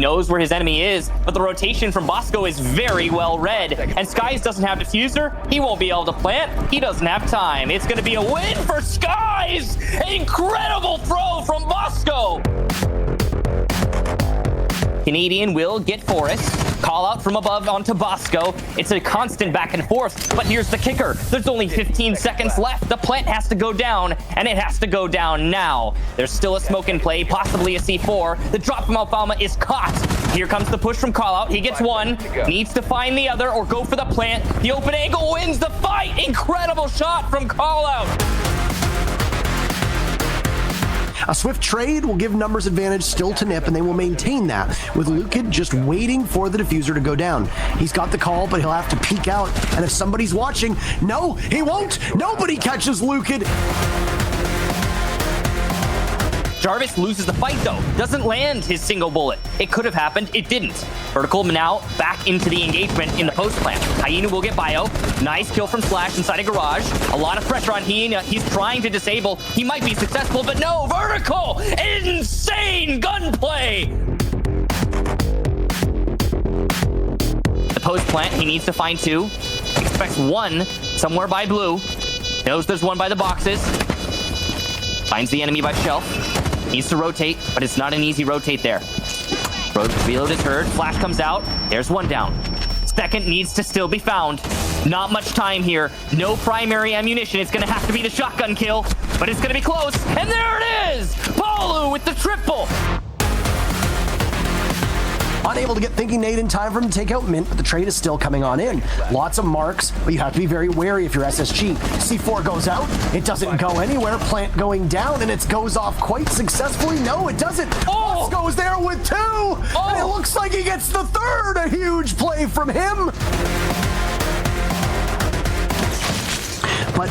knows where his enemy is, but the rotation from Bosco is very well read. And Skies doesn't have diffuser. He won't be able to plant. He doesn't have time. It's going to be a win for Skies. Incredible throw from Bosco. Canadian will get Forest. Call out from above onto Bosco. It's a constant back and forth, but here's the kicker. There's only 15 seconds left. The plant has to go down, and it has to go down now. There's still a smoke in play, possibly a C4. The drop from Alfalma is caught. Here comes the push from Callout. He gets one, needs to find the other or go for the plant. The open angle wins the fight. Incredible shot from Callout. A swift trade will give numbers advantage still to Nip, and they will maintain that, with Lukid just waiting for the diffuser to go down. He's got the call, but he'll have to peek out, and if somebody's watching, no, he won't! Nobody catches Lukid! Jarvis loses the fight though, doesn't land his single bullet. It could have happened, it didn't. Vertical now back into the engagement in the post plant. Hyena will get bio. Nice kill from Slash inside a garage. A lot of pressure on Hyena. He's trying to disable. He might be successful, but no, Vertical! Insane gunplay! The post plant, he needs to find two. Expects one somewhere by blue. Knows there's one by the boxes. Finds the enemy by shelf. Needs to rotate, but it's not an easy rotate there. Reload is heard. Flash comes out. There's one down. Second needs to still be found. Not much time here. No primary ammunition. It's going to have to be the shotgun kill, but it's going to be close. And there it is! Paulu with the triple. Unable to get Thinking Nate in time for him to take out Mint, but the trade is still coming on in. Lots of marks, but you have to be very wary if you're SSG. C4 goes out. It doesn't go anywhere. Plant going down, and it goes off quite successfully. No, it doesn't. Oh! Goes there with two, and it looks like he gets the third. A huge play from him. But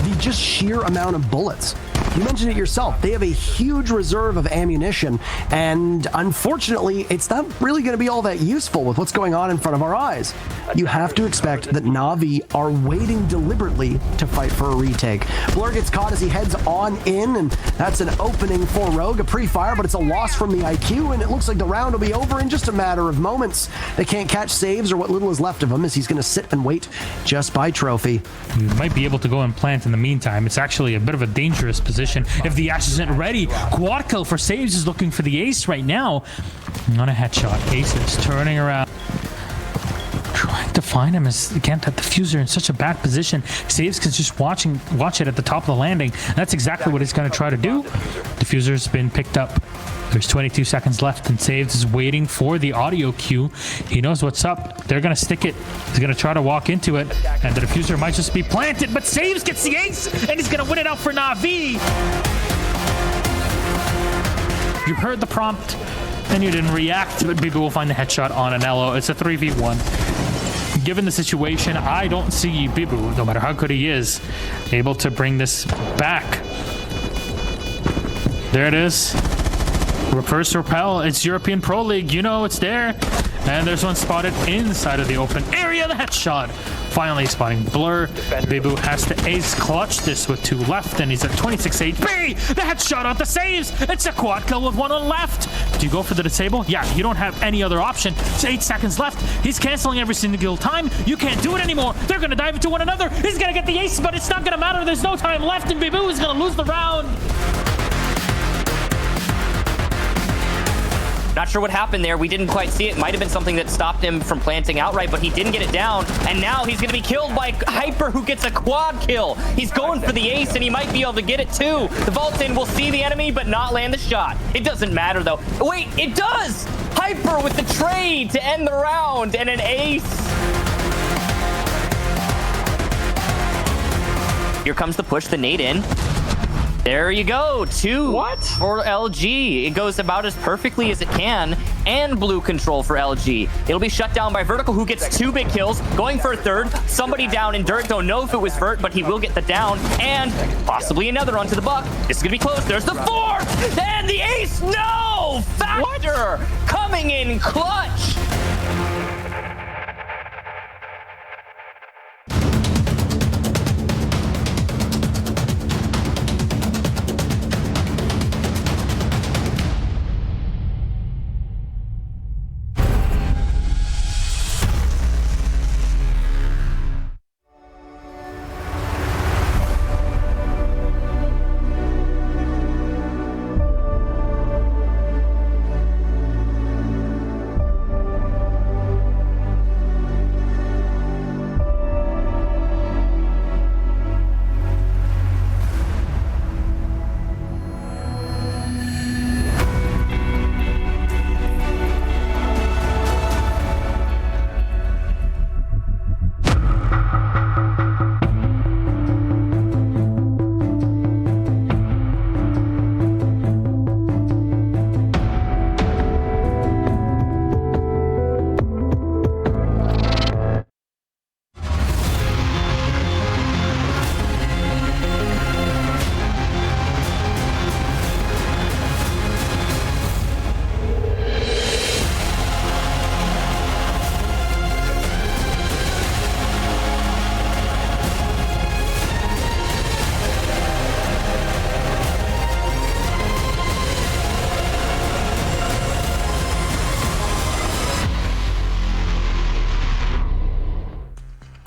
the just sheer amount of bullets. You mentioned it yourself. They have a huge reserve of ammunition, and unfortunately, it's not really going to be all that useful with what's going on in front of our eyes. You have to expect that Na'Vi are waiting deliberately to fight for a retake. Blur gets caught as he heads on in, and that's an opening for Rogue, a pre-fire, but it's a loss from the IQ, and it looks like the round will be over in just a matter of moments. They can't catch saves or what little is left of him, as he's going to sit and wait just by trophy. You might be able to go and plant in the meantime. It's actually a bit of a dangerous position if the Ash isn't ready. Quad kill for Saves is looking for the ace right now. Not a headshot. Ace is turning around, trying to find him, as again that diffuser in such a bad position. Saves can just watch it at the top of the landing. That's exactly what he's going to try to do. Diffuser's been picked up. There's 22 seconds left, and Saves is waiting for the audio cue. He knows what's up. They're going to stick it. He's going to try to walk into it, and the diffuser might just be planted, but Saves gets the ace, and he's going to win it out for Na'Vi. You heard the prompt, and you didn't react, but Bibu will find the headshot on Anello. It's a 3v1. Given the situation, I don't see Bibu, no matter how good he is, able to bring this back. There it is. Reverse repel. It's European Pro League. You know it's there. And there's one spotted inside of the open area. The headshot. Finally spotting Blur. Bibu has to ace clutch this with 2 left, and he's at 26 HP. The headshot on the Saves. It's a quad kill with 1 on left. Do you go for the disable? Yeah, you don't have any other option. It's 8 seconds left. He's canceling every single time. You can't do it anymore. They're going to dive into one another. He's going to get the ace, but it's not going to matter. There's no time left, and Bibu is going to lose the round. Not sure what happened there. We didn't quite see it. Might have been something that stopped him from planting outright, but he didn't get it down. And now he's going to be killed by Hyper, who gets a quad kill. He's going for the ace, and he might be able to get it too. The Vault-in will see the enemy, but not land the shot. It doesn't matter, though. Wait, it does! Hyper with the trade to end the round, and an ace. Here comes the push, the nade in. There you go, 2 for LG. It goes about as perfectly as it can, and blue control for LG. It'll be shut down by Vertical, who gets 2 big kills, going for a third. Somebody down in dirt. Don't know if it was Vert, but he will get the down, and possibly another onto the buck. This is gonna be close. There's the 4th, and the ace. No! Factor coming in clutch.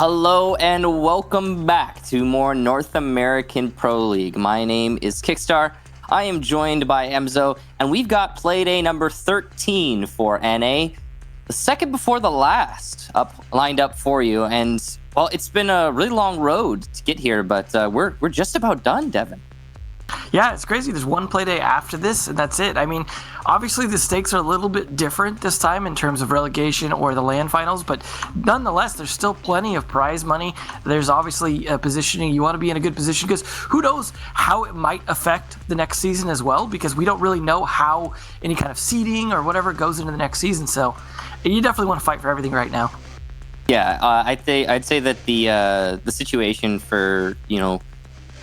Hello and welcome back to more North American Pro League. My name is Kickstar. I am joined by Emzo, and we've got Playday number 13 for NA, the second before the last, lined up for you. And well, it's been a really long road to get here, but we're just about done, Devin. Yeah, it's crazy. There's one Playday after this, and that's it. I mean, obviously the stakes are a little bit different this time in terms of relegation or the LAN finals, but nonetheless, there's still plenty of prize money. There's obviously positioning. You want to be in a good position because who knows how it might affect the next season as well, because we don't really know how any kind of seeding or whatever goes into the next season. So you definitely want to fight for everything right now. Yeah, I'd say that the situation for,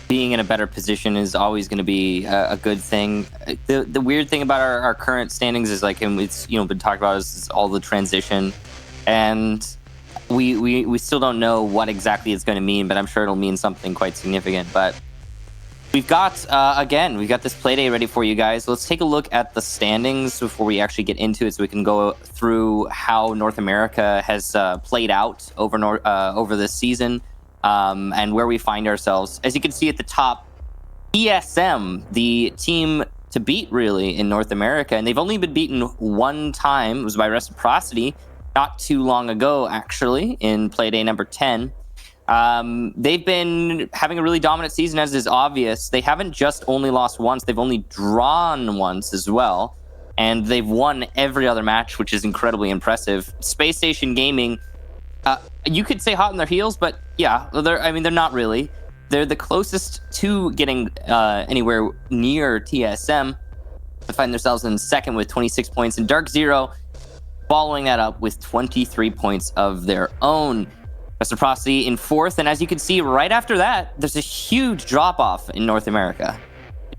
being in a better position is always going to be a good thing. The weird thing about our current standings is and it's been talked about is all the transition, and we still don't know what exactly it's going to mean, but I'm sure it'll mean something quite significant. But we've got we've got this Playday ready for you guys. Let's take a look at the standings before we actually get into it, so we can go through how North America has played out over this season. And where we find ourselves. As you can see at the top, ESM, the team to beat really in North America, and they've only been beaten one time. It was by Reciprocity not too long ago, actually, in Playday number 10. They've been having a really dominant season, as is obvious. They haven't just only lost once, they've only drawn once as well. And they've won every other match, which is incredibly impressive. Space Station Gaming, you could say hot on their heels, but yeah, they're not really. They're the closest to getting anywhere near TSM. They find themselves in second with 26 points, and Dark Zero following that up with 23 points of their own. Reciprocity in fourth, and as you can see right after that, there's a huge drop-off in North America.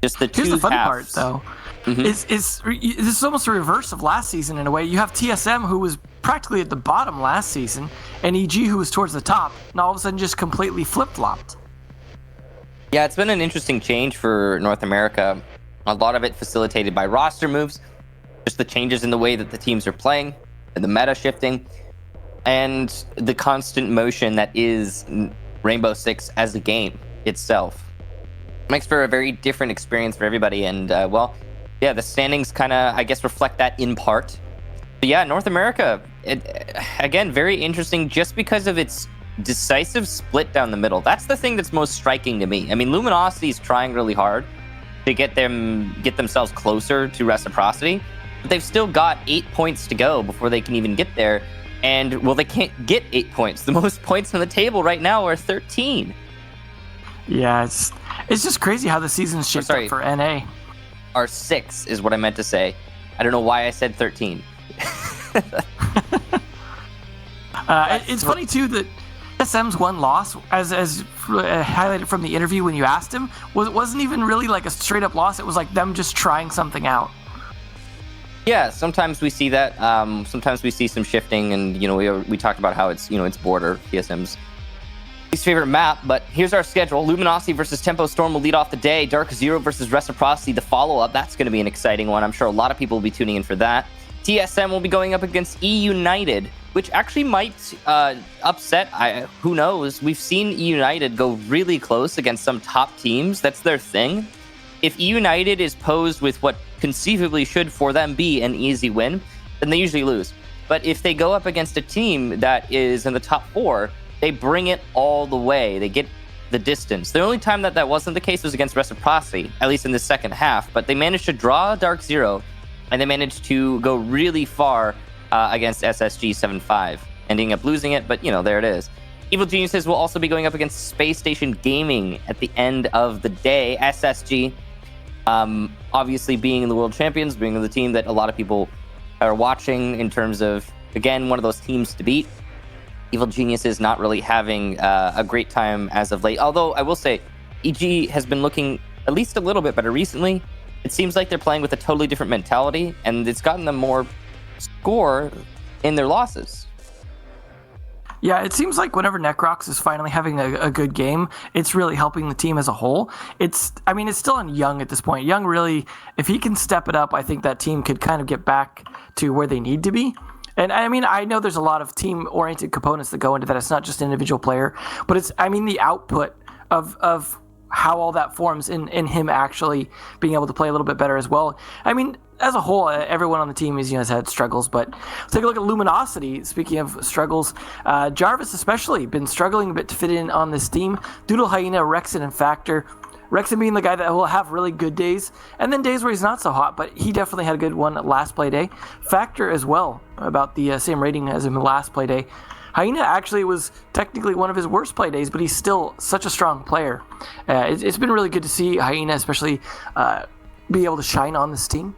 Just the Here's two the fun halves. part, though. Mm-hmm. This is almost the reverse of last season in a way. You have TSM, who was practically at the bottom last season, and EG, who was towards the top, and all of a sudden just completely flip-flopped. Yeah, it's been an interesting change for North America. A lot of it facilitated by roster moves, just the changes in the way that the teams are playing, and the meta shifting, and the constant motion that is Rainbow Six as a game itself. Makes for a very different experience for everybody, and the standings kind of, I guess, reflect that in part. But yeah, North America, again, very interesting just because of its decisive split down the middle. That's the thing that's most striking to me. I mean, Luminosity is trying really hard to get themselves closer to Reciprocity, but they've still got 8 points to go before they can even get there. And, well, they can't get 8 points. The most points on the table right now are 13. Yeah, it's just crazy how the season's shaped up for NA. Are 6 is what I meant to say. I don't know why I said 13. It's funny too that SM's one loss, as highlighted from the interview when you asked him, wasn't even really like a straight up loss. It was like them just trying something out. Yeah, sometimes we see that. Sometimes we see some shifting, and we talked about how it's it's border TSM's least favorite map. But here's our schedule: Luminosity versus Tempo Storm will lead off the day. Dark Zero versus Reciprocity, the follow up. That's going to be an exciting one. I'm sure a lot of people will be tuning in for that. TSM will be going up against E United, which actually might upset. Who knows? We've seen E United go really close against some top teams. That's their thing. If E United is posed with what conceivably should for them be an easy win, then they usually lose. But if they go up against a team that is in the top 4, they bring it all the way. They get the distance. The only time that wasn't the case was against Reciprocity, at least in the second half. But they managed to draw Dark Zero, and they managed to go really far against SSG 7-5, ending up losing it, but there it is. Evil Geniuses will also be going up against Space Station Gaming at the end of the day. SSG, obviously being the world champions, being the team that a lot of people are watching in terms of, again, one of those teams to beat. Evil Geniuses not really having a great time as of late, although I will say EG has been looking at least a little bit better recently. It seems like they're playing with a totally different mentality, and it's gotten them more score in their losses. Yeah, it seems like whenever Necrox is finally having a good game, it's really helping the team as a whole. It's still on Young at this point. Young really, if he can step it up, I think that team could kind of get back to where they need to be. And I mean, I know there's a lot of team-oriented components that go into that. It's not just an individual player, but it's, I mean, the output of how all that forms in him actually being able to play a little bit better as well. I mean, as a whole, everyone on the team has had struggles, but let's take a look at Luminosity. Speaking of struggles, Jarvis especially been struggling a bit to fit in on this team. Doodle, Hyena, Rexon, and Factor. Rexon being the guy that will have really good days, and then days where he's not so hot, but he definitely had a good one last play day. Factor as well, about the same rating as him last play day. Hyena actually was technically one of his worst play days, but he's still such a strong player. It's been really good to see Hyena especially be able to shine on this team.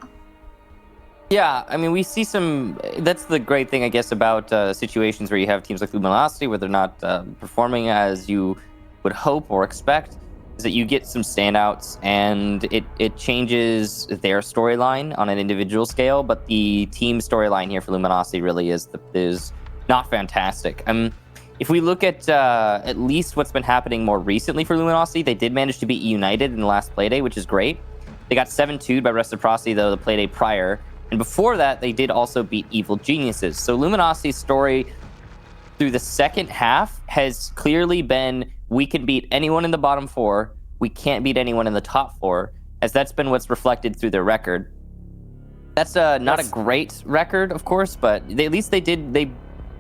Yeah, I mean, we see some. That's the great thing, I guess, about situations where you have teams like Luminosity where they're not performing as you would hope or expect, is that you get some standouts and it changes their storyline on an individual scale, but the team storyline here for Luminosity really is not fantastic. If we look at least what's been happening more recently for Luminosity, they did manage to beat United in the last Playday, which is great. They got 7-2'd by Reciprocity, though, the Playday prior. And before that, they did also beat Evil Geniuses. So Luminosity's story through the second half has clearly been, we can beat anyone in the bottom four, we can't beat anyone in the top four, as that's been what's reflected through their record. That's not a great record, of course, but at least they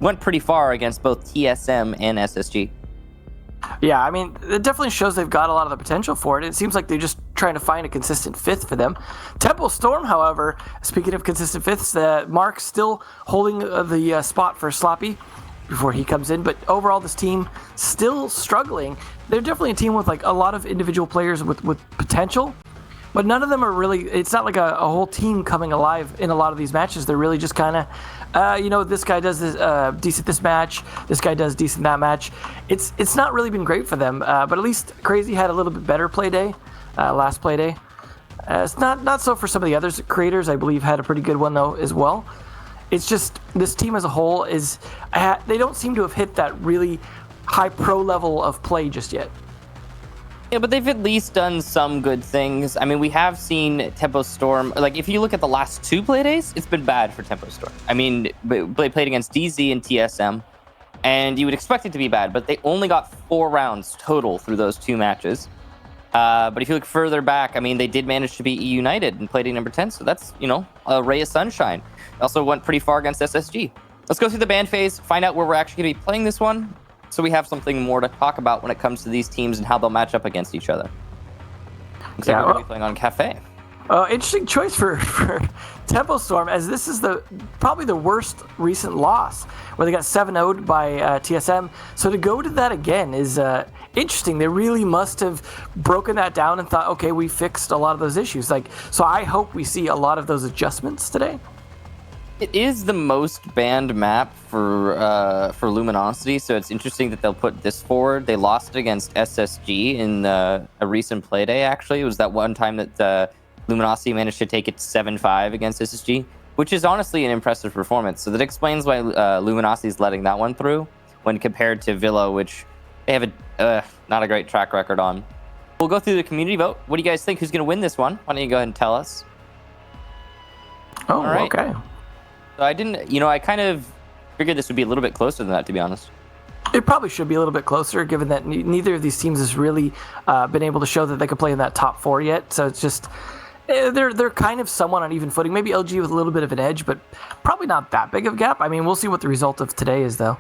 went pretty far against both TSM and SSG. Yeah, I mean, it definitely shows they've got a lot of the potential for it. It seems like they're just trying to find a consistent fifth for them. Temple Storm, however, speaking of consistent fifths, Mark still holding the spot for Sloppy before he comes in, but overall this team still struggling. They're definitely a team with like a lot of individual players with potential, but none of them are really, it's not like a whole team coming alive in a lot of these matches. They're really just kind of, this guy does this decent this match, this guy does decent that match. It's not really been great for them, but at least Crazy had a little bit better play day, last play day. It's not so for some of the other creators. I believe had a pretty good one though as well. It's just this team as a whole they don't seem to have hit that really high pro level of play just yet. Yeah, but they've at least done some good things. I mean, we have seen Tempo Storm, like if you look at the last two Playdays, it's been bad for Tempo Storm. I mean, they played against DZ and TSM, and you would expect it to be bad, but they only got 4 rounds total through those 2 matches. But if you look further back, I mean, they did manage to beat United and Playday number 10, so that's, a ray of sunshine. Also went pretty far against SSG. Let's go through the ban phase, find out where we're actually going to be playing this one, so we have something more to talk about when it comes to these teams and how they'll match up against each other. Looks like we're going to be playing on Cafe. Interesting choice for Tempo Storm, as this is probably the worst recent loss, where they got 7-0'd by TSM. So to go to that again is interesting. They really must have broken that down and thought, okay, we fixed a lot of those issues. So I hope we see a lot of those adjustments today. It is the most banned map for Luminosity, so it's interesting that they'll put this forward. They lost against SSG in a recent Playday, actually. It was that one time that Luminosity managed to take it 7-5 against SSG, which is honestly an impressive performance. So that explains why Luminosity is letting that one through when compared to Villa, which they have not a great track record on. We'll go through the community vote. What do you guys think? Who's going to win this one? Why don't you go ahead and tell us? Oh, all right. Okay. So I kind of figured this would be a little bit closer than that, to be honest. It probably should be a little bit closer, given that neither of these teams has really been able to show that they could play in that top 4 yet. So it's just they're kind of somewhat on even footing. Maybe LG with a little bit of an edge, but probably not that big of a gap. I mean, we'll see what the result of today is, though.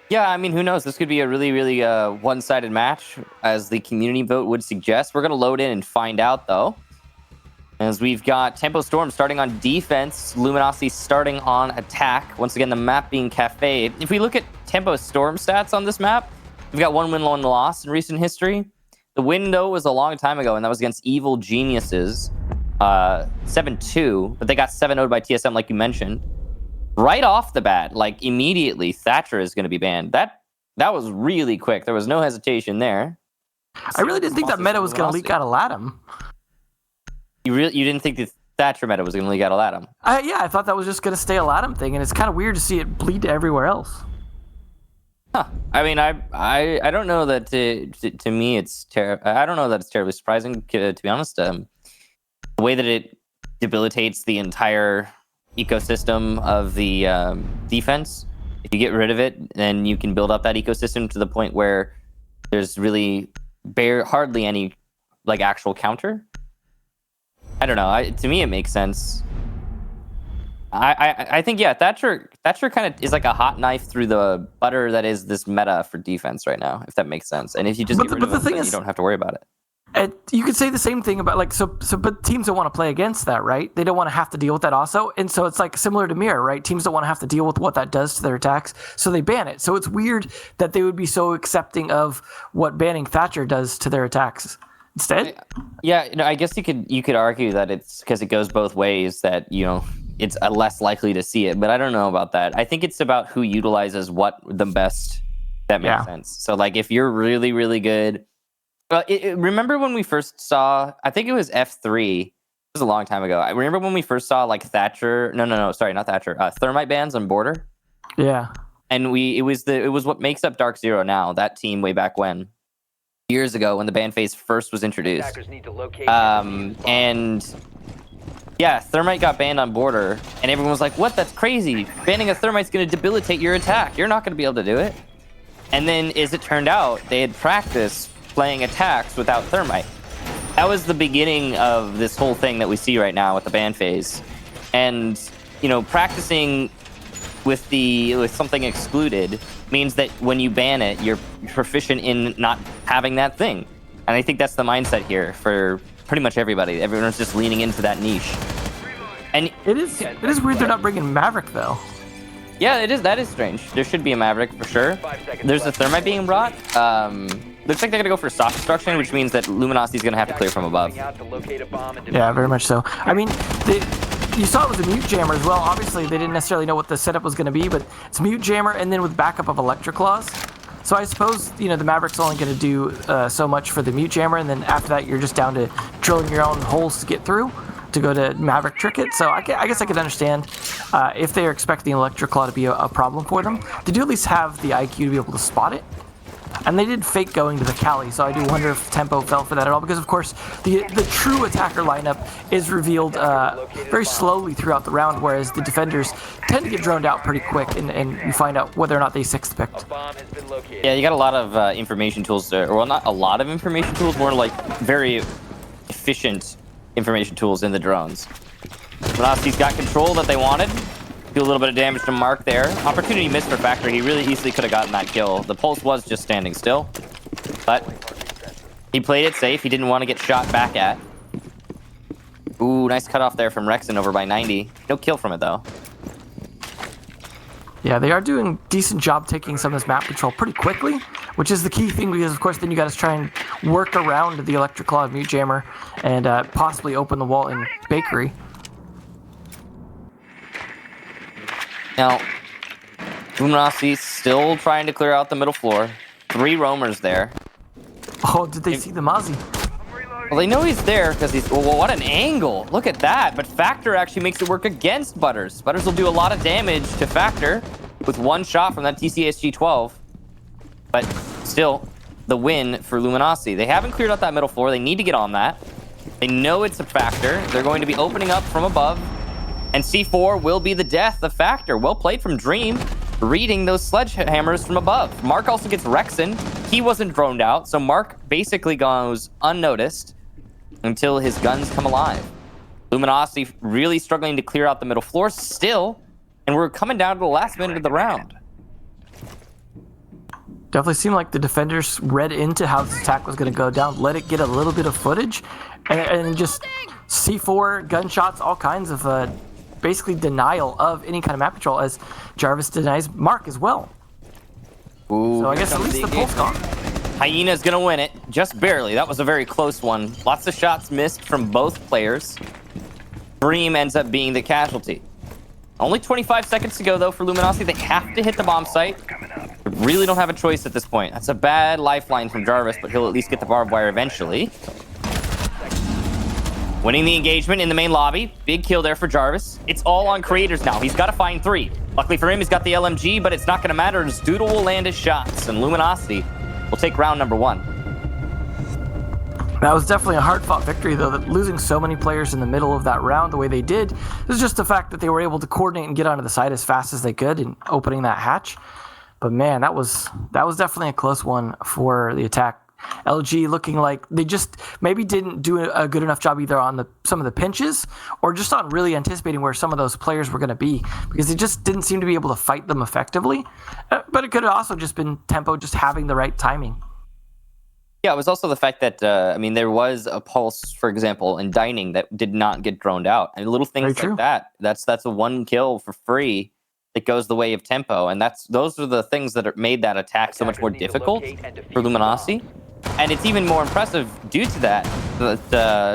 Yeah, I mean, who knows? This could be a really, really one-sided match, as the community vote would suggest. We're going to load in and find out, though. As we've got Tempo Storm starting on defense, Luminosity starting on attack. Once again, the map being Cafe. If we look at Tempo Storm stats on this map, we've got 1 win, 1 loss in recent history. The win, though, was a long time ago, and that was against Evil Geniuses, 7-2, but they got 7-0'd by TSM, like you mentioned. Right off the bat, like immediately, Thatcher is going to be banned. That was really quick. There was no hesitation there. I really didn't think that meta was going to leak out of LATAM. You didn't think the Thatcher meta was going to leak out of LATAM? Yeah, I thought that was just going to stay a LATAM thing, and it's kind of weird to see it bleed to everywhere else. Huh. I mean, I don't know that to me it's I don't know that it's terribly surprising, to be honest. The way that it debilitates the entire ecosystem of the defense. If you get rid of it, then you can build up that ecosystem to the point where there's really hardly any like actual counter. I don't know. To me, it makes sense. I think Thatcher kind of is like a hot knife through the butter that is this meta for defense right now, if that makes sense. And if you just get rid of it, then you don't have to worry about it. You could say the same thing about but teams don't want to play against that, right? They don't want to have to deal with that also. And so it's like similar to Mirror, right? Teams don't want to have to deal with what that does to their attacks, so they ban it. So it's weird that they would be so accepting of what banning Thatcher does to their attacks instead. Yeah, I guess you could argue that it's because it goes both ways, that it's less likely to see it, but I don't know about that. I think it's about who utilizes what the best. That makes sense. So like if you're really, really good. Remember when we first saw, I think it was F3, it was a long time ago. I remember when we first saw like Thatcher, no, sorry, not Thatcher, thermite bans on border. Yeah. And it was what makes up Dark Zero now, that team way back when, years ago when the ban phase first was introduced. And yeah, thermite got banned on border, and everyone was like, what, that's crazy. Banning a thermite's going to debilitate your attack. You're not going to be able to do it. And then as it turned out, they had practiced playing attacks without thermite. That was the beginning of this whole thing that we see right now with the ban phase. And practicing with something excluded means that when you ban it, you're proficient in not having that thing. And I think that's the mindset here for pretty much everybody. Everyone's just leaning into that niche. And it is weird they're not bringing Maverick though. Yeah, it is. That is strange. There should be a Maverick for sure. There's a thermite being brought. Looks like they're gonna go for soft destruction, which means that Luminosity's gonna have to clear from above. Yeah, very much so. I mean, you saw it was a mute jammer as well. Obviously, they didn't necessarily know what the setup was gonna be, but it's mute jammer and then with backup of Electric Claws. So I suppose the Maverick's only gonna do so much for the mute jammer, and then after that, you're just down to drilling your own holes to get through to go to Maverick trick it. So I guess I could understand if they're expecting Electric Claw to be a problem for them. They do at least have the IQ to be able to spot it. And they did fake going to the Cali, so I do wonder if tempo fell for that at all, because of course the true attacker lineup is revealed very slowly throughout the round, whereas the defenders tend to get droned out pretty quick, and you find out whether or not they sixth picked. Yeah, you got a lot of information tools there. Well, not a lot of information tools, more like very efficient information tools in the drones. Velocity's got control that they wanted. Do a little bit of damage to Mark there. Opportunity missed for Factor. He really easily could have gotten that kill. The Pulse was just standing still, but he played it safe. He didn't want to get shot back at. Ooh, nice cutoff there from Rexon over by 90. No kill from it, though. Yeah, they are doing a decent job taking some of this map control pretty quickly, which is the key thing, because, of course, then you got to try and work around the Electric Claw mute jammer and possibly open the wall in Bakery. Now, Luminosity still trying to clear out the middle floor. 3 roamers there. Oh, did they see the Mozzie? Well, they know he's there because he's... Well, what an angle. Look at that. But Factor actually makes it work against Butters. Butters will do a lot of damage to Factor with one shot from that TCSG-12. But still, the win for Luminosity. They haven't cleared out that middle floor. They need to get on that. They know it's a Factor. They're going to be opening up from above. And C4 will be the death of Factor. Well played from Dream, reading those sledgehammers from above. Mark also gets Rexon. He wasn't droned out, so Mark basically goes unnoticed until his guns come alive. Luminosity really struggling to clear out the middle floor still, and we're coming down to the last minute of the round. Definitely seemed like the defenders read into how this attack was going to go down, let it get a little bit of footage, and just C4, gunshots, all kinds of basically denial of any kind of map control, as Jarvis denies Mark as well. Ooh, so I guess at least the pulse gone. Hyena's gonna win it, just barely. That was a very close one. Lots of shots missed from both players. Dream ends up being the casualty. Only 25 seconds to go, though, for Luminosity. They have to hit the bomb site. They really don't have a choice at this point. That's a bad lifeline from Jarvis, but he'll at least get the barbed wire eventually. Winning the engagement in the main lobby. Big kill there for Jarvis. It's all on creators now. He's got to find 3. Luckily for him, he's got the LMG, but it's not going to matter as Doodle will land his shots, and Luminosity will take round number 1. That was definitely a hard-fought victory, though. That losing so many players in the middle of that round the way they did is just the fact that they were able to coordinate and get onto the side as fast as they could in opening that hatch. But man, that was definitely a close one for the attack. LG looking like they just maybe didn't do a good enough job either on some of the pinches or just on really anticipating where some of those players were going to be, because they just didn't seem to be able to fight them effectively. But it could have also just been Tempo just having the right timing. Yeah, it was also the fact that, there was a pulse, for example, in dining that did not get droned out. And little things like that, that's a one kill for free that goes the way of Tempo. And those are the things that made that attack so much more difficult for Luminosity. And it's even more impressive due to that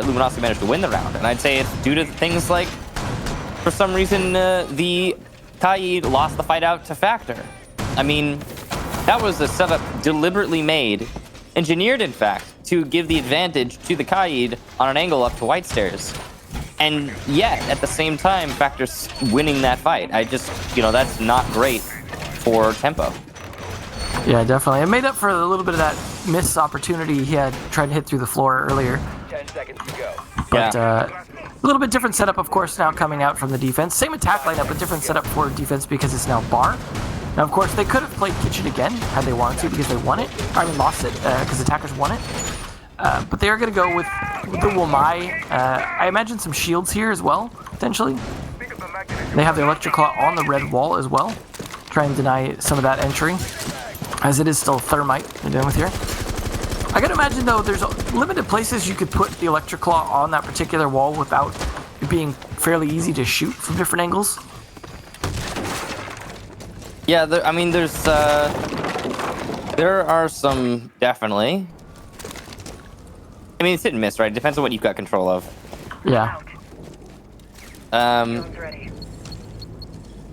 Luminosity managed to win the round. And I'd say it's due to things like, for some reason, the Kaid lost the fight out to Factor. I mean, that was a setup deliberately made, engineered in fact, to give the advantage to the Kaid on an angle up to White Stairs. And yet, at the same time, Factor's winning that fight. That's not great for Tempo. Yeah, definitely. It made up for a little bit of that missed opportunity he had tried to hit through the floor earlier. 10 seconds to go. But a little bit different setup, of course, now coming out from the defense. Same attack lineup, but different setup for defense because it's now bar. Now, of course, they could have played Kitchen again had they wanted to because they won it. Lost it because attackers won it. But they are going to go with the Womai. I imagine some shields here as well, potentially. They have the Electric Claw on the red wall as well. Try and deny some of that entry, as it is still Thermite they're dealing with here. I gotta imagine, though, there's limited places you could put the Electric Claw on that particular wall without it being fairly easy to shoot from different angles. Yeah, there are some, definitely. It's hit and miss, right? It depends on what you've got control of. Yeah.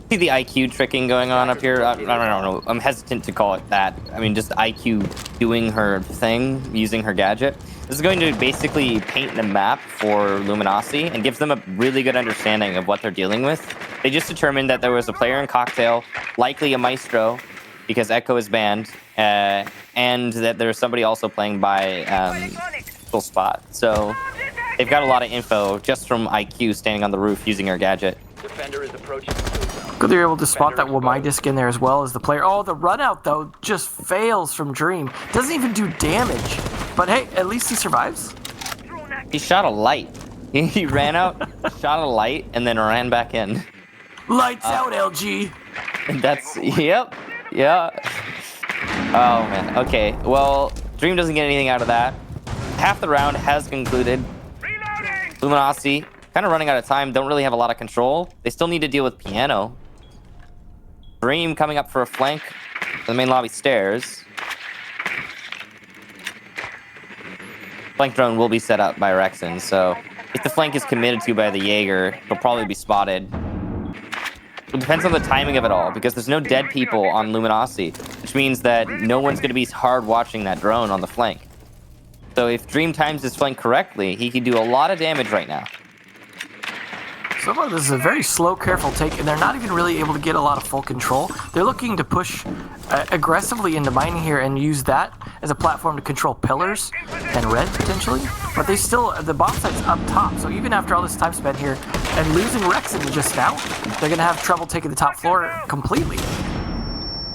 See the IQ tricking going on up here? I don't know. I'm hesitant to call it that. Just IQ doing her thing, using her gadget. This is going to basically paint the map for Luminosity and gives them a really good understanding of what they're dealing with. They just determined that there was a player in Cocktail, likely a Maestro, because Echo is banned, and that there's somebody also playing by full spot. So they've got a lot of info just from IQ standing on the roof using her gadget. Defender is approaching. Good they're able to spot that Womai disc in there as well as the player. Oh, the run out, though, just fails from Dream. Doesn't even do damage. But hey, at least he survives. He shot a light. He ran out, shot a light, and then ran back in. Lights out, LG. Yep. Yeah. Oh, man. Okay, well, Dream doesn't get anything out of that. Half the round has concluded. Luminosity kind of running out of time, don't really have a lot of control. They still need to deal with Piano. Dream coming up for a flank to the main lobby stairs. Flank drone will be set up by Rexon, so if the flank is committed to by the Jaeger, he'll probably be spotted. It depends on the timing of it all, because there's no dead people on Luminosity, which means that no one's going to be hard watching that drone on the flank. So if Dream times his flank correctly, he can do a lot of damage right now. So far, this is a very slow, careful take, and they're not even really able to get a lot of full control. They're looking to push aggressively into mining here and use that as a platform to control pillars and red, potentially. But they still, the bomb site's up top, so even after all this time spent here and losing Rexon just now, they're going to have trouble taking the top floor completely.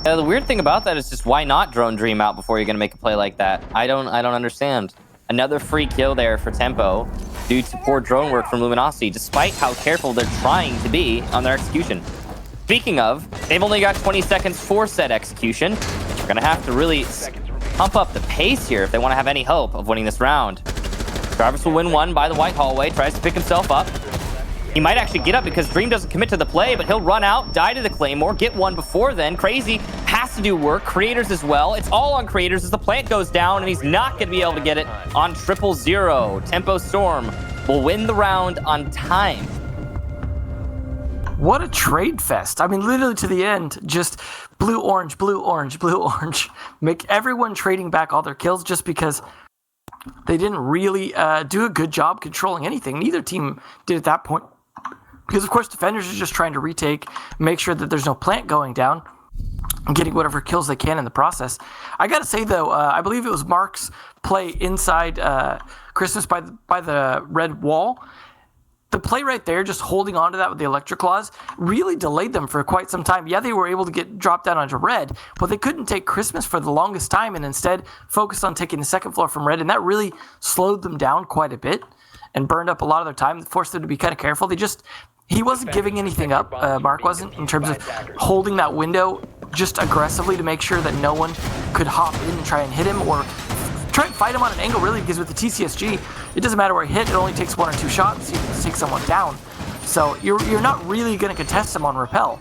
The weird thing about that is just why not drone Dream out before you're going to make a play like that? I don't understand. Another free kill there for Tempo due to poor drone work from Luminosity, despite how careful they're trying to be on their execution. Speaking of, they've only got 20 seconds for said execution. They're going to have to really pump up the pace here if they want to have any hope of winning this round. Jarvis will win one by the white hallway, tries to pick himself up. He might actually get up because Dream doesn't commit to the play, but he'll run out, die to the Claymore, get one before then. Crazy has to do work. Creators as well. It's all on Creators as the plant goes down, and he's not going to be able to get it on 000. Tempo Storm will win the round on time. What a trade fest. Literally to the end, just blue, orange, blue, orange, blue, orange. Make everyone trading back all their kills just because they didn't really do a good job controlling anything. Neither team did at that point. Because, of course, defenders are just trying to retake, make sure that there's no plant going down, and getting whatever kills they can in the process. I got to say, though, I believe it was Mark's play inside Christmas by the red wall. The play right there, just holding on to that with the electric claws, really delayed them for quite some time. Yeah, they were able to get dropped down onto red, but they couldn't take Christmas for the longest time and instead focused on taking the second floor from red, and that really slowed them down quite a bit and burned up a lot of their time, forced them to be kind of careful. He wasn't giving anything up, Mark wasn't, in terms of holding that window just aggressively to make sure that no one could hop in and try and hit him or try and fight him on an angle, really, because with the TCSG, it doesn't matter where he hit, it only takes 1 or 2 shots to take someone down. So you're not really going to contest him on rappel.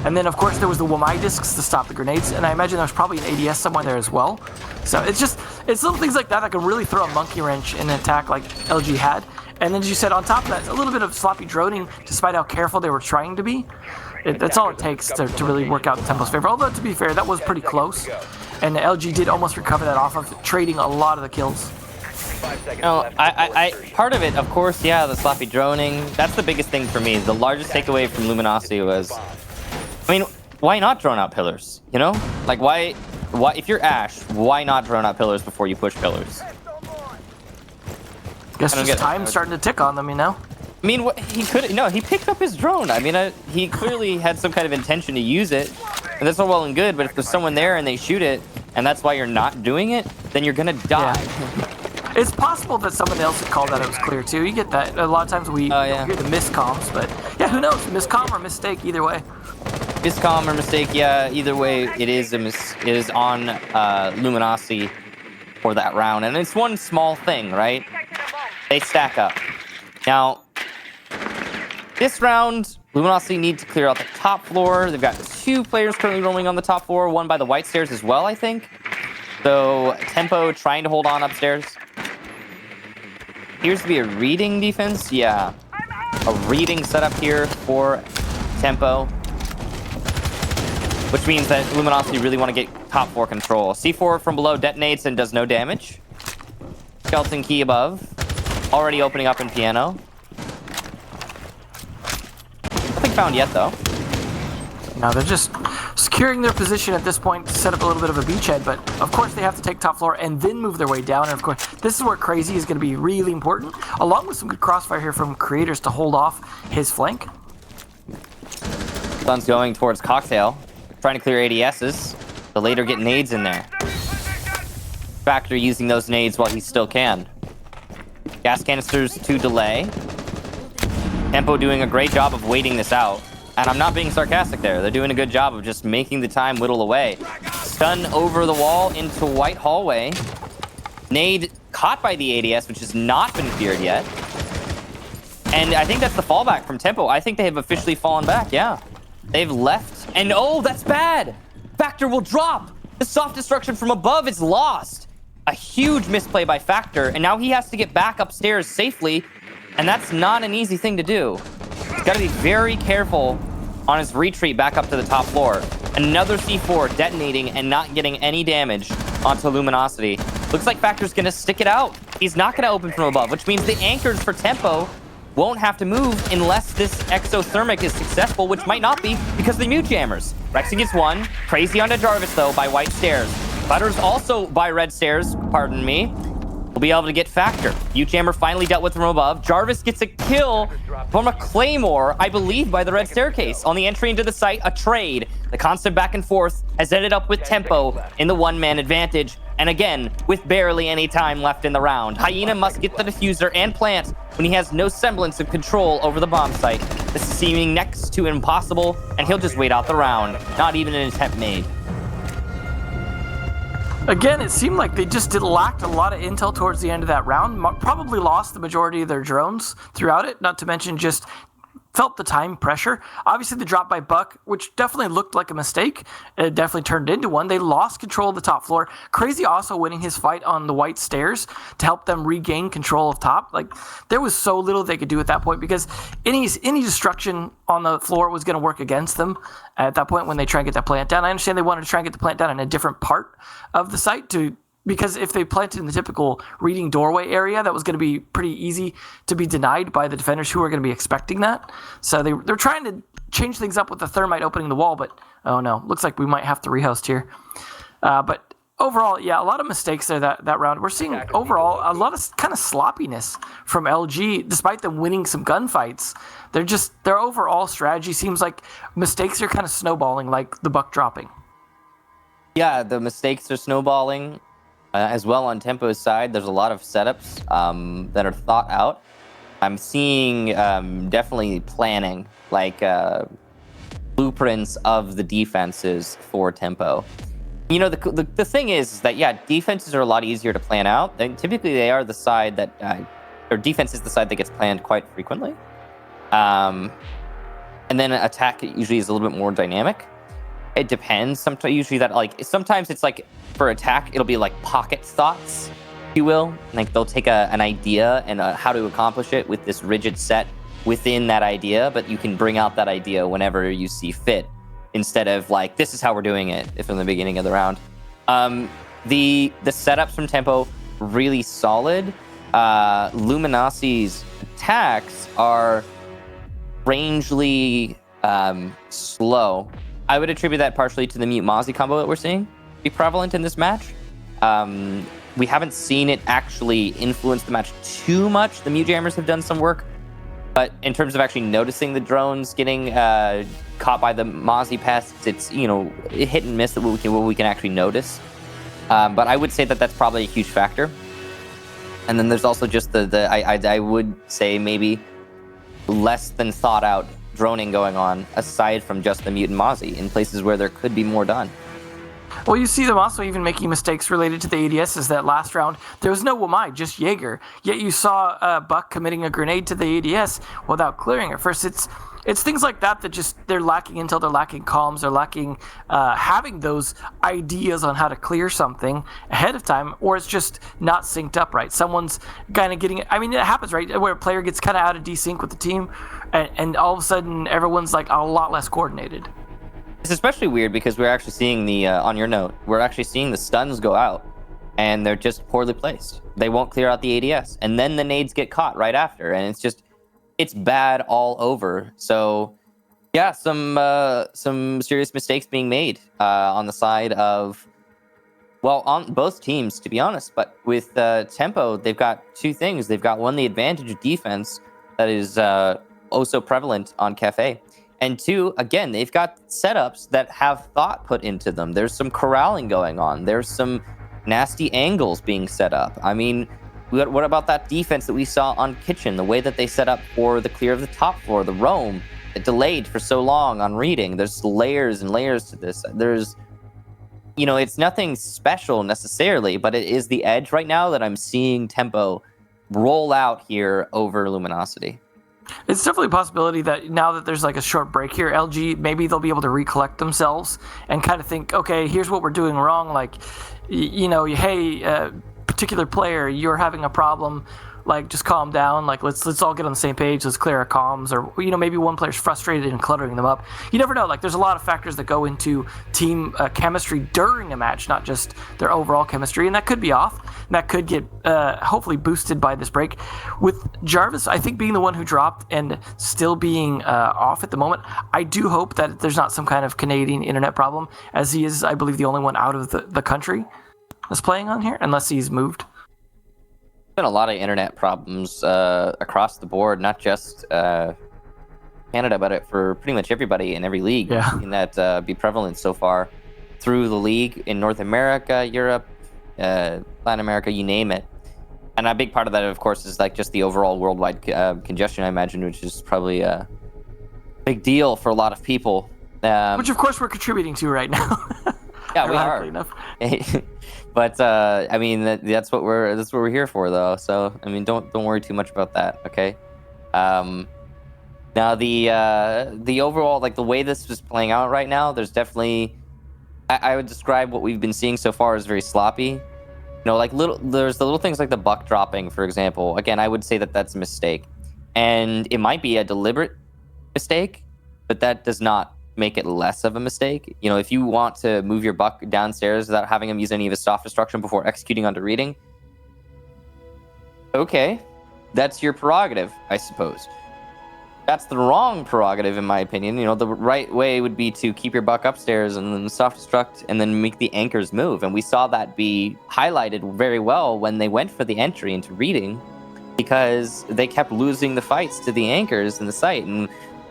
And then, of course, there was the Wamai discs to stop the grenades, and I imagine there was probably an ADS somewhere there as well. So it's little things like that can really throw a monkey wrench in an attack like LG had. And then, as you said, on top of that, a little bit of sloppy droning, despite how careful they were trying to be. That's all it takes to really work out in Tempo's favor. Although, to be fair, that was pretty close. And LG did almost recover that off of trading a lot of the kills. No, part of it, of course, yeah, the sloppy droning. That's the biggest thing for me. The largest takeaway from Luminosity was, I mean, why not drone out pillars? You know, like why if you're Ash, why not drone out pillars before you push pillars? Guess just time starting to tick on them, you know. I mean, he picked up his drone. I mean, he clearly had some kind of intention to use it, and that's all well and good. But if there's someone there and they shoot it, and that's why you're not doing it, then you're gonna die. Yeah. It's possible that someone else had called that it was clear too. You get that a lot of times. We don't hear the miscoms, but yeah, who knows? Miscom or mistake, either way. Miscom or mistake, yeah. Either way, it is on Luminosity for that round, and it's one small thing, right? They stack up. Now, this round, Luminosity need to clear out the top floor. They've got 2 players currently roaming on the top floor, one by the white stairs as well, I think. So, Tempo trying to hold on upstairs. Appears to be a reading defense. Yeah. A reading setup here for Tempo. Which means that Luminosity really want to get top floor control. C4 from below detonates and does no damage. Skeleton key above. Already opening up in piano. Nothing found yet, though. No, they're just securing their position at this point to set up a little bit of a beachhead, but of course they have to take top floor and then move their way down, and of course this is where Crazy is going to be really important, along with some good crossfire here from Creators to hold off his flank. Sun's going towards Cocktail, trying to clear ADSs. The later get nades in there. Factor using those nades while he still can. Gas canisters to delay. Tempo doing a great job of waiting this out. And I'm not being sarcastic there. They're doing a good job of just making the time whittle away. Stun over the wall into white hallway. Nade caught by the ADS, which has not been cleared yet. And I think that's the fallback from Tempo. I think they have officially fallen back, yeah. They've left. And oh, that's bad. Factor will drop. The soft destruction from above is lost. A huge misplay by Factor. And now he has to get back upstairs safely. And that's not an easy thing to do. He's got to be very careful on his retreat back up to the top floor. Another C4 detonating and not getting any damage onto Luminosity. Looks like Factor's going to stick it out. He's not going to open from above, which means the anchors for Tempo won't have to move unless this exothermic is successful, which might not be because of the mute jammers. Rexy gets 1. Crazy onto Jarvis, though, by white stairs. Butters also by red stairs, pardon me. We'll be able to get Factor. U-Jammer finally dealt with from above. Jarvis gets a kill from a Claymore, I believe, by the red staircase. On the entry into the site, a trade. The constant back and forth has ended up with Tempo in the one-man advantage. And again, with barely any time left in the round. Hyena must get the diffuser and plant when he has no semblance of control over the bomb site. This is seeming next to impossible, and he'll just wait out the round. Not even an attempt made. Again, it seemed like they just lacked a lot of intel towards the end of that round. Probably lost the majority of their drones throughout it, not to mention just felt the time pressure. Obviously, the drop by Buck, which definitely looked like a mistake, it definitely turned into one. They lost control of the top floor. Crazy also winning his fight on the white stairs to help them regain control of top. Like, there was so little they could do at that point because any destruction on the floor was going to work against them at that point when they try and get that plant down. I understand they wanted to try and get the plant down in a different part of the site because if they planted in the typical reading doorway area, that was going to be pretty easy to be denied by the defenders who are going to be expecting that. So they're trying to change things up with the thermite opening the wall, but oh no, looks like we might have to rehost here. But Overall, yeah, a lot of mistakes there that round. We're seeing overall a lot of kind of sloppiness from LG, despite them winning some gunfights. Their overall strategy seems like mistakes are kind of snowballing, like the buck dropping. Yeah, the mistakes are snowballing as well on Tempo's side. There's a lot of setups that are thought out. I'm seeing definitely planning, like blueprints of the defenses for Tempo. You know, the thing is that, yeah, defenses are a lot easier to plan out. And typically, they are the side that, or defense is the side that gets planned quite frequently. And then attack usually is a little bit more dynamic. It depends. Sometimes it's like for attack, it'll be like pocket thoughts, if you will. Like they'll take an idea and how to accomplish it with this rigid set within that idea, but you can bring out that idea whenever you see fit, instead of like, this is how we're doing it from the beginning of the round. The setups from Tempo, really solid. Luminosi's attacks are strangely slow. I would attribute that partially to the Mute Mozzie combo that we're seeing be prevalent in this match. We haven't seen it actually influence the match too much. The Mute Jammers have done some work, but in terms of actually noticing the drones getting caught by the Mozzie pests, it's, you know, hit and miss what we can actually notice. But I would say that that's probably a huge factor. And then there's also just I would say maybe less than thought out droning going on, aside from just the Mutant Mozzie, in places where there could be more done. Well, you see them also even making mistakes related to the ADSs. That last round, there was no Wamai, just Jaeger. Yet you saw Buck committing a grenade to the ADS without clearing it. First, it's things like that just they're lacking intel, they're lacking comms, they're lacking having those ideas on how to clear something ahead of time, or it's just not synced up right. Someone's kind of getting, I mean, it happens, right, where a player gets kind of out of desync with the team, and all of a sudden everyone's like a lot less coordinated. It's especially weird because we're actually seeing on your note, we're actually seeing the stuns go out, and they're just poorly placed. They won't clear out the ADS, and then the nades get caught right after, and it's bad all over. So, yeah, some serious mistakes being made on the side of, well, on both teams, to be honest. But with Tempo, they've got two things. They've got, one, the advantage of defense that is so prevalent on Cafe. And two, again, they've got setups that have thought put into them. There's some corralling going on. There's some nasty angles being set up. I mean, what about that defense that we saw on Kitchen? The way that they set up for the clear of the top floor, the roam, it delayed for so long on reading. There's layers and layers to this. There's, you know, it's nothing special necessarily, but it is the edge right now that I'm seeing Tempo roll out here over Luminosity. It's definitely a possibility that now that there's like a short break here, LG, maybe they'll be able to recollect themselves and kind of think, okay, here's what we're doing wrong. Like, you know, hey, particular player, you're having a problem. Like, just calm down. Like, let's all get on the same page. Let's clear our comms. Or, you know, maybe one player's frustrated and cluttering them up. You never know. Like, there's a lot of factors that go into team chemistry during a match, not just their overall chemistry. And that could be off. And that could get hopefully boosted by this break. With Jarvis, I think, being the one who dropped and still being off at the moment, I do hope that there's not some kind of Canadian internet problem, as he is, I believe, the only one out of the country that's playing on here, unless he's moved. Been a lot of internet problems across the board, not just Canada, but for pretty much everybody in every league. Yeah. Seen that be prevalent so far through the league in North America, Europe, Latin America, you name it. And a big part of that, of course, is like just the overall worldwide congestion, I imagine, which is probably a big deal for a lot people. Which, of course, we're contributing to right now. Yeah, we are. Enough. But I mean, that's what we're here for, though. So I mean, don't worry too much about that, okay? Now the overall, like, the way this is playing out right now, there's definitely, I would describe what we've been seeing so far as very sloppy. You know, like there's the little things like the buck dropping, for example. Again, I would say that that's a mistake, and it might be a deliberate mistake, but that does not make it less of a mistake. You know, if you want to move your buck downstairs without having him use any of his soft destruction before executing onto reading, okay, that's your prerogative, I suppose. That's the wrong prerogative, in my opinion. You know, the right way would be to keep your buck upstairs and then soft destruct and then make the anchors move. And we saw that be highlighted very well when they went for the entry into reading, because they kept losing the fights to the anchors in the site. And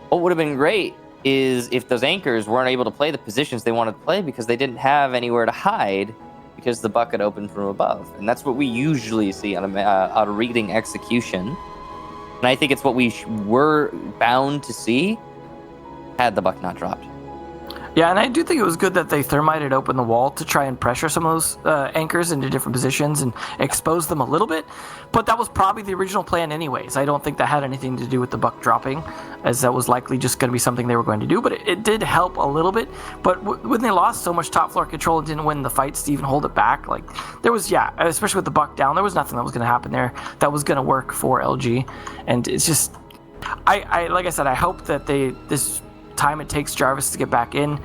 what would have been great is if those anchors weren't able to play the positions they wanted to play because they didn't have anywhere to hide because the bucket opened from above. And that's what we usually see on a reading execution. And I think it's what we were bound to see had the buck not dropped. Yeah, and I do think it was good that they thermited open the wall to try and pressure some of those anchors into different positions and expose them a little bit. But that was probably the original plan anyways. I don't think that had anything to do with the buck dropping, as that was likely just going to be something they were going to do. But it did help a little bit. But when they lost so much top floor control and didn't win the fights to even hold it back, like there was, yeah, especially with the buck down, there was nothing that was going to happen there that was going to work for LG. And it's just, I like I said, I hope that this time it takes Jarvis to get back in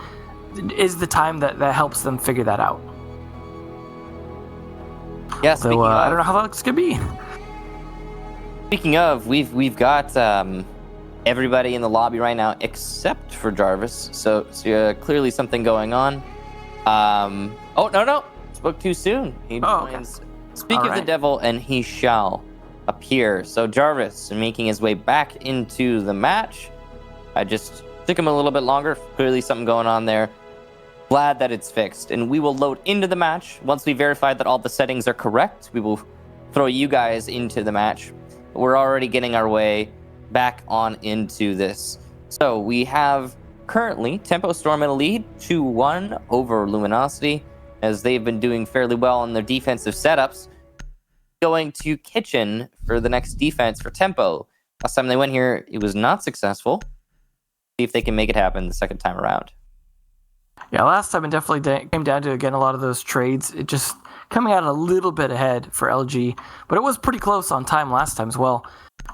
is the time that helps them figure that out. Yeah, So I don't know how that's gonna be. Speaking of, we've got everybody in the lobby right now except for Jarvis. So clearly something going on. Oh no, spoke too soon. He joins. Speak of the devil, and he shall appear. So Jarvis making his way back into the match. I just took him a little bit longer. Clearly something going on there. Glad that it's fixed. And we will load into the match. Once we verify that all the settings are correct, we will throw you guys into the match. We're already getting our way back on into this. So we have currently Tempo Storm in a lead, 2-1 over Luminosity, as they've been doing fairly well on their defensive setups. Going to Kitchen for the next defense for Tempo. Last time they went here, it was not successful. See if they can make it happen the second time around. Yeah, last time it definitely came down to, again, a lot of those trades. It just coming out a little bit ahead for LG, but it was pretty close on time last time as well.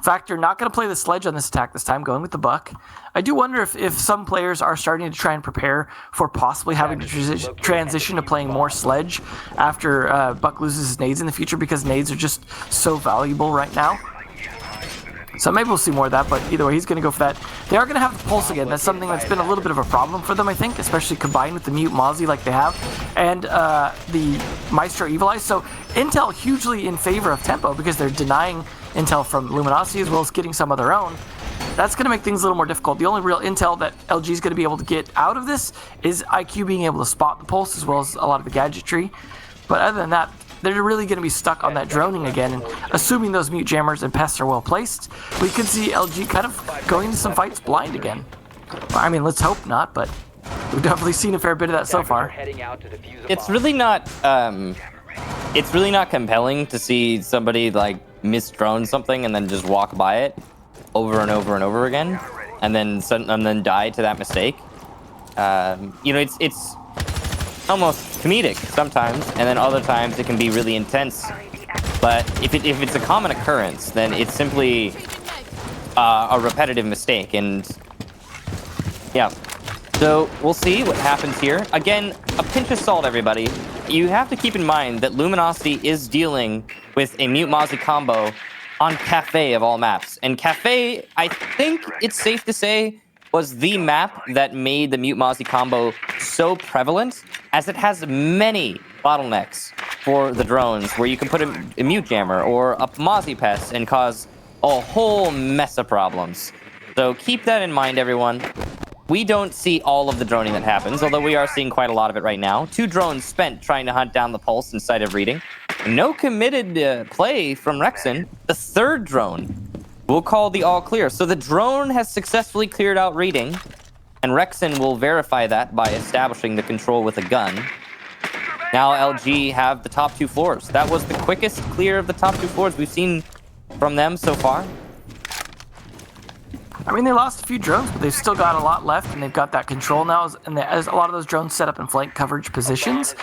Factor not going to play the sledge on this attack this time, going with the buck. I do wonder if some players are starting to try and prepare for possibly having to transition to playing more sledge after Buck loses his nades in the future, because nades are just so valuable right now. So maybe we'll see more of that, but either way, he's going to go for that. They are going to have the pulse again. That's something that's been a little bit of a problem for them, I think, especially combined with the mute Mozzie like they have, and the Maestro Evil Eye. So Intel hugely in favor of Tempo, because they're denying Intel from Luminosity as well as getting some of their own. That's going to make things a little more difficult. The only real intel that LG is going to be able to get out of this is IQ being able to spot the pulse as well as a lot of the gadgetry. But other than that, they're really going to be stuck on that droning again, and assuming those mute jammers and pests are well placed, we could see LG kind of going into some fights blind again. I mean, let's hope not, but we've definitely seen a fair bit of that so far. It's really not compelling to see somebody like misdrone something and then just walk by it over and over and over again, and then die to that mistake. You know, it's almost comedic sometimes, and then other times it can be really intense. But if it's a common occurrence, then it's simply a repetitive mistake. And yeah, so we'll see what happens here. Again, a pinch of salt, everybody. You have to keep in mind that Luminosity is dealing with a mute Mozzie combo on Cafe of all maps, and Cafe, I think it's safe to say, was the map that made the mute Mozzie combo so prevalent, as it has many bottlenecks for the drones, where you can put a mute jammer or a Mozzie pest and cause a whole mess of problems. So keep that in mind, everyone. We don't see all of the droning that happens, although we are seeing quite a lot of it right now. 2 drones spent trying to hunt down the pulse inside of reading. No committed play from Rexon. The 3rd drone will call the all clear. So the drone has successfully cleared out reading, and Rexon will verify that by establishing the control with a gun. Now LG have the top 2 floors. That was the quickest clear of the top 2 floors we've seen from them so far. I mean, they lost a few drones, but they've still got a lot left, and they've got that control now, and as a lot of those drones set up in flank coverage positions,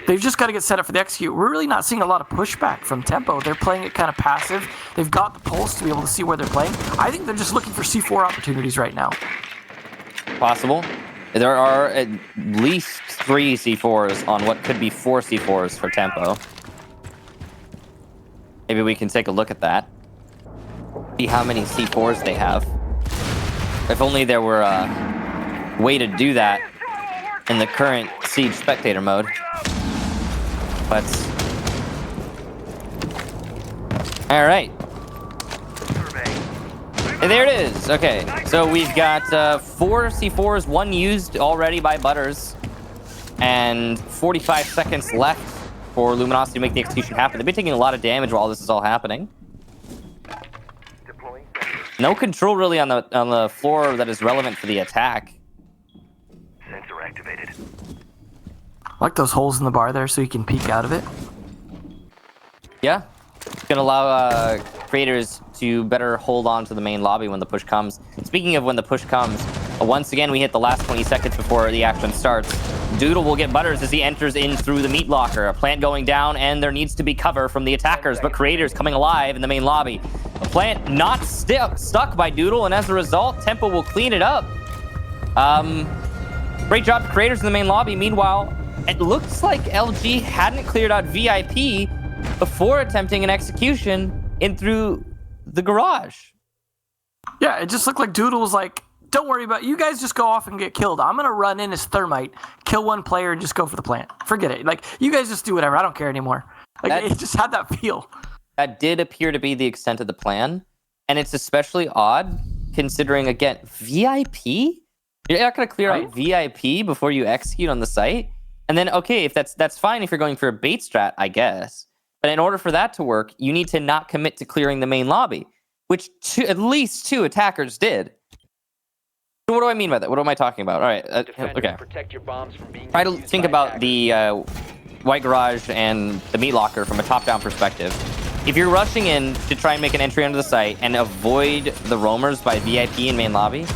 they've just got to get set up for the execute. We're really not seeing a lot of pushback from Tempo. They're playing it kind of passive. They've got the pulse to be able to see where they're playing. I think they're just looking for C4 opportunities right now. Possible. There are at least 3 C4s on what could be 4 C4s for Tempo. Maybe we can take a look at that. See how many C4s they have. If only there were a way to do that in the current Siege spectator mode. But... Alright. And there it is. Okay, so we've got 4 C4s, 1 used already by Butters, and 45 seconds left for Luminosity to make the execution happen. They've been taking a lot of damage while this is all happening. No control really on the floor that is relevant for the attack. Sensor activated. I like those holes in the bar there so you can peek out of it. Yeah, it's gonna allow creators to better hold on to the main lobby when the push comes. Speaking of when the push comes, once again we hit the last 20 seconds before the action starts. Doodle will get Butters as he enters in through the meat locker. A plant going down, and there needs to be cover from the attackers, but creators coming alive in the main lobby. A plant not stuck by Doodle, and as a result, Tempo will clean it up. Great job to creators in the main lobby. Meanwhile, it looks like LG hadn't cleared out VIP before attempting an execution in through the garage. Yeah, it just looked like Doodle was like, don't worry about it. You guys just go off and get killed. I'm going to run in as Thermite, kill one player, and just go for the plant. Forget it. Like, you guys just do whatever. I don't care anymore. Like, it just had that feel. That did appear to be the extent of the plan. And it's especially odd, considering, again, VIP? You're not going to clear out VIP before you execute on the site? And then, okay, if that's fine if you're going for a bait strat, I guess. But in order for that to work, you need to not commit to clearing the main lobby, which at least 2 attackers did. So what do I mean by that? What am I talking about? All right, okay. Protect your bombs from being Try to used think by about attackers. the White Garage and the meat locker from a top-down perspective. If you're rushing in to try and make an entry onto the site and avoid the roamers by VIP in main lobby,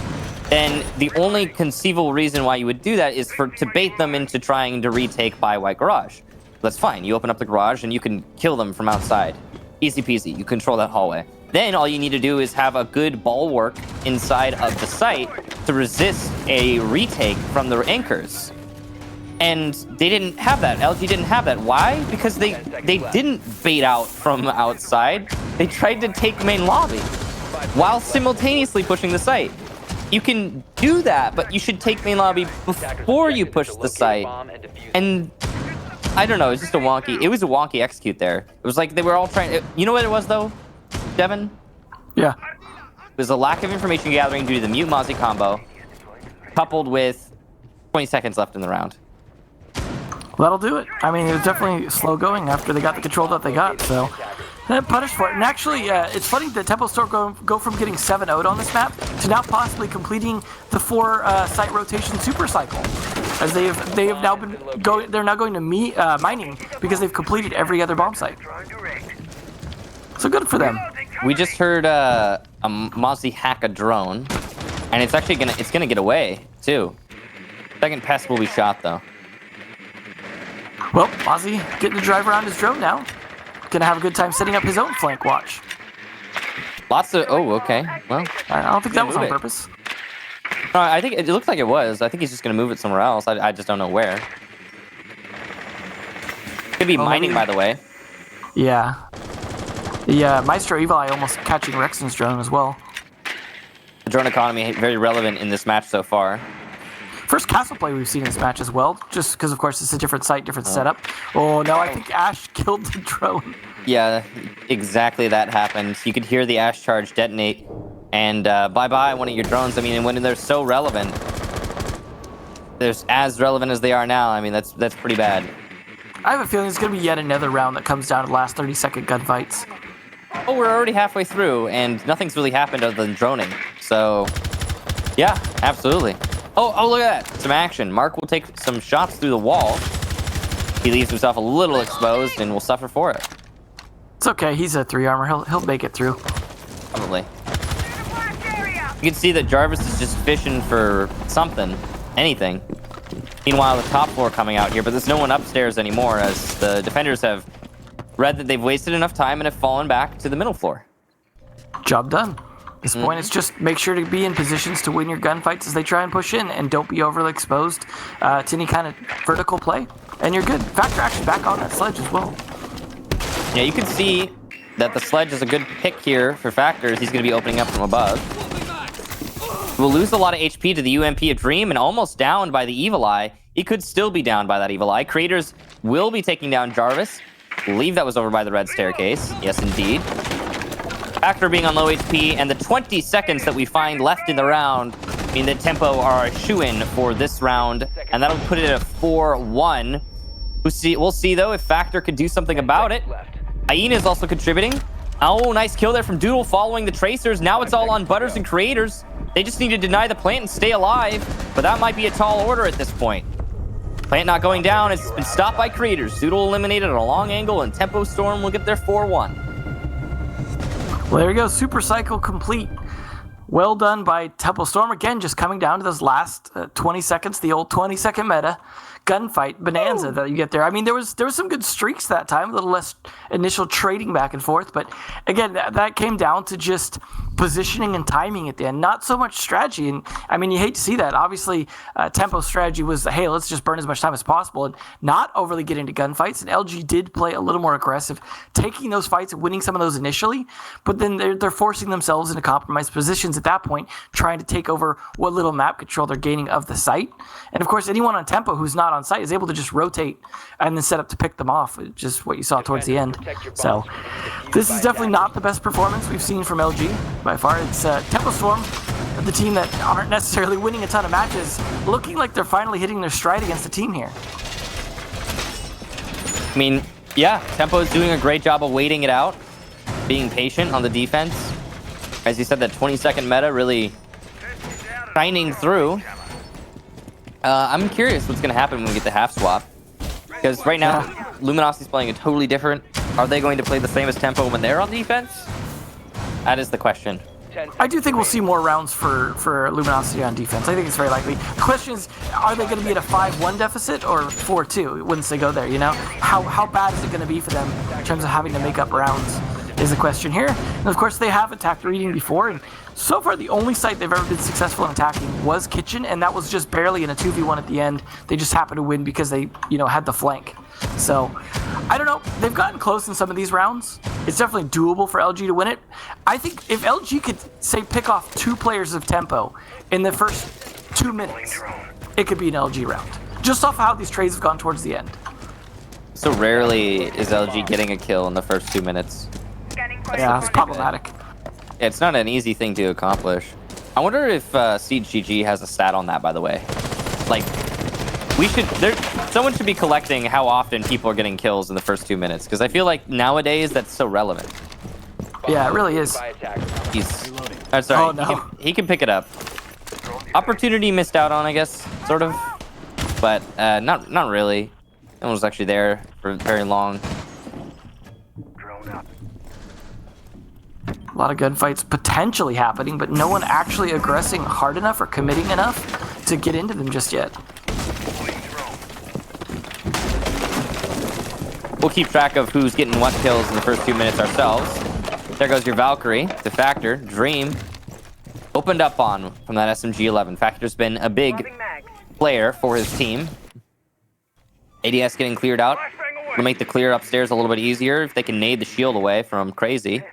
then the only conceivable reason why you would do that is to bait them into trying to retake by White Garage. That's fine. You open up the garage and you can kill them from outside. Easy peasy. You control that hallway. Then all you need to do is have a good bulwark inside of the site to resist a retake from the anchors. And they didn't have that. LG didn't have that. Why? Because they didn't bait out from outside. They tried to take main lobby while simultaneously pushing the site. You can do that, but you should take main lobby before you push the site. And I don't know, it was just a wonky execute there. It was like they were all trying, you know what it was though, Devin? Yeah. It was a lack of information gathering due to the mute Mozzie combo, coupled with 20 seconds left in the round. That'll do it. I mean, it was definitely slow going after they got the control that they got, so punished for it. And actually, it's funny that Tempo Store go from getting 7-0'd on this map to now possibly completing the 4 site rotation super cycle, as they have now been going. They're now going to mining because they've completed every other bomb site. So good for them. We just heard a Mozzie hack a drone, and it's actually gonna get away too. Second pass will be shot though. Well, Ozzy getting to drive around his drone now. Gonna have a good time setting up his own flank watch. Lots of okay. Well, I don't think that was on move it. purpose. I think it looks like it was. I think he's just gonna move it somewhere else. I just don't know where. Could be mining, by the way. Yeah. Yeah, Maestro Evil Eye almost catching Rexon's drone as well. The drone economy very relevant in this match so far. First castle play we've seen in this match as well, just because, of course, it's a different site, different setup. Oh, no, I think Ash killed the drone. Yeah, exactly that happened. You could hear the Ash charge detonate, and bye-bye one of your drones. I mean, and when they're so relevant, they're as relevant as they are now. I mean, that's pretty bad. I have a feeling it's going to be yet another round that comes down to the last 30-second gunfights. Oh, we're already halfway through, and nothing's really happened other than droning. So, yeah, absolutely. Oh, look at that. Some action. Mark will take some shots through the wall. He leaves himself a little exposed and will suffer for it. It's okay. He's a 3 armor. He'll make it through. Probably. You can see that Jarvis is just fishing for something. Anything. Meanwhile, the top floor coming out here, but there's no one upstairs anymore as the defenders have read that they've wasted enough time and have fallen back to the middle floor. Job done. At this point, it's just make sure to be in positions to win your gunfights as they try and push in, and don't be overly exposed to any kind of vertical play, and you're good. Factor actually back on that sledge as well. Yeah, you can see that the sledge is a good pick here for Factors. He's going to be opening up from above. will lose a lot of HP to the UMP of Dream and almost downed by the Evil Eye. He could still be downed by that Evil Eye. Creators will be taking down Jarvis. I believe that was over by the red staircase. Yes, indeed. After being on low HP and the 20 seconds that we find left in the round mean that Tempo are a shoo-in for this round, and that'll put it at a 4-1. We'll see, though, if Factor could do something about it. Hyena is also contributing. Oh, nice kill there from Doodle following the Tracers. Now it's all on Butters and Creators. They just need to deny the plant and stay alive, but that might be a tall order at this point. Plant not going down. It's been stopped by Creators. Doodle eliminated at a long angle, and Tempo Storm will get their 4-1. Well, there you go. Super cycle complete. Well done by Tempo Storm. Again, just coming down to those last 20 seconds, the old 20-second meta gunfight bonanza that you get there. I mean, there was some good streaks that time, a little less initial trading back and forth, but again, that came down to just positioning and timing at the end, not so much strategy. And I mean, you hate to see that. Obviously, Tempo's strategy was, hey, let's just burn as much time as possible and not overly get into gunfights. And LG did play a little more aggressive, taking those fights and winning some of those initially, but then they're forcing themselves into compromised positions at that point, trying to take over what little map control they're gaining of the site. And of course, anyone on Tempo who's not on site is able to just rotate and then set up to pick them off, just what you saw towards the end. So this is definitely not the best performance we've seen from LG by far. It's Tempo Storm, the team that aren't necessarily winning a ton of matches, looking like they're finally hitting their stride against the team here. I mean, yeah, Tempo is doing a great job of waiting it out, being patient on the defense. As you said, that 20-second meta really shining through. I'm curious what's going to happen when we get the half swap. Because right now, Luminosity's playing a totally different. Are they going to play the same as Tempo when they're on defense? That is the question. I do think we'll see more rounds for Luminosity on defense. I think it's very likely. The question is, are they going to be at a 5-1 deficit or 4-2 once they go there, you know? How bad is it going to be for them in terms of having to make up rounds is the question here. And of course, they have attacked reading before, and so far the only site they've ever been successful in attacking was Kitchen, and that was just barely in a 2v1 at the end. They just happened to win because they, had the flank. So, I don't know. They've gotten close in some of these rounds. It's definitely doable for LG to win it. I think if LG could, say, pick off 2 players of Tempo in the first 2 minutes, it could be an LG round. Just off how these trades have gone towards the end. So rarely is LG getting a kill in the first 2 minutes. Yeah, it's problematic. Yeah, it's not an easy thing to accomplish. I wonder if Siege GG has a stat on that, by the way. Like, someone should be collecting how often people are getting kills in the first 2 minutes, because I feel like nowadays that's so relevant. Yeah, it really is. I'm sorry. Oh, no. He can pick it up. Opportunity missed out on, I guess, sort of. But not really. No one was actually there for very long. A lot of gunfights potentially happening, but no one actually aggressing hard enough or committing enough to get into them just yet. We'll keep track of who's getting what kills in the first 2 minutes ourselves. There goes your Valkyrie, the Factor, Dream. Opened up on from that SMG-11. Factor's been a big player for his team. ADS getting cleared out. Will make the clear upstairs a little bit easier if they can nade the shield away from Crazy.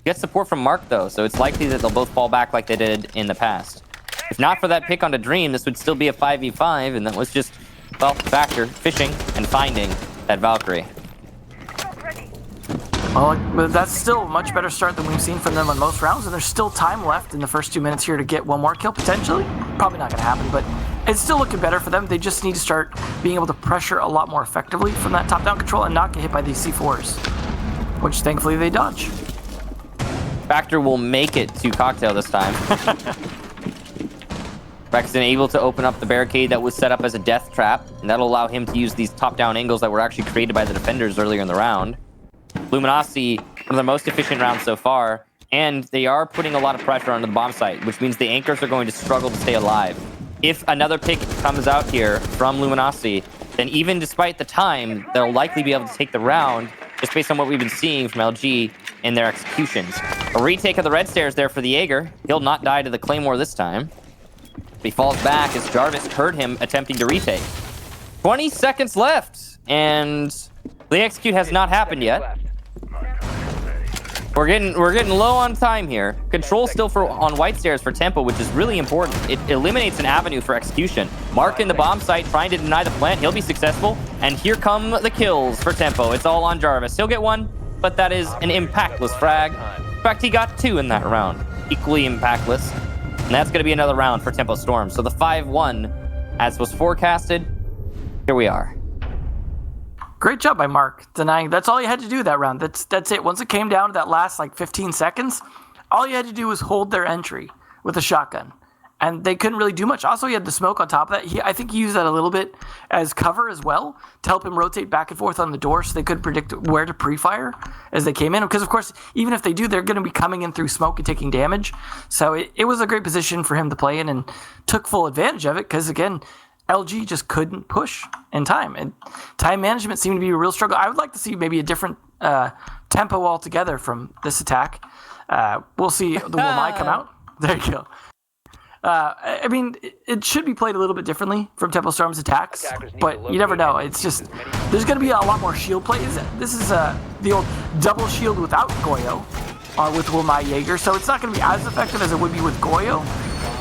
Get support from Mark, though, so it's likely that they'll both fall back like they did in the past. If not for that pick onto Dream, this would still be a 5v5, and that was just, well, Factor fishing and finding that Valkyrie. Well, but that's still a much better start than we've seen from them on most rounds, and there's still time left in the first 2 minutes here to get one more kill, potentially. Probably not going to happen, but it's still looking better for them. They just need to start being able to pressure a lot more effectively from that top-down control and not get hit by these C4s, which thankfully they dodge. Factor will make it to Cocktail this time. Braxton able to open up the barricade that was set up as a death trap, and that'll allow him to use these top-down angles that were actually created by the defenders earlier in the round. Luminosity, one of the most efficient rounds so far, and they are putting a lot of pressure onto the bomb site, which means the anchors are going to struggle to stay alive. If another pick comes out here from Luminosity, then even despite the time, they'll likely be able to take the round, just based on what we've been seeing from LG in their executions. A retake of the red stairs there for the Jaeger. He'll not die to the Claymore this time. He falls back as Jarvis heard him attempting to retake. 20 seconds left, and the execute has not happened yet. We're getting low on time here. Control still on White Stairs for Tempo, which is really important. It eliminates an avenue for execution. Mark in the bomb site, trying to deny the plant. He'll be successful. And here come the kills for Tempo. It's all on Jarvis. He'll get one, but that is an impactless frag. In fact, he got 2 in that round. Equally impactless. And that's going to be another round for Tempo Storm. So the 5-1, as was forecasted, here we are. Great job by Mark denying. That's all you had to do that round. That's it. Once it came down to that last like 15 seconds, all you had to do was hold their entry with a shotgun. And they couldn't really do much. Also, he had the smoke on top of that. I think he used that a little bit as cover as well to help him rotate back and forth on the door so they could predict where to pre-fire as they came in. Because, of course, even if they do, they're going to be coming in through smoke and taking damage. So it was a great position for him to play in and took full advantage of it because, again, LG just couldn't push in time. And time management seemed to be a real struggle. I would like to see maybe a different tempo altogether from this attack. We'll see the Wamai come out. There you go. I mean, it should be played a little bit differently from Tempo Storm's attacks, but you never know. It's just, there's going to be a lot more shield plays. This is the old double shield without Goyo with Wamai Jaeger, so it's not going to be as effective as it would be with Goyo,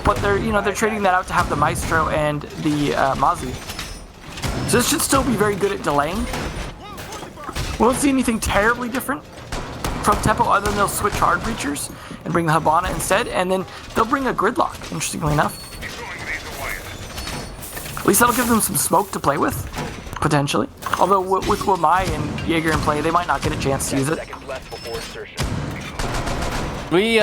but they're trading that out to have the Maestro and the Mazi. So this should still be very good at delaying. We won't see anything terribly different from Tempo other than they'll switch hard breachers and bring the Habana instead, and then they'll bring a gridlock, interestingly enough. At least that'll give them some smoke to play with, potentially. Although with Wamai and Jaeger in play, they might not get a chance to use it. We've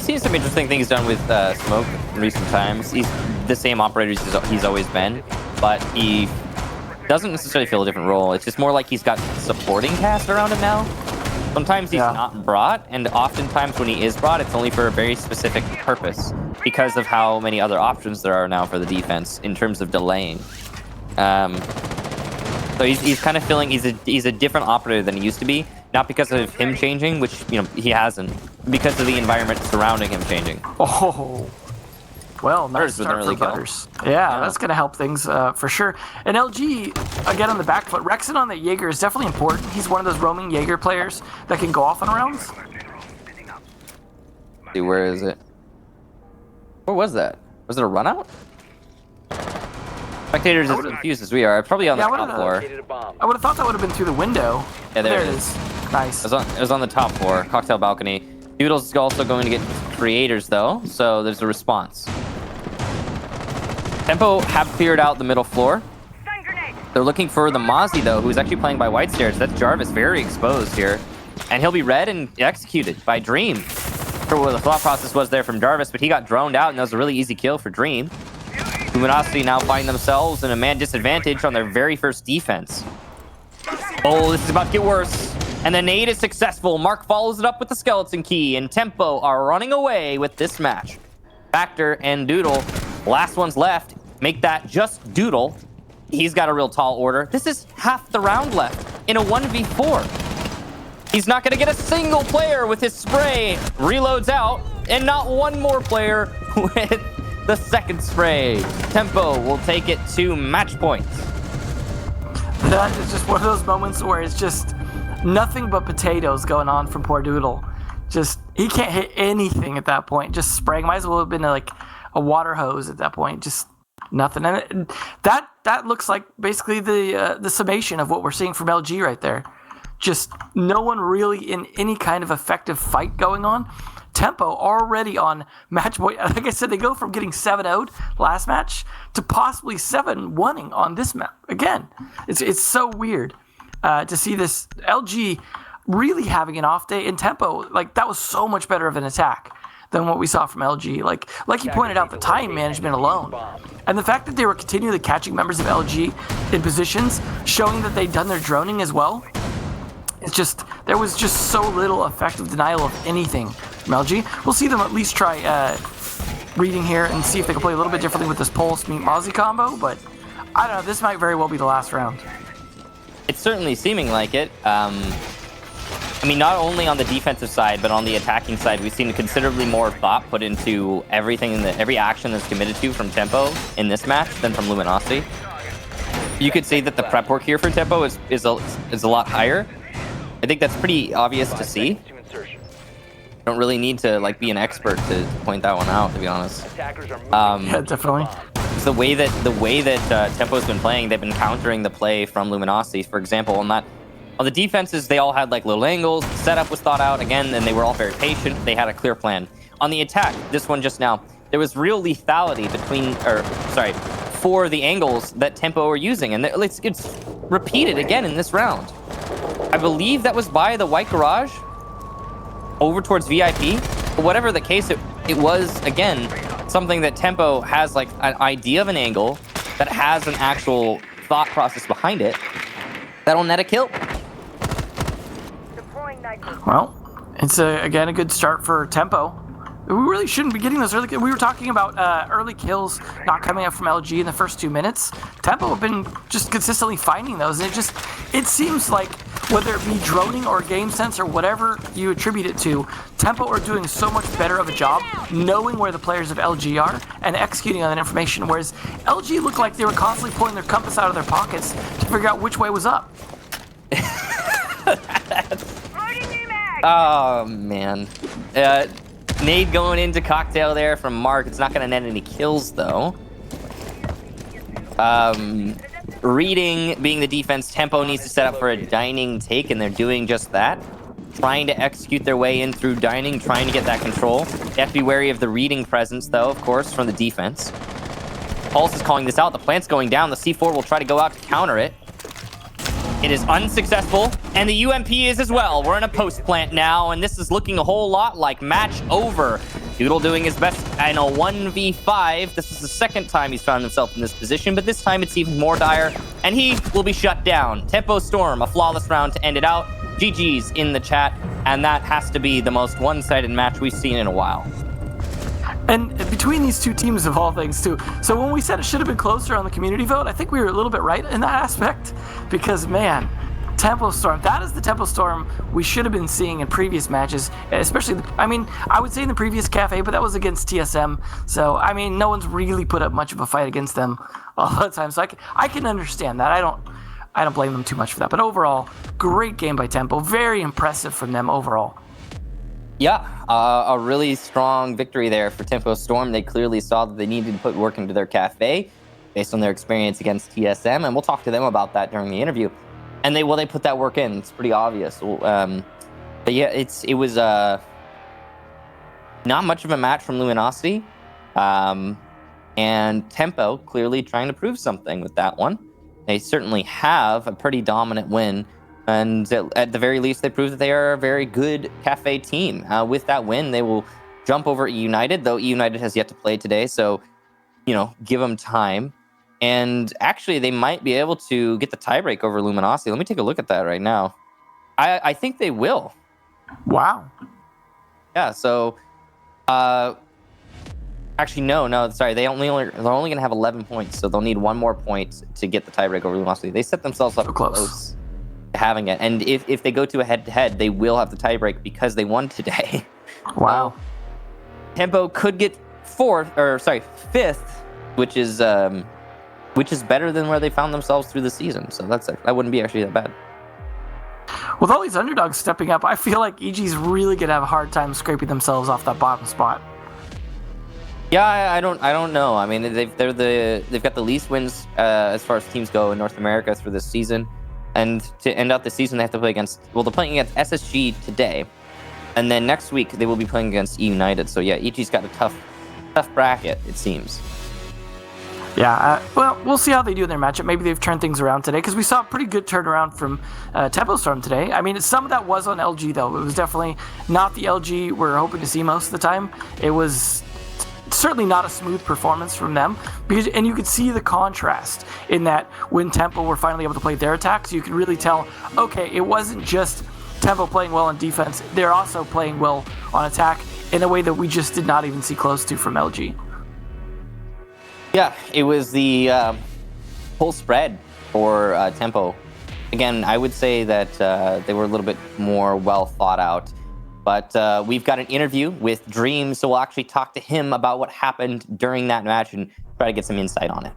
seen some interesting things done with smoke in recent times. He's the same operator he's always been, but he doesn't necessarily fill a different role. It's just more like he's got supporting cast around him now. Sometimes he's not brought, and oftentimes when he is brought, it's only for a very specific purpose because of how many other options there are now for the defense in terms of delaying. So he's kind of feeling he's a different operator than he used to be, not because of him changing, which he hasn't, because of the environment surrounding him changing. Oh. Well, nice start for Butters. Yeah, that's going to help things for sure. And LG, again on the back foot, Rexon on the Jaeger is definitely important. He's one of those roaming Jaeger players that can go off on rounds. See, where is it? Where was that? Was it a run out? Spectators as confused as we are. Probably on the top floor. I would have thought that would have been through the window. Yeah, there it is. Nice. It was on the top floor, cocktail balcony. Doodle's is also going to get creators though, so there's a response. Tempo have cleared out the middle floor. They're looking for the Mozzie though, who's actually playing by White Stairs. That's Jarvis, very exposed here. And he'll be read and executed by Dream. Not sure what the thought process was there from Jarvis, but he got droned out and that was a really easy kill for Dream. Luminosity now find themselves in a man disadvantage on their very first defense. Oh, this is about to get worse. And the nade is successful. Mark follows it up with the skeleton key, and Tempo are running away with this match. Factor and Doodle, last one's left. Make that just Doodle. He's got a real tall order. This is half the round left in a 1v4. He's not going to get a single player with his spray. Reloads out, and not one more player with the second spray. Tempo will take it to match points. That is just one of those moments where it's just nothing but potatoes going on from poor Doodle. Just, he can't hit anything at that point. Just spraying. Might as well have been like a water hose at that point. Just nothing. And that looks like basically the summation of what we're seeing from LG right there. Just no one really in any kind of effective fight going on. Tempo already on match point. Like I said, they go from getting 7-0'd last match to possibly 7-1ing on this map. Again, it's so weird to see this LG really having an off day in Tempo. Like, that was so much better of an attack than what we saw from LG. Like you pointed out, the time management alone. And the fact that they were continually catching members of LG in positions, showing that they'd done their droning as well. It's just, there was just so little effective denial of anything from LG. We'll see them at least try reading here and see if they can play a little bit differently with this Pulse meet Mozzie combo, but I don't know, this might very well be the last round. It's certainly seeming like it. I mean, not only on the defensive side, but on the attacking side, we've seen considerably more thought put into everything, every action that's committed to from Tempo in this match than from Luminosity. You could say that the prep work here for Tempo is a lot higher. I think that's pretty obvious to 5 see. seconds to insertion. Don't really need to like be an expert to point that one out, to be honest. Attackers are moving. Yeah, definitely. It's the way that Tempo's been playing. They've been countering the play from Luminosity. For example, on the defenses, they all had like little angles. The setup was thought out again, and they were all very patient. They had a clear plan. On the attack, this one just now, there was real lethality for the angles that Tempo were using, and it's repeated again in this round. I believe that was by the white garage over towards VIP. But whatever the case, it was again something that Tempo has like an idea of an angle that has an actual thought process behind it that'll net a kill. Well, it's again a good start for Tempo. We really shouldn't be getting those early. We were talking about early kills not coming up from LG in the first 2 minutes. Tempo have been just consistently finding those, and it seems like whether it be droning or game sense or whatever you attribute it to, Tempo are doing so much better of a job knowing where the players of LG are and executing on that information. Whereas LG looked like they were constantly pulling their compass out of their pockets to figure out which way was up. Oh man. Nade going into cocktail there from Mark. It's not going to net any kills, though. Reading, being the defense, Tempo needs to set up for a dining take, and they're doing just that. Trying to execute their way in through dining, trying to get that control. They have to be wary of the reading presence, though, of course, from the defense. Pulse is calling this out. The plant's going down. The C4 will try to go out to counter it. It is unsuccessful, and the UMP is as well. We're in a post plant now, and this is looking a whole lot like match over. Doodle doing his best in a 1v5. This is the second time he's found himself in this position, but this time it's even more dire, and he will be shut down. Tempo Storm, a flawless round to end it out. GG's in the chat, and that has to be the most one-sided match we've seen in a while. And between these two teams, of all things, too. So when we said it should have been closer on the community vote, I think we were a little bit right in that aspect. Because, man, Tempo Storm, that is the Tempo Storm we should have been seeing in previous matches. Especially, I would say in the previous Cafe, but that was against TSM. So, no one's really put up much of a fight against them all the time. So I can understand that. I don't blame them too much for that. But overall, great game by Tempo. Very impressive from them overall. Yeah, a really strong victory there for Tempo Storm. They clearly saw that they needed to put work into their cafe based on their experience against TSM, and we'll talk to them about that during the interview. And they put that work in. It's pretty obvious. But yeah, it was not much of a match from Luminosity, and Tempo clearly trying to prove something with that one. They certainly have a pretty dominant win. And at the very least, they prove that they are a very good Cafe team. With that win, they will jump over E United, though E United has yet to play today. So, give them time. And actually, they might be able to get the tiebreak over Luminosity. Let me take a look at that right now. I think they will. Wow. Yeah, so... actually, no, sorry. They're only going to have 11 points, so they'll need one more point to get the tiebreak over Luminosity. They set themselves up close. Having it, and if they go to a head-to-head, they will have the tiebreak because they won today. Wow. Tempo could get fifth, which is better than where they found themselves through the season. So that wouldn't be actually that bad. With all these underdogs stepping up, I feel like EG's really gonna have a hard time scraping themselves off that bottom spot. Yeah, I don't know. They've got the least wins as far as teams go in North America through this season. And to end out the season, they have to play they're playing against SSG today. And then next week, they will be playing against E United. So yeah, EG's got a tough bracket, it seems. Yeah, well, we'll see how they do in their matchup. Maybe they've turned things around today, because we saw a pretty good turnaround from Tempo Storm today. Some of that was on LG, though. It was definitely not the LG we're hoping to see most of the time. It was certainly not a smooth performance from them, and you could see the contrast in that when Tempo were finally able to play their attacks, you could really tell, okay, it wasn't just Tempo playing well on defense, they're also playing well on attack in a way that we just did not even see close to from LG. Yeah, it was the full spread for Tempo. Again, I would say that they were a little bit more well thought out. But we've got an interview with Dream, so we'll actually talk to him about what happened during that match and try to get some insight on it.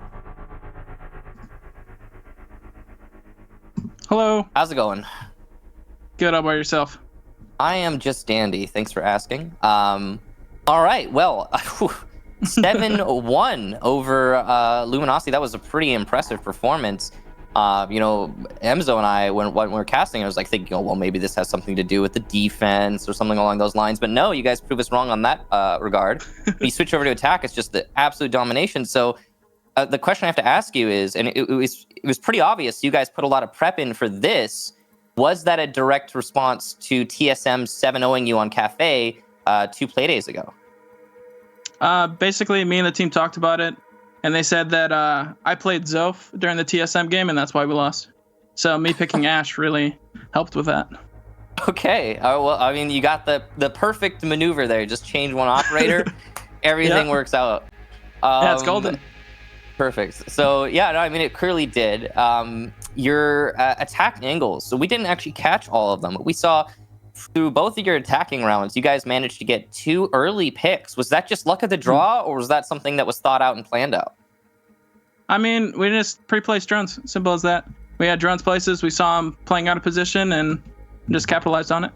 Hello. How's it going? Good. How about yourself? I am just dandy. Thanks for asking. All right. Well, 7-1 over Luminosity. That was a pretty impressive performance. Emzo and I, when we were casting, I was like thinking, oh, well, maybe this has something to do with the defense or something along those lines. But no, you guys prove us wrong on that regard. When you switch over to attack, it's just the absolute domination. So the question I have to ask you is, and it was pretty obvious, you guys put a lot of prep in for this. Was that a direct response to TSM 7-0ing you on Cafe 2 Playdays ago? Basically, me and the team talked about it, and they said that I played Zoph during the TSM game, and that's why we lost. So me picking Ash really helped with that. Okay. Well, I mean, you got the perfect maneuver there. Just change one operator, everything works out. Yeah, it's golden. Perfect. So yeah, no, I mean, it clearly did. Your attack angles. So we didn't actually catch all of them. But we saw through both of your attacking rounds, you guys managed to get 2 early picks. Was that just luck of the draw, or was that something that was thought out and planned out? I mean, we just pre-placed drones. Simple as that. We had drones places. We saw them playing out of position and just capitalized on it.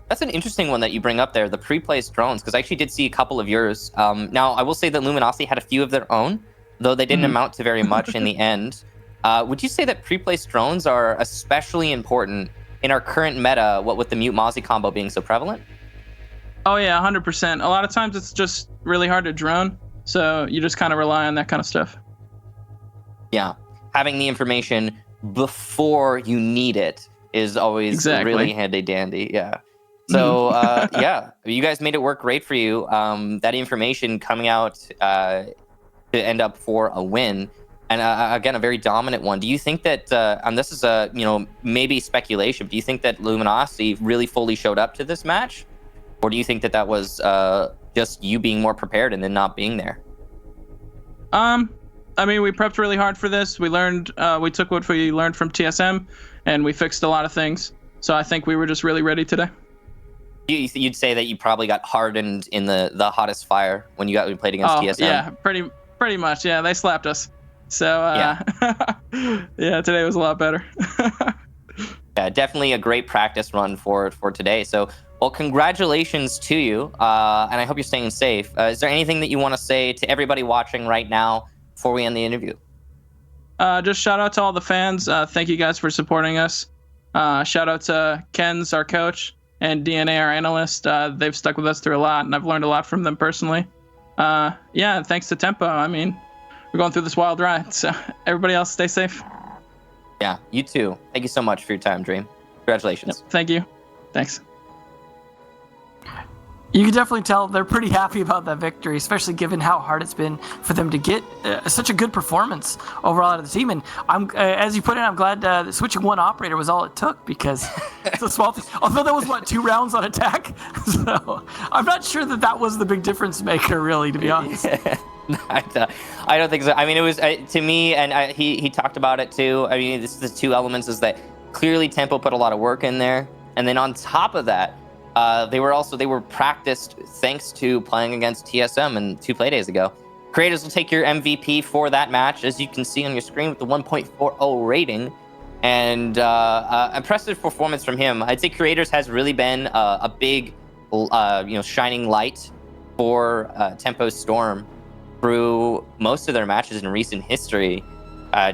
That's an interesting one that you bring up there, the pre-placed drones, because I actually did see a couple of yours. Now, I will say that Luminosity had a few of their own, though they didn't amount to very much in the end. Would you say that pre-placed drones are especially important in our current meta, what with the Mute Mozzie combo being so prevalent? Oh yeah, 100%. A lot of times it's just really hard to drone, so you just kind of rely on that kind of stuff. Yeah, having the information before you need it is always really handy dandy. Yeah. So yeah, you guys made it work great for you. That information coming out to end up for a win. And again, a very dominant one. Do you think that, and this is maybe speculation, but do you think that Luminosity really fully showed up to this match? Or do you think that that was just you being more prepared and then not being there? I mean, we prepped really hard for this. We learned, we took what we learned from TSM, and we fixed a lot of things. So I think we were just really ready today. You'd say that you probably got hardened in the hottest fire when you played against TSM? Yeah, pretty much. Yeah, they slapped us. So, yeah, today was a lot better. Yeah, definitely a great practice run for today. So, well, congratulations to you, and I hope you're staying safe. Is there anything that you want to say to everybody watching right now before we end the interview? Just shout out to all the fans. Thank you guys for supporting us. Shout out to Ken's, our coach, and DNA, our analyst. They've stuck with us through a lot, and I've learned a lot from them personally. Yeah, thanks to Tempo. I mean, we're going through this wild ride, so everybody else stay safe. Yeah, you too. Thank you so much for your time, Dream. Congratulations. Yep, thank you. Thanks. You can definitely tell they're pretty happy about that victory, especially given how hard it's been for them to get such a good performance overall out of the team. And I'm, as you put it, I'm glad that switching one operator was all it took, because it's a small thing. Although that was 2 rounds on attack, so I'm not sure that was the big difference maker, really, to be honest. I don't think so. I mean, it was to me, and he talked about it too. I mean, this is the 2 elements: is that clearly Tempo put a lot of work in there, and then on top of that, they were practiced thanks to playing against TSM and 2 Playdays ago. Creators will take your MVP for that match, as you can see on your screen, with the 1.40 rating, and impressive performance from him. I'd say Creators has really been a big, shining light for Tempo Storm through most of their matches in recent history.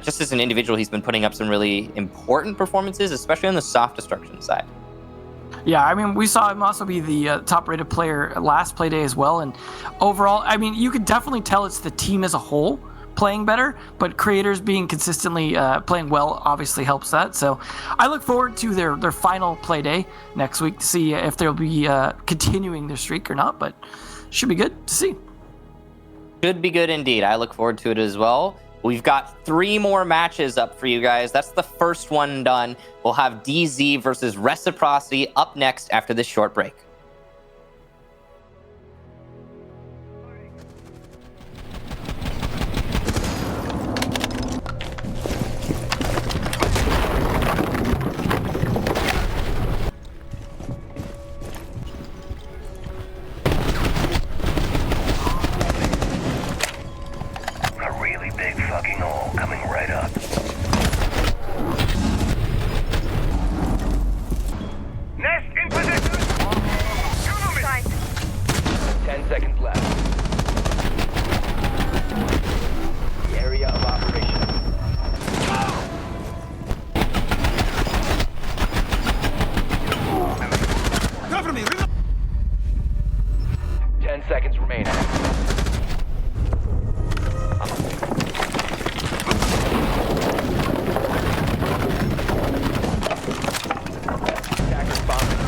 Just as an individual, he's been putting up some really important performances, especially on the soft destruction side. Yeah, I mean, we saw him also be the top-rated player last Playday as well. And overall, I mean, you could definitely tell it's the team as a whole playing better, but Creators being consistently playing well obviously helps that. So I look forward to their final Playday next week to see if they'll be continuing their streak or not, but should be good to see. Should be good indeed. I look forward to it as well. We've got 3 more matches up for you guys. That's the first one done. We'll have DZ versus Reciprocity up next after this short break. 10 seconds left. The area of operation. Cover me! 10 seconds remaining. Attackers bombing.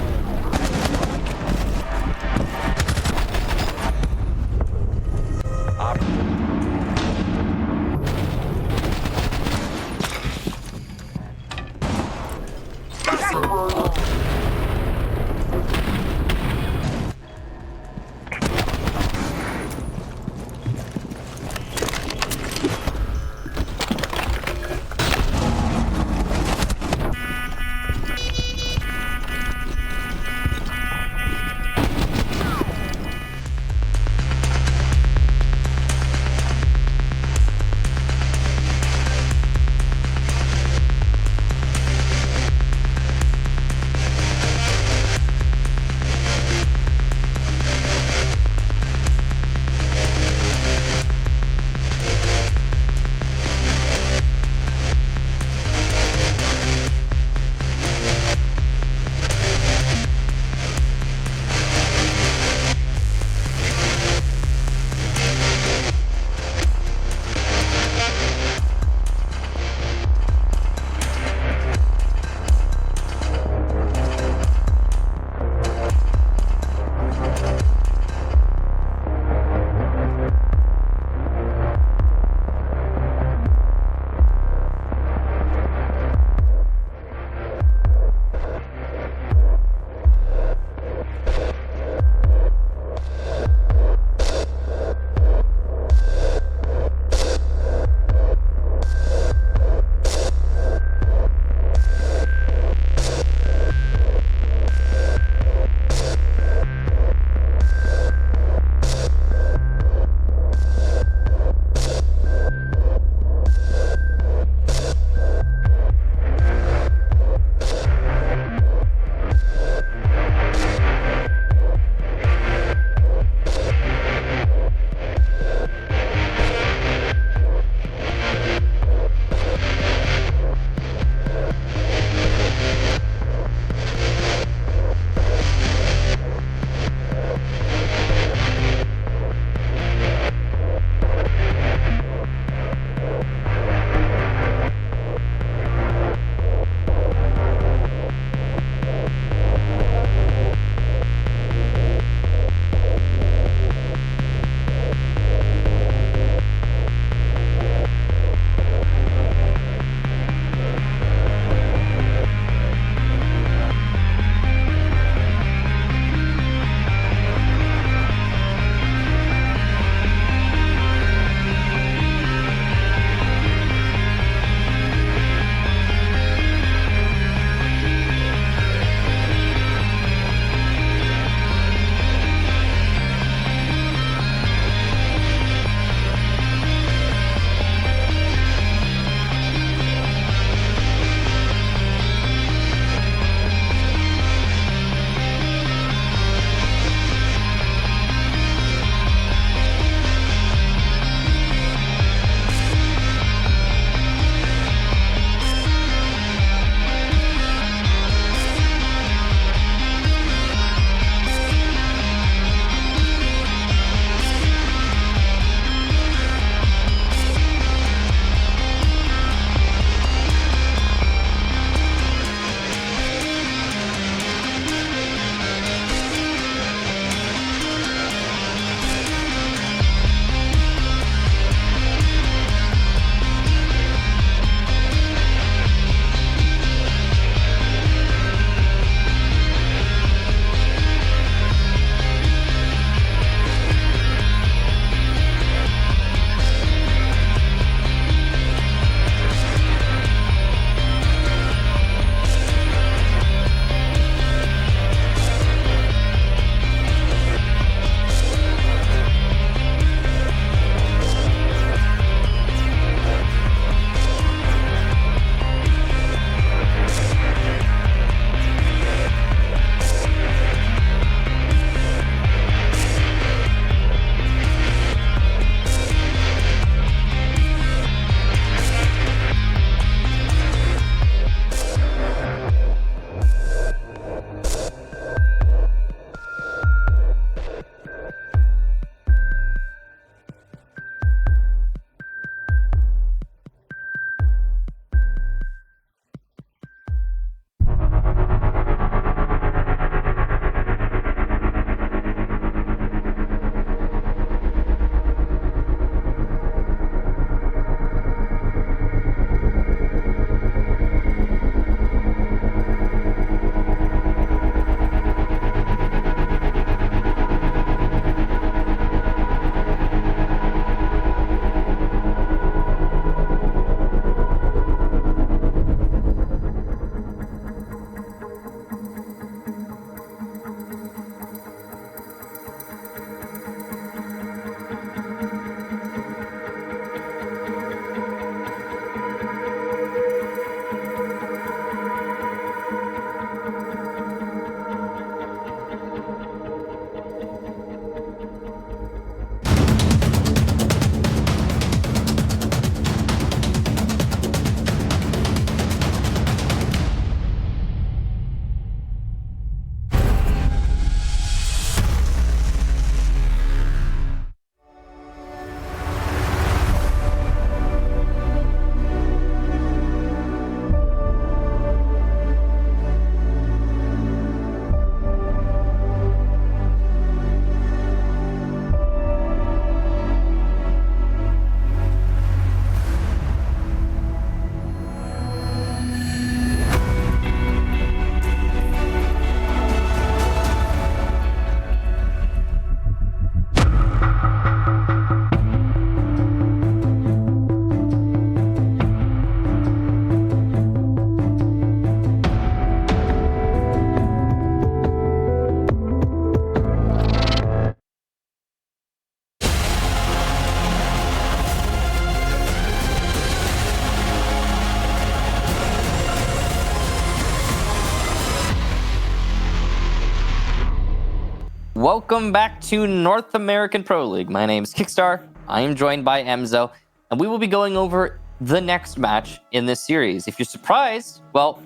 Welcome back to North American Pro League. My name is Kickstar. I am joined by Emzo, and we will be going over the next match in this series. If you're surprised, well,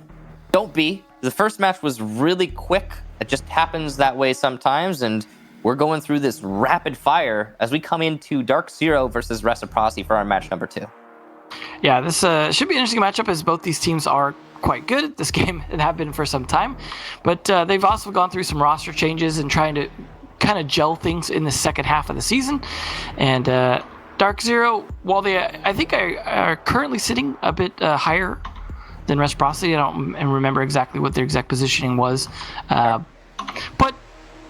don't be. The first match was really quick. It just happens that way sometimes, and we're going through this rapid fire as we come into Dark Zero versus Reciprocity for our match number 2. Yeah, this should be an interesting matchup as both these teams are quite good at this game and have been for some time. But they've also gone through some roster changes and trying to kind of gel things in the second half of the season. And Dark Zero, while they, I think, are currently sitting a bit higher than Reciprocity, I don't remember exactly what their exact positioning was. But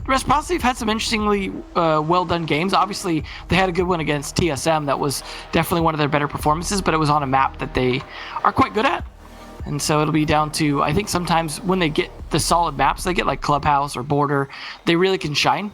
Reciprocity have had some interestingly well-done games. Obviously, they had a good one against TSM. That was definitely one of their better performances, but it was on a map that they are quite good at. And so it'll be down to, I think sometimes when they get the solid maps, they get like Clubhouse or Border, they really can shine.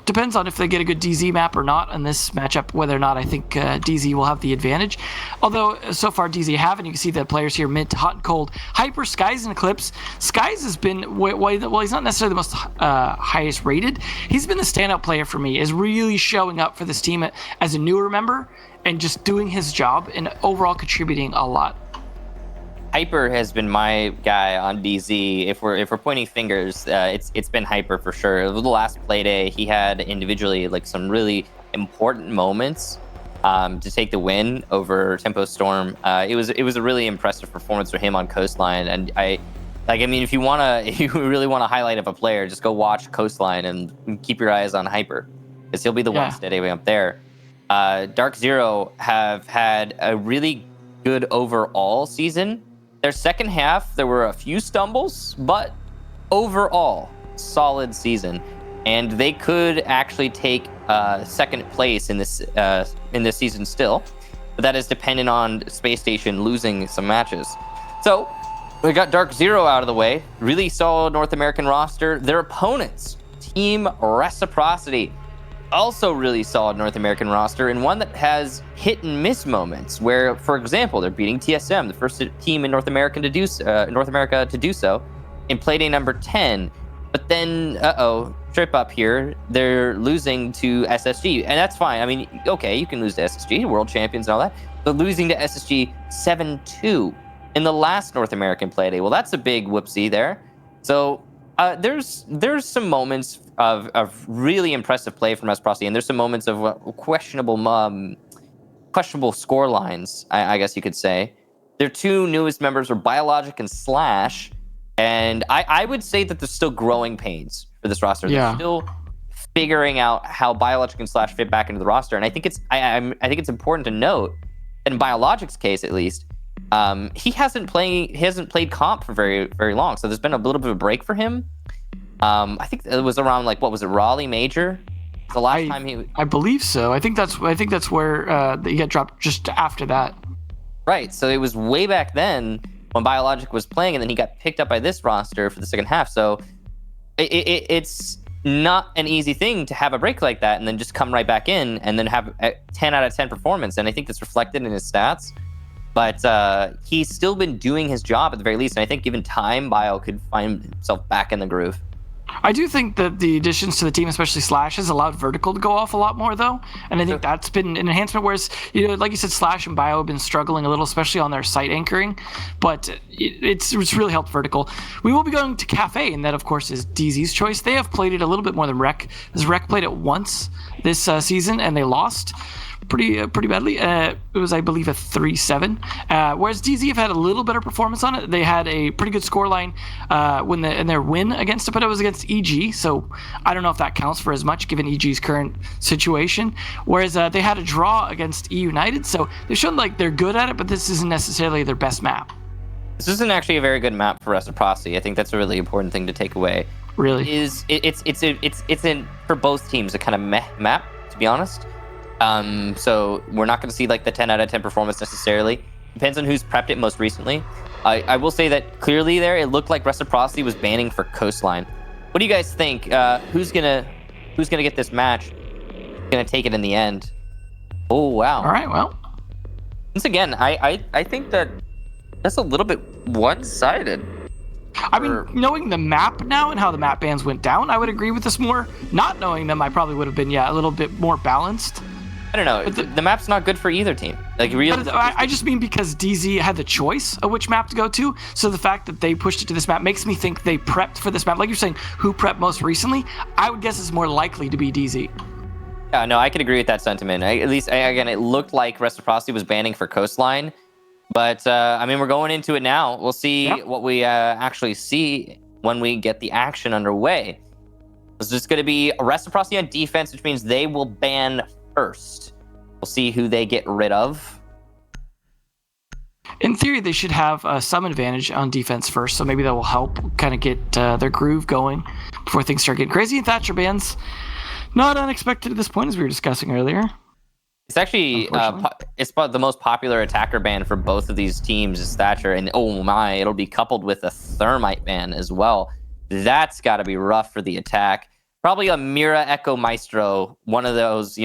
Depends on if they get a good DZ map or not in this matchup, whether or not I think DZ will have the advantage. Although, so far DZ have, and you can see the players here, Mint, Hot and Cold, Hyper, Skies, and Eclipse. Skies has been, well, he's not necessarily the most highest rated. He's been the standout player for me, is really showing up for this team as a newer member and just doing his job and overall contributing a lot. Hyper has been my guy on DZ. If we're pointing fingers, it's been Hyper for sure. Over the last Playday, he had individually like some really important moments to take the win over Tempo Storm. It was a really impressive performance for him on Coastline, and if you really want to highlight of a player, just go watch Coastline and keep your eyes on Hyper, because he'll be the one steady up there. Dark Zero have had a really good overall season. Their second half, there were a few stumbles, but overall, solid season. And they could actually take second place in this season still, but that is dependent on Space Station losing some matches. So we got Dark Zero out of the way. Really solid North American roster. Their opponents, Team Reciprocity, also really solid North American roster, and one that has hit and miss moments where, for example, they're beating TSM, the first team in North America to do so in Playday number 10. But then, trip up here, they're losing to SSG, and that's fine. I mean, okay, you can lose to SSG, world champions and all that, but losing to SSG 7-2 in the last North American Playday, well, that's a big whoopsie there. So there's some moments of really impressive play from Reciprocity, and there's some moments of questionable score lines, I guess you could say. Their two newest members are Biologic and Slash, and I would say that there's still growing pains for this roster. Yeah. They're still figuring out how Biologic and Slash fit back into the roster, and I think it's important to note, in Biologic's case at least, he hasn't played comp for very, very long, so there's been a little bit of a break for him. I think it was around Raleigh Major, the last time I believe so. I think that's where he got dropped just after that. Right. So it was way back then when Biologic was playing, and then he got picked up by this roster for the second half. So it's not an easy thing to have a break like that and then just come right back in and then have a 10 out of 10 performance. And I think that's reflected in his stats. But he's still been doing his job at the very least. And I think given time, Bio could find himself back in the groove. I do think that the additions to the team, especially Slash, has allowed Vertical to go off a lot more, though. And I think that's been an enhancement, whereas, like you said, Slash and Bio have been struggling a little, especially on their site anchoring. But it's really helped Vertical. We will be going to Cafe, and that, of course, is DZ's choice. They have played it a little bit more than Rec, because Rec played it once this season, and they lost pretty badly. It was, I believe, a 3-7. Whereas DZ have had a little better performance on it. They had a pretty good scoreline in their win against it, but it was against EG, so I don't know if that counts for as much given EG's current situation. Whereas they had a draw against E United, so they've shown like they're good at it, but this isn't necessarily their best map. This isn't actually a very good map for Reciprocity. I think that's a really important thing to take away. Really, it's in for both teams a kind of meh map, to be honest. So we're not going to see like the 10 out of 10 performance necessarily. Depends on who's prepped it most recently. I will say that clearly there, it looked like Reciprocity was banning for Coastline. What do you guys think? Who's gonna get this match? Gonna take it in the end? Oh wow! All right, well. Once again, I think that's a little bit one-sided. I mean, knowing the map now and how the map bans went down, I would agree with this more. Not knowing them, I probably would have been, a little bit more balanced. I don't know. The map's not good for either team. Like, really. I just mean because DZ had the choice of which map to go to. So the fact that they pushed it to this map makes me think they prepped for this map. Like you're saying, who prepped most recently? I would guess it's more likely to be DZ. Yeah, no, I could agree with that sentiment. At least, again, it looked like Reciprocity was banning for Coastline. But, I mean, we're going into it now. We'll see what we actually see when we get the action underway. It's just going to be Reciprocity on defense, which means they will ban first. We'll see who they get rid of. In theory, they should have some advantage on defense first, so maybe that will help kind of get their groove going before things start getting crazy. And Thatcher bans, not unexpected at this point, as we were discussing earlier. It's actually it's about the most popular attacker ban for both of these teams is Thatcher, and oh my, it'll be coupled with a Thermite ban as well. That's got to be rough for the attack. Probably a Mira Echo Maestro, one of those,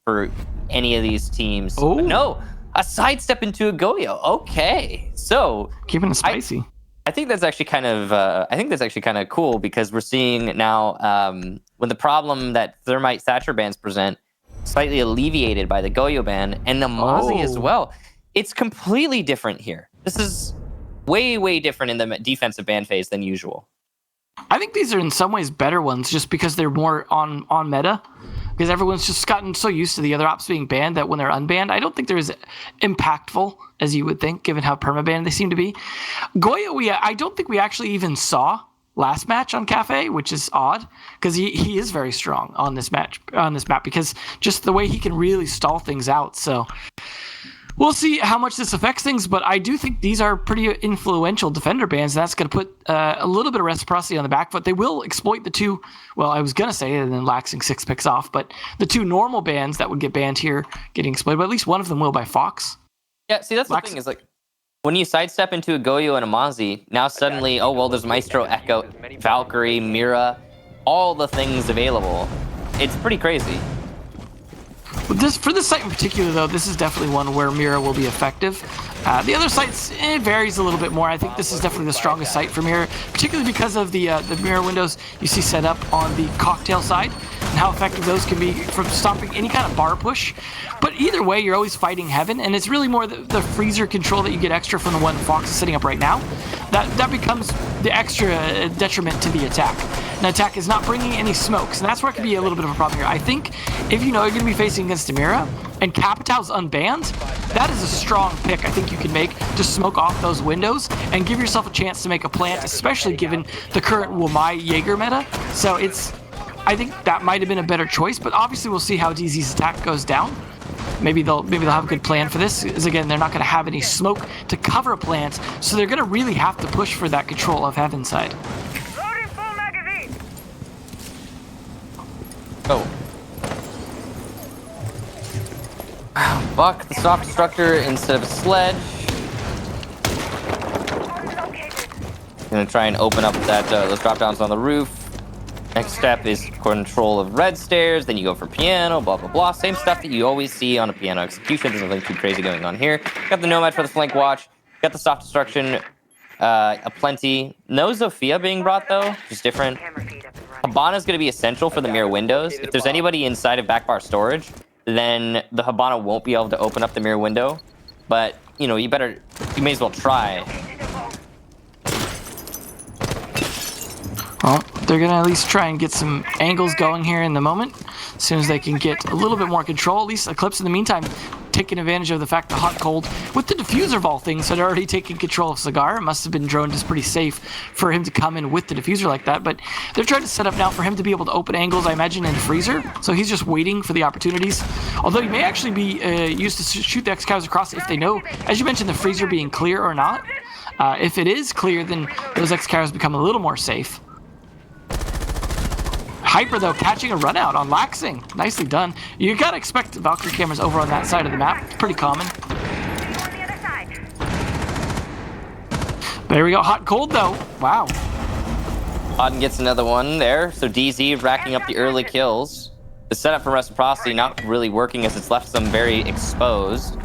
for any of these teams. Oh no, a sidestep into a Goyo. Okay, so keeping it spicy. I think that's actually kind of cool because we're seeing now when the problem that Thermite Thatcher bans present slightly alleviated by the Goyo ban and the Mozzie as well. It's completely different here. This is way, way different in the defensive ban phase than usual. I think these are in some ways better ones just because they're more on meta. Because everyone's just gotten so used to the other ops being banned that when they're unbanned, I don't think they're as impactful as you would think, given how permabanned they seem to be. Goyo, I don't think we actually even saw last match on Cafe, which is odd because he is very strong on this map because just the way he can really stall things out. So we'll see how much this affects things, but I do think these are pretty influential defender bans. That's going to put a little bit of reciprocity on the back foot. They will exploit the two, well, I was going to say, and then laxing 6 picks off, but the two normal bans that would get banned here getting exploited, but at least one of them will by Fox. Yeah, see, that's the thing is like, when you sidestep into a Goyo and a Mozzie, now suddenly, there's Maestro, Echo, Valkyrie, Mira, all the things available. It's pretty crazy. For this site in particular, though, this is definitely one where Mira will be effective. The other sites, it varies a little bit more. I think this is definitely the strongest site for Mira, particularly because of the Mira windows you see set up on the cocktail side and how effective those can be from stopping any kind of bar push. But either way, you're always fighting heaven, and it's really more the freezer control that you get extra from the one Fox is setting up right now. That becomes the extra detriment to the attack. An attack is not bringing any smokes, and that's where it can be a little bit of a problem here. I think if you know you're going to be facing against Mira and Capitão's unbanned, that is a strong pick I think you can make to smoke off those windows and give yourself a chance to make a plant, especially given the current Wamai Jaeger meta. So I think that might have been a better choice, but obviously we'll see how DZ's attack goes down. Maybe they'll have a good plan for this, because again, they're not going to have any smoke to cover plants, so they're going to really have to push for that control of heaven side. Loading full magazine. Oh. Buck the soft destructor instead of a sledge. Gonna try and open up that those drop downs on the roof. Next step is control of red stairs, then you go for piano, blah, blah, blah. Same stuff that you always see on a piano execution. There's nothing too crazy going on here. Got the Nomad for the flank watch. Got the soft destruction, aplenty. No Zofia being brought, though, which is different. Habana's going to be essential for the mirror windows. If there's anybody inside of back bar storage, then the Habana won't be able to open up the mirror window. But, you may as well try. Well, they're going to at least try and get some angles going here in the moment. As soon as they can get a little bit more control, at least Eclipse in the meantime taking advantage of the fact that Hot Cold, with the diffuser of all things, had already taken control of Cigar. It must have been droned as pretty safe for him to come in with the diffuser like that. But they're trying to set up now for him to be able to open angles, I imagine, in freezer. So he's just waiting for the opportunities. Although he may actually be used to shoot the X-Cows across if they know, as you mentioned, the freezer being clear or not. If it is clear, then those X-Cows become a little more safe. Hyper, though, catching a run out on Laxing. Nicely done. You gotta expect Valkyrie cameras over on that side of the map. It's pretty common. There we go. Hot Cold, though. Wow. Auden gets another one there. So DZ racking up the early kills. The setup for Reciprocity not really working as it's left them very exposed.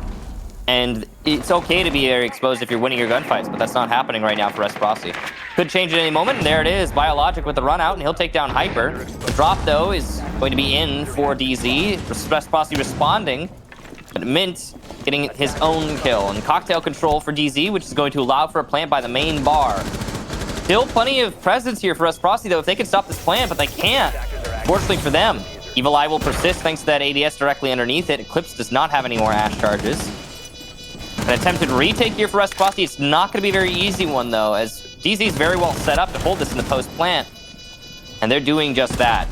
And it's okay to be very exposed if you're winning your gunfights, but that's not happening right now for Reciprocity. Could change at any moment, and there it is. Biologic with the run out, and he'll take down Hyper. The drop, though, is going to be in for DZ. Reciprocity responding, but Mint getting his own kill. And cocktail control for DZ, which is going to allow for a plant by the main bar. Still plenty of presence here for Reciprocity, though, if they can stop this plant, but they can't. Fortunately for them, Evil Eye will persist thanks to that ADS directly underneath it. Eclipse does not have any more Ash charges. An attempted retake here for Reciprocity. It's not going to be a very easy one, though, as DZ is very well set up to hold this in the post plant. And they're doing just that.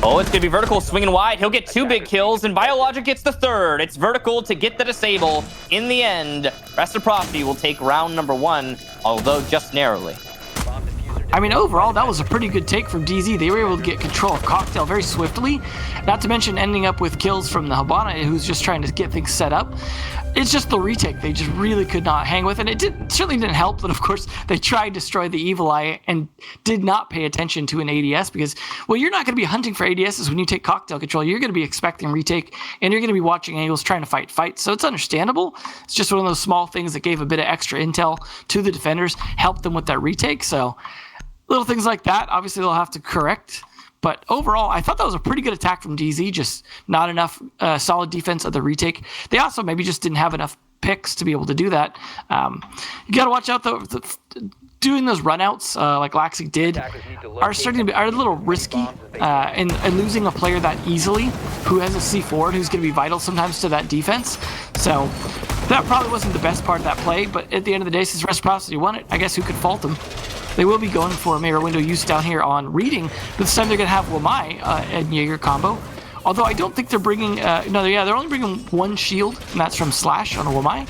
Oh, it's going to be Vertical swinging wide. He'll get 2 big kills, and Biologic gets the 3rd. It's Vertical to get the disable. In the end, Reciprocity will take round number 1, although just narrowly. I mean, overall, that was a pretty good take from DZ. They were able to get control of Cocktail very swiftly, not to mention ending up with kills from the Habana, who's just trying to get things set up. It's just the retake they just really could not hang with, and it certainly didn't help that, of course, they tried to destroy the Evil Eye and did not pay attention to an ADS because, well, you're not going to be hunting for ADSs when you take Cocktail control. You're going to be expecting retake, and you're going to be watching angles, trying to fight fights, so it's understandable. It's just one of those small things that gave a bit of extra intel to the defenders, helped them with that retake, so little things like that, obviously they'll have to correct. But overall, I thought that was a pretty good attack from DZ, just not enough solid defense at the retake. They also maybe just didn't have enough picks to be able to do that. You got to watch out, though. Doing those runouts like Laxi did are starting to be a little risky, and losing a player that easily who has a C4 and who's going to be vital sometimes to that defense. So that probably wasn't the best part of that play, but at the end of the day, since Reciprocity won it, I guess who could fault them? They will be going for a mirror window use down here on reading, but this time they're going to have Wamai and Jaeger combo. Although I don't think they're bringing, they're only bringing 1 shield, and that's from Slash on a Wamai.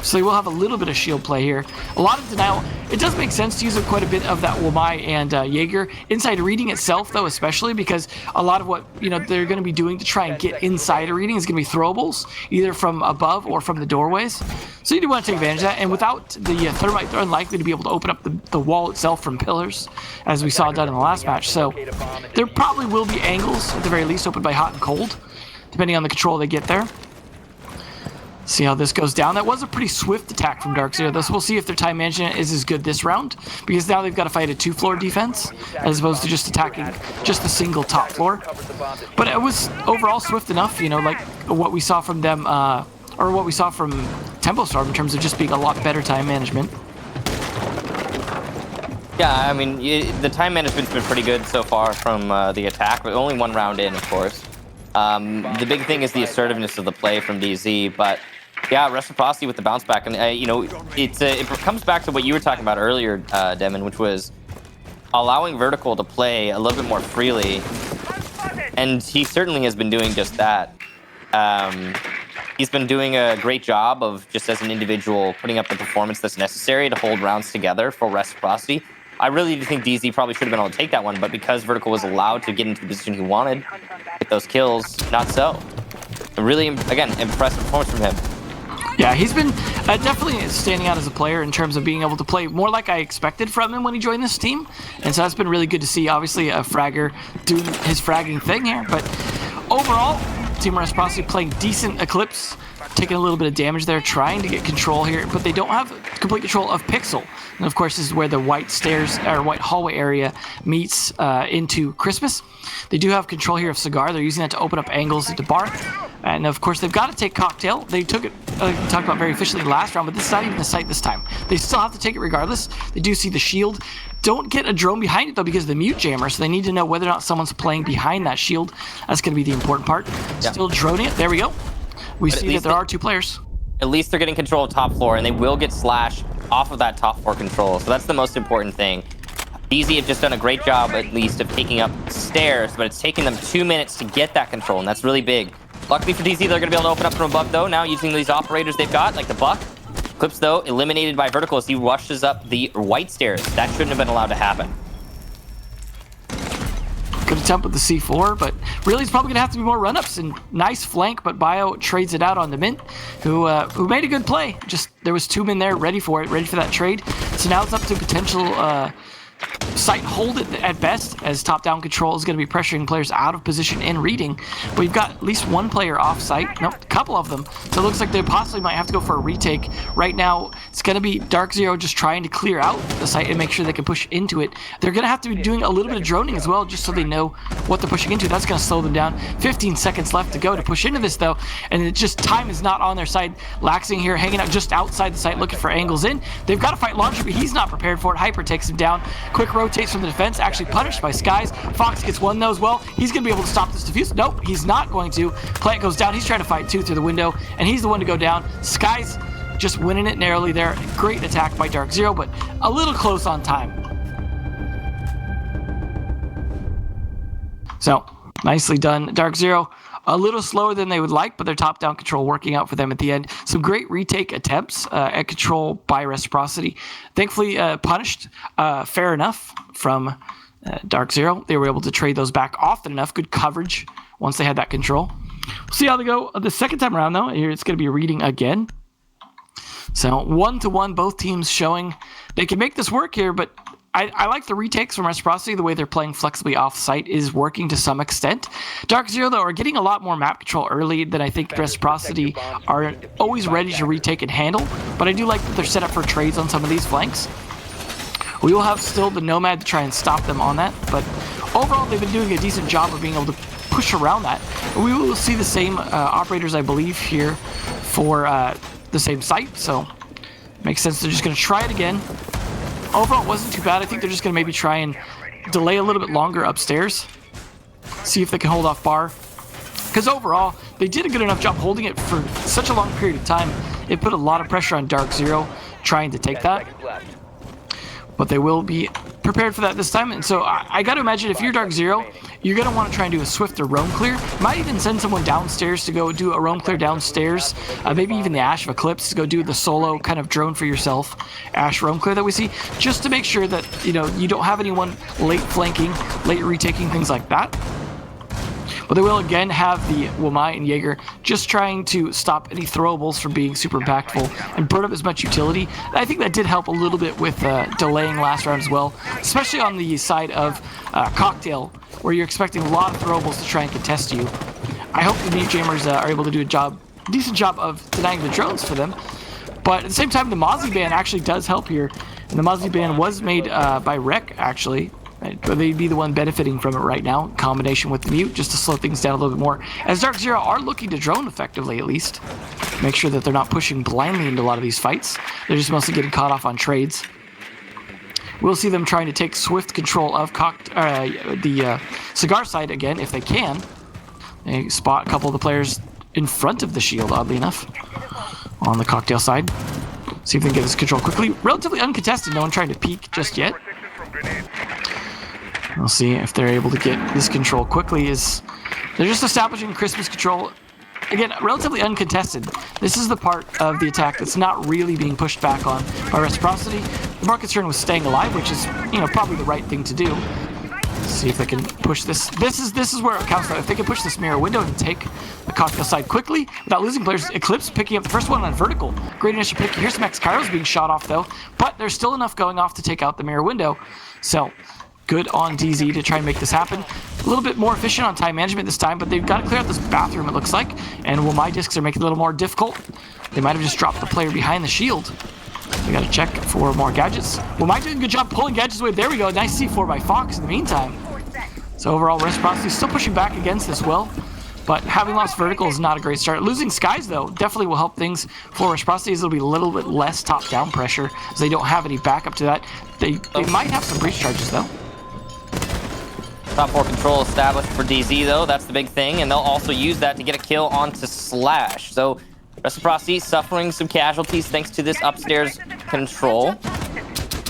So they will have a little bit of shield play here. A lot of denial. It does make sense to use quite a bit of that Wamai and Jaeger. Inside reading itself, though, especially because a lot of what they're going to be doing to try and get inside a reading is going to be throwables, either from above or from the doorways. So you do want to take advantage of that. And without the thermite, they're unlikely to be able to open up the wall itself from pillars, as we saw done in the last match. So there probably will be angles, at the very least, opened by hot and cold, depending on the control they get there. See how this goes down. That was a pretty swift attack from Darkseer. Thus, we'll see if their time management is as good this round, because now they've got to fight a 2-floor defense as opposed to just attacking just a single top floor. But it was overall swift enough, like what we saw from them, or what we saw from Tempo Storm in terms of just being a lot better time management. Yeah, I mean, the time management's been pretty good so far from the attack, but only 1 round in, of course. The big thing is the assertiveness of the play from DZ, but yeah, Reciprocity with the bounce back, and it comes back to what you were talking about earlier, Demon, which was allowing Vertical to play a little bit more freely, and he certainly has been doing just that. He's been doing a great job of, just as an individual, putting up the performance that's necessary to hold rounds together for Reciprocity. I really do think DZ probably should have been able to take that one, but because Vertical was allowed to get into the position he wanted, get those kills, not so. A really, again, impressive performance from him. Yeah, he's been definitely standing out as a player in terms of being able to play more like I expected from him when he joined this team. And so that's been really good to see. Obviously, a fragger doing his fragging thing here. But overall, Team Reciprocity playing decent Eclipse, taking a little bit of damage there, trying to get control here. But they don't have complete control of Pixel. And of course, this is where the white stairs, or white hallway area meets into Christmas. They do have control here of Cigar. They're using that to open up angles into Bar. And of course, they've got to take Cocktail. They took it, talked about very efficiently last round, but this is not even the site this time. They still have to take it regardless. They do see the shield. Don't get a drone behind it, though, because of the mute jammer, so they need to know whether or not someone's playing behind that shield. That's going to be the important part. Yeah. Still droning it. There we go. We see that there are 2 players. At least they're getting control of top floor, and they will get Slash off of that top floor control, so that's the most important thing. DZ have just done a great job, at least, of taking up stairs, but it's taken them 2 minutes to get that control, and that's really big. Luckily for DZ, they're going to be able to open up from above, though, now using these operators they've got, like the Buck. Eclipse, though, eliminated by Vertical as he rushes up the white stairs. That shouldn't have been allowed to happen. Good attempt with the C4, but really it's probably going to have to be more run-ups, and nice flank, but Bio trades it out on the Mint, who made a good play. Just, there was 2 men there ready for it, ready for that trade. So now it's up to potential site hold it at best, as top-down control is going to be pressuring players out of position and reading. But you've got at least one player off site. Nope, a couple of them. So it looks like they possibly might have to go for a retake. Right now, it's going to be Dark Zero just trying to clear out the site and make sure they can push into it. They're going to have to be doing a little bit of droning as well, just so they know what they're pushing into. That's going to slow them down. 15 seconds left to go to push into this, though. And it just, time is not on their side. Laxing here, hanging out just outside the site, looking for angles in. They've got to fight Launcher, but he's not prepared for it. Hyper takes him down. Quick rotates from the defense, actually punished by Skies. Fox gets one though as well. He's going to be able to stop this defuse. Nope, he's not going to. Plant goes down. He's trying to fight too through the window, and he's the one to go down. Skies just winning it narrowly there. Great attack by Dark Zero, but a little close on time. So, nicely done, Dark Zero. A little slower than they would like, but their top-down control working out for them at the end. Some great retake attempts at control by Reciprocity. Thankfully, punished fair enough from Dark Zero. They were able to trade those back often enough. Good coverage once they had that control. We'll see how they go the second time around, though. Here it's going to be a reading again. So 1-1, both teams showing they can make this work here, but I like the retakes from Reciprocity. The way they're playing flexibly off-site is working to some extent. Dark Zero, though, are getting a lot more map control early than I think Reciprocity are always ready to retake and handle, but I do like that they're set up for trades on some of these flanks. We will have still the Nomad to try and stop them on that, but overall they've been doing a decent job of being able to push around that. We will see the same operators, I believe, here for the same site, so makes sense. They're just going to try it again. Overall, it wasn't too bad. I think they're just going to maybe try and delay a little bit longer upstairs. See if they can hold off bar. Because overall, they did a good enough job holding it for such a long period of time. It put a lot of pressure on Dark Zero trying to take that. But they will be prepared for that this time. And so I got to imagine if you're Dark Zero, you're going to want to try and do a swifter roam clear. Might even send someone downstairs to go do a roam clear downstairs. Maybe even the Ash of Eclipse to go do the solo kind of drone for yourself Ash roam clear that we see. Just to make sure that, you know, you don't have anyone late flanking, late retaking, things like that. But they will again have the Wamai and Jaeger just trying to stop any throwables from being super impactful and burn up as much utility. I think that did help a little bit with delaying last round as well, especially on the side of Cocktail, where you're expecting a lot of throwables to try and contest you. I hope the Mute Jamers are able to do a decent job of denying the drones for them. But at the same time, the Mozzie ban actually does help here. And the Mozzie ban was made by Rec, actually. But they'd be the one benefiting from it right now, in combination with the Mute, just to slow things down a little bit more. As Dark Zero are looking to drone effectively, at least. Make sure that they're not pushing blindly into a lot of these fights. They're just mostly getting caught off on trades. We'll see them trying to take swift control of the Cigar side again, if they can. They spot a couple of the players in front of the shield, oddly enough, on the Cocktail side. See if they can get this control quickly. Relatively uncontested, no one trying to peek just yet. We'll see if they're able to get this control quickly. They're just establishing Christmas control. Again, relatively uncontested. This is the part of the attack that's not really being pushed back on by Reciprocity. The more concern was staying alive, which is, you know, probably the right thing to do. Let's see if they can push this. This is where it counts though. If they can push this mirror window and take the Cocktail side quickly without losing players. Eclipse picking up the first one on vertical. Great initial pick. Here's some X-Kairos being shot off though, but there's still enough going off to take out the mirror window. So good on DZ to try and make this happen. A little bit more efficient on time management this time, but they've got to clear out this bathroom, it looks like. And well, my discs are making it a little more difficult. They might have just dropped the player behind the shield. We got to check for more gadgets. Well, my doing a good job pulling gadgets away. There we go. Nice C4 by Fox in the meantime. So overall, Reciprocity still pushing back against this well. But having lost vertical is not a great start. Losing Skies, though, definitely will help things for Reciprocity. It'll be a little bit less top-down pressure, as they don't have any backup to that. They might have some breach charges, though. Top 4 control established for DZ, though. That's the big thing, and they'll also use that to get a kill onto Slash. So Reciprocity suffering some casualties thanks to this upstairs control.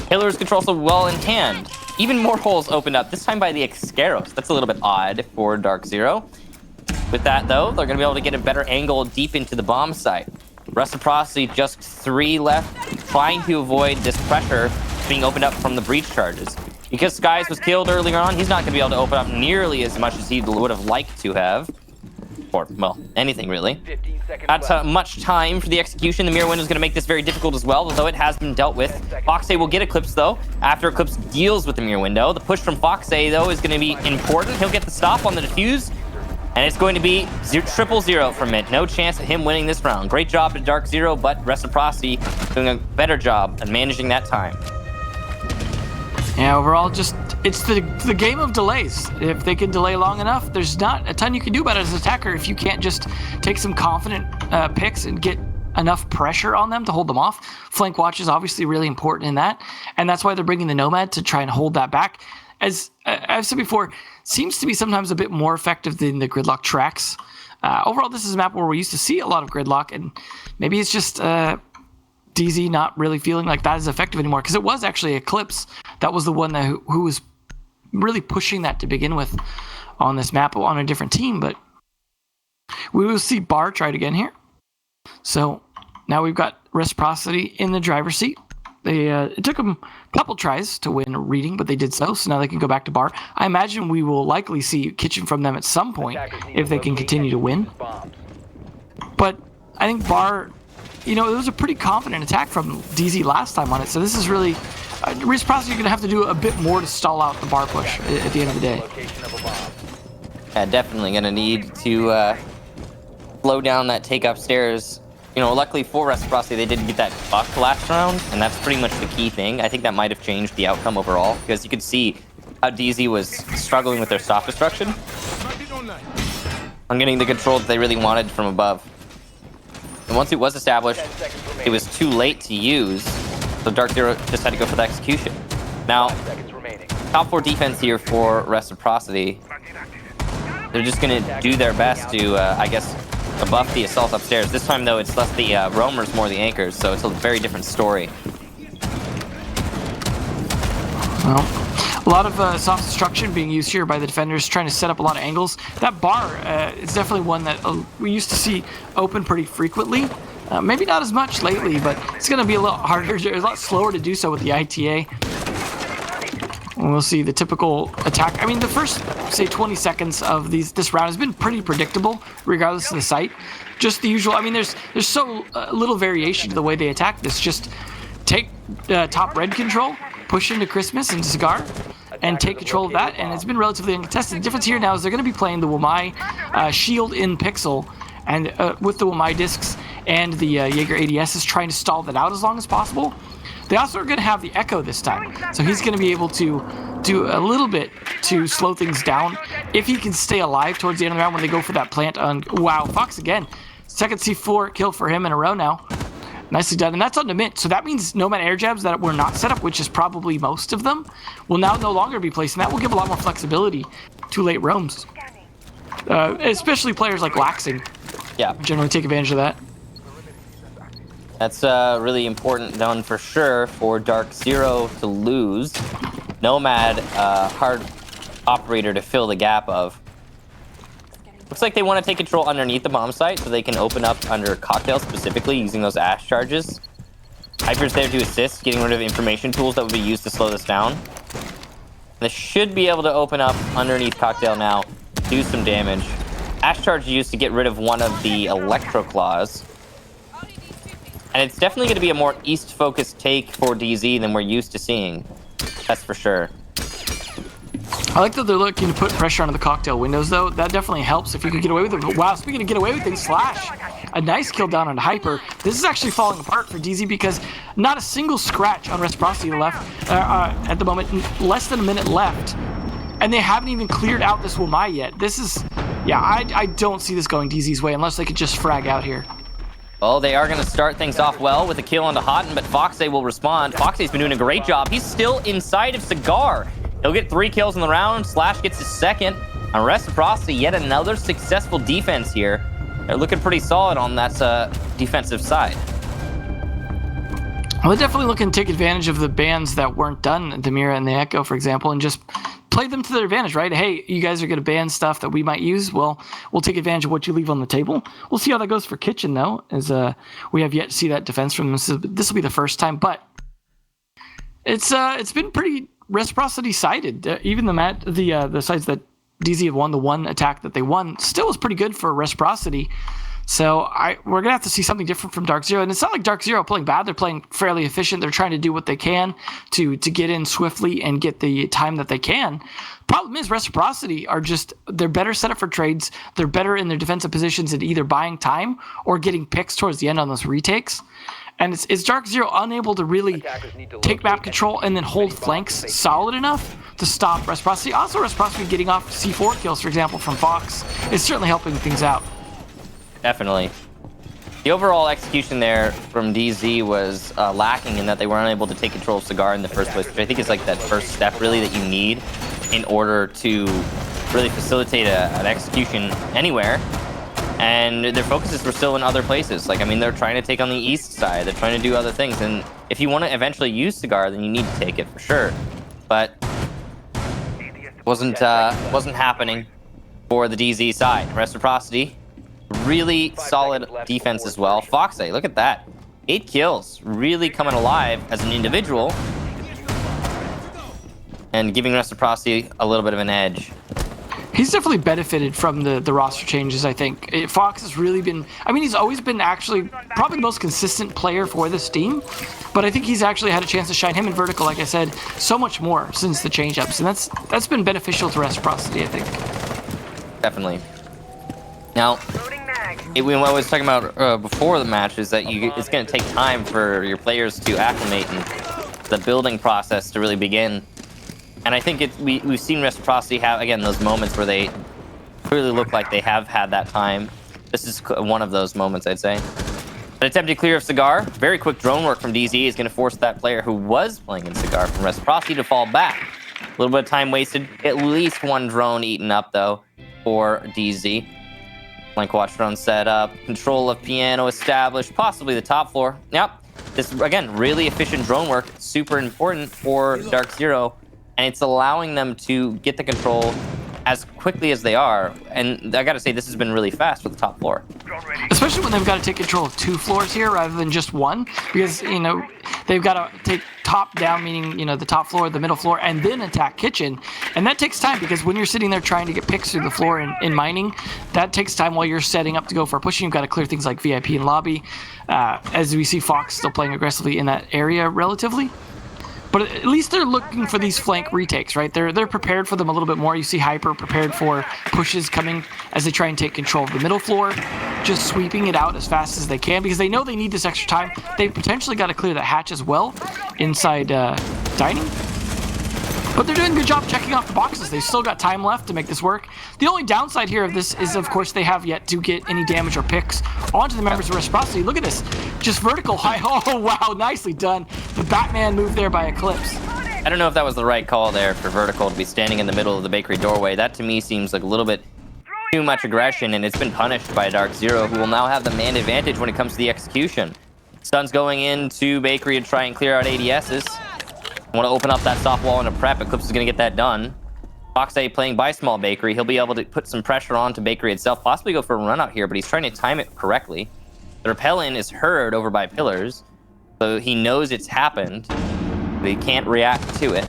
Hiller's control so well in hand. Even more holes opened up, this time by the X-Kairos. That's a little bit odd for Dark Zero. With that, though, they're going to be able to get a better angle deep into the bomb site. Reciprocity, just 3 left, trying to avoid this pressure being opened up from the breach charges. Because Skies was killed earlier on, he's not going to be able to open up nearly as much as he would have liked to have. Or, well, anything really. 15 seconds Not left. much time for the execution. The mirror window is going to make this very difficult as well, although it has been dealt with. Foxay will get Eclipse, though, after Eclipse deals with the mirror window. The push from Foxay, though, is going to be important. He'll get the stop on the defuse, and it's going to be 0-0 for Mint. No chance of him winning this round. Great job to Dark Zero, but Reciprocity doing a better job at managing that time. Yeah, overall, just it's the game of delays. If they can delay long enough, there's not a ton you can do about it as an attacker if you can't just take some confident picks and get enough pressure on them to hold them off. Flank watch is obviously really important in that, and that's why they're bringing the Nomad to try and hold that back. As I've said before, seems to be sometimes a bit more effective than the gridlock tracks. Overall, this is a map where we used to see a lot of gridlock, and maybe it's just DZ not really feeling like that is effective anymore, because it was actually Eclipse that was the one that who was really pushing that to begin with on this map on a different team. But we will see Bar try it again here. So now we've got Reciprocity in the driver's seat. It took them a couple tries to win reading, but they did so. So now they can go back to Bar. I imagine we will likely see Kitchen from them at some point if they can continue to win. But I think Bar, it was a pretty confident attack from DZ last time on it. So this is really, Reciprocity are going to have to do a bit more to stall out the Bar push at the end of the day. Yeah, definitely going to need to slow down that take upstairs. Luckily for Reciprocity, they didn't get that buck last round, and that's pretty much the key thing. I think that might have changed the outcome overall, because you could see how DZ was struggling with their soft destruction on getting the control that they really wanted from above. And once it was established, it was too late to use, so Dark Zero just had to go for the execution. Now, top 4 defense here for Reciprocity. They're just going to do their best to, buff the assault upstairs. This time, though, it's less the roamers, more the anchors, so it's a very different story. Well, a lot of soft destruction being used here by the defenders, trying to set up a lot of angles. That Bar is definitely one that we used to see open pretty frequently. Maybe not as much lately, but it's going to be a lot harder, a lot slower to do so with the ITA. And we'll see the typical attack. I mean, the first, say, 20 seconds of this round has been pretty predictable, regardless of the site. Just the usual. I mean, there's so little variation to the way they attack this. Just take top red control, push into Christmas and Cigar, and take control of that. And it's been relatively uncontested. The difference here now is they're going to be playing the Wamai shield in Pixel, and with the Wamai discs and the Jaeger ADS is trying to stall that out as long as possible. They also are going to have the Echo this time, so he's going to be able to do a little bit to slow things down if he can stay alive towards the end of the round when they go for that plant on... Wow, Fox again. Second C4 kill for him in a row now. Nicely done, and that's on the Mint, so that means Nomad air jabs that were not set up, which is probably most of them, will now no longer be placed, and that will give a lot more flexibility to late roams. Especially players like Laxing. Yeah. Generally take advantage of that. That's really important done for sure for Dark Zero to lose. Nomad, hard operator to fill the gap of. Looks like they want to take control underneath the bomb site so they can open up under Cocktail specifically using those ash charges. Hyper's there to assist, getting rid of information tools that would be used to slow this down. They should be able to open up underneath Cocktail now, do some damage. Ash charge used to get rid of one of the Electro Claws. And it's definitely going to be a more east-focused take for DZ than we're used to seeing. That's for sure. I like that they're looking to put pressure onto the Cocktail windows, though. That definitely helps if you could get away with it. But wow, speaking of get away with things, Slash, a nice kill down on Hyper. This is actually falling apart for DZ because not a single scratch on Reciprocity left at the moment. Less than a minute left. And they haven't even cleared out this Wamai yet. This is... Yeah, I don't see this going DZ's way unless they could just frag out here. Well, they are going to start things off well with a kill onto Houghton, but Foxay will respond. Foxay's been doing a great job. He's still inside of Cigar. He'll get 3 kills in the round. Slash gets his second. On Reciprocity, yet another successful defense here. They're looking pretty solid on that defensive side. Well, they're definitely looking to take advantage of the bans that weren't done, the Mira and the Echo, for example, and just play them to their advantage, right? Hey, you guys are going to ban stuff that we might use. Well, we'll take advantage of what you leave on the table. We'll see how that goes for Kitchen, though, as we have yet to see that defense from them. This will be the first time, but it's been pretty Reciprocity sided. Even the sides that DZ have won the one attack that they won, still was pretty good for Reciprocity. So we're going to have to see something different from Dark Zero. And it's not like Dark Zero playing bad. They're playing fairly efficient. They're trying to do what they can to get in swiftly and get the time that they can. Problem is, Reciprocity they're better set up for trades. They're better in their defensive positions at either buying time or getting picks towards the end on those retakes. And it's Dark Zero unable to really take map control and then hold flanks solid enough to stop Reciprocity. Also, Reciprocity getting off C4 kills, for example, from Fox is certainly helping things out. Definitely. The overall execution there from DZ was lacking in that they were unable to take control of Cigar in the first place, which I think is like that first step really that you need in order to really facilitate an execution anywhere. And their focuses were still in other places. Like, I mean, they're trying to take on the east side. They're trying to do other things. And if you want to eventually use Cigar, then you need to take it for sure. But wasn't happening for the DZ side. Reciprocity, really solid defense as well. Foxay, look at that. 8 kills, really coming alive as an individual. And giving Reciprocity a little bit of an edge. He's definitely benefited from the roster changes, I think. Fox has really been... I mean, he's always been actually probably the most consistent player for this team. But I think he's actually had a chance to shine. Him and Vertical, like I said, so much more since the change-ups. And that's been beneficial to Reciprocity, I think. Definitely. Now, what I was talking about before the match is that it's going to take time for your players to acclimate and the building process to really begin. And I think we've seen Reciprocity have, again, those moments where they really look like they have had that time. This is one of those moments, I'd say. An attempted clear of Cigar. Very quick drone work from DZ is going to force that player who was playing in Cigar from Reciprocity to fall back. A little bit of time wasted. At least one drone eaten up, though, for DZ. Flank watch drone set up. Control of piano established. Possibly the top floor. Yep. This, again, really efficient drone work. Super important for Dark Zero. And it's allowing them to get the control as quickly as they are. And I gotta say, this has been really fast for the top floor. Especially when they've got to take control of 2 floors here rather than just one. Because, you know, they've got to take top down, meaning, you know, the top floor, the middle floor, and then attack kitchen. And that takes time because when you're sitting there trying to get picks through the floor in mining, that takes time while you're setting up to go for a pushing. You've got to clear things like VIP and lobby. As we see Fox still playing aggressively in that area relatively. But at least they're looking for these flank retakes, right? They're prepared for them a little bit more. You see Hyper prepared for pushes coming as they try and take control of the middle floor, just sweeping it out as fast as they can because they know they need this extra time. They potentially got to clear the hatch as well inside dining. But they're doing a good job checking off the boxes. They've still got time left to make this work. The only downside here of this is, of course, they have yet to get any damage or picks onto the members of Reciprocity. Look at this. Just vertical high. Oh, wow. Nicely done. The Batman move there by Eclipse. I don't know if that was the right call there for Vertical to be standing in the middle of the bakery doorway. That, to me, seems like a little bit too much aggression, and it's been punished by Dark Zero, who will now have the man advantage when it comes to the execution. Sun's going into bakery to try and clear out ADSs. Want to open up that soft wall in a prep. Eclipse is going to get that done. Foxay playing by small bakery. He'll be able to put some pressure onto bakery itself, possibly go for a run out here, but he's trying to time it correctly. The repellent is heard over by pillars, so he knows it's happened, but he can't react to it.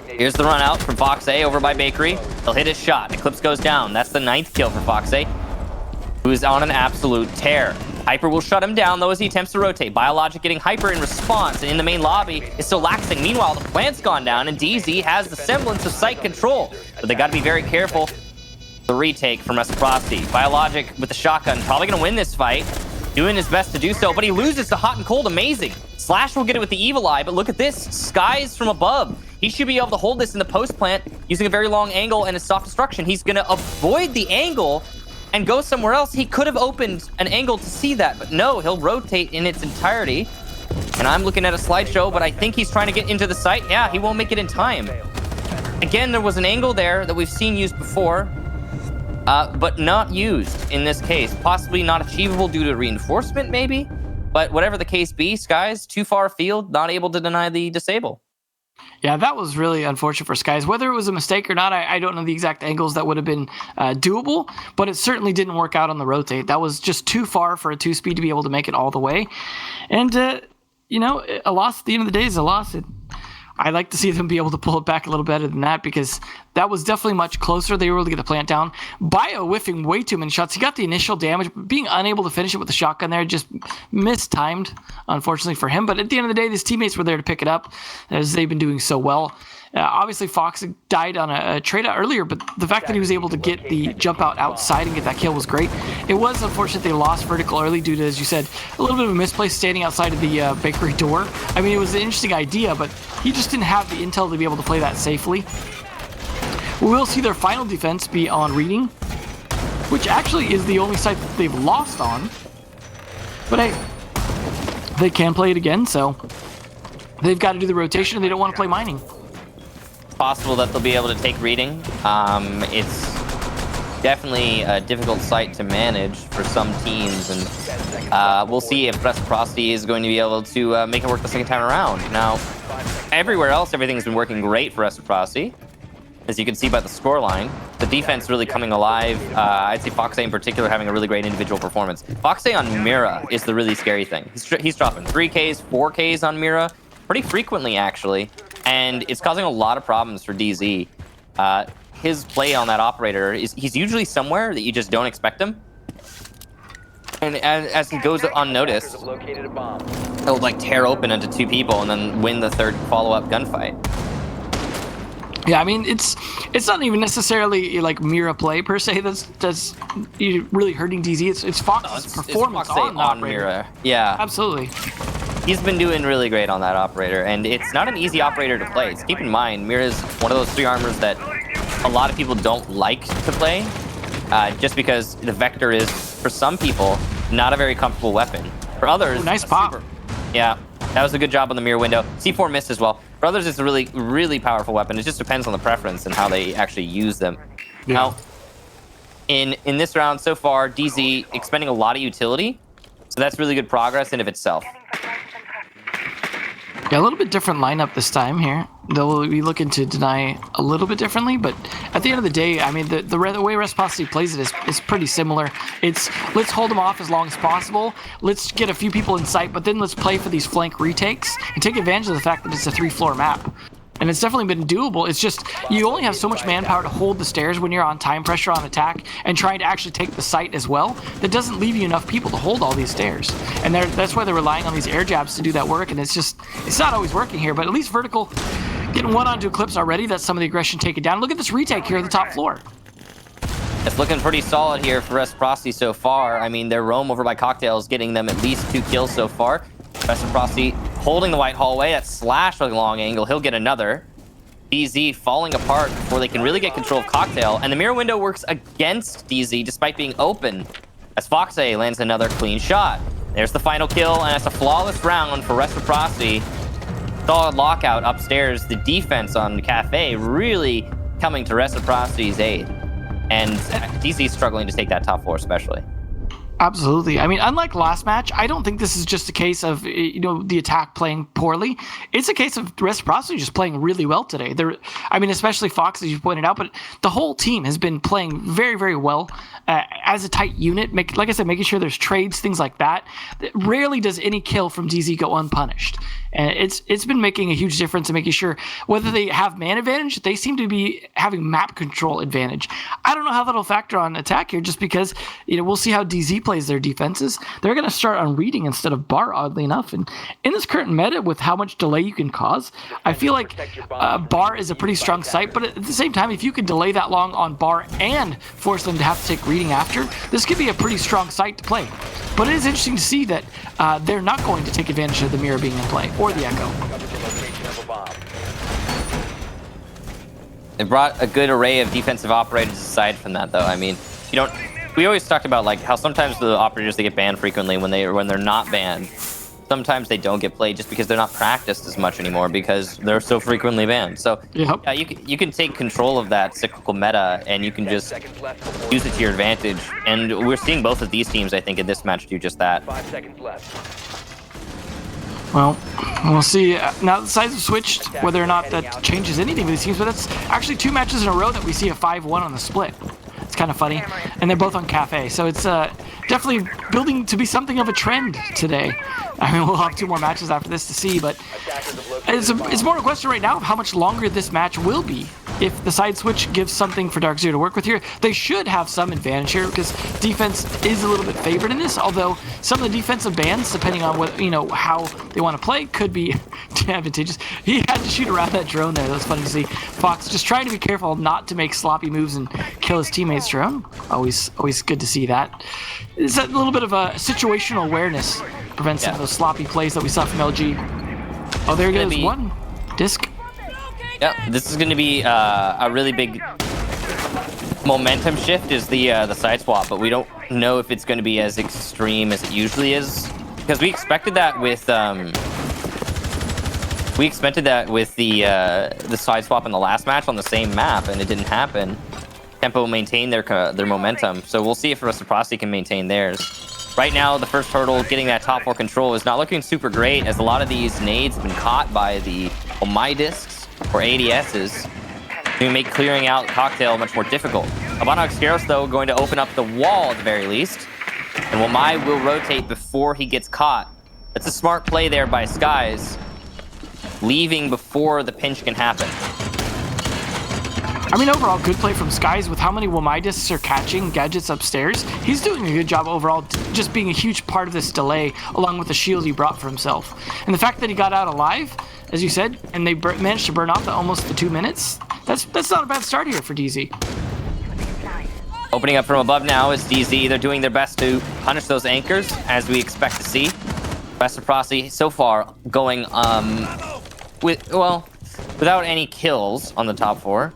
Here's the run out from Foxay over by bakery. He'll hit his shot. Eclipse goes down. That's the 9th kill for Foxay, who's on an absolute tear. Hyper will shut him down, though, as he attempts to rotate. Biologic getting Hyper in response, and in the main lobby is still laxing. Meanwhile, the plant's gone down, and DZ has the semblance of site control. But they got to be very careful. The retake from Reciprocity. Biologic with the shotgun, probably going to win this fight. Doing his best to do so, but he loses to Hot and Cold. Amazing. Slash will get it with the Evil Eye, but look at this. Skies from above. He should be able to hold this in the post plant using a very long angle and a soft destruction. He's going to avoid the angle and go somewhere else. He could have opened an angle to see that, but no, he'll rotate in its entirety. And I'm looking at a slideshow, but I think he's trying to get into the site. Yeah, he won't make it in time. Again, there was an angle there that we've seen used before, but not used in this case. Possibly not achievable due to reinforcement, maybe? But whatever the case be, Skies, too far afield, not able to deny the disable. Yeah, that was really unfortunate for Skies. Whether it was a mistake or not, I don't know the exact angles that would have been doable, but it certainly didn't work out on the rotate. That was just too far for a 2-speed to be able to make it all the way. And, you know, a loss at the end of the day is a loss. I like to see them be able to pull it back a little better than that, because that was definitely much closer. They were able to get the plant down. Bio whiffing way too many shots. He got the initial damage, but being unable to finish it with the shotgun there just mistimed, unfortunately for him. But at the end of the day, his teammates were there to pick it up, as they've been doing so well. Obviously, Fox died on a trade out earlier, but the fact that he was able to get the jump out outside and get that kill was great. It was unfortunate they lost vertical early due to, as you said, a little bit of a misplaced standing outside of the bakery door. I mean, it was an interesting idea, but he just didn't have the intel to be able to play that safely. We will see their final defense be on reading, which actually is the only site that they've lost on. But hey, they can play it again, so they've got to do the rotation, and they don't want to play mining. Possible that they'll be able to take reading. It's definitely a difficult site to manage for some teams, and we'll see if Reciprocity is going to be able to make it work the second time around. Now, everywhere else, everything's been working great for Reciprocity. As you can see by the scoreline, the defense really coming alive. I'd say Foxe in particular having a really great individual performance. Foxe on Mira is the really scary thing. He's dropping 3Ks, 4Ks on Mira pretty frequently, actually. And it's causing a lot of problems for DZ. His play on that operator he's usually somewhere that you just don't expect him. And as he goes unnoticed, he'll like tear open into two people and then win the third follow-up gunfight. Yeah, I mean, it's not even necessarily like Mira play per se that's really hurting DZ. It's Fox's performance on Mira. Yeah, absolutely. He's been doing really great on that operator, and it's not an easy operator to play. So keep in mind, Mira's one of those 3 armors that a lot of people don't like to play, just because the Vector is, for some people, not a very comfortable weapon. For others, nice pop. Yeah, that was a good job on the Mira window. C4 missed as well. For others, it's a really, really powerful weapon. It just depends on the preference and how they actually use them. Yeah. Now, in this round so far, DZ expending a lot of utility, so that's really good progress in of itself. Yeah, a little bit different lineup this time here. They'll be looking to deny a little bit differently, but at the end of the day, I mean, the way Reciprocity plays it is pretty similar. It's let's hold them off as long as possible. Let's get a few people in sight, but then let's play for these flank retakes and take advantage of the fact that it's a 3-floor map. And it's definitely been doable. It's just you only have so much manpower to hold the stairs when you're on time pressure on attack and trying to actually take the site as well. That doesn't leave you enough people to hold all these stairs. And that's why they're relying on these air jabs to do that work. And it's not always working here, but at least Vertical getting one onto Eclipse already. That's some of the aggression taken down. Look at this retake here at the top floor. It's looking pretty solid here for Reciprocity so far. I mean, their roam over by Cocktails getting them at least 2 kills so far. Reciprocity holding the white hallway. That slash with a long angle. He'll get another. DZ falling apart before they can really get control of Cocktail. And the mirror window works against DZ despite being open. As Foxe lands another clean shot. There's the final kill, and that's a flawless round for Reciprocity. Solid lockout upstairs. The defense on Cafe really coming to Reciprocity's aid. And DZ struggling to take that top floor especially. Absolutely. I mean, unlike last match, I don't think this is just a case of, the attack playing poorly. It's a case of Reciprocity just playing really well today. Especially Fox, as you pointed out, but the whole team has been playing very, very well as a tight unit. Like I said, making sure there's trades, things like that. Rarely does any kill from DZ go unpunished. And it's been making a huge difference in making sure whether they have man advantage, they seem to be having map control advantage. I don't know how that'll factor on attack here, just because we'll see how DZ plays their defenses. They're going to start on reading instead of bar, oddly enough. And in this current meta, with how much delay you can cause, I feel like bar is a pretty strong site. But at the same time, if you can delay that long on bar and force them to have to take reading after, this could be a pretty strong site to play. But it is interesting to see that they're not going to take advantage of the mirror being in play, or the echo. It brought a good array of defensive operators aside from that, though. I mean, we always talked about how sometimes the operators, they get banned frequently when they're not banned. Sometimes they don't get played just because they're not practiced as much anymore because they're so frequently banned. So yeah, you can take control of that cyclical meta and you can just use it to your advantage. And we're seeing both of these teams, I think, in this match do just that. 5 seconds left. Well, we'll see. Now the sides have switched, whether or not that changes anything for these teams, but that's actually 2 matches in a row that we see a 5-1 on the split. It's kind of funny. And they're both on Cafe. So it's definitely building to be something of a trend today. I mean, we'll have 2 more matches after this to see, but it's more a question right now of how much longer this match will be. If the side switch gives something for Dark Zero to work with here, they should have some advantage here because defense is a little bit favored in this, although some of the defensive bans, depending on what, how they want to play, could be advantageous. He had to shoot around that drone there. That was funny to see. Fox just trying to be careful not to make sloppy moves and kill his teammate's drone. Always good to see that. It's a little bit of a situational awareness prevents some of those sloppy plays that we saw from LG. Oh, there goes one disc. Yep, this is going to be a really big momentum shift is the side swap, but we don't know if it's going to be as extreme as it usually is, because we expected that with the side swap in the last match on the same map, and it didn't happen. Tempo maintained their momentum, so we'll see if Reciprocity can maintain theirs. Right now, the first hurdle, getting that top 4 control, is not looking super great, as a lot of these nades have been caught by the my discs or ADSs to make clearing out Cocktail much more difficult. Habano Excaros, though, going to open up the wall at the very least, and Wamai will rotate before he gets caught. That's a smart play there by Skies, leaving before the pinch can happen. I mean, overall, good play from Skies with how many Wamai discs are catching gadgets upstairs. He's doing a good job overall, just being a huge part of this delay, along with the shield he brought for himself. And the fact that he got out alive, as you said, and they managed to burn off almost the 2 minutes, that's not a bad start here for DZ. Opening up from above now is DZ. They're doing their best to punish those anchors, as we expect to see. Reciprocity so far going without any kills on the top 4.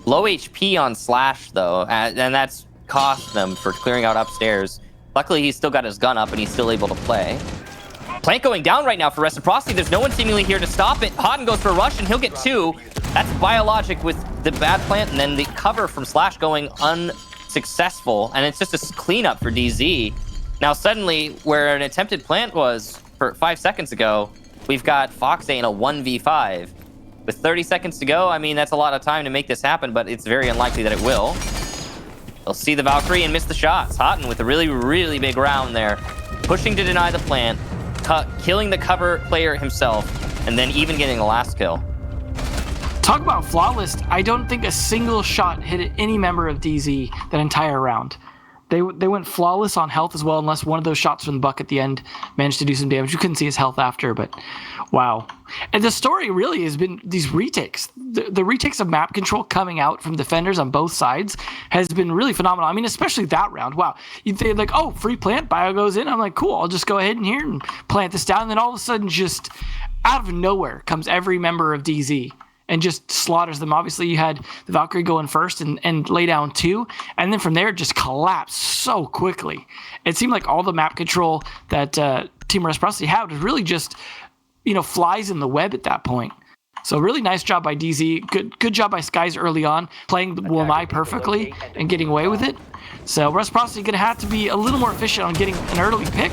Low HP on Slash, though, and that's cost them for clearing out upstairs. Luckily, he's still got his gun up, and he's still able to play. Plant going down right now for Reciprocity. There's no one seemingly here to stop it. Hodden goes for a rush, and he'll get 2. That's Biologic with the bad plant, and then the cover from Slash going unsuccessful, and it's just a cleanup for DZ. Now, suddenly, where an attempted plant was for 5 seconds ago, we've got Foxay in a 1v5. With 30 seconds to go, I mean, that's a lot of time to make this happen, but it's very unlikely that it will. They'll see the Valkyrie and miss the shots. Houghton with a really, really big round there. Pushing to deny the plant, killing the cover player himself, and then even getting the last kill. Talk about flawless. I don't think a single shot hit any member of DZ that entire round. They went flawless on health as well, unless one of those shots from the buck at the end managed to do some damage. You couldn't see his health after, but wow. And the story really has been these retakes. The retakes of map control coming out from defenders on both sides has been really phenomenal. I mean, especially that round. Wow. You'd think like, oh, free plant, bio goes in. I'm like, cool, I'll just go ahead in here and plant this down. And then all of a sudden, just out of nowhere comes every member of DZ and just slaughters them. Obviously, you had the Valkyrie go in first and lay down 2, and then from there, it just collapsed so quickly. It seemed like all the map control that Team Reciprocity had was really just, flies in the web at that point. So really nice job by DZ. Good job by Skies early on, playing the Wamai perfectly and getting away with it. So Reciprocity going to have to be a little more efficient on getting an early pick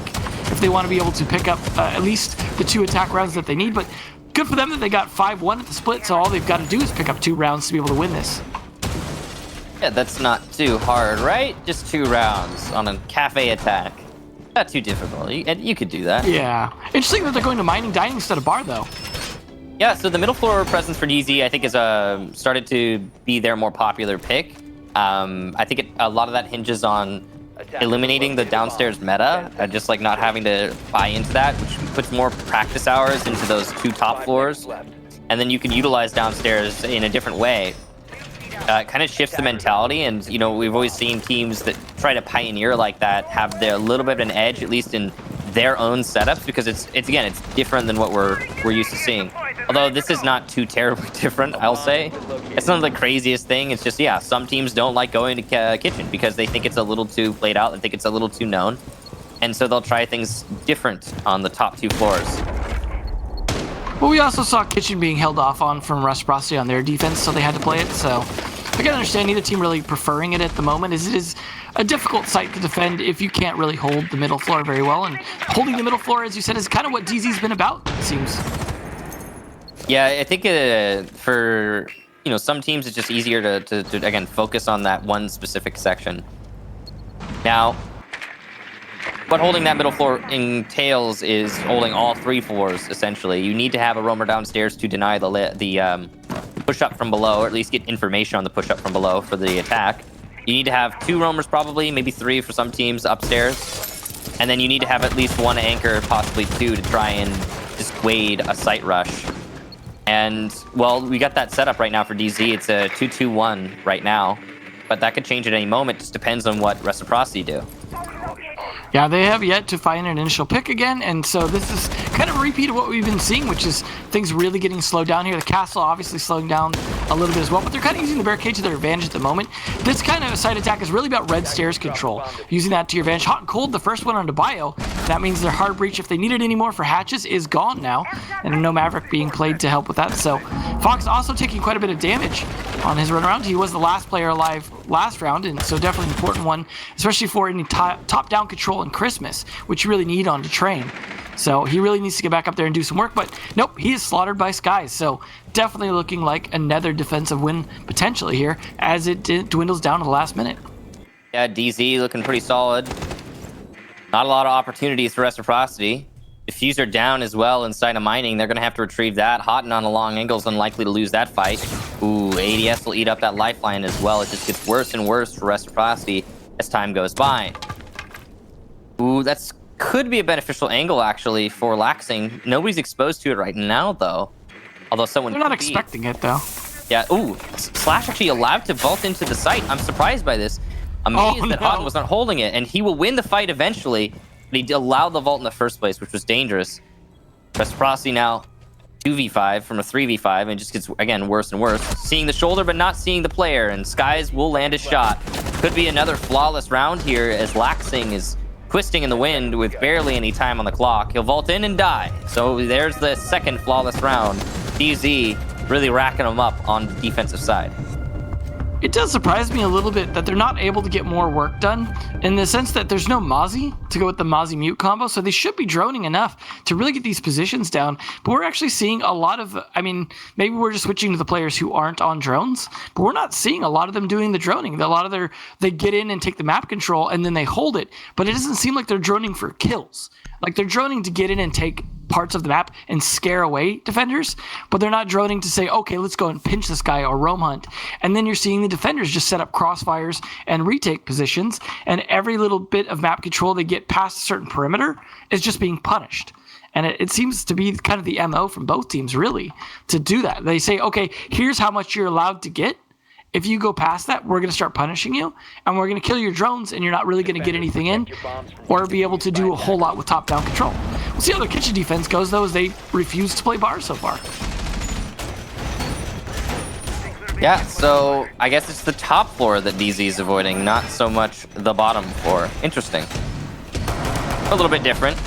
if they want to be able to pick up at least the 2 attack rounds that they need. But good for them that they got 5-1 at the split, so all they've got to do is pick up 2 rounds to be able to win this. Yeah, that's not too hard, right? Just 2 rounds on a cafe attack. Not too difficult. You could do that. Yeah. Interesting that they're going to mining dining instead of bar, though. Yeah, so the middle floor presence for DZ, I think, is started to be their more popular pick. I think a lot of that hinges on eliminating the downstairs meta, just like not having to buy into that, which puts more practice hours into those 2 top floors, and then you can utilize downstairs in a different way. It kind of shifts the mentality, and we've always seen teams that try to pioneer like that have a little bit of an edge, at least in their own setups, because it's different than what we're used to seeing. Although this is not too terribly different, I'll say. It's not the craziest thing. It's just, yeah, some teams don't like going to kitchen because they think it's a little too played out. They think it's a little too known. And so they'll try things different on the top 2 floors. Well, we also saw kitchen being held off on from Reciprocity on their defense, so they had to play it. So I can understand neither team really preferring it at the moment, as it is a difficult site to defend if you can't really hold the middle floor very well. And holding the middle floor, as you said, is kind of what DZ's been about, it seems. Yeah, I think for some teams it's just easier to again focus on that one specific section. Now, what holding that middle floor entails is holding all 3 floors, essentially. You need to have a roamer downstairs to deny the push-up from below, or at least get information on the push-up from below for the attack. You need to have 2 roamers probably, maybe 3 for some teams upstairs. And then you need to have at least 1 anchor, possibly 2, to try and dissuade a site rush. And, well, we got that set up right now for DZ. It's a 2-2-1 right now. But that could change at any moment. Just depends on what Reciprocity do. Yeah, they have yet to find an initial pick again, and so this is kind of a repeat of what we've been seeing, which is things really getting slowed down here. The castle obviously slowing down a little bit as well, but they're kind of using the barricade to their advantage at the moment. This kind of a side attack is really about red stairs control, using that to your advantage. Hot and cold, the first one onto Bio. That means their hard breach, if they need it anymore for hatches, is gone now, and no Maverick being played to help with that. So Fox also taking quite a bit of damage on his run around. He was the last player alive last round, and so definitely an important one, especially for any top-down control in Christmas, which you really need on the train. So he really needs to get back up there and do some work, but nope, he is slaughtered by Skies. So definitely looking like another defensive win potentially here as it dwindles down to the last minute. Yeah, DZ looking pretty solid. Not a lot of opportunities for Reciprocity. Diffuser down as well inside of mining. They're going to have to retrieve that. Hot and on a long angle is unlikely to lose that fight. Ooh, ADS will eat up that lifeline as well. It just gets worse and worse for Reciprocity as time goes by. Ooh, that's could be a beneficial angle actually for Laxing. Nobody's exposed to it right now though. Although someone They're not could be. expecting it though. Yeah, ooh, Slash actually allowed to vault into the site. I'm surprised by this. Amazed that Hotton was not holding it, and he will win the fight eventually, but he allowed the vault in the first place, which was dangerous. Reciprocity now 2v5 from a 3v5, and it just gets, again, worse and worse. Seeing the shoulder, but not seeing the player, and Skies will land a shot. Could be another flawless round here, as Laxing is twisting in the wind with barely any time on the clock. He'll vault in and die. So there's the second flawless round. DZ really racking him up on the defensive side. It does surprise me a little bit that they're not able to get more work done in the sense that there's no Mozzie to go with the Mozzie mute combo, so they should be droning enough to really get these positions down. But we're actually seeing a lot of, I mean, maybe we're just switching to the players who aren't on drones, but we're not seeing a lot of them doing the droning. A lot of they get in and take the map control and then they hold it, but it doesn't seem like they're droning for kills. Like they're droning to get in and take parts of the map and scare away defenders, but they're not droning to say, okay, let's go and pinch this guy or roam hunt. And then you're seeing the defenders just set up crossfires and retake positions, and every little bit of map control they get past a certain perimeter is just being punished. And it seems to be kind of the MO from both teams, really, to do that. They say, okay, here's how much you're allowed to get. If you go past that, we're going to start punishing you, and we're going to kill your drones, and you're not really going to get anything in or be able to do a whole lot with top-down control. We'll see how their kitchen defense goes, though, as they refuse to play bars so far. Yeah, so I guess it's the top floor that DZ is avoiding, not so much the bottom floor. Interesting. A little bit different.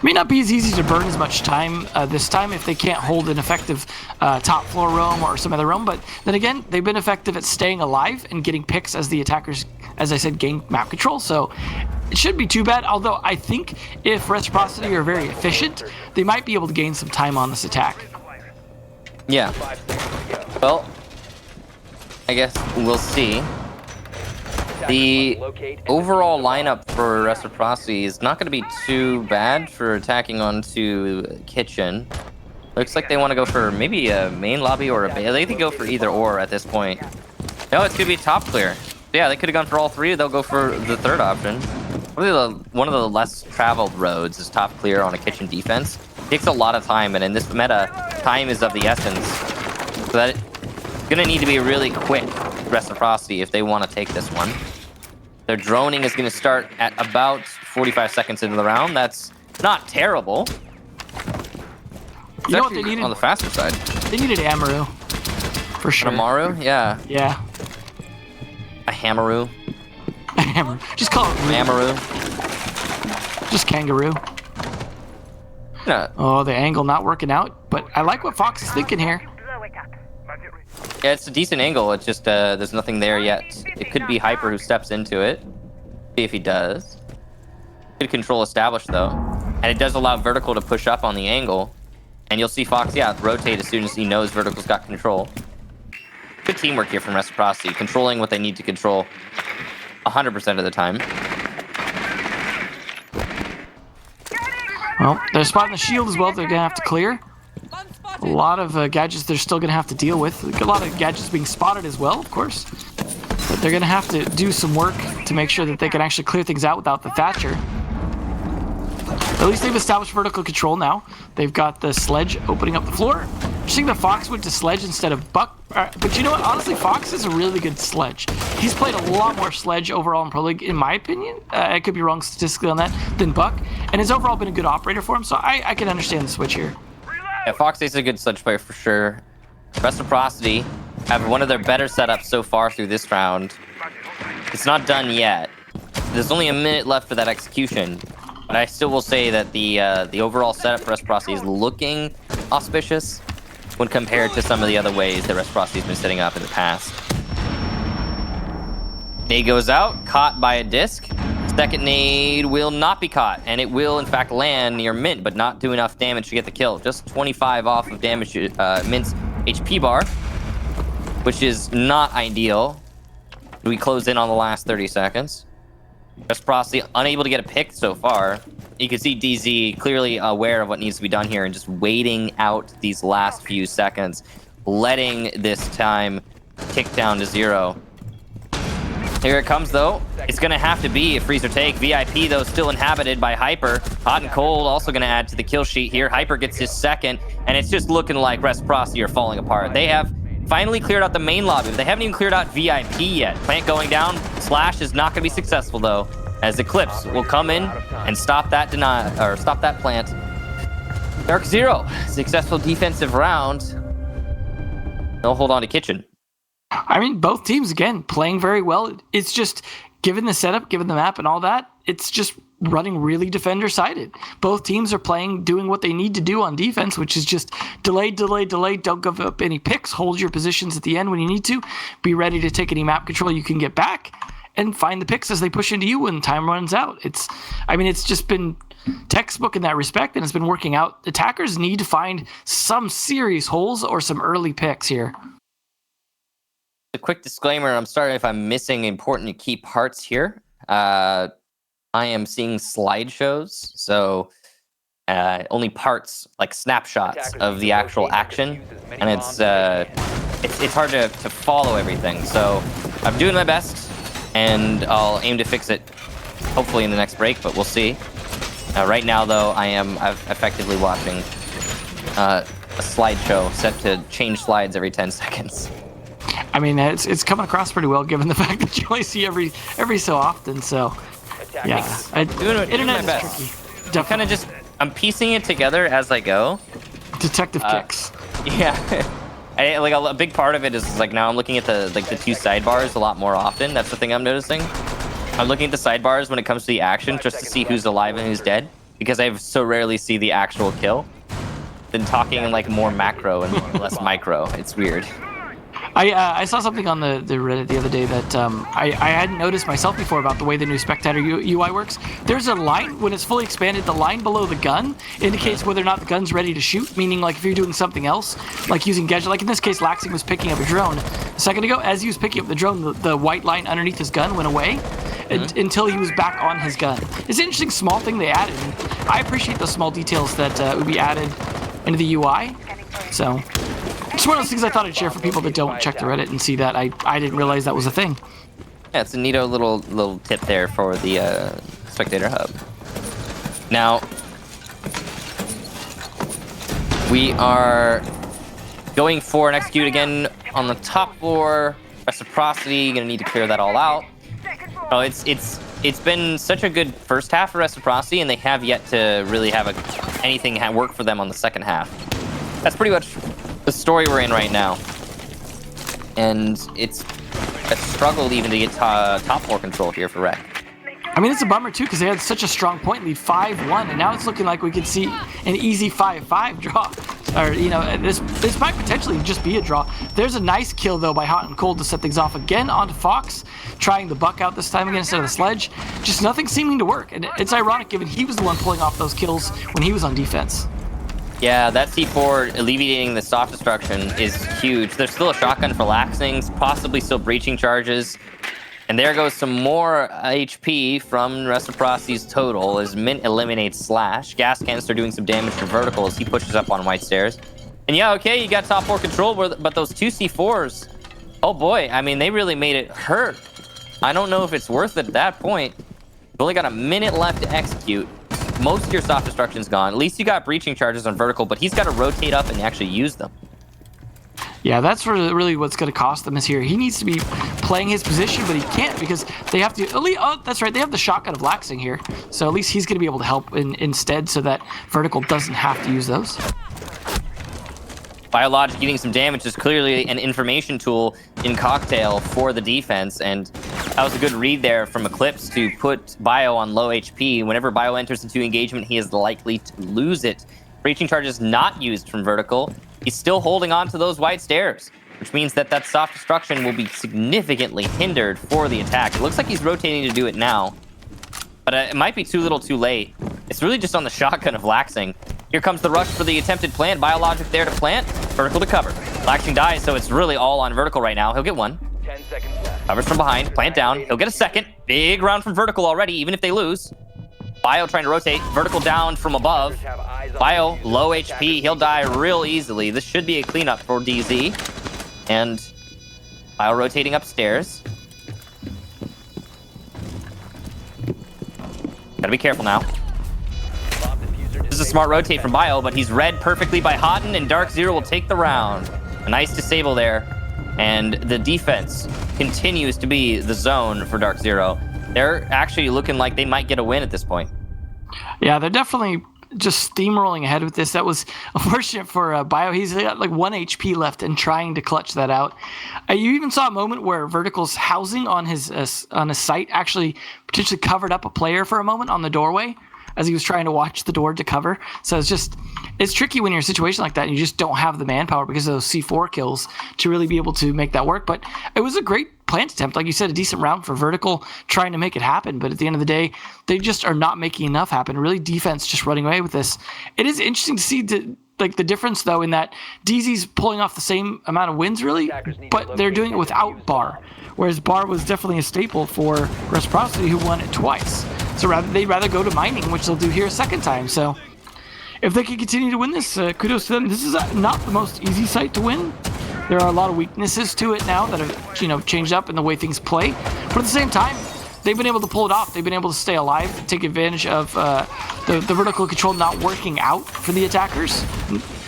May not be as easy to burn as much time this time if they can't hold an effective top floor roam or some other roam, but then again, they've been effective at staying alive and getting picks as the attackers, as I said, gain map control, so it shouldn't be too bad, although I think if Reciprocity are very efficient, they might be able to gain some time on this attack. Yeah. Well, I guess we'll see. The overall lineup for Reciprocity is not going to be too bad for attacking onto Kitchen. Looks like they want to go for maybe a main lobby or a bay. They can go for either or at this point. No, it's going to be top clear. Yeah, they could have gone for all three. They'll go for the third option. Probably one of the less traveled roads is top clear on a Kitchen defense. It takes a lot of time, and in this meta, time is of the essence. So that's going to need to be really quick Reciprocity if they want to take this one. Their droning is going to start at about 45 seconds into the round. That's not terrible. You know what they needed? On the faster side. They needed Amaru. For sure. An Amaru? Yeah. Yeah. A Hamaru. Amaru. Just call it Roo. Amaru. Just Kangaroo. No. Oh, the angle not working out, but I like what Fox is thinking here. Blow it up. Yeah, it's a decent angle. It's just there's nothing there yet. It could be Hyper who steps into it. See if he does. Good control established though, and it does allow Vertical to push up on the angle. And you'll see Fox, yeah, rotate as soon as he knows Vertical's got control. Good teamwork here from Reciprocity, controlling what they need to control 100% of the time. Well, they're spotting the shield as well. They're gonna have to clear. A lot of gadgets they're still gonna have to deal with. A lot of gadgets being spotted as well, of course. But they're gonna have to do some work to make sure that they can actually clear things out without the Thatcher. At least they've established vertical control now. They've got the sledge opening up the floor. Interesting that Fox went to sledge instead of Buck. But you know what? Honestly, Fox is a really good sledge. He's played a lot more sledge overall in Pro League, in my opinion. I could be wrong statistically on that, than Buck. And has overall been a good operator for him, so I can understand the switch here. Yeah, Fox is a good sledge player for sure. Reciprocity have one of their better setups so far through this round. It's not done yet. There's only a minute left for that execution. But I still will say that the overall setup for Reciprocity is looking auspicious when compared to some of the other ways that Reciprocity has been setting up in the past. Nade goes out, caught by a disc. Second nade will not be caught, and it will in fact land near Mint, but not do enough damage to get the kill. Just 25 off of damage Mint's HP bar, which is not ideal. We close in on the last 30 seconds. Reciprocity unable to get a pick so far. You can see DZ clearly aware of what needs to be done here and just waiting out these last few seconds, letting this time tick down to 0. Here it comes though. It's gonna have to be a freeze or take. VIP though still inhabited by Hyper. Hot and Cold also gonna add to the kill sheet here. Hyper gets his second, and it's just looking like Reciprocity are falling apart. They have finally cleared out the main lobby, but they haven't even cleared out VIP yet. Plant going down. Slash is not going to be successful though, as Eclipse will come in and stop that stop that plant. Dark Zero, successful defensive round. They'll hold on to Kitchen. I mean, both teams again playing very well. It's just given the setup, given the map, and all that. It's just running really defender-sided. Both teams are playing, doing what they need to do on defense, which is just delay. Don't give up any picks. Hold your positions at the end when you need to. Be ready to take any map control you can get back, and find the picks as they push into you when time runs out. It's just been textbook in that respect, and it's been working out. Attackers need to find some serious holes or some early picks here. A quick disclaimer, I'm sorry if I'm missing important key parts here. I am seeing slideshows, so only parts, like snapshots of the actual action, and it's hard to follow everything. So I'm doing my best, and I'll aim to fix it hopefully in the next break, but we'll see. Right now, though, I'm effectively watching a slideshow set to change slides every 10 seconds. I mean, it's coming across pretty well given the fact that you only see every so often. So, yeah, Doing my best. I'm piecing it together as I go. Detective kicks. Yeah, like a big part of it is like now I'm looking at the two sidebars a lot more often. That's the thing I'm noticing. I'm looking at the sidebars when it comes to the action just to see who's alive and who's dead, because I so rarely see the actual kill. Than talking in like more macro and less micro. It's weird. I saw something on the Reddit the other day that I hadn't noticed myself before about the way the new Spectator UI works. There's a line, when it's fully expanded, the line below the gun indicates whether or not the gun's ready to shoot, meaning like if you're doing something else, like using gadget, like in this case, Laxing was picking up a drone. A second ago, as he was picking up the drone, the white line underneath his gun went away until he was back on his gun. It's an interesting small thing they added. I appreciate the small details that would be added into the UI. So, it's one of those things I thought I'd share for people that don't check the Reddit and see that. I didn't realize that was a thing. Yeah, it's a neato little tip there for the Spectator Hub. Now, we are going for an execute again on the top floor. Reciprocity, gonna need to clear that all out. Oh, it's been such a good first half for Reciprocity, and they have yet to really have anything work for them on the second half. That's pretty much the story we're in right now, and it's a struggle even to get top floor control here for Rec. I mean, it's a bummer too because they had such a strong point lead, 5-1, and now it's looking like we could see an easy 5-5 draw. Or, you know, this might potentially just be a draw. There's a nice kill though by Hot and Cold to set things off again onto Fox, trying the buck out this time again instead of the sledge. Just nothing seeming to work, and it's ironic given he was the one pulling off those kills when he was on defense. Yeah, that C4 alleviating the soft destruction is huge. There's still a shotgun for Laxings, possibly still breaching charges. And there goes some more HP from Reciprocity's total as Mint eliminates Slash. Gas Canister doing some damage to Vertical as he pushes up on White Stairs. And yeah, okay, you got top 4 control, but those 2 C4s, oh boy, I mean, they really made it hurt. I don't know if it's worth it at that point. You've only got a minute left to execute. Most of your soft destruction's gone. At least you got breaching charges on Vertical, but he's got to rotate up and actually use them. Yeah, that's really what's going to cost them is here. He needs to be playing his position, but he can't because they have to. Oh, that's right. They have the shotgun of Laxing here, so at least he's going to be able to help instead, so that Vertical doesn't have to use those. Biologic getting some damage is clearly an information tool in Cocktail for the defense, and that was a good read there from Eclipse to put Bio on low HP. Whenever Bio enters into engagement, he is likely to lose it. Breaching charge is not used from Vertical. He's still holding on to those White Stairs, which means that soft destruction will be significantly hindered for the attack. It looks like he's rotating to do it now, but it might be too little too late. It's really just on the shotgun of Laxing. Here comes the rush for the attempted plant. Biologic there to plant, Vertical to cover. Laxing dies, so it's really all on Vertical right now. He'll get one. 10 seconds left. Covers from behind, plant down. He'll get a second. Big round from Vertical already, even if they lose. Bio trying to rotate. Vertical down from above. Bio, low HP. He'll die real easily. This should be a cleanup for DZ. And Bio rotating upstairs. Gotta be careful now. This is a smart rotate from Bio, but he's read perfectly by Houghton, and Dark Zero will take the round. A nice disable there. And the defense continues to be the zone for Dark Zero. They're actually looking like they might get a win at this point. Yeah, they're definitely just steamrolling ahead with this. That was unfortunate for Bio. He's got like 1 HP left and trying to clutch that out. You even saw a moment where Vertical's housing on his site actually potentially covered up a player for a moment on the doorway as he was trying to watch the door to cover. So it's tricky when you're in a situation like that and you just don't have the manpower because of those C4 kills to really be able to make that work. But it was a great plant attempt. Like you said, a decent round for Vertical trying to make it happen. But at the end of the day, they just are not making enough happen. Really, defense just running away with this. It is interesting to see the difference, though, in that DZ's pulling off the same amount of wins, really, but they're doing it without Bar. Whereas Bar was definitely a staple for Reciprocity, who won it twice. So they'd rather go to mining, which they'll do here a second time. So if they can continue to win this, kudos to them. This is not the most easy site to win. There are a lot of weaknesses to it now that have changed up in the way things play. But at the same time, they've been able to pull it off. They've been able to stay alive, take advantage of the vertical control not working out for the attackers.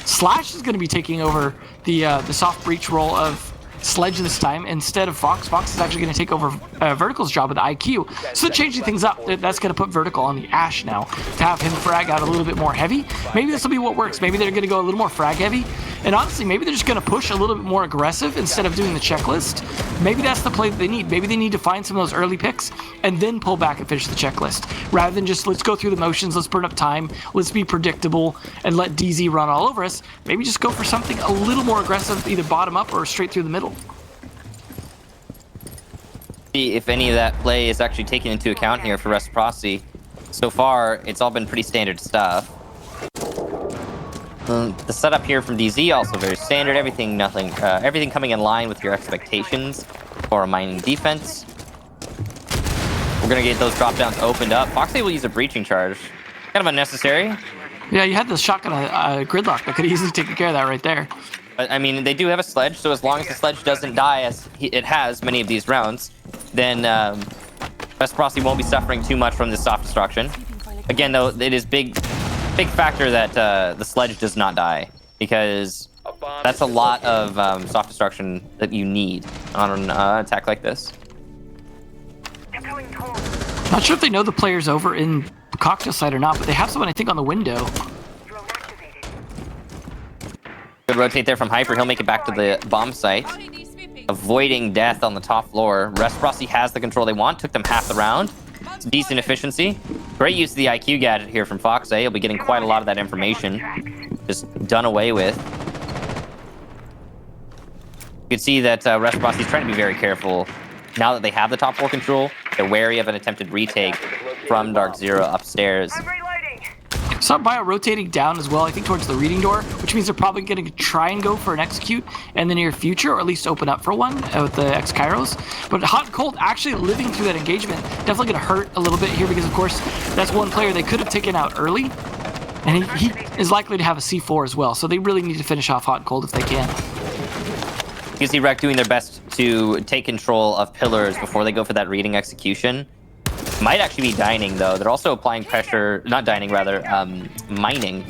Slash is going to be taking over the soft breach role of Sledge this time instead of Fox. Fox is actually going to take over Vertical's job with IQ. So changing things up, that's going to put Vertical on the Ash now to have him frag out a little bit more heavy. Maybe this will be what works. Maybe they're going to go a little more frag heavy. And honestly, maybe they're just going to push a little bit more aggressive instead of doing the checklist. Maybe that's the play that they need. Maybe they need to find some of those early picks and then pull back and finish the checklist. Rather than just, let's go through the motions, let's burn up time, let's be predictable, and let DZ run all over us. Maybe just go for something a little more aggressive, either bottom up or straight through the middle. See if any of that play is actually taken into account here for Reciprocity. So far, it's all been pretty standard stuff. The setup here from DZ also very standard. Everything coming in line with your expectations for a mining defense. We're gonna get those drop downs opened up. Foxy will use a breaching charge. Kind of unnecessary. Yeah, you had the shotgun gridlock that could easily take care of that right there. But I mean, they do have a sledge, so as long as the sledge doesn't die, as it has many of these rounds, then Reciprocity won't be suffering too much from this soft destruction. Again, though, it is big factor that the sledge does not die, because that's a lot of soft destruction that you need on an attack like this. Not sure if they know the player's over in Cocktail side or not, but they have someone, I think, on the window. Good rotate there from Hyper. He'll make it back to the bomb site, avoiding death on the top floor. Reciprocity has the control they want. Took them half the round. It's decent efficiency. Great use of the IQ gadget here from Fox. He'll be getting quite a lot of that information just done away with. You can see that Reciprocity is trying to be very careful. Now that they have the top floor control, they're wary of an attempted retake from Dark Zero upstairs. Saw Bio rotating down as well, I think towards the reading door, which means they're probably going to try and go for an execute in the near future, or at least open up for one with the X-Kairos. But Hot and Cold actually living through that engagement, definitely going to hurt a little bit here because, of course, that's one player they could have taken out early. And he is likely to have a C4 as well, so they really need to finish off Hot and Cold if they can. You see Rec doing their best to take control of pillars before they go for that reading execution. Might actually be dining, though. They're also applying pressure, not dining, rather, mining,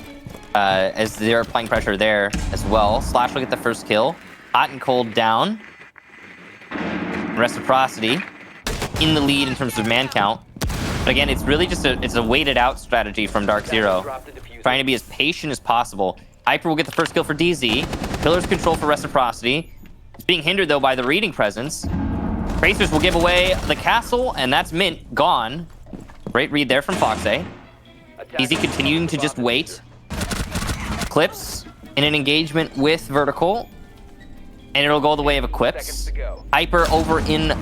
as they're applying pressure there as well. Slash will get the first kill. Hot and Cold down. Reciprocity in the lead in terms of man count. But again, it's really just a weighted out strategy from Dark Zero, trying to be as patient as possible. Hyper will get the first kill for DZ. Pillars control for Reciprocity. It's being hindered, though, by the reading presence. Racers will give away the castle, and that's Mint gone. Great read there from Foxay. DZ continuing to just wait. Clips in an engagement with Vertical. And it'll go the way of Equips. Hyper over in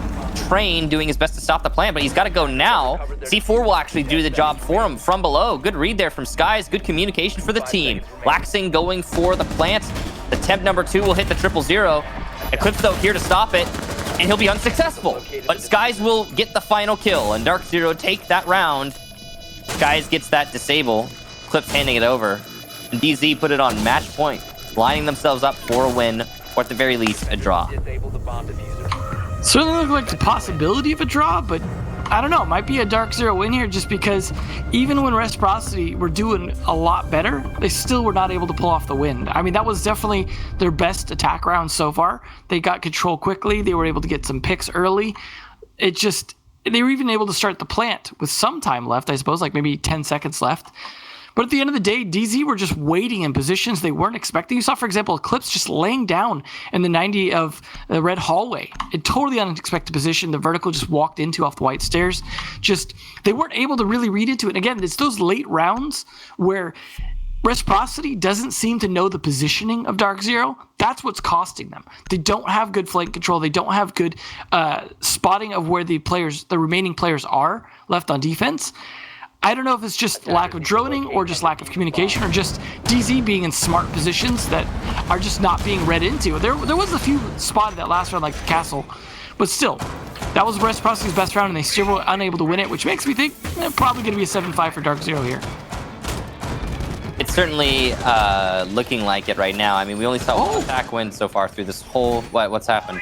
Train doing his best to stop the plant, but he's got to go now. C4 will actually do the job for him from below. Good read there from Skies. Good communication for the team. Laxing going for the plant. The temp number 2 will hit the 000. Eclipse, though, here to stop it. And he'll be unsuccessful. But Skies will get the final kill, and Dark Zero take that round. Skies gets that disable. Eclipse handing it over. And DZ put it on match point, lining themselves up for a win, or at the very least, a draw. Certainly looked like the possibility of a draw, but I don't know. It might be a Dark Zero win here just because even when Reciprocity were doing a lot better, they still were not able to pull off the win. I mean, that was definitely their best attack round so far. They got control quickly. They were able to get some picks early. They were even able to start the plant with some time left, I suppose, like maybe 10 seconds left. But at the end of the day, DZ were just waiting in positions they weren't expecting. You saw, for example, Eclipse just laying down in the 90 of the red hallway. A totally unexpected position. The Vertical just walked into off the white stairs. They weren't able to really read into it. And again, it's those late rounds where Reciprocity doesn't seem to know the positioning of Dark Zero. That's what's costing them. They don't have good flank control. They don't have good spotting of where the remaining players are left on defense. I don't know if it's just lack of droning or just lack of communication or just DZ being in smart positions that are just not being read into. There was a few spotted that last round, like the castle, but still, that was Reciprocity's best round and they still were unable to win it, which makes me think they're probably going to be a 7-5 for Dark Zero here. It's certainly looking like it right now. I mean, we only saw one attack win so far through this whole... What's happened?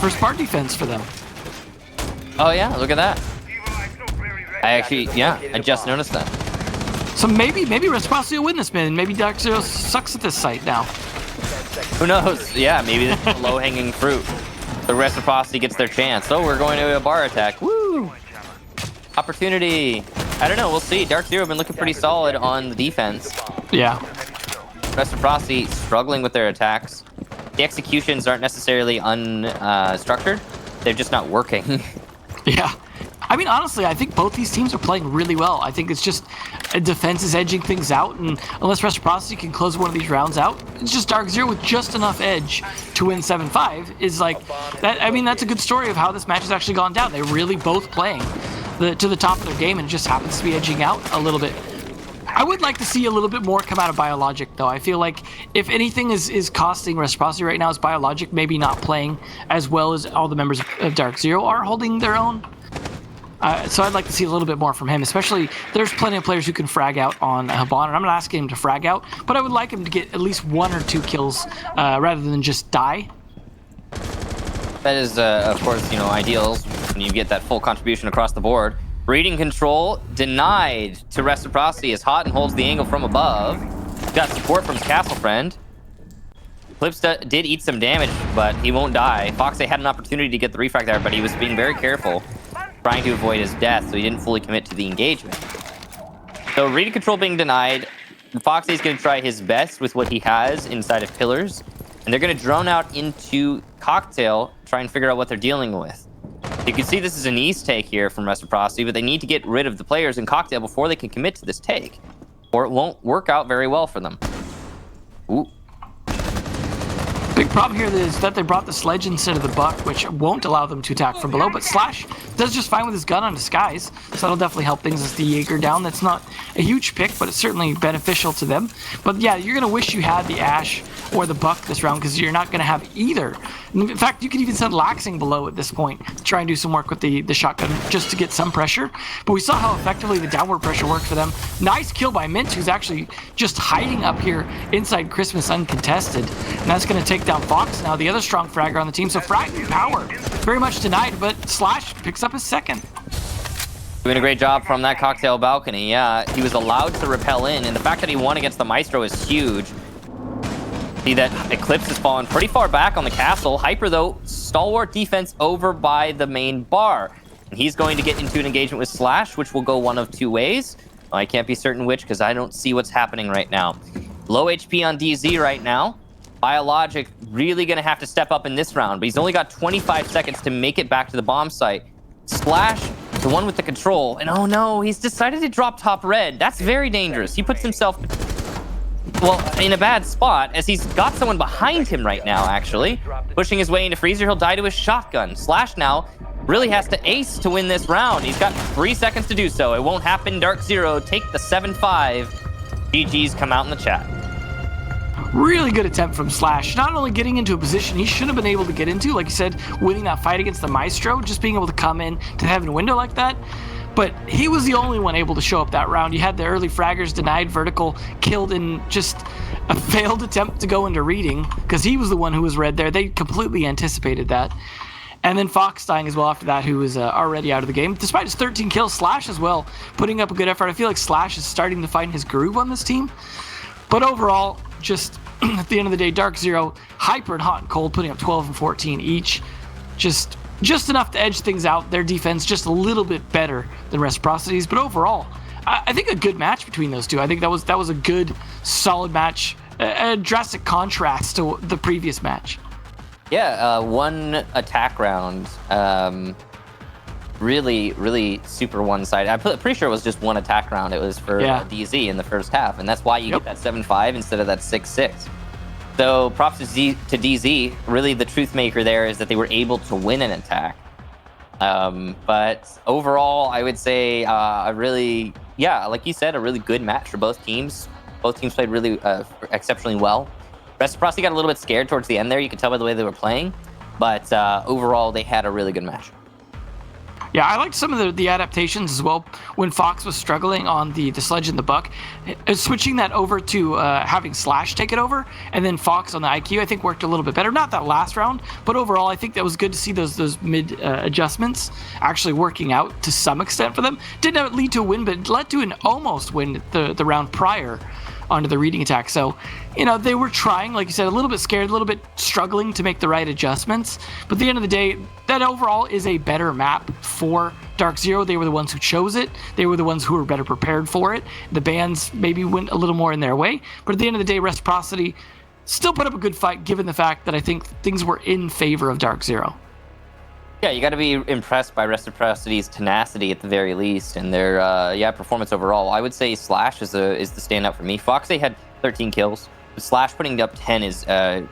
First part defense for them. Oh, yeah, look at that. I just noticed that. So maybe Reciprocity will win this, man. Maybe Dark Zero sucks at this site now. Who knows? Yeah, maybe this is a low-hanging fruit. The Reciprocity gets their chance. Oh, we're going to a bar attack. Woo! Opportunity. I don't know. We'll see. Dark Zero have been looking pretty solid on the defense. Yeah. Reciprocity struggling with their attacks. The executions aren't necessarily unstructured. They're just not working. Yeah. I mean, honestly, I think both these teams are playing really well. I think it's just defense is edging things out, and unless Reciprocity can close one of these rounds out, it's just Dark Zero with just enough edge to win 7-5 is like that. I mean, that's a good story of how this match has actually gone down. They're really both playing to the top of their game, and it just happens to be edging out a little bit. I would like to see a little bit more come out of Biologic, though. I feel like if anything is costing Reciprocity right now, is Biologic maybe not playing as well as all the members of Dark Zero are holding their own. So I'd like to see a little bit more from him, especially there's plenty of players who can frag out on Habon, and I'm not asking him to frag out, but I would like him to get at least 1 or 2 kills rather than just die. That is, of course, ideal when you get that full contribution across the board. Reading control denied to Reciprocity as Hot and holds the angle from above. Got support from his castle friend. Clips did eat some damage, but he won't die. Foxay had an opportunity to get the refrag there, but he was being very careful, trying to avoid his death, so he didn't fully commit to the engagement. So reading control being denied. Foxay's going to try his best with what he has inside of pillars, and they're going to drone out into Cocktail, try and figure out what they're dealing with. You can see this is an ease take here from Reciprocity, but they need to get rid of the players in Cocktail before they can commit to this take, or it won't work out very well for them. Ooh. Big big problem here is that they brought the sledge instead of the buck, which won't allow them to attack from below, but Slash does just fine with his gun on disguise, so that'll definitely help things as the Jaeger down. That's not a huge pick, but it's certainly beneficial to them. But yeah, you're going to wish you had the Ash or the buck this round, because you're not going to have either. In fact, you could even send Laxing below at this point to try and do some work with the shotgun just to get some pressure. But we saw how effectively the downward pressure worked for them. Nice kill by Mint, who's actually just hiding up here inside Christmas uncontested. And that's going to take down Fox now, the other strong fragger on the team. So frag power very much denied, but Slash picks up his second. Doing a great job from that cocktail balcony. Yeah, he was allowed to rappel in, and the fact that he won against the Maestro is huge. See that Eclipse has fallen pretty far back on the castle. Hyper, though, stalwart defense over by the main bar. And he's going to get into an engagement with Slash, which will go one of two ways. I can't be certain which, because I don't see what's happening right now. Low HP on DZ right now. Biologic really going to have to step up in this round, but he's only got 25 seconds to make it back to the bomb site. Slash, the one with the control, and oh no, he's decided to drop top red. That's very dangerous. He puts himself, well, in a bad spot, as he's got someone behind him right now, actually. Pushing his way into Freezer, he'll die to his shotgun. Slash now really has to ace to win this round. He's got 3 seconds to do so. It won't happen. Dark Zero take the 7-5. GG's come out in the chat. Really good attempt from Slash. Not only getting into a position he should have been able to get into, like you said, winning that fight against the Maestro, just being able to come in to have a window like that. But he was the only one able to show up that round. You had the early fraggers denied vertical, killed in just a failed attempt to go into reading, because he was the one who was red there. They completely anticipated that. And then Fox dying as well after that, who was already out of the game. Despite his 13 kills, Slash as well, putting up a good effort. I feel like Slash is starting to find his groove on this team. But overall, just at the end of the day, Dark Zero, Hyper and Hot and Cold, putting up 12 and 14 each. Just enough to edge things out. Their defense just a little bit better than Reciprocity's. But overall, I think a good match between those two. I think that was a good, solid match. A drastic contrast to the previous match. Yeah, one attack round. Really super one-sided. I'm pretty sure it was just one attack round. It was for DZ in the first half, and that's why you get that 7-5 instead of that 6-6. So props to DZ. Really, the truth maker there is that they were able to win an attack. But overall, I would say like you said, a really good match for both teams. Both teams played really exceptionally well. Reciprocity got a little bit scared towards the end there. You could tell by the way they were playing. But overall, they had a really good match. Yeah, I liked some of the adaptations as well when Fox was struggling on the sledge and the buck. Switching that over to having Slash take it over, and then Fox on the IQ, I think worked a little bit better. Not that last round, but overall, I think that was good to see those mid adjustments actually working out to some extent for them. Didn't lead to a win, but led to an almost win the round prior onto the reading attack. So, they were trying, like you said, a little bit scared, a little bit struggling to make the right adjustments. But at the end of the day, that overall is a better map for Dark Zero. They were the ones who chose it. They were the ones who were better prepared for it. The bans maybe went a little more in their way. But at the end of the day, Reciprocity still put up a good fight, given the fact that I think things were in favor of Dark Zero. Yeah, you got to be impressed by Reciprocity's tenacity at the very least, and their performance overall. I would say Slash is the standout for me. Foxy had 13 kills. Slash putting up 10 is one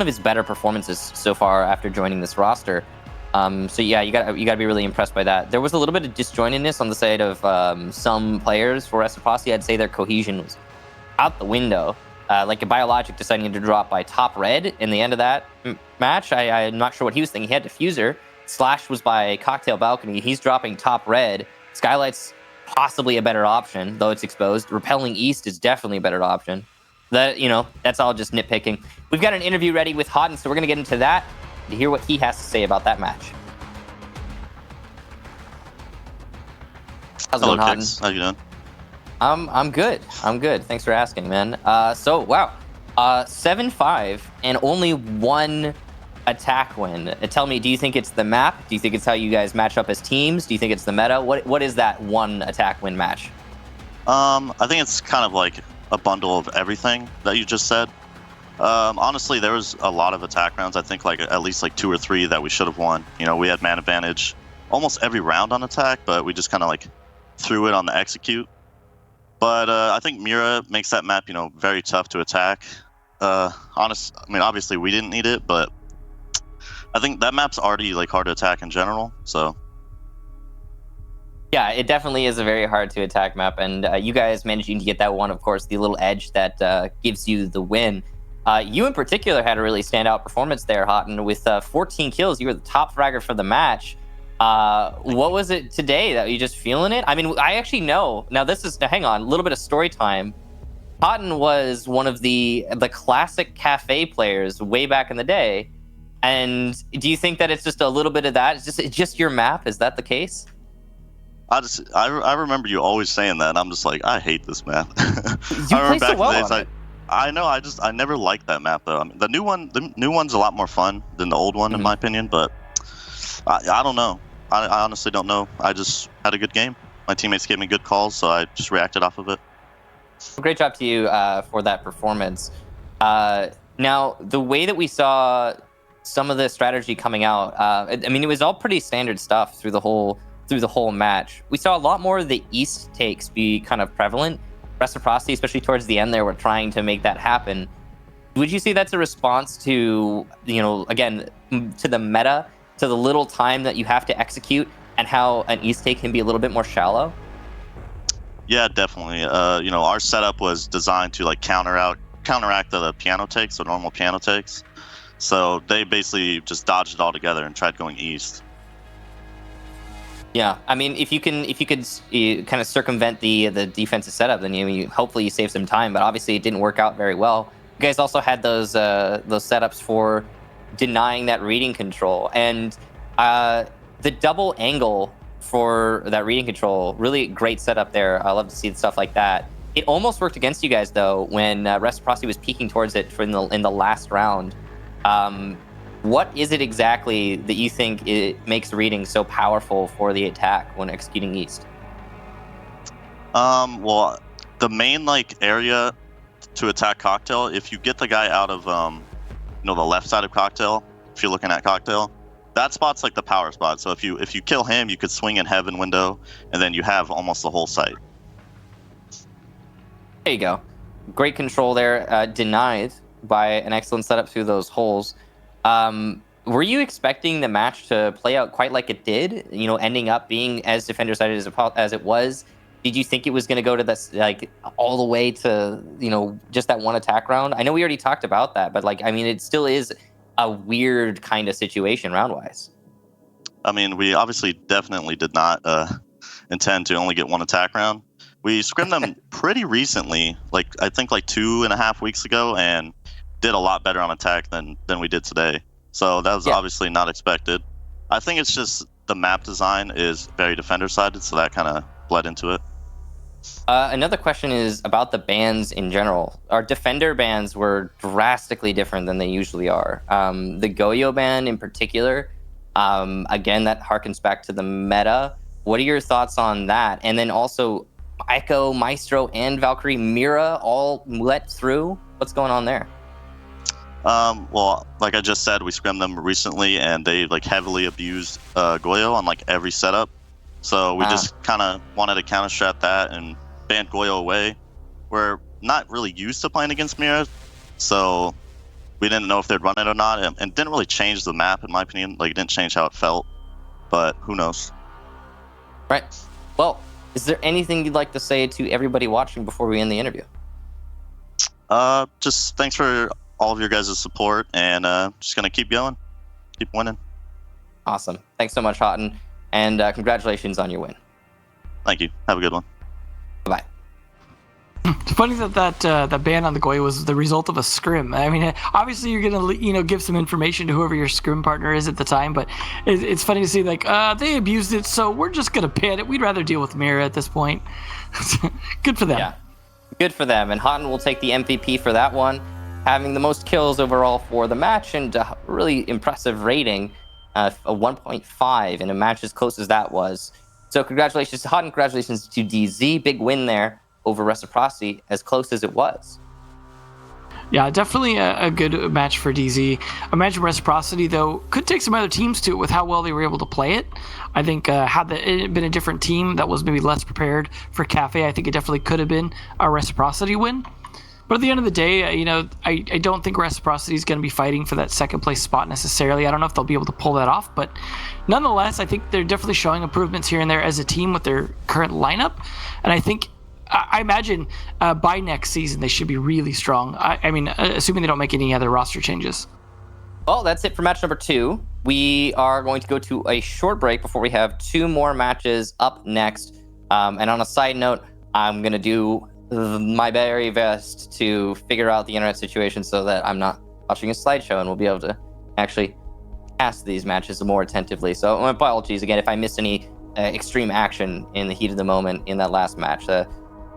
of his better performances so far after joining this roster. So yeah, you got to be really impressed by that. There was a little bit of disjointedness on the side of some players for Reciprocity. I'd say their cohesion was out the window. Like a Biologic deciding to drop by top red in the end of that match. I'm not sure what he was thinking. He had Diffuser. Slash was by Cocktail Balcony. He's dropping top red. Skylight's possibly a better option, though it's exposed. Repelling East is definitely a better option. That's all just nitpicking. We've got an interview ready with Hodden, so we're going to get into that to hear what he has to say about that match. How's it going, Hodden? How you doing? I'm good. Thanks for asking, man. 7-5 and only one attack win. Tell me, do you think it's the map? Do you think it's how you guys match up as teams? Do you think it's the meta? What is that one attack win match? I think it's kind of like a bundle of everything that you just said. Honestly, there was a lot of attack rounds. I think at least 2 or 3 that we should have won. We had man advantage almost every round on attack, but we just kind of threw it on the execute. But I think Mira makes that map, very tough to attack. Obviously we didn't need it, but I think that map's already like hard to attack in general. So Yeah, it definitely is a very hard to attack map, and you guys managing to get that one, of course, the little edge that gives you the win. You in particular had a really standout performance there, Houghton, with 14 kills. You were the top fragger for the match. What was it today? That you just feeling it? I mean, I actually know. Now hang on, a little bit of story time. Houghton was one of the classic cafe players way back in the day. And do you think that it's just a little bit of that? It's just your map? Is that the case? I remember you always saying that, and I'm just like, I hate this map. You play so well on it. I know. I never liked that map though. I mean, the new one's a lot more fun than the old one in my opinion. But I don't know. I honestly don't know. I just had a good game. My teammates gave me good calls, so I just reacted off of it. Great job to you for that performance. Now, the way that we saw some of the strategy coming out, I mean, it was all pretty standard stuff through the whole match. We saw a lot more of the East takes be kind of prevalent. Reciprocity, especially towards the end there, we're trying to make that happen. Would you say that's a response to, again, to the meta, to the little time that you have to execute, and how an East take can be a little bit more shallow? Yeah, definitely. Our setup was designed to like counteract the piano takes, the normal piano takes. So they basically just dodged it all together and tried going East. Yeah, I mean, if you could kind of circumvent the defensive setup, then hopefully you save some time. But obviously, it didn't work out very well. You guys also had those setups for denying that reading control, and the double angle for that reading control. Really great setup there. I love to see stuff like that. It almost worked against you guys though when Reciprocity was peeking towards it in the last round. What is it exactly that you think it makes reading so powerful for the attack when executing East? Well, the main area to attack Cocktail, if you get the guy out of the left side of Cocktail, if you're looking at Cocktail, that spot's like the power spot. So if you kill him, you could swing in Heaven window, and then you have almost the whole site. There you go. Great control there. Denied by an excellent setup through those holes. Were you expecting the match to play out quite like it did? Ending up being as defender-sided as it was? Did you think it was going to go to this all the way to just that one attack round? I know we already talked about that, but it still is a weird kind of situation round-wise. I mean, we obviously definitely did not intend to only get one attack round. We scrimmed them pretty recently, I think 2.5 weeks ago, and did a lot better on attack than we did today. So that was obviously not expected. I think it's just the map design is very defender-sided, so that kind of bled into it. Another question is about the bans in general. Our defender bans were drastically different than they usually are. The Goyo ban in particular, again, that harkens back to the meta. What are your thoughts on that? And then also Echo, Maestro, and Valkyrie Mira all let through. What's going on there? Well, like I just said, we scrimmed them recently, and they heavily abused Goyo on every setup. So we just kind of wanted to counter strat that and ban Goyo away. We're not really used to playing against Mira, so we didn't know if they'd run it or not, and didn't really change the map in my opinion. It didn't change how it felt, but who knows? Right. Well, is there anything you'd like to say to everybody watching before we end the interview? Just thanks for all of your guys' support, and just gonna keep going, keep winning. Awesome. Thanks so much, Houghton, and congratulations on your win. Thank you. Have a good one. Bye. It's funny that ban on the Goy was the result of a scrim. I mean, obviously you're gonna give some information to whoever your scrim partner is at the time, but it's funny to see they abused it, so we're just gonna ban it. We'd rather deal with Mira at this point. Good for them. Yeah, good for them. And Houghton will take the MVP for that one, having the most kills overall for the match and a really impressive rating, a 1.5 in a match as close as that was. So congratulations to Houghton, congratulations to DZ. Big win there over Reciprocity, as close as it was. Yeah, definitely a good match for DZ. Imagine Reciprocity, though, could take some other teams to it with how well they were able to play it. I think had it been a different team that was maybe less prepared for Cafe, I think it definitely could have been a Reciprocity win. But at the end of the day, you know, I don't think Reciprocity is going to be fighting for that second place spot necessarily. I don't know if they'll be able to pull that off, but nonetheless, I think they're definitely showing improvements here and there as a team with their current lineup. And I think, I imagine by next season, they should be really strong. I mean, assuming they don't make any other roster changes. Well, that's it for match number 2. We are going to go to a short break before we have 2 more matches up next. And on a side note, I'm going to do my very best to figure out the internet situation so that I'm not watching a slideshow and we'll be able to actually cast these matches more attentively. So my apologies again if I missed any extreme action in the heat of the moment in that last match.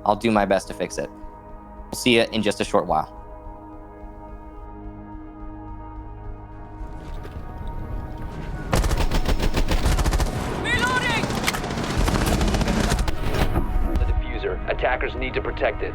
I'll do my best to fix it. We'll see you in just a short while. The diffuser. Attackers need to protect it.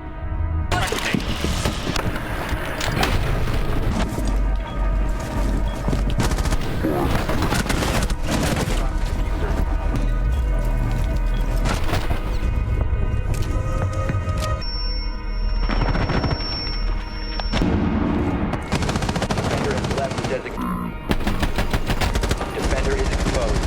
Defender has left the designated. Defender is exposed.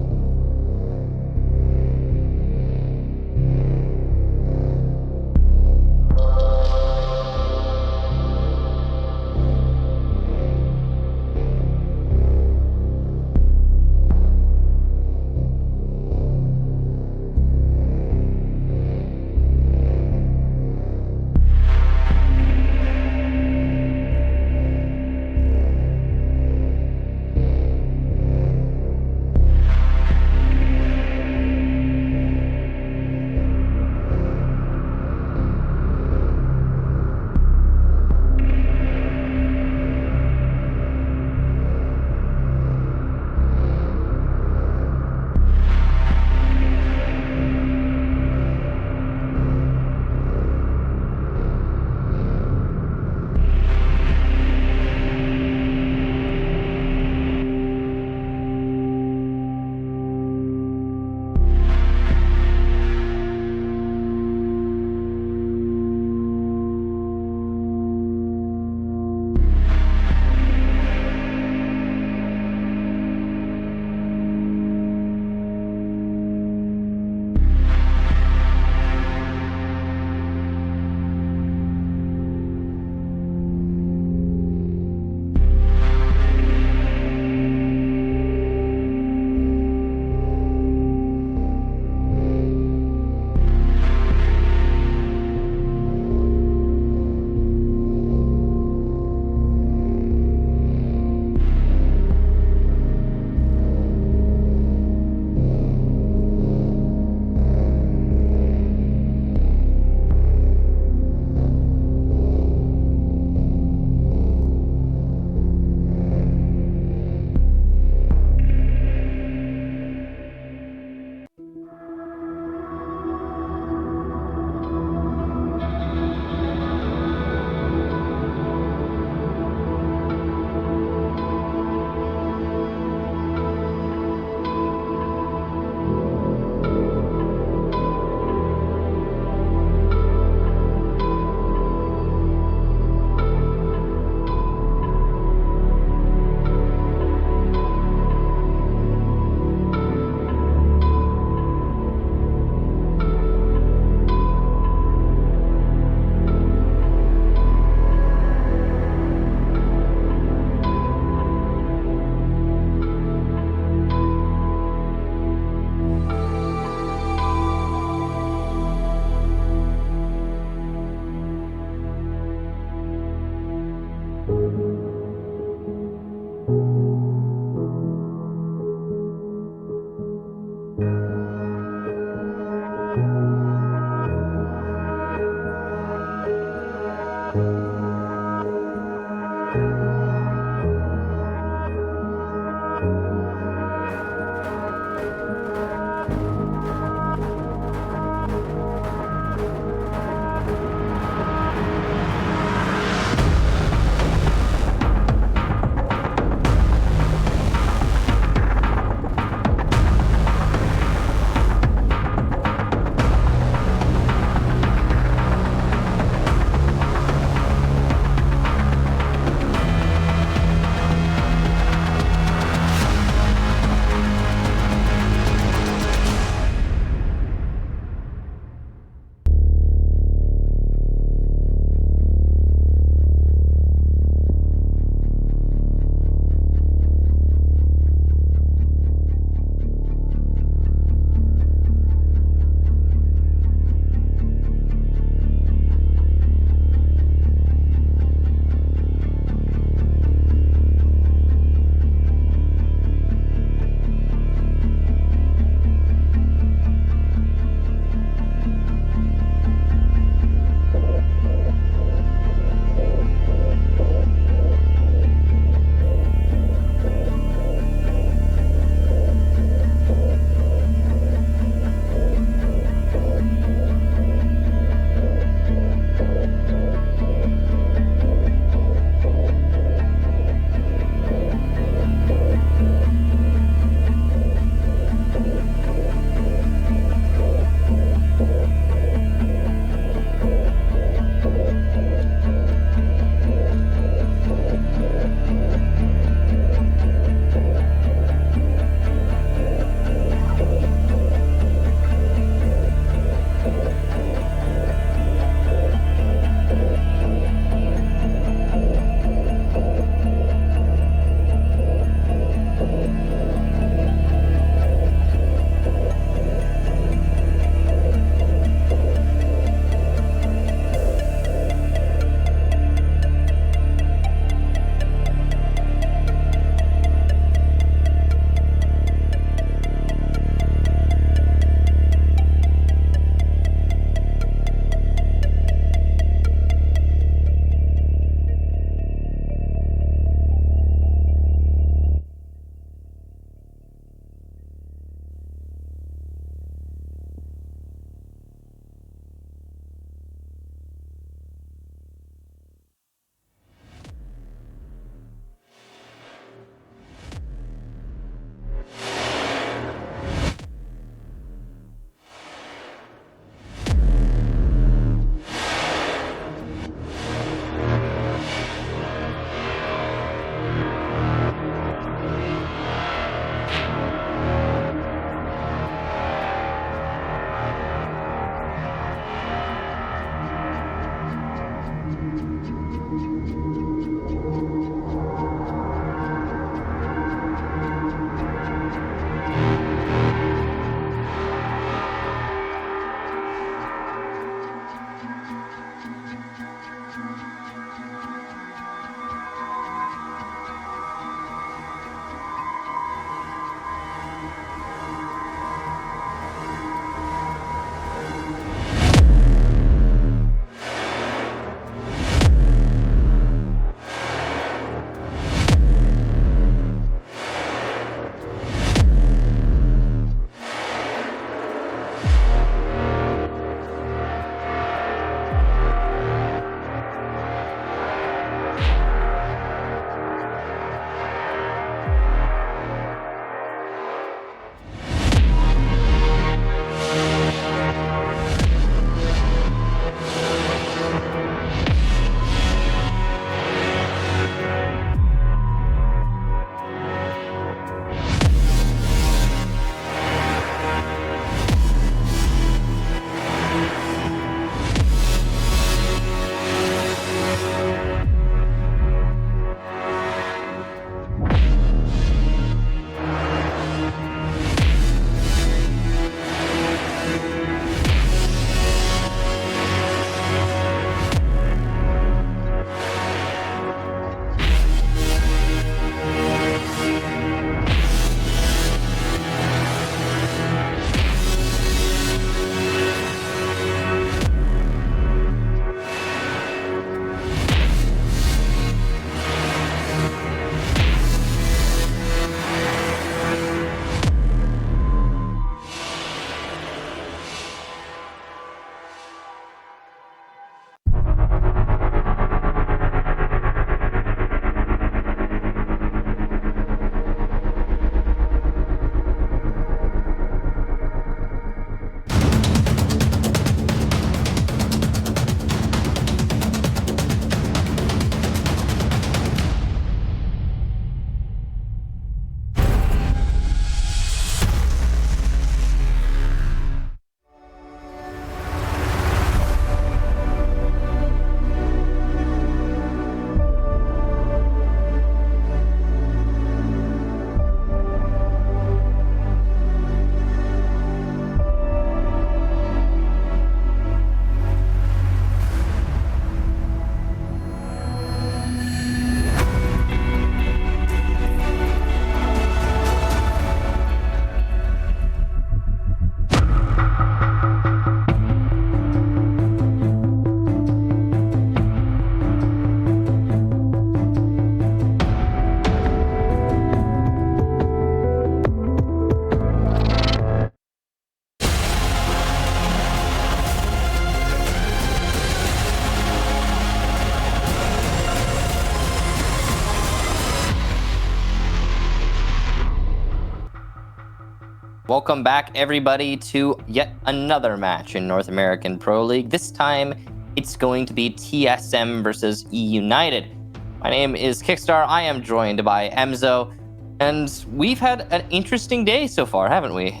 Welcome back, everybody, to yet another match in North American Pro League. This time, it's going to be TSM versus E United. My name is Kickstar. I am joined by Emzo, and we've had an interesting day so far, haven't we?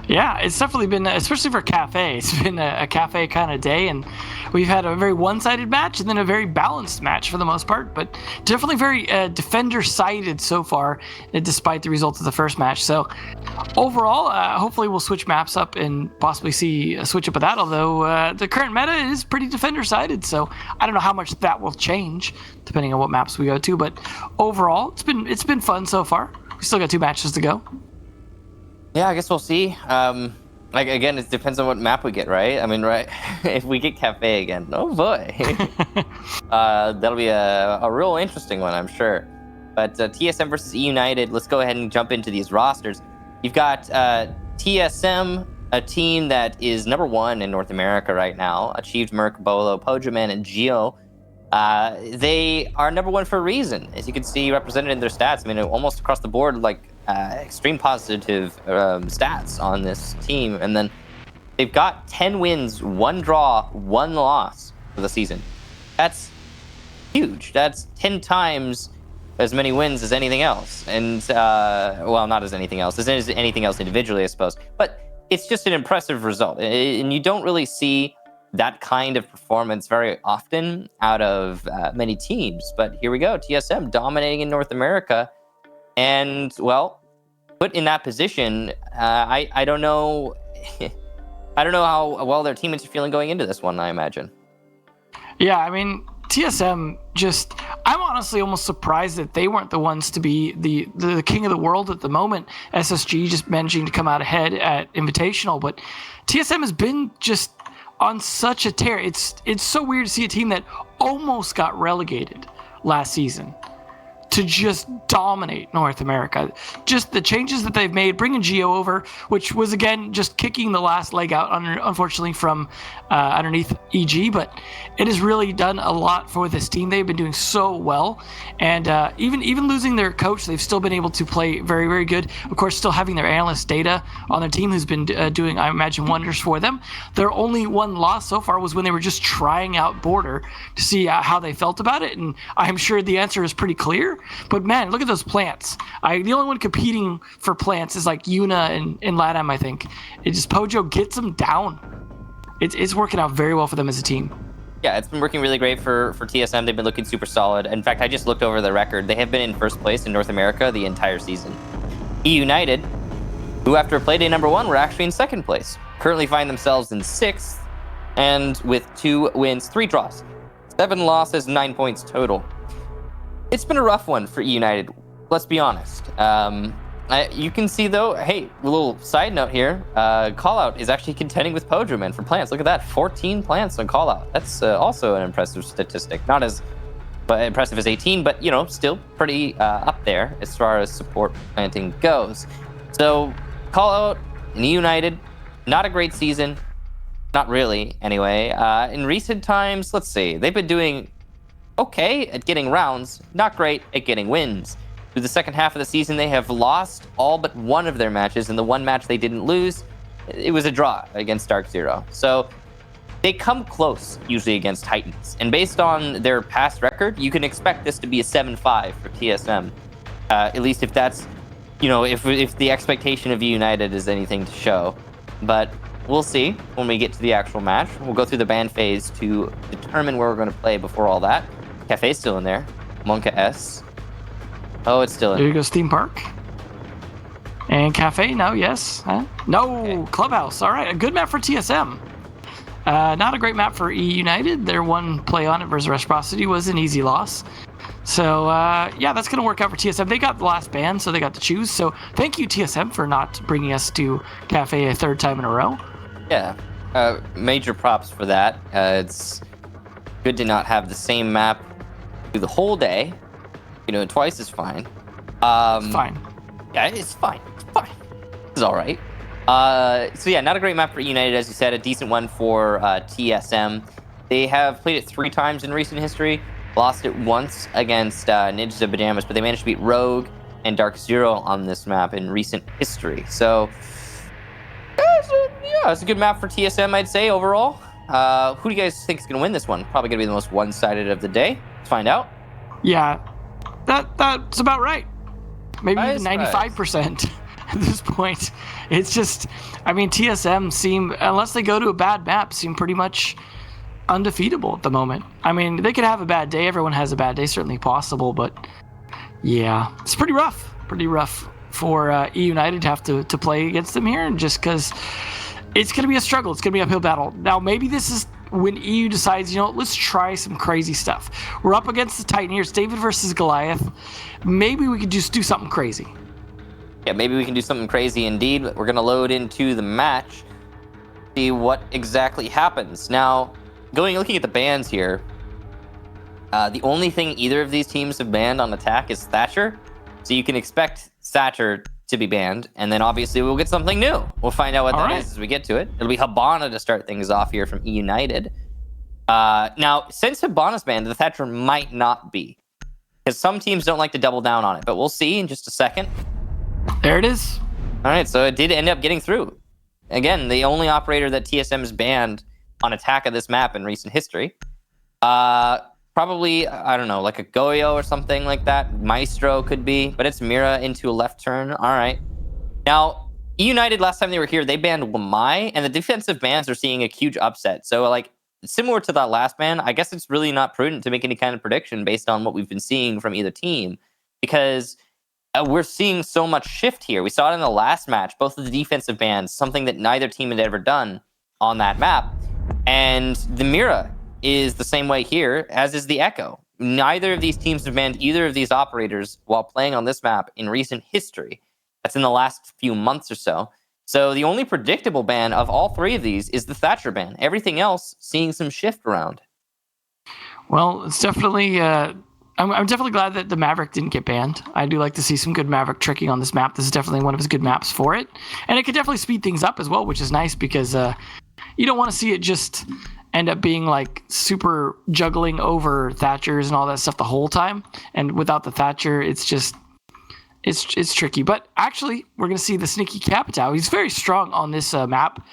Yeah, it's definitely been, especially for Cafe, it's been a Cafe kind of day, and we've had a very one-sided match and then a very balanced match for the most part, but definitely very defender-sided so far, despite the results of the first match. So overall, hopefully we'll switch maps up and possibly see a switch up of that, although the current meta is pretty defender-sided, so I don't know how much that will change depending on what maps we go to, but overall, it's been fun so far. We still got 2 matches to go. Yeah, I guess we'll see. Again, it depends on what map we get, right? I mean, right? If we get Cafe again, oh boy, that'll be a real interesting one, I'm sure. But TSM versus E United. Let's go ahead and jump into these rosters. You've got TSM, a team that is number 1 in North America right now. Achieved, Merc, Bolo, Pojoman, and Geo. They are number 1 for a reason, as you can see represented in their stats. I mean, almost across the board, like extreme positive stats on this team. And then they've got 10 wins, 1 draw, 1 loss for the season. That's huge. That's 10 times as many wins as anything else. And, well, not as anything else, as anything else individually, I suppose. But it's just an impressive result. And you don't really see that kind of performance very often out of many teams. But here we go, TSM dominating in North America. And, well, put in that position, I don't know. I don't know how well their teammates are feeling going into this one, I imagine. Yeah, I mean, TSM just, I'm honestly almost surprised that they weren't the ones to be the king of the world at the moment. SSG just managing to come out ahead at Invitational, but TSM has been just on such a tear. It's so weird to see a team that almost got relegated last season to just dominate North America. Just the changes that they've made, bringing Geo over, which was, again, just kicking the last leg out, unfortunately, from underneath EG, but it has really done a lot for this team. They've been doing so well, and even losing their coach, they've still been able to play very, very good. Of course, still having their analyst Data on their team, who's been doing, I imagine, wonders for them. Their only 1 loss so far was when they were just trying out Border to see how they felt about it, and I'm sure the answer is pretty clear. But man, look at those plants. The only one competing for plants is like Yuna and LATAM, I think. It just, Pojo gets them down. It's working out very well for them as a team. Yeah, it's been working really great for TSM. They've been looking super solid. In fact, I just looked over the record. They have been in first place in North America the entire season. E United, who after Playday number 1 were actually in second place, currently find themselves in 6th, and with 2 wins, 3 draws, 7 losses, 9 points total. It's been a rough one for E United, let's be honest. You can see, though, hey, a little side note here, Callout is actually contending with Pojoman for plants. Look at that, 14 plants on Callout. That's also an impressive statistic. Not as impressive as 18, but, you know, still pretty up there as far as support planting goes. So, Callout and E United, not a great season. Not really, anyway. In recent times, let's see, they've been doing okay at getting rounds, not great at getting wins. Through the second half of the season, they have lost all but 1 of their matches, and the 1 match they didn't lose, it was a draw against Dark Zero. So they come close, usually, against Titans. And based on their past record, you can expect this to be a 7-5 for TSM. At least if that's, you know, if the expectation of United is anything to show. But we'll see when we get to the actual match. We'll go through the ban phase to determine where we're going to play before all that. Cafe's still in there. Monka S. Oh, it's still in. There goes Theme Park. And Cafe, no, yes. Huh? No, okay. Clubhouse. All right, a good map for TSM. Not a great map for E United. Their 1 play on it versus Reciprocity was an easy loss. So, yeah, that's going to work out for TSM. They got the last ban, so they got to choose. So thank you, TSM, for not bringing us to Cafe a 3rd time in a row. Yeah, major props for that. It's good to not have the same map through the whole day. You know, twice is fine. It's fine. Yeah, it's fine. It's fine. It's all right. So yeah, not a great map for United, as you said. A decent one for TSM. They have played it 3 times in recent history. Lost it once against Ninjas of Pajamas, but they managed to beat Rogue and Dark Zero on this map in recent history. So Yeah, it's a good map for TSM, I'd say, overall. Who do you guys think is going to win this one? Probably going to be the most one-sided of the day. Let's find out. Yeah, that's about right. Maybe even Surprise. 95% at this point. It's just, I mean, TSM seem, unless they go to a bad map, seem pretty much undefeatable at the moment. I mean, they could have a bad day. Everyone has a bad day, certainly possible, but yeah, it's pretty rough. Pretty rough for E United to have to play against them here, and just because it's going to be a struggle. It's going to be an uphill battle. Now, maybe this is when EU decides, you know, let's try some crazy stuff. We're up against the Titaneers, David versus Goliath. Maybe we could just do something crazy. Yeah, maybe we can do something crazy indeed. We're going to load into the match, see what exactly happens. Now, looking at the bans here, the only thing either of these teams have banned on attack is Thatcher. So you can expect Thatcher to be banned, and then obviously we'll get something new. We'll find out what that is as we get to it. It'll be Habana to start things off here from E United. Now, since Habana's banned, the Thatcher might not be, because some teams don't like to double down on it, but we'll see in just a second. There it is. All right, so it did end up getting through. Again, the only operator that TSM has banned on attack of this map in recent history. Probably, I don't know, like a Goyo or something like that. Maestro could be, but it's Mira into a left turn. All right. Now, E United, last time they were here, they banned Lamai, and the defensive bans are seeing a huge upset. So, like, similar to that last ban, I guess it's really not prudent to make any kind of prediction based on what we've been seeing from either team, because we're seeing so much shift here. We saw it in the last match, both of the defensive bans, something that neither team had ever done on that map. And the Mira is the same way here, as is the Echo. Neither of these teams have banned either of these operators while playing on this map in recent history. That's in the last few months or so. So the only predictable ban of all three of these is the Thatcher ban. Everything else seeing some shift around. Well, it's definitely... I'm definitely glad that the Maverick didn't get banned. I do like to see some good Maverick tricking on this map. This is definitely one of his good maps for it. And it could definitely speed things up as well, which is nice, because you don't want to see it just end up being like super juggling over Thatchers and all that stuff the whole time. And without the Thatcher, it's just... It's tricky. But actually, we're going to see the sneaky Capitao. He's very strong on this map,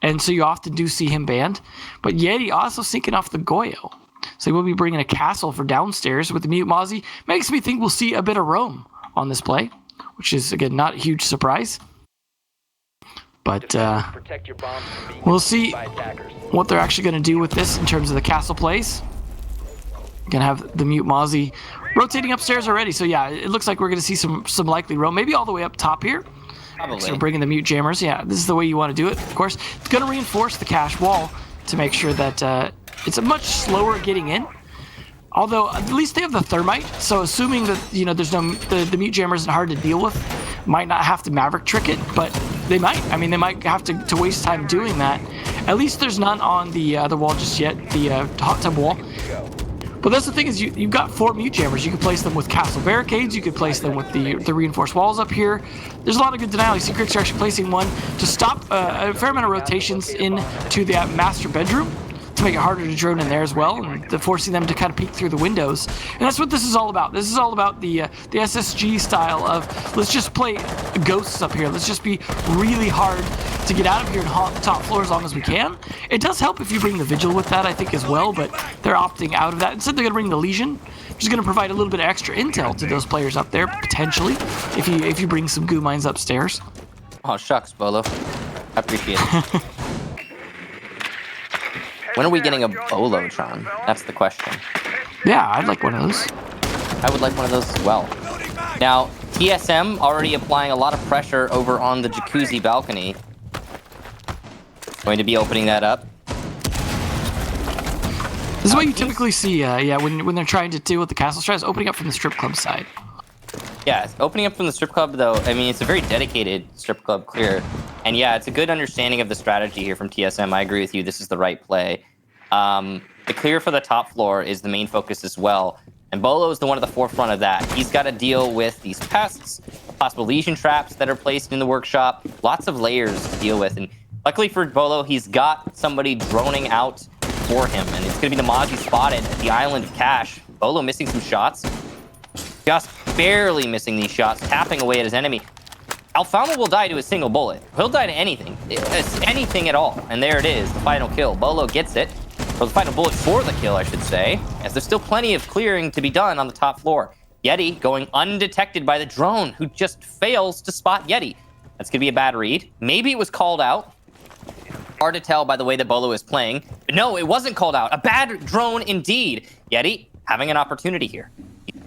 and so you often do see him banned. But Yeti also sneaking off the Goyo. So he will be bringing a castle for downstairs with the Mute Mozzie. Makes me think we'll see a bit of roam on this play, which is, again, not a huge surprise. But we'll see what they're actually going to do with this in terms of the castle plays. Going to have the Mute Mozzie rotating upstairs already. So, yeah, it looks like we're going to see some likely roam. Maybe all the way up top here. Probably. So bringing the Mute Jammers. Yeah, this is the way you want to do it, of course. It's going to reinforce the cache wall to make sure that it's a much slower getting in. Although, at least they have the Thermite. So, assuming that, you know, there's no... The Mute Jammer isn't hard to deal with. Might not have to Maverick trick it, but they might. I mean, they might have to waste time doing that. At least there's none on the other wall just yet, the hot tub wall. But that's the thing, is you've got 4 Mute Jammers. You can place them with castle barricades. You could place them with the reinforced walls up here. There's a lot of good denial. You see Cricks are actually placing one to stop a fair amount of rotations into the master bedroom, to make it harder to drone in there as well, and forcing them to kind of peek through the windows. And that's what this is all about. This is all about the SSG style of, let's just play ghosts up here. Let's just be really hard to get out of here and haunt the top floor as long as we can. It does help if you bring the Vigil with that, I think, as well, but they're opting out of that. Instead, they're going to bring the Legion, which is going to provide a little bit of extra intel to those players up there, potentially, if you bring some goo mines upstairs. Oh, shucks, Bolo. I appreciate it. When are we getting a Bolotron? That's the question. Yeah, I'd like one of those. I would like one of those as well. Now, TSM already applying a lot of pressure over on the jacuzzi balcony. Going to be opening that up. This is what you typically see, when they're trying to deal with the castle strats, opening up from the strip club side. Yeah, opening up from the strip club, though, I mean, it's a very dedicated strip club clear. And yeah, it's a good understanding of the strategy here from TSM. I agree with you. This is the right play. The clear for the top floor is the main focus as well. And Bolo is the one at the forefront of that. He's got to deal with these pests, possible Legion traps that are placed in the workshop, lots of layers to deal with. And luckily for Bolo, he's got somebody droning out for him. And it's going to be the Mozzie spotted at the island of Cash. Bolo missing some shots. Just barely missing these shots, tapping away at his enemy. Alfama will die to a single bullet. He'll die to anything. It's anything at all. And there it is, the final kill. Bolo gets it. Or the final bullet for the kill, I should say. As there's still plenty of clearing to be done on the top floor. Yeti going undetected by the drone, who just fails to spot Yeti. That's going to be a bad read. Maybe it was called out. Hard to tell by the way that Bolo is playing. But no, it wasn't called out. A bad drone indeed. Yeti having an opportunity here.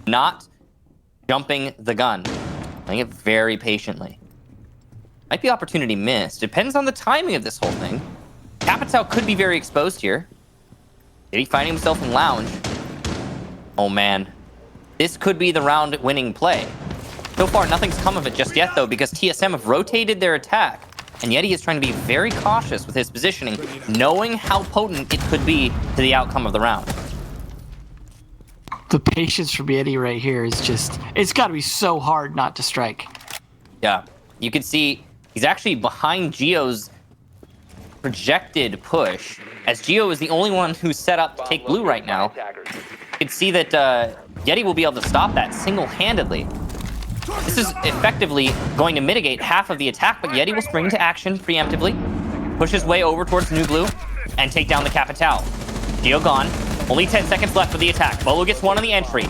Not jumping the gun. Playing it very patiently. Might be opportunity missed. Depends on the timing of this whole thing. Capital could be very exposed here. Yeti finding himself in lounge. Oh man. This could be the round-winning play. So far, nothing's come of it just yet, though, because TSM have rotated their attack. And Yeti is trying to be very cautious with his positioning, knowing how potent it could be to the outcome of the round. The patience from Yeti right here is just, it's got to be so hard not to strike. Yeah, you can see he's actually behind Geo's projected push, as Geo is the only one who's set up to take blue right now. You can see that Yeti will be able to stop that single-handedly. This is effectively going to mitigate half of the attack, but Yeti will spring to action preemptively, push his way over towards New Blue, and take down the Capital. Geo gone. Only 10 seconds left for the attack. Bolo gets one on the entry.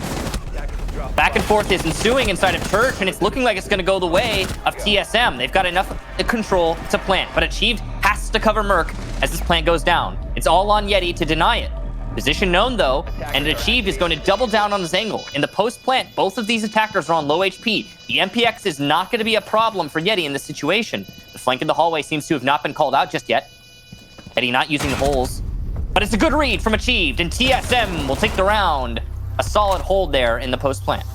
Back and forth is ensuing inside of Church, and it's looking like it's going to go the way of TSM. They've got enough control to plant, but Achieved has to cover Merc as this plant goes down. It's all on Yeti to deny it. Position known, though, and Achieved is going to double down on his angle. In the post-plant, both of these attackers are on low HP. The MPX is not going to be a problem for Yeti in this situation. The flank in the hallway seems to have not been called out just yet. Yeti not using the holes. But it's a good read from Achieved, and TSM will take the round. A solid hold there in the post-plant.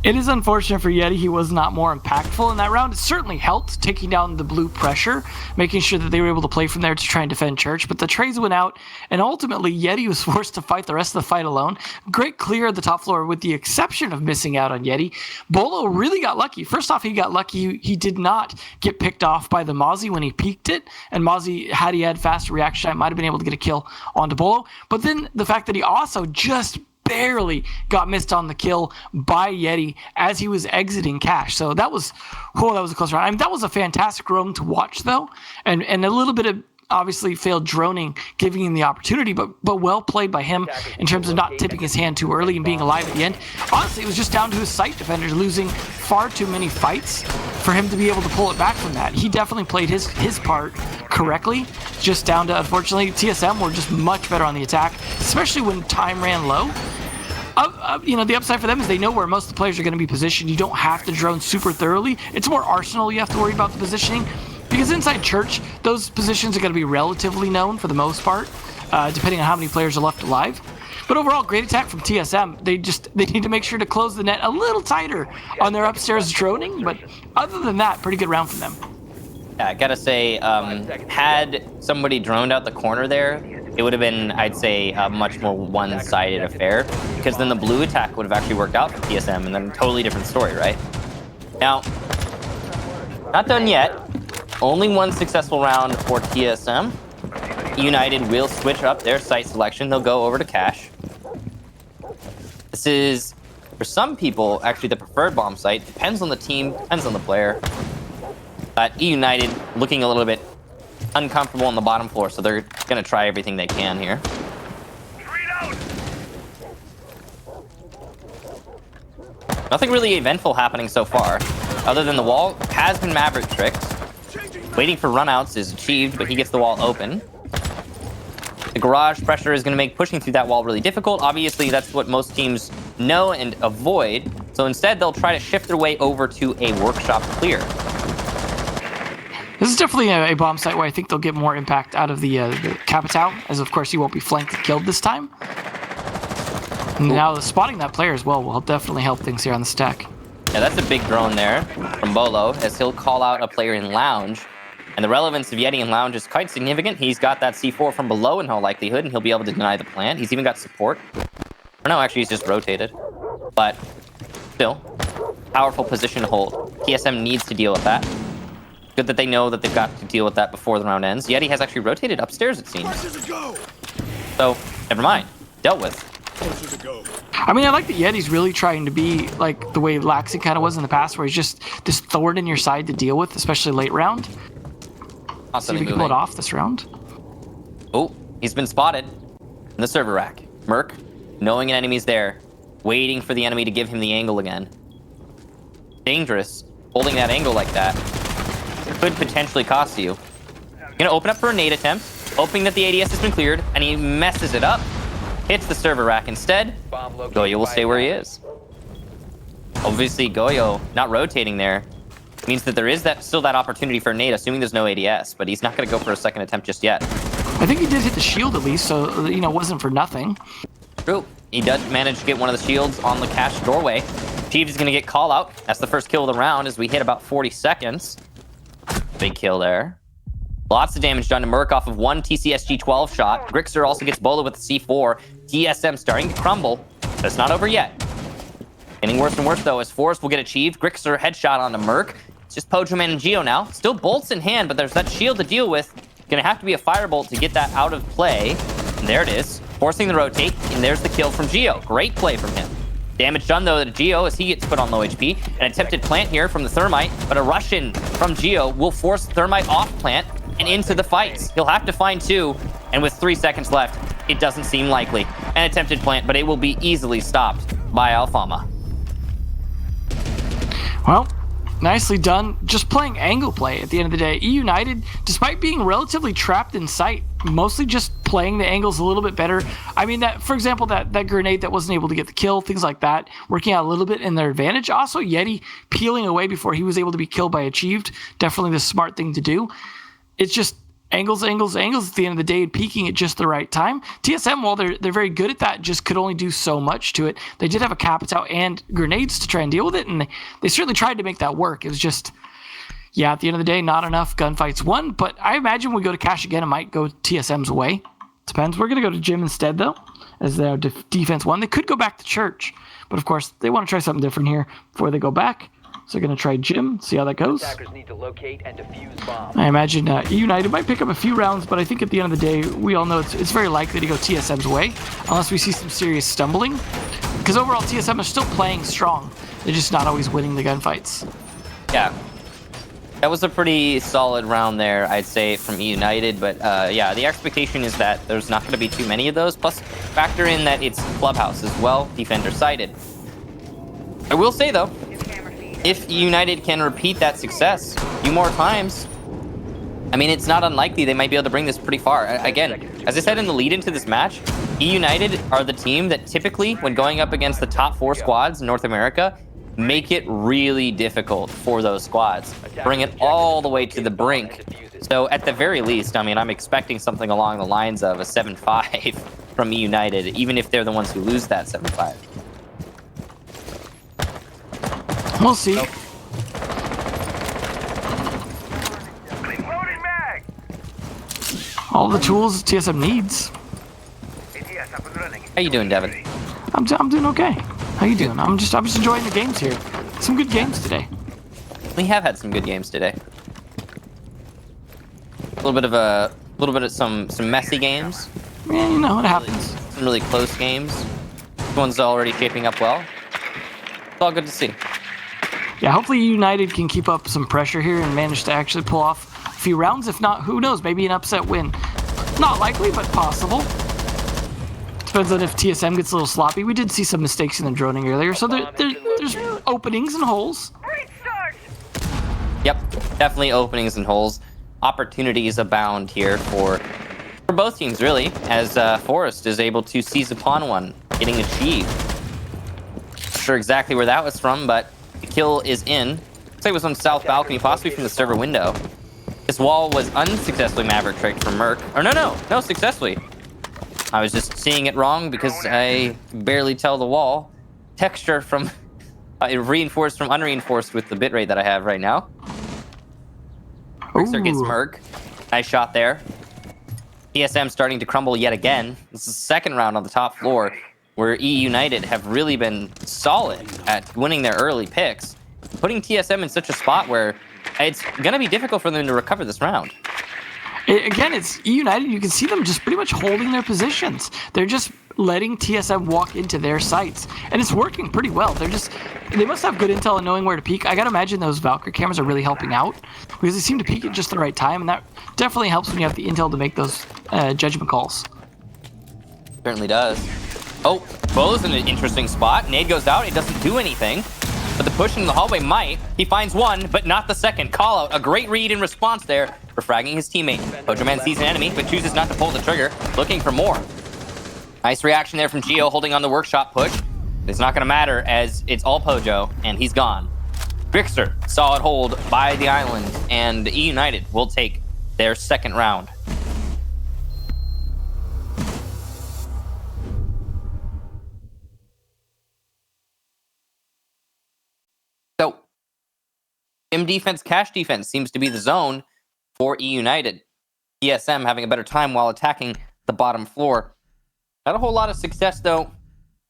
It is unfortunate for Yeti he was not more impactful in that round. It certainly helped taking down the blue pressure, making sure that they were able to play from there to try and defend Church. But the trades went out, and ultimately Yeti was forced to fight the rest of the fight alone. Great clear at the top floor with the exception of missing out on Yeti. Bolo really got lucky. First off, he got lucky. He did not get picked off by the Mozzie when he peeked it, and Mozzie, had he had faster reaction time, might have been able to get a kill onto Bolo. But then the fact that he also just barely got missed on the kill by Yeti as he was exiting cash. So that was a close round. I mean, that was a fantastic roam to watch, though, and a little bit of obviously failed droning, giving him the opportunity, but well played by him in terms of not tipping his hand too early and being alive at the end. Honestly, it was just down to his site defenders losing far too many fights for him to be able to pull it back from that. He definitely played his part correctly, just down to, unfortunately, TSM were just much better on the attack, especially when time ran low. The upside for them is they know where most of the players are going to be positioned. You don't have to drone super thoroughly. It's more Arsenal you have to worry about the positioning. Because inside Church, those positions are going to be relatively known for the most part, depending on how many players are left alive. But overall, great attack from TSM. They need to make sure to close the net a little tighter on their upstairs droning. But other than that, pretty good round from them. Yeah, I gotta say, had somebody droned out the corner there, it would have been, I'd say, a much more one-sided affair. Because then the blue attack would have actually worked out for TSM, and then a totally different story, right? Now, not done yet. Only one successful round for TSM. United will switch up their site selection. They'll go over to cash. This is, for some people, actually the preferred bomb site. Depends on the team, depends on the player. United looking a little bit uncomfortable on the bottom floor, so they're going to try everything they can here. Nothing really eventful happening so far, other than the wall has been Maverick tricked. Waiting for runouts is Achieved, but he gets the wall open. The garage pressure is going to make pushing through that wall really difficult. Obviously, that's what most teams know and avoid. So instead, they'll try to shift their way over to a workshop clear. This is definitely a bomb site where I think they'll get more impact out of the Capital, as of course he won't be flanked and killed this time. And now spotting that player as well will definitely help things here on the stack. Yeah, that's a big drone there from Bolo, as he'll call out a player in lounge. And the relevance of Yeti in lounge is quite significant. He's got that C4 from below in all likelihood, and he'll be able to deny the plant. He's even got support. Or no, actually, he's just rotated. But still, powerful position to hold. TSM needs to deal with that. Good that they know that they've got to deal with that before the round ends. Yeti has actually rotated upstairs, it seems. So, never mind. Dealt with. I mean, I like that Yeti's really trying to be like the way Laxi kind of was in the past, where he's just this thorn in your side to deal with, especially late round. See if Constantly we can pull it moving. off this round. Oh, he's been spotted in the server rack. Merc, knowing an enemy's there, waiting for the enemy to give him the angle again. Dangerous. Holding that angle like that could potentially cost you. Gonna open up for a nade attempt, hoping that the ADS has been cleared, and he messes it up. Hits the server rack instead. Bomb located Goyo will by stay where he attackers. is. Obviously, Goyo not rotating there means that there is still that opportunity for a nade, assuming there's no ADS, but he's not going to go for a second attempt just yet. I think he did hit the shield at least, so it wasn't for nothing. True. He does manage to get one of the shields on the cache doorway. Chief is going to get call out. That's the first kill of the round as we hit about 40 seconds. Big kill there. Lots of damage done to Merc off of one TCSG-12 shot. Grixer also gets bolo with the C4. TSM starting to crumble, but it's not over yet. Getting worse and worse, though, as Forrest will get achieved. Grixer headshot onto Merc. It's just Pojoman and Geo now. Still bolts in hand, but there's that shield to deal with. Gonna have to be a firebolt to get that out of play. And there it is, forcing the rotate, and there's the kill from Geo. Great play from him. Damage done, though, to Geo as he gets put on low HP. An attempted plant here from the Thermite, but a rush-in from Geo will force Thermite off plant and into the fights. He'll have to find two, and with 3 seconds left, it doesn't seem likely. An attempted plant, but it will be easily stopped by Alfama. Well, nicely done. Just playing angle play at the end of the day. E United, despite being relatively trapped in sight, mostly just playing the angles a little bit better. I mean, that, for example, that grenade that wasn't able to get the kill, things like that, working out a little bit in their advantage. Also, Yeti peeling away before he was able to be killed by Achieved. Definitely the smart thing to do. It's just angles at the end of the day and peaking at just the right time. TSM, while they're very good at that, just could only do so much to it. They did have a Capitao and grenades to try and deal with it, and they certainly tried to make that work. It was just, yeah, at the end of the day, not enough gunfights won, but I imagine we go to cash again, it might go TSM's way. Depends. We're going to go to Gym instead, though, as their defense won. They could go back to Church, but of course, they want to try something different here before they go back. So they're going to try Gym, see how that goes. Attackers need to locate and defuse bombs. I imagine E United might pick up a few rounds, but I think at the end of the day, we all know it's very likely to go TSM's way, unless we see some serious stumbling. Because overall, TSM is still playing strong. They're just not always winning the gunfights. Yeah. That was a pretty solid round there, I'd say, from E United. But yeah, the expectation is that there's not going to be too many of those. Plus, factor in that it's Clubhouse as well, defender sided. I will say, though, if United can repeat that success a few more times, I mean, it's not unlikely they might be able to bring this pretty far. Again, as I said in the lead into this match, E United are the team that typically, when going up against the top 4 squads in North America, make it really difficult for those squads. Bring it all the way to the brink. So at the very least, I mean, I'm expecting something along the lines of a 7-5 from E United, even if they're the ones who lose that 7-5. We'll see. Loading mag. All the tools TSM needs. ATS up and running. How you doing, Devin? I'm doing okay. How you doing? I'm just enjoying the games here. Some good games today. We have had some good games today. A little bit of some messy games. Yeah, you know, it happens. Some really close games. This one's already shaping up well. It's all good to see. Yeah, hopefully United can keep up some pressure here and manage to actually pull off a few rounds. If not, who knows? Maybe an upset win. Not likely, but possible. Depends on if TSM gets a little sloppy. We did see some mistakes in the droning earlier, so there's openings and holes. Great start. Yep, definitely openings and holes. Opportunities abound here for both teams, really, as Forrest is able to seize upon one, getting achieved. Not sure exactly where that was from, but the kill is in. Looks like it was on south balcony, possibly from the server window. This wall was unsuccessfully maverick tricked from Merc. Or no, successfully. I was just seeing it wrong because I barely tell the wall. Texture from reinforced from unreinforced with the bitrate that I have right now. Grixer gets Merc. Nice shot there. TSM starting to crumble yet again. This is the second round on the top floor where E United have really been solid at winning their early picks, putting TSM in such a spot where it's going to be difficult for them to recover this round. Again, it's E United. You can see them just pretty much holding their positions. They're just letting TSM walk into their sites, and it's working pretty well. They must have good intel and knowing where to peek. I gotta imagine those Valkyrie cameras are really helping out because they seem to peek at just the right time, and that definitely helps when you have the intel to make those judgment calls. Certainly does. Oh, Bo's in an interesting spot. Nade goes out. It doesn't do anything. But the push in the hallway might. He finds one, but not the second. Call out. A great read in response there for fragging his teammate. Pojoman sees an enemy, but chooses not to pull the trigger, looking for more. Nice reaction there from Geo, holding on the workshop push. It's not going to matter as it's all Pojo, and he's gone. Grixter, solid hold by the island, and E United will take their second round. So, gym defense, cash defense seems to be the zone for E United. ESM having a better time while attacking the bottom floor. Not a whole lot of success, though,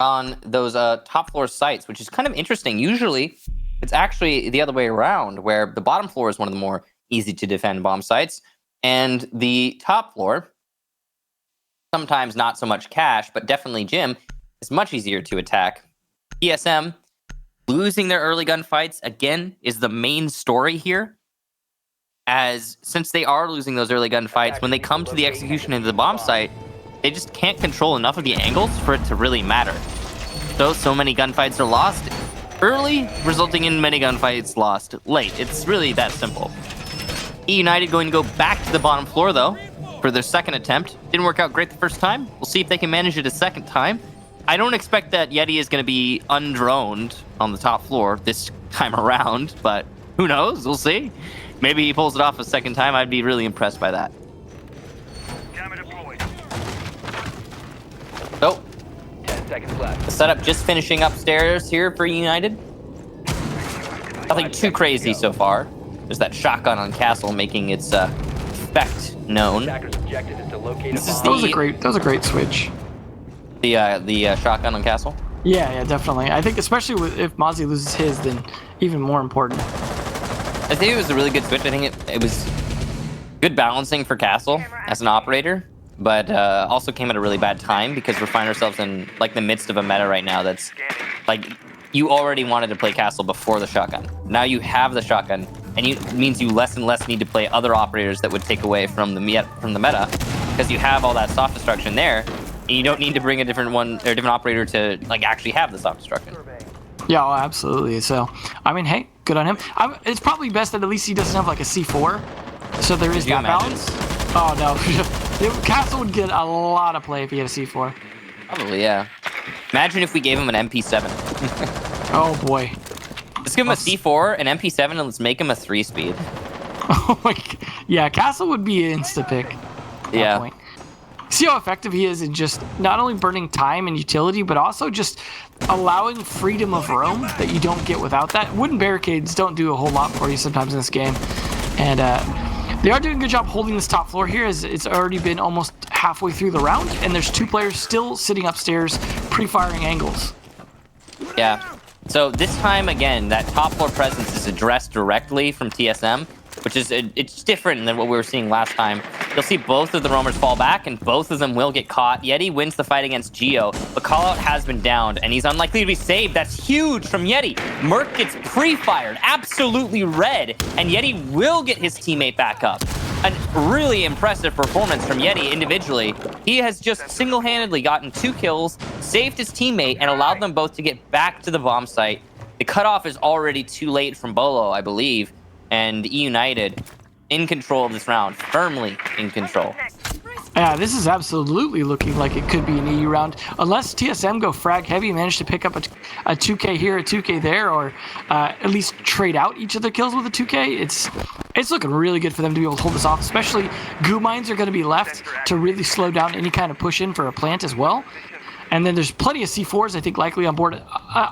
on those top floor sites, which is kind of interesting. Usually, it's actually the other way around, where the bottom floor is one of the more easy to defend bomb sites, and the top floor, sometimes not so much cash, but definitely gym, is much easier to attack. ESM losing their early gunfights, again, is the main story here. As since they are losing those early gunfights, when they come to the execution of the bomb site, they just can't control enough of the angles for it to really matter. So many gunfights are lost early, resulting in many gunfights lost late. It's really that simple. E United going to go back to the bottom floor, though, for their second attempt. Didn't work out great the first time. We'll see if they can manage it a second time. I don't expect that Yeti is going to be undroned on the top floor this time around, but who knows? We'll see. Maybe he pulls it off a second time. I'd be really impressed by that. Jammer deployed. So, 10 seconds left. the setup just finishing upstairs here for United. Nothing too crazy so far. There's that shotgun on Castle making its effect known. Attacker's objective is to locate This a is bomb. That was a greght switch. The shotgun on Castle. Yeah, definitely. I think especially if Mozzie loses his, then even more important. I think it was a really good switch. I think it was good balancing for Castle as an operator, but also came at a really bad time because we find ourselves in like the midst of a meta right now that's like you already wanted to play Castle before the shotgun. Now you have the shotgun, and it means you less and less need to play other operators that would take away from the meta because you have all that soft destruction there, and you don't need to bring a different one or a different operator to like actually have the soft destruction. Yeah, oh, absolutely. So, I mean, hey, good on him. It's probably best that at least he doesn't have like a C4, so there is Could you that imagine? balance. Oh no, Castle would get a lot of play if he had a C4. Probably, yeah. Imagine if we gave him an MP7. Oh boy. Let's give him a C4, an MP7, and let's make him a 3-speed. Oh my. Yeah, Castle would be an insta pick. At Yeah. that point. See how effective he is in just not only burning time and utility, but also just allowing freedom of roam that you don't get without that. Wooden barricades don't do a whole lot for you sometimes in this game. And they are doing a good job holding this top floor here, as it's already been almost halfway through the round, and there's 2 players still sitting upstairs pre-firing angles. Yeah. So this time, again, that top floor presence is addressed directly from TSM, which is it's different than what we were seeing last time. You'll see both of the roamers fall back, and both of them will get caught. Yeti wins the fight against Geo, but Callout has been downed, and he's unlikely to be saved. That's huge from Yeti. Merc gets pre-fired, absolutely red, and Yeti will get his teammate back up. A really impressive performance from Yeti individually. He has just single-handedly gotten 2 kills, saved his teammate, and allowed them both to get back to the bomb site. The cutoff is already too late from Bolo, I believe, and E United in control of this round, firmly in control. Yeah, this is absolutely looking like it could be an EU round. Unless TSM go frag heavy, manage to pick up a 2K here, a 2K there, or at least trade out each of their kills with a 2K, it's looking really good for them to be able to hold this off. Especially goo mines are going to be left to really slow down any kind of push in for a plant as well. And then there's plenty of C4s, I think, likely on board.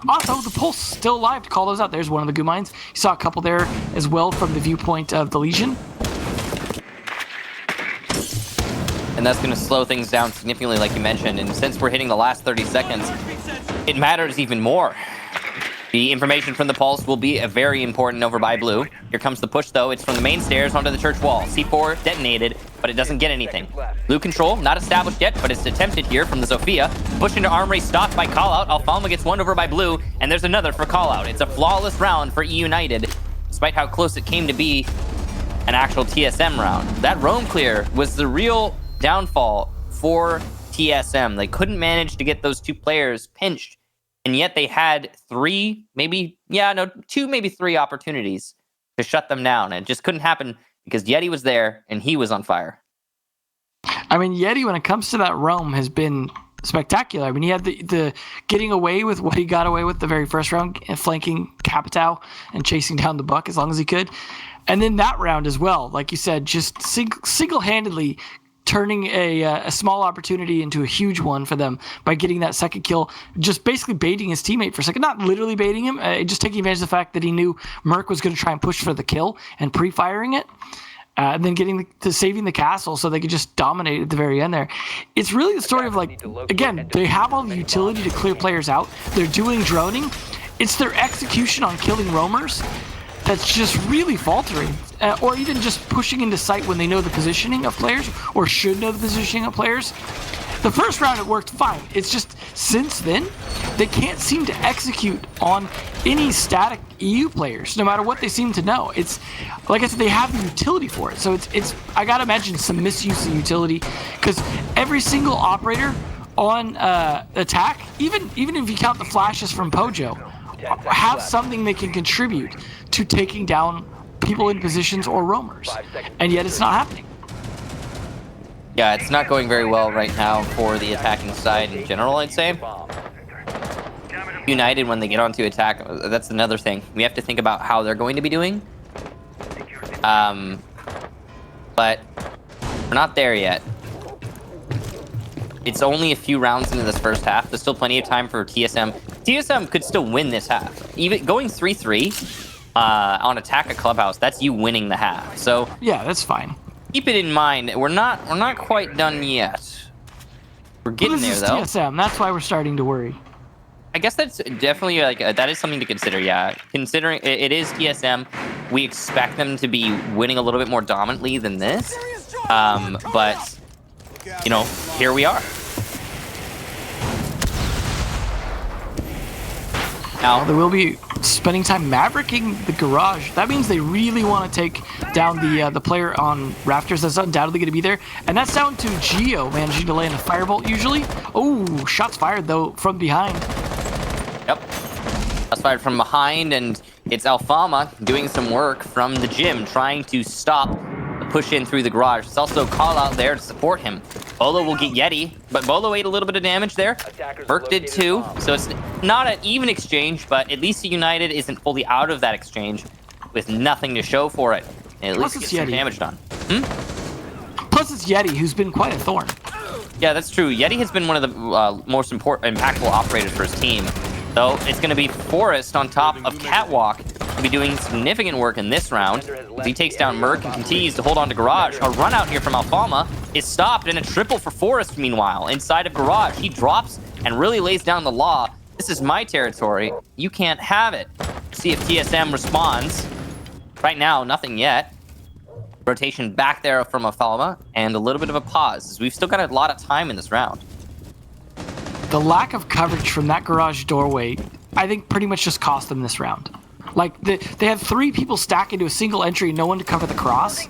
Also, the Pulse still alive to call those out. There's one of the goo mines. You saw a couple there as well from the viewpoint of the Legion. And that's going to slow things down significantly, like you mentioned. And since we're hitting the last 30 seconds, it matters even more. The information from the pulse will be very important over by blue. Here comes the push, though. It's from the main stairs onto the church wall. C4 detonated, but it doesn't get anything. Blue control, not established yet, but it's attempted here from the Zofia. Push into armory, stopped by Callout. Alfalma gets one over by blue, and there's another for Callout. It's a flawless round for E United, despite how close it came to be an actual TSM round. That roam clear was the real downfall for TSM. They couldn't manage to get those two players pinched, and yet they had two, maybe three opportunities to shut them down, and it just couldn't happen because Yeti was there and he was on fire. I mean, Yeti, when it comes to that roam, has been spectacular. I mean, he had the getting away with what he got away with the very first round, flanking Capitao and chasing down the buck as long as he could. And then that round as well, like you said, just single-handedly turning a small opportunity into a huge one for them by getting that second kill, just basically baiting his teammate for a second. Not literally baiting him, just taking advantage of the fact that he knew Merc was going to try and push for the kill and pre-firing it. And then getting to saving the castle so they could just dominate at the very end there. It's really the story of, like, again, they have all the utility to clear players out. They're doing droning. It's their execution on killing roamers that's just really faltering. Or even just pushing into sight when they know the positioning of players or should know the positioning of players. The first round, it worked fine. It's just since then, they can't seem to execute on any static EU players, no matter what they seem to know. It's, like I said, they have the utility for it. So it's I gotta imagine some misuse of utility, because every single operator on attack, even if you count the flashes from Pojo, have something they can contribute to taking down people in positions or roamers. And yet it's not happening. Yeah, it's not going very well right now for the attacking side in general, I'd say. United, when they get onto attack, that's another thing. We have to think about how they're going to be doing. But we're not there yet. It's only a few rounds into this first half. There's still plenty of time for TSM. TSM could still win this half. Even going 3-3 on attack at Clubhouse, that's you winning the half. So yeah, that's fine. Keep it in mind. We're not quite done yet. We're getting there, though. TSM. That's why we're starting to worry. I guess that's definitely that is something to consider. Yeah, considering it is TSM, we expect them to be winning a little bit more dominantly than this. But you know, here we are. Now they will be spending time mavericking the garage. That means they really want to take down the player on Rafters. That's undoubtedly going to be there, and that's down to Geo managing to land a firebolt usually. Oh, shots fired though from behind. Yep, shots fired from behind, and it's Alfama doing some work from the gym, trying to stop the push in through the garage. It's also Call out there to support him. Bolo will get Yeti, but Bolo ate a little bit of damage there. Burke did too, so it's not an even exchange, but at least United isn't fully out of that exchange with nothing to show for it. And at least get some damage done. Plus it's Yeti, who's been quite a thorn. Yeah, that's true. Yeti has been one of the most impactful operators for his team. Though it's going to be Forrest on top of Catwalk to be doing significant work in this round. As he takes down Merc and continues to hold on to Garage. A run out here from Alfama is stopped, and a triple for Forrest meanwhile. Inside of Garage, he drops and really lays down the law. This is my territory. You can't have it. See if TSM responds. Right now, nothing yet. Rotation back there from Alfama, and a little bit of a pause, as we've still got a lot of time in this round. The lack of coverage from that garage doorway, I think, pretty much just cost them this round. Like, they had 3 people stack into a single entry, no one to cover the cross.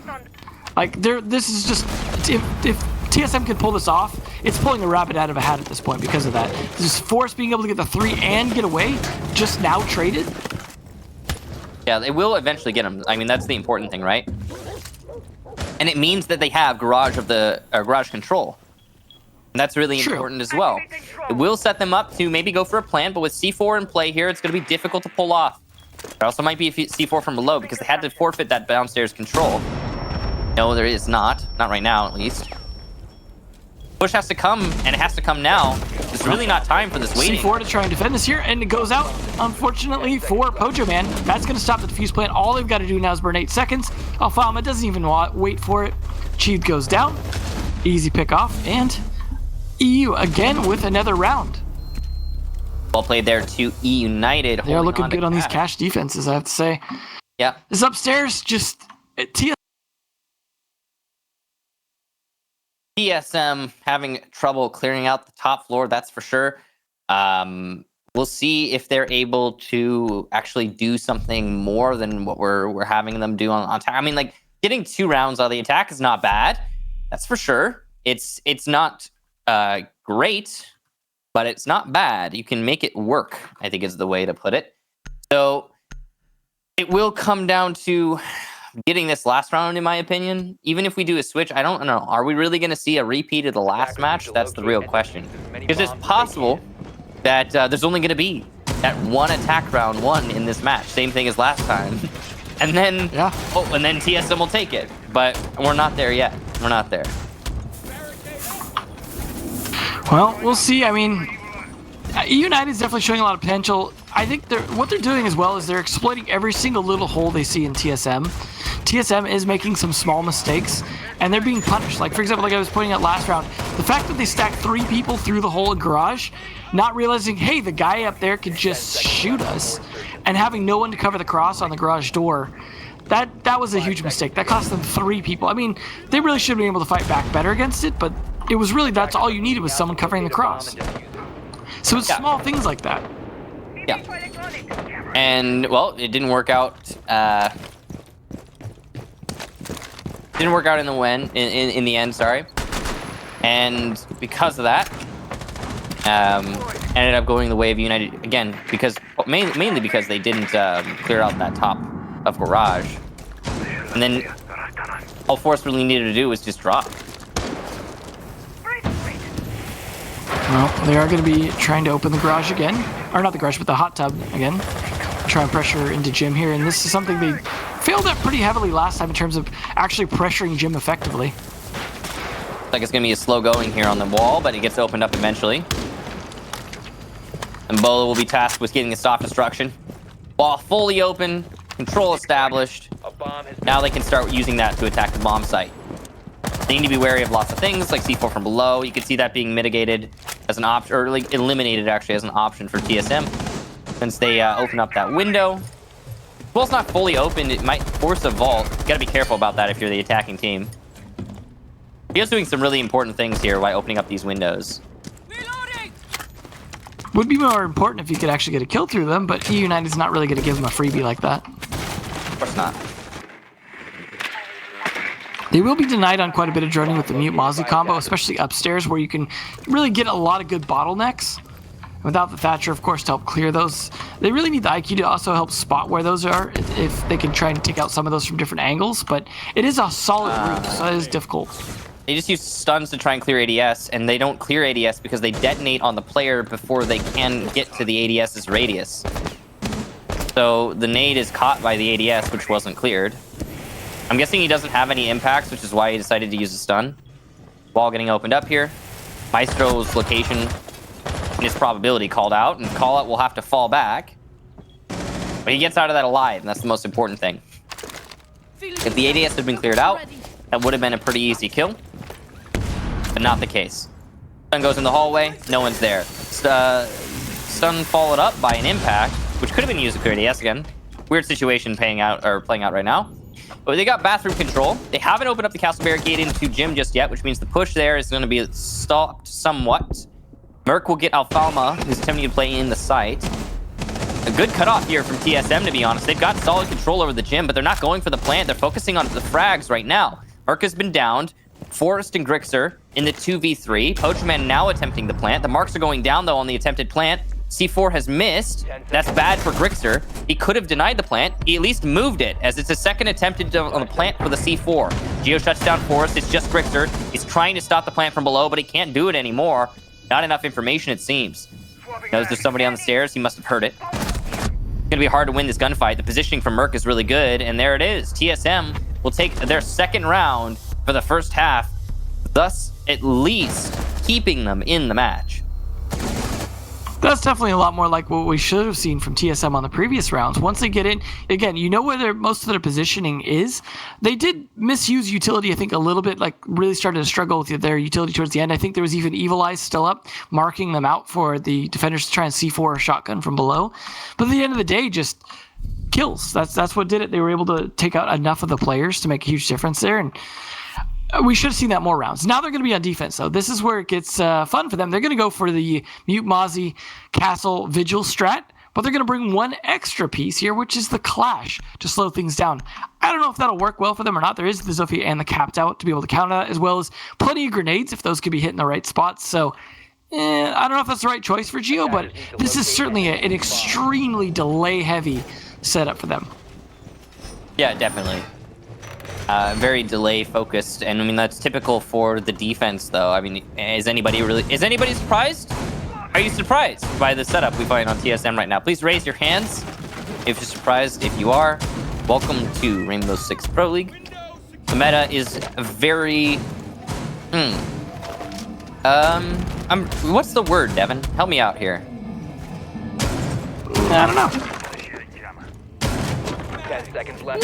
Like, this is just... If TSM can pull this off, it's pulling a rabbit out of a hat at this point because of that. Just Force being able to get the 3 and get away, just now traded. Yeah, they will eventually get him. I mean, that's the important thing, right? And it means that they have garage control. And that's really important as well. It will set them up to maybe go for a plant, but with C4 in play here, it's going to be difficult to pull off. There also might be a C4 from below because they had to forfeit that downstairs control. No, there is not. Not right now, at least. Push has to come, and it has to come now. There's really not time for this waiting. C4 to try and defend this here, and it goes out, unfortunately, for Pojo Man. That's going to stop the defuse plant. All they've got to do now is burn 8 seconds. Alfama doesn't even wait for it. Cheat goes down. Easy pick off, and EU again with another round. Well played there to E United. They're looking on to good on these cash defenses, I have to say. Yeah. This upstairs, just TSM having trouble clearing out the top floor, that's for sure. We'll see if they're able to actually do something more than what we're having them do on attack. I mean, like, getting 2 rounds out of the attack is not bad. That's for sure. It's not great, but it's not bad. You can make it work, I think is the way to put it. So it will come down to getting this last round, in my opinion. Even if we do a switch, I don't know. Are we really going to see a repeat of the last match? That's the real question. Because it's possible that there's only going to be that one attack round 1 in this match. Same thing as last time. And then, and then TSM will take it. But we're not there yet. We're not there. Well, we'll see. I mean, United is definitely showing a lot of potential. I think what they're doing as well is they're exploiting every single little hole they see in TSM. TSM is making some small mistakes, and they're being punished. Like, for example, like I was pointing out last round, the fact that they stacked 3 people through the hole in garage, not realizing, hey, the guy up there could just shoot us, and having no one to cover the cross on the garage door, that was a huge mistake. That cost them 3 people. I mean, they really should have been able to fight back better against it, but it was really, that's all you needed was someone covering the cross. So it's small things like that. Yeah. And, well, it didn't work out. Didn't work out in the end, sorry. And because of that, ended up going the way of United again, because mainly because they didn't clear out that top of garage. And then all Force really needed to do was just drop. Well, they are going to be trying to open the garage again. Or not the garage, but the hot tub again. Try and pressure into Jim here. And this is something they failed at pretty heavily last time in terms of actually pressuring Jim effectively. Like it's going to be a slow going here on the wall, but it gets opened up eventually. And Bola will be tasked with getting a soft destruction. Wall fully open, control established. Now they can start using that to attack the bomb site. They need to be wary of lots of things, like C4 from below. You can see that being mitigated as an option, or like eliminated actually as an option for TSM. Since they open up that window. Well, it's not fully open. It might force a vault. You gotta be careful about that if you're the attacking team. He's doing some really important things here by opening up these windows. Reloading! Would be more important if you could actually get a kill through them, but E United's not really going to give them a freebie like that. Of course not. They will be denied on quite a bit of droning with the Mute Mozzie combo, especially upstairs where you can really get a lot of good bottlenecks. Without the Thatcher, of course, to help clear those. They really need the IQ to also help spot where those are, if they can try and take out some of those from different angles, but it is a solid route, so it is difficult. They just use stuns to try and clear ADS, and they don't clear ADS because they detonate on the player before they can get to the ADS's radius. So the nade is caught by the ADS, which wasn't cleared. I'm guessing he doesn't have any impacts, which is why he decided to use a stun. Wall getting opened up here. Maestro's location and his probability called out, and call out will have to fall back. But he gets out of that alive, and that's the most important thing. If the ADS had been cleared out, that would have been a pretty easy kill. But not the case. Stun goes in the hallway, no one's there. Stun followed up by an impact, which could have been used to clear ADS again. Weird situation playing out right now. But they got bathroom control. They haven't opened up the castle barricade into Jim just yet, which means the push there is going to be stopped somewhat. Merc will get Alfalma, who's attempting to play in the site. A good cutoff here from TSM, to be honest. They've got solid control over the Gym, but they're not going for the plant. They're focusing on the frags right now. Merc has been downed. Forrest and Grixer in the 2v3. Poachman now attempting the plant. The marks are going down, though, on the attempted plant. C4 has missed. That's bad for Grixer. He could have denied the plant. He at least moved it, as it's a second attempt on the plant for the C4. Geo shuts down Forrest. It's just Grixer. He's trying to stop the plant from below, but he can't do it anymore. Not enough information, it seems. Knows there's somebody on the stairs. He must have heard it. It's going to be hard to win this gunfight. The positioning from Merc is really good, and there it is. TSM will take their second round for the first half, thus at least keeping them in the match. That's definitely a lot more like what we should have seen from TSM on the previous rounds. Once they get in, again, you know where most of their positioning is. They did misuse utility, I think, a little bit, like really started to struggle with their utility towards the end. I think there was even Evil Eyes still up, marking them out for the defenders to try and C4 a shotgun from below. But at the end of the day, just kills. That's what did it. They were able to take out enough of the players to make a huge difference there. And we should have seen that more rounds. Now they're going to be on defense, though. This is where it gets fun for them. They're going to go for the Mute Mozzie Castle Vigil strat, but they're going to bring one extra piece here, which is the Clash to slow things down. I don't know if that'll work well for them or not. There is the Zofia and the Capped Out to be able to counter that, as well as plenty of grenades if those could be hit in the right spots. So I don't know if that's the right choice for Geo, but this is certainly an extremely delay-heavy setup for them. Yeah, definitely. Very delay focused, and I mean that's typical for the defense, though. I mean, is anybody surprised? Are you surprised by the setup we find on TSM right now? Please raise your hands if you're surprised. If you are, welcome to Rainbow Six Pro League. The meta is very. What's the word, Devin? Help me out here. I don't know. 10 seconds left.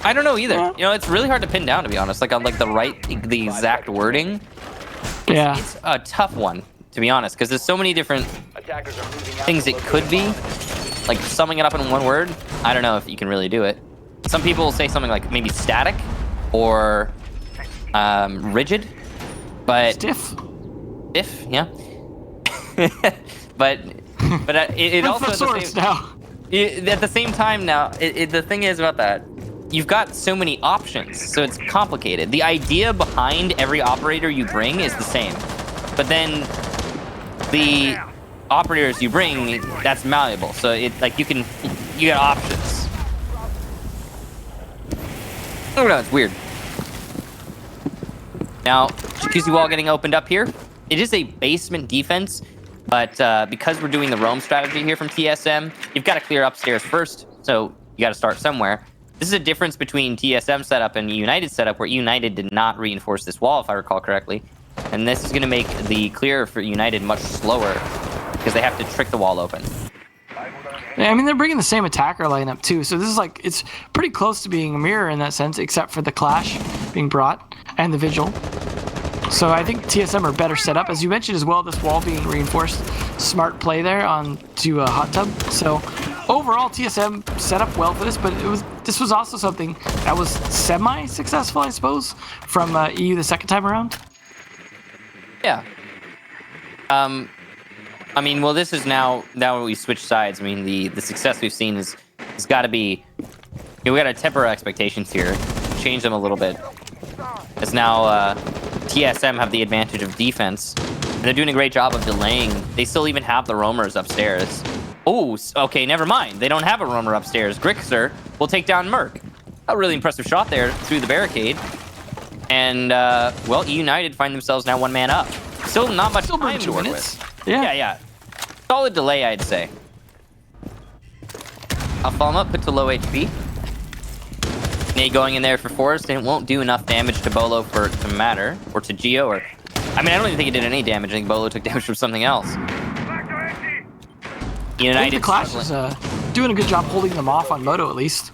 I don't know either. You know, it's really hard to pin down, to be honest. Like on the exact wording. Yeah. It's a tough one, to be honest, because there's so many different Attackers are moving out. things it could be. Like summing it up in one word, I don't know if you can really do it. Some people will say something like maybe static or rigid, but Stiff. yeah. but it also at the same, now. at the same time now, the thing is about that, you've got so many options, so it's complicated. The idea behind every operator you bring is the same, but then the operators you bring, that's malleable. So it like you got options. I don't know, it's weird. Now, Jacuzzi Wall getting opened up here. It is a basement defense, but because we're doing the roam strategy here from TSM, you've got to clear upstairs first, so you got to start somewhere. This is a difference between TSM setup and United setup, where United did not reinforce this wall, if I recall correctly. And this is going to make the clear for United much slower, because they have to trick the wall open. Yeah, I mean, they're bringing the same attacker lineup, too. So this is like, it's pretty close to being a mirror in that sense, except for the Clash being brought and the Vigil. So I think TSM are better set up. As you mentioned as well, this wall being reinforced, smart play there on to Hot Tub. So overall, TSM set up well for this, but this was also something that was semi-successful, I suppose, from EU the second time around. Yeah. I mean, well, this is now we switch sides. I mean, the success we've seen has got to be. We got to temper our expectations here, change them a little bit. As now TSM have the advantage of defense, and they're doing a great job of delaying. They still even have the roamers upstairs. Oh, okay, never mind. They don't have a roamer upstairs. Grixer will take down Merc. A really impressive shot there through the barricade. And, well, United find themselves now one man up. Still not much time to work with. Yeah. Solid delay, I'd say. I'll follow him up, put to low HP. Nate going in there for Forrest, and it won't do enough damage to Bolo for it to matter. Or to Geo, or... I mean, I don't even think it did any damage. I think Bolo took damage from something else. United, I think the Clash is doing a good job holding them off on Moto, at least.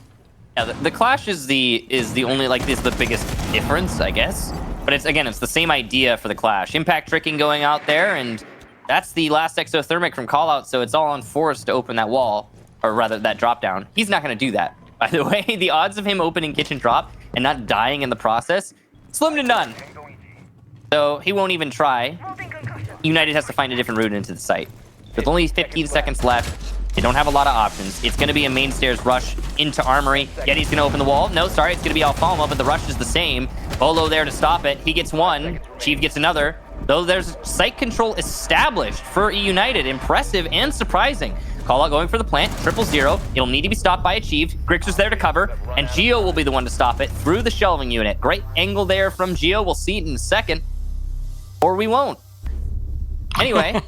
Yeah, the Clash is the only, like, is the biggest difference, I guess. But it's the same idea for the Clash. Impact tricking going out there, and that's the last exothermic from Callout, so it's all on Forrest to open that wall, or rather, that drop down. He's not going to do that. By the way, the odds of him opening kitchen drop and not dying in the process, slim to none. So he won't even try. United has to find a different route into the site. With only 15 seconds left, they don't have a lot of options. It's going to be a main stairs rush into Armory. Yeti's going to open the wall. No, sorry, it's going to be Alfalma, but the rush is the same. Bolo there to stop it. He gets one. Chief gets another. Though there's site control established for United. Impressive and surprising. Callout going for the plant, 000. It'll need to be stopped by Achieved. Grixer's there to cover, and Geo will be the one to stop it through the shelving unit. Great angle there from Geo. We'll see it in a second. Or we won't. Anyway,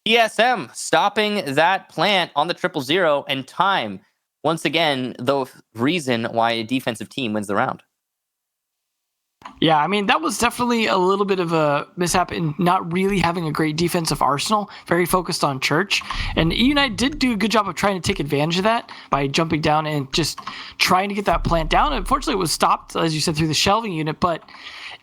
TSM stopping that plant on the 000, and time, once again, the reason why a defensive team wins the round. Yeah, I mean, that was definitely a little bit of a mishap in not really having a great defensive arsenal, very focused on Church. And United did do a good job of trying to take advantage of that by jumping down and just trying to get that plant down. Unfortunately, it was stopped, as you said, through the shelving unit, but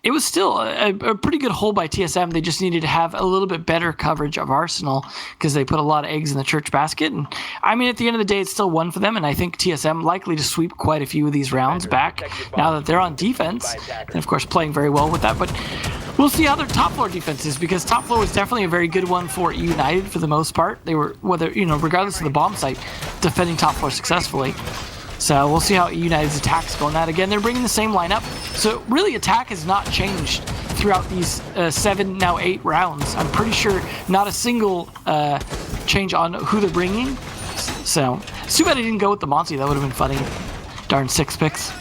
it was still a pretty good hold by TSM. They just needed to have a little bit better coverage of Arsenal because they put a lot of eggs in the Church basket. And I mean, at the end of the day, it's still one for them. And I think TSM likely to sweep quite a few of these rounds back now that they're on defense. And of course, playing very well with that. But we'll see how their top floor defense is, because top floor was definitely a very good one for United for the most part. They were, regardless of the bomb site, defending top floor successfully. So we'll see how United's attacks go on that. Again, they're bringing the same lineup. So really, attack has not changed throughout these 7, now 8 rounds. I'm pretty sure not a single change on who they're bringing. So it's too bad I didn't go with the Monty. That would have been funny. Darn 6 picks.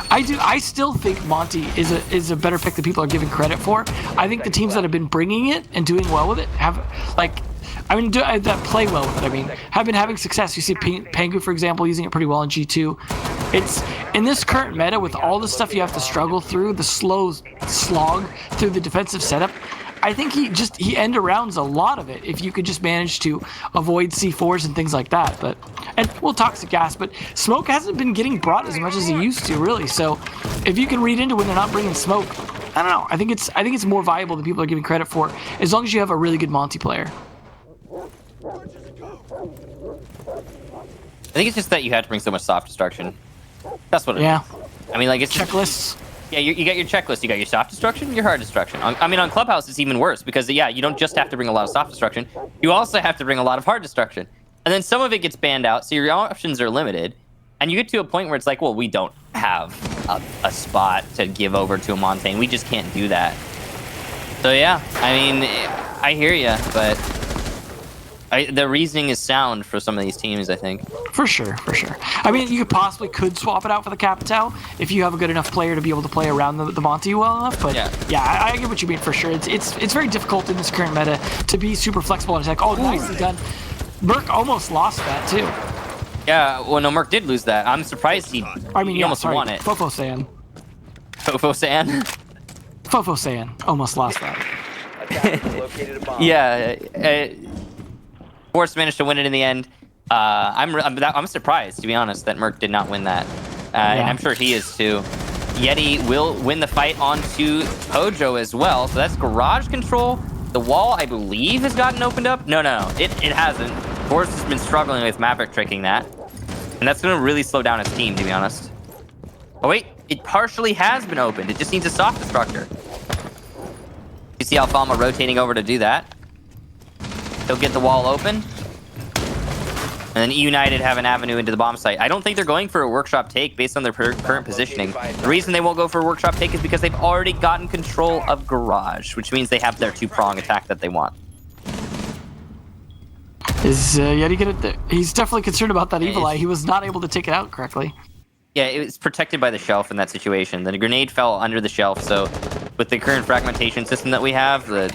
I still think Monty is a better pick than people are giving credit for. I think the teams that have been bringing it and doing well with it have, that play well with it, have been having success. You see Pengu, for example, using it pretty well in G2. It's in this current meta with all the stuff you have to struggle through, the slow slog through the defensive setup. I think he end arounds a lot of it if you could just manage to avoid C4s and things like that. Toxic gas, but smoke hasn't been getting brought as much as he used to, really. So if you can read into when they're not bringing smoke, I don't know. I think it's more viable than people are giving credit for, as long as you have a really good Monty player. I think it's just that you had to bring so much soft destruction. That's what it is. I mean, like, it's checklists. Yeah, you got your checklist. You got your soft destruction, your hard destruction. On Clubhouse, it's even worse because, you don't just have to bring a lot of soft destruction. You also have to bring a lot of hard destruction. And then some of it gets banned out, so your options are limited. And you get to a point where it's like, well, we don't have a spot to give over to a Montaigne. We just can't do that. So, yeah, I mean, I hear you, but the reasoning is sound for some of these teams, I think. For sure. I mean, you could swap it out for the Capitao if you have a good enough player to be able to play around the Monty well enough. But I get what you mean for sure. It's very difficult in this current meta to be super flexible and attack. Oh, nicely done. Merc almost lost that too. Yeah, well, no, Merc did lose that. I'm surprised he almost won it. Fofo-san. Fofo-san? Fofo-san almost lost that. Force managed to win it in the end. I'm surprised, to be honest, that Merc did not win that. And I'm sure he is too. Yeti will win the fight onto Pojo as well. So that's garage control. The wall, I believe, has gotten opened up. No, it hasn't. Force has been struggling with Maverick tricking that. And that's going to really slow down his team, to be honest. Oh, wait. It partially has been opened. It just needs a soft destructor. You see Alfama rotating over to do that. He'll get the wall open. And then United have an avenue into the bomb site. I don't think they're going for a workshop take based on their current positioning. The reason they won't go for a workshop take is because they've already gotten control of garage, which means they have their 2-prong attack that they want. Is Yeti gonna? He's definitely concerned about that Evil Eye. He was not able to take it out correctly. Yeah, it was protected by the shelf in that situation. The grenade fell under the shelf, so with the current fragmentation system that we have, the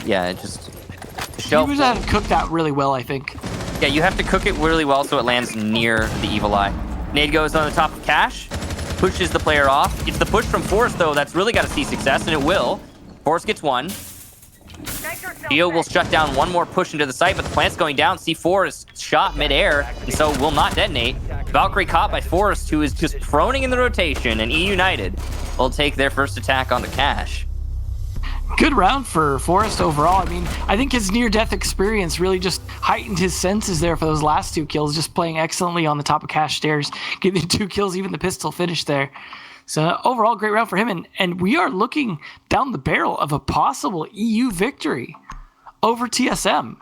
shelf. You had to cook that really well, I think. Yeah, you have to cook it really well so it lands near the Evil Eye. Nade goes on the top of Cash, pushes the player off. It's the push from Force, though, that's really got to see success, and it will. Force gets one. Geo will shut down one more push into the site, but the plant's going down. C4 is shot midair, and so will not detonate. Valkyrie caught by Forrest, who is just proning in the rotation, and E United will take their first attack onto Cash. Good round for Forrest overall. I mean, I think his near-death experience really just heightened his senses there for those last 2 kills, just playing excellently on the top of Cash stairs, getting 2 kills, even the pistol finish there. So overall, great round for him, and we are looking down the barrel of a possible EU victory over TSM.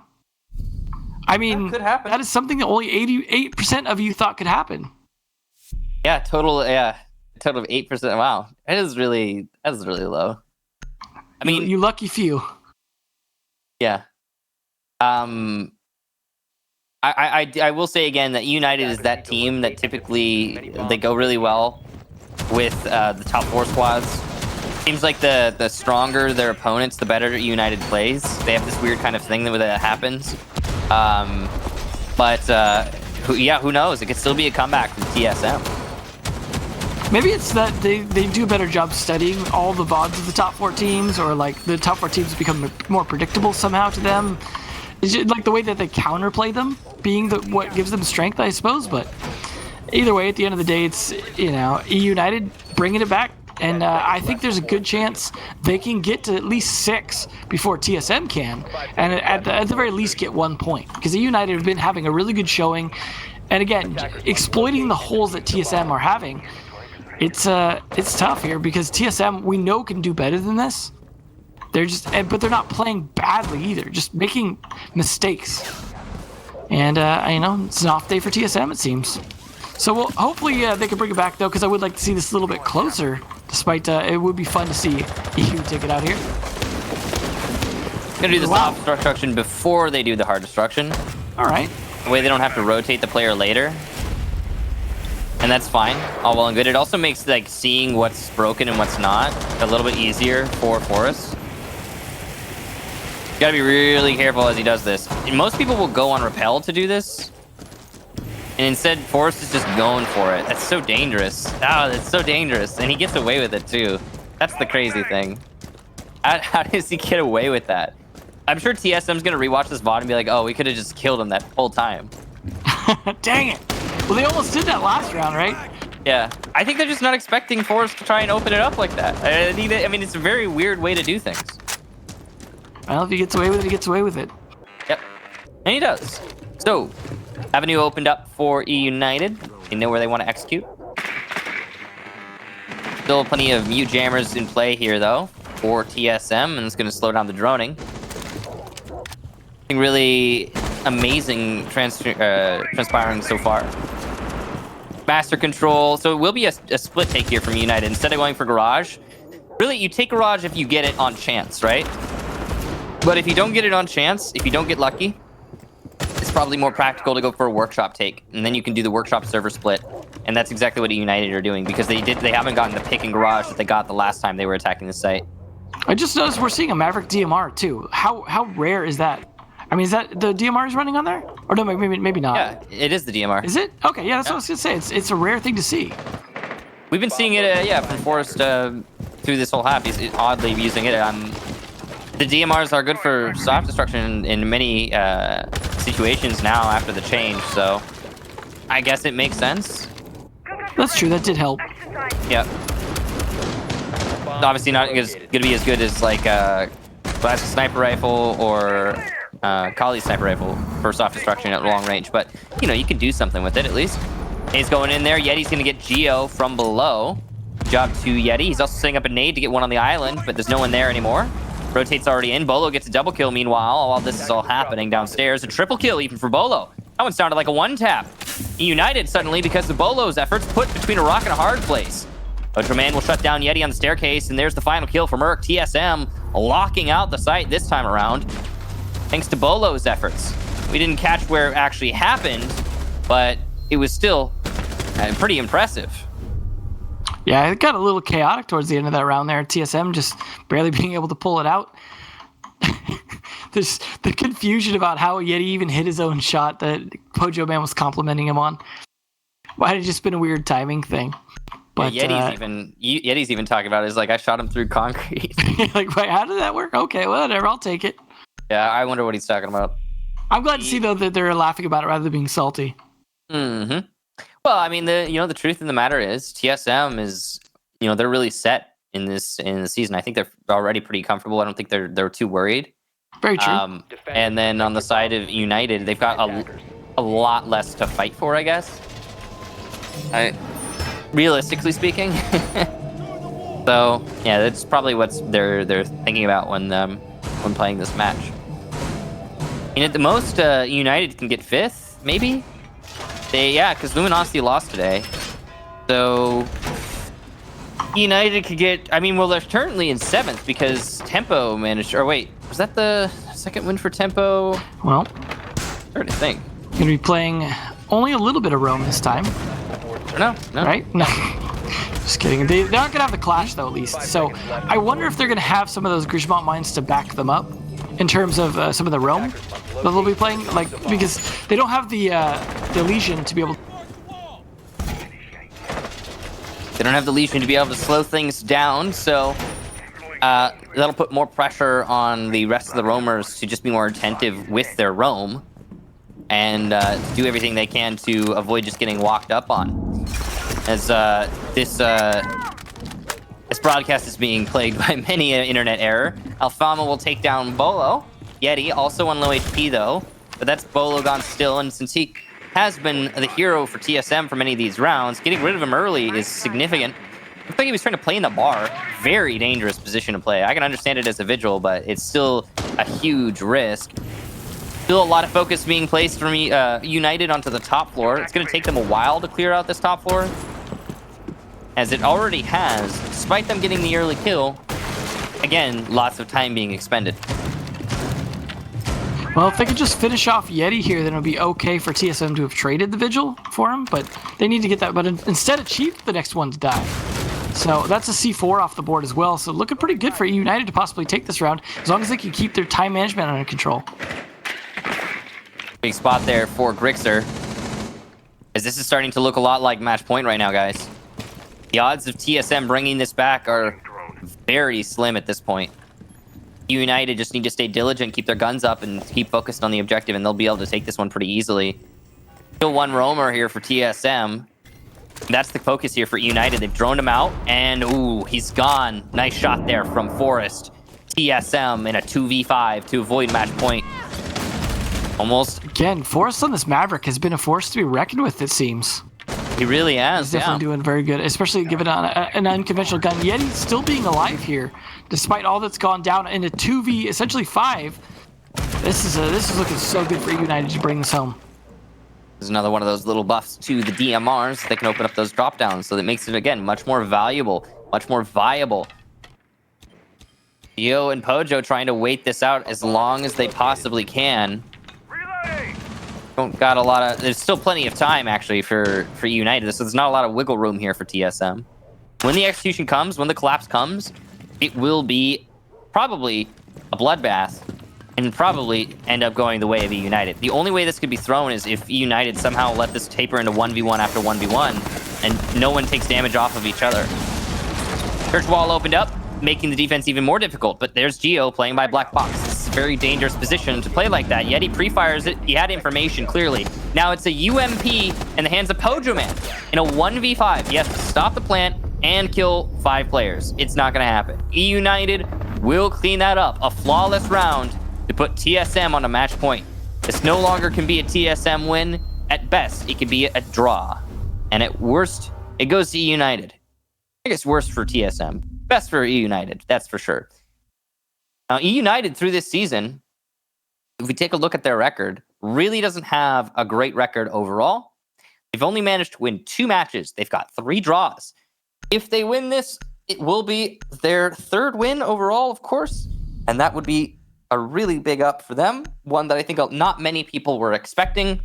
I mean, that is something that only 88% of you thought could happen. Yeah, total of 8%. Wow, that is really low. I mean, you lucky few. Yeah. I will say again that United is that team that typically they go really well with the top 4 squads. Seems like the stronger their opponents, the better United plays. They have this weird kind of thing that happens. Who knows? It could still be a comeback from TSM. Maybe it's that they do a better job studying all the VODs of the top 4 teams, or like the top 4 teams become more predictable somehow to them. It's just like the way that they counterplay them being what gives them strength, I suppose. But either way, at the end of the day, it's, you know, E United bringing it back. And I think there's a good chance they can get to at least 6 before TSM can, and at the very least get 1 point, because the United have been having a really good showing, and again, exploiting the holes that TSM are having. It's tough here because TSM we know can do better than this. They're just, but they're not playing badly either, just making mistakes. And you know, it's an off day for TSM, it seems. So hopefully they can bring it back though, because I would like to see this a little bit closer. Despite it would be fun to see EU take it out here. Gonna do the soft destruction before they do the hard destruction. All right. The way they don't have to rotate the player later, and that's fine. All well and good. It also makes like seeing what's broken and what's not a little bit easier for Forrest. You gotta be really careful as he does this. And most people will go on repel to do this. And instead, Forrest is just going for it. That's so dangerous. Oh, that's so dangerous. And he gets away with it, too. That's the crazy thing. How does he get away with that? I'm sure TSM's going to rewatch this VOD and be like, oh, we could have just killed him that whole time. Dang it. Well, they almost did that last round, right? Yeah. I think they're just not expecting Forrest to try and open it up like that. I mean, it's a very weird way to do things. Well, if he gets away with it, he gets away with it. Yep. And he does. So, Avenue opened up for E United. They know where they want to execute. Still plenty of mute jammers in play here, though, for TSM, and it's going to slow down the droning. Something really amazing transpiring so far. Master control. So it will be a split take here from United. Instead of going for Garage, really, you take Garage if you get it on chance, right? But if you don't get it on chance, if you don't get lucky, it's probably more practical to go for a workshop take, and then you can do the workshop server split, and that's exactly what United are doing, because they haven't gotten the pick and garage that they got the last time they were attacking the site. I just noticed we're seeing a Maverick DMR too. How rare is that? I mean, is that the DMR is running on there? Or no, maybe not. Yeah, it is the DMR. Is it? Okay, yeah, that's what I was gonna say. It's a rare thing to see. We've been seeing it, yeah, from Forrest through this whole half. He's oddly using it. The DMRs are good for soft destruction in many situations now after the change, so I guess it makes sense. That's true, that did help. Yep. Obviously not going to be as good as like Blast Sniper Rifle or Kali's Sniper Rifle for soft destruction at long range, but you know, you can do something with it at least. He's going in there. Yeti's going to get Geo from below. Good job to Yeti. He's also setting up a nade to get one on the island, but there's no one there anymore. Rotate's already in. Bolo gets a double kill meanwhile, while this is all happening downstairs. A triple kill even for Bolo. That one sounded like a one-tap. United suddenly, because of Bolo's efforts, put between a rock and a hard place. Ultraman will shut down Yeti on the staircase, and there's the final kill for Merc. TSM locking out the site this time around, thanks to Bolo's efforts. We didn't catch where it actually happened, but it was still pretty impressive. Yeah, it got a little chaotic towards the end of that round there. TSM just barely being able to pull it out. There's the confusion about how Yeti even hit his own shot that Pojo Man was complimenting him on. Might have just been a weird timing thing. But yeah, Yeti's even talking about it. It's like, I shot him through concrete. Like, wait, how did that work? Okay, whatever, I'll take it. Yeah, I wonder what he's talking about. I'm glad to see though that they're laughing about it rather than being salty. Mm-hmm. Well, I mean, the truth of the matter is, TSM is, they're really set in the season. I think they're already pretty comfortable. I don't think they're too worried. Very true. And then on the side of United, they've got a lot less to fight for, I guess. Realistically speaking. So yeah, that's probably what they're thinking about when playing this match. And at the most, United can get 5th, maybe. Because Luminosity lost today. So United could get. I mean, well, they're currently in 7th because Tempo managed. Or wait, was that the second win for Tempo? Well, hard to think. Gonna be playing only a little bit of Rome this time. No. Right? No. Just kidding. They're not gonna have the clash though, at least. So I wonder if they're gonna have some of those Grishmont mines to back them up in terms of some of the Rome that they'll be playing, like, because they don't have the Legion to be able. They don't have the legion to be able to slow things down, so that'll put more pressure on the rest of the roamers to just be more attentive with their roam and do everything they can to avoid just getting walked up on. As this broadcast is being plagued by many an internet error, Alfama will take down Bolo. Yeti also on low HP though, but that's Bolo gone still, and since he has been the hero for TSM for many of these rounds, getting rid of him early is significant. Looks like he was trying to play in the bar. Very dangerous position to play. I can understand it as a vigil, but it's still a huge risk. Still a lot of focus being placed from United onto the top floor. It's going to take them a while to clear out this top floor, as it already has, despite them getting the early kill. Again, lots of time being expended. Well, if they could just finish off Yeti here, then it would be okay for TSM to have traded the Vigil for him, but they need to get that, but instead achieved the next one to die. So that's a C4 off the board as well, so looking pretty good for United to possibly take this round, as long as they can keep their time management under control. Big spot there for Grixer, as this is starting to look a lot like match point right now, guys. The odds of TSM bringing this back are very slim at this point. United just need to stay diligent, keep their guns up, and keep focused on the objective, and they'll be able to take this one pretty easily. Still one roamer here for TSM. That's the focus here for United. They've droned him out, and ooh, he's gone. Nice shot there from Forrest. TSM in a 2v5 to avoid match point. Almost. Again, Forrest on this Maverick has been a force to be reckoned with, it seems. He really has, He's definitely doing very good, especially given an unconventional gun. Yeti still being alive here, despite all that's gone down in a 2v, essentially 5. This is looking so good for United to bring this home. There's another one of those little buffs to the DMRs. They can open up those drop downs, so that makes it, again, much more valuable, much more viable. Dio and Pojo trying to wait this out as long as they possibly can. Don't got a lot of. There's still plenty of time actually for United. So there's not a lot of wiggle room here for TSM. When the execution comes, when the collapse comes, it will be probably a bloodbath, and probably end up going the way of United. The only way this could be thrown is if United somehow let this taper into 1v1 after 1v1, and no one takes damage off of each other. Church wall opened up, making the defense even more difficult. But there's Geo playing by black box. It's a very dangerous position to play like that. Yeti pre-fires it. He had information clearly. Now it's a UMP in the hands of Pojo Man in a 1v5. He has to stop the plant and kill 5 players. It's not going to happen. United will clean that up. A flawless round to put TSM on a match point. This no longer can be a TSM win. At best, it could be a draw. And at worst, it goes to United. I guess worst for TSM. Best for United, that's for sure. Now, United through this season, if we take a look at their record, really doesn't have a great record overall. They've only managed to win 2 matches. They've got 3 draws. If they win this, it will be their 3rd win overall, of course. And that would be a really big up for them. One that I think not many people were expecting. In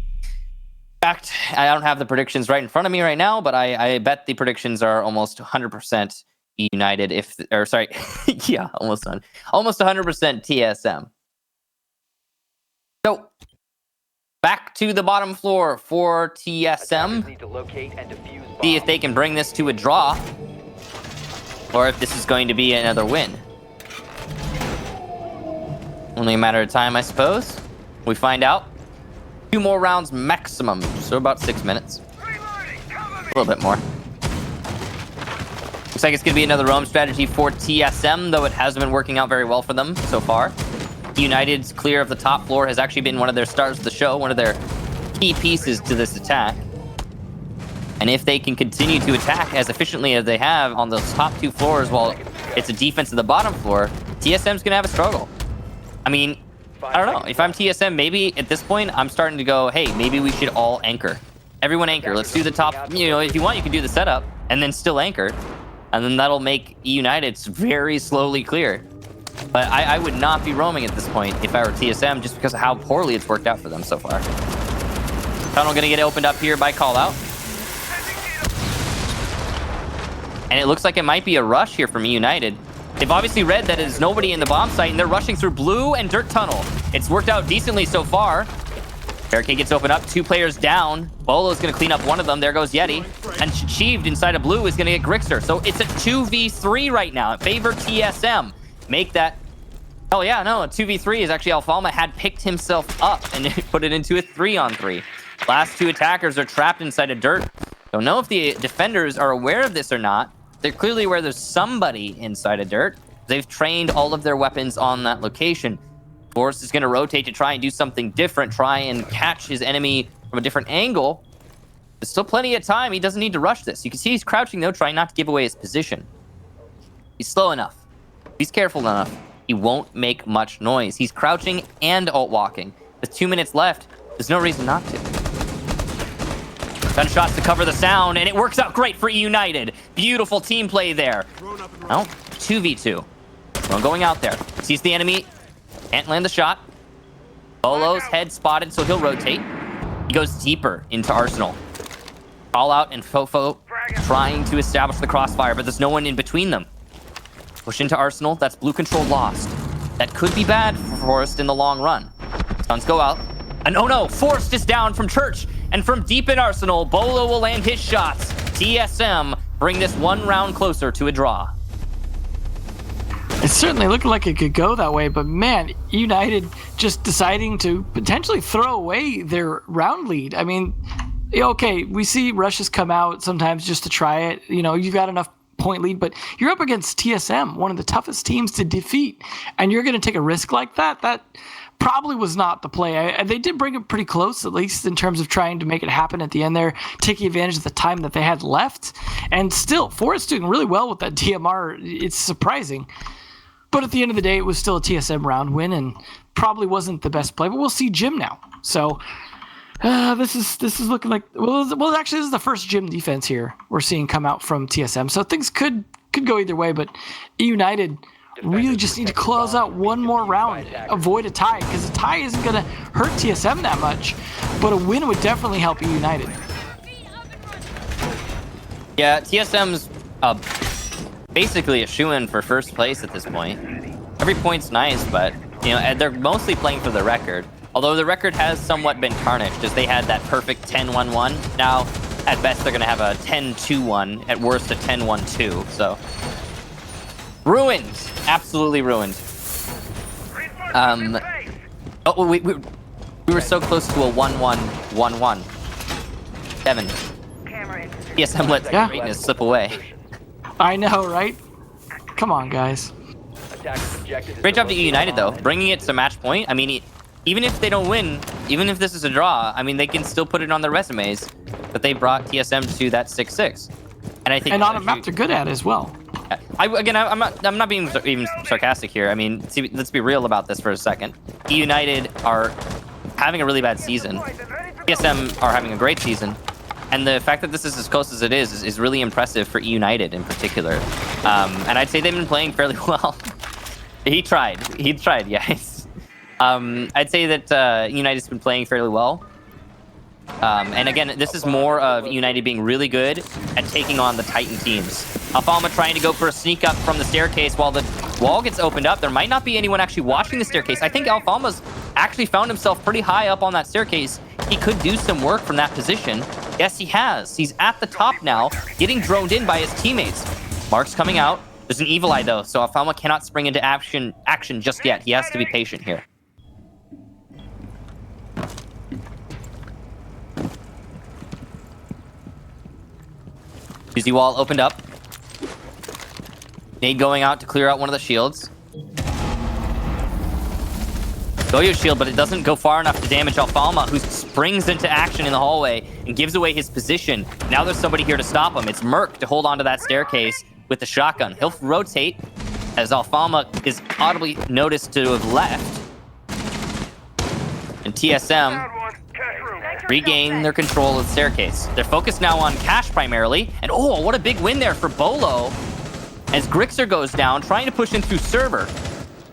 fact, I don't have the predictions right in front of me right now, but I bet the predictions are almost 100% United. Yeah, almost done. Almost 100% TSM. So, back to the bottom floor for TSM. See if they can bring this to a draw, or if this is going to be another win. Only a matter of time, I suppose. We find out. 2 more rounds maximum, so about 6 minutes. A little bit more. Looks like it's going to be another roam strategy for TSM, though it hasn't been working out very well for them so far. United's clear of the top floor has actually been one of their stars of the show, one of their key pieces to this attack. And if they can continue to attack as efficiently as they have on those top 2 floors while it's a defense of the bottom floor, TSM's going to have a struggle. I mean, I don't know. If I'm TSM, maybe at this point, I'm starting to go, hey, maybe we should all anchor. Everyone anchor. Let's do the top. You know, if you want, you can do the setup and then still anchor. And then that'll make United very slowly clear. But I would not be roaming at this point if I were TSM, just because of how poorly it's worked out for them so far. Tunnel going to get opened up here by call out. And it looks like it might be a rush here from United. They've obviously read that there's nobody in the bomb site, and they're rushing through blue and dirt tunnel. It's worked out decently so far. Barricade gets opened up. 2 players down. Bolo's going to clean up one of them. There goes Yeti. And Achieved inside of blue is going to get Grixer. So it's a 2v3 right now. In favor TSM. Make that... Oh, yeah, no. A 2v3 is actually Alfalma had picked himself up and put it into a 3-on-3. Last 2 attackers are trapped inside of dirt. Don't know if the defenders are aware of this or not. They're clearly aware there's somebody inside of dirt. They've trained all of their weapons on that location. Forrest is going to rotate to try and do something different, try and catch his enemy from a different angle. There's still plenty of time. He doesn't need to rush this. You can see he's crouching, though, trying not to give away his position. He's slow enough. He's careful enough. He won't make much noise. He's crouching and alt-walking. With 2 minutes left, there's no reason not to. Gunshots to cover the sound, and it works out great for United. Beautiful team play there. Well, 2v2. Drone going out there. Sees the enemy. Can't land the shot. Bolo's head spotted, so he'll rotate. He goes deeper into Arsenal. All out and Fofo trying to establish the crossfire, but there's no one in between them. Push into Arsenal. That's blue control lost. That could be bad for Forrest in the long run. Suns go out. And oh no, Forrest is down from Church. And from deep in Arsenal, Bolo will land his shots. TSM bring this 1 round closer to a draw. It certainly looked like it could go that way, but man, United just deciding to potentially throw away their round lead. I mean, okay, we see rushes come out sometimes just to try it. You know, you've got enough point lead, but you're up against TSM, one of the toughest teams to defeat, and you're going to take a risk like that? That probably was not the play. They did bring it pretty close, at least in terms of trying to make it happen at the end there, taking advantage of the time that they had left. And still, Forrest doing really well with that DMR. It's surprising. But at the end of the day, it was still a TSM round win and probably wasn't the best play. But we'll see Jim now. So this is looking like well actually this is the first Jim defense here we're seeing come out from TSM. So things could go either way. But United really just need to close out one more round, avoid a tie, because a tie isn't going to hurt TSM that much. But a win would definitely help United. Yeah, TSM's basically a shoo-in for first place at this point. Every point's nice, but you know they're mostly playing for the record. Although the record has somewhat been tarnished, as they had that perfect 10-1-1. Now, at best, they're going to have a 10-2-1. At worst, a 10-1-2. So, ruined, absolutely ruined. We were so close to a 1-1-1-1. Devin, TSM let that greatness slip away. I know, right? Come on, guys. Great job to United, though, bringing it to match point. I mean, even if they don't win, even if this is a draw, I mean, they can still put it on their resumes that they brought TSM to that 6-6. And I think, and on a map they're good at as well. I'm not being even sarcastic here. I mean, let's be real about this for a second. United are having a really bad season. TSM are having a great season. And the fact that this is as close as it is really impressive for United in particular. And I'd say they've been playing fairly well. He tried, yes. I'd say that United's been playing fairly well. And again, this is more of United being really good at taking on the Titan teams. Alfalma trying to go for a sneak up from the staircase while the wall gets opened up. There might not be anyone actually watching the staircase. I think Alfalma's actually found himself pretty high up on that staircase. He could do some work from that position. Yes, he has. He's at the top now, getting droned in by his teammates. Mark's coming out. There's an evil eye, though, so Alfalma cannot spring into action just yet. He has to be patient here. Uzi wall opened up. Nade going out to clear out one of the shields. Goyo's shield, but it doesn't go far enough to damage Alfalma, who springs into action in the hallway and gives away his position. Now there's somebody here to stop him. It's Merc to hold onto that staircase with the shotgun. He'll rotate as Alfalma is audibly noticed to have left. And TSM regain their control of the staircase. They're focused now on cash primarily. And oh, what a big win there for Bolo as Grixer goes down, trying to push in through server.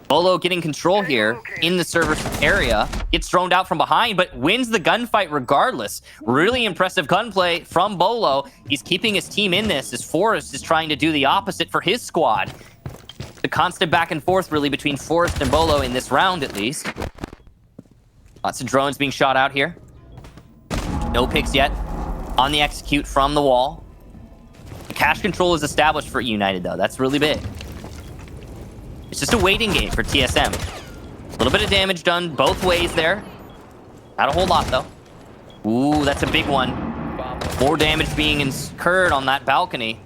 Bolo getting control here in the server area, gets thrown out from behind, but wins the gunfight regardless. Really impressive gunplay from Bolo. He's keeping his team in this as Forrest is trying to do the opposite for his squad. The constant back and forth really between Forrest and Bolo in this round at least. Lots of drones being shot out here. No picks yet on the execute from the wall. The cash control is established for United, though. That's really big. It's just a waiting game for TSM. A little bit of damage done both ways there. Not a whole lot, though. Ooh, that's a big one. More damage being incurred on that balcony.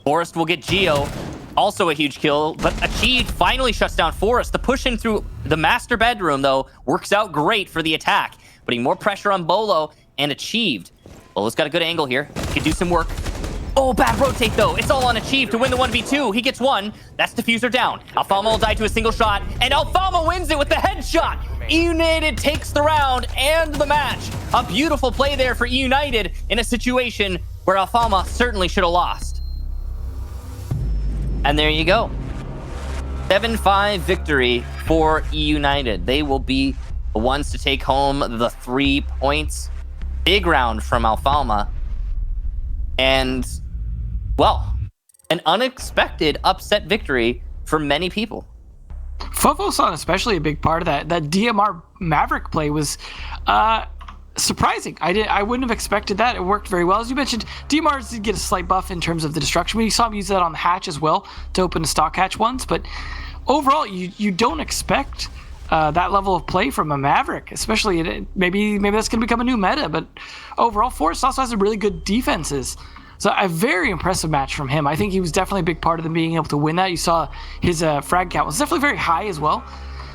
Forrest will get Geo. Also a huge kill, but Achieved finally shuts down Forrest. The push in through the master bedroom, though, works out great for the attack. Putting more pressure on Bolo and Achieved. Bolo's got a good angle here. He could do some work. Oh, bad rotate, though. It's all on Achieved to win the 1v2. He gets one. That's Diffuser down. Alfalma will die to a single shot, and Alfalma wins it with the headshot. United takes the round and the match. A beautiful play there for United in a situation where Alfalma certainly should have lost. And there you go. 7-5 victory for United. They will be the ones to take home the 3 points. Big round from Alfalma. And, well, an unexpected upset victory for many people. Fofo-san especially a big part of that. That DMR Maverick play was surprising. I wouldn't have expected that. It worked very well. As you mentioned, DMR did get a slight buff in terms of the destruction. We saw him use that on the hatch as well to open the stock hatch once. But overall, you don't expect that level of play from a Maverick, especially maybe that's going to become a new meta. But overall, Forrest also has a really good defenses. So a very impressive match from him. I think he was definitely a big part of them being able to win that. You saw his frag count was definitely very high as well.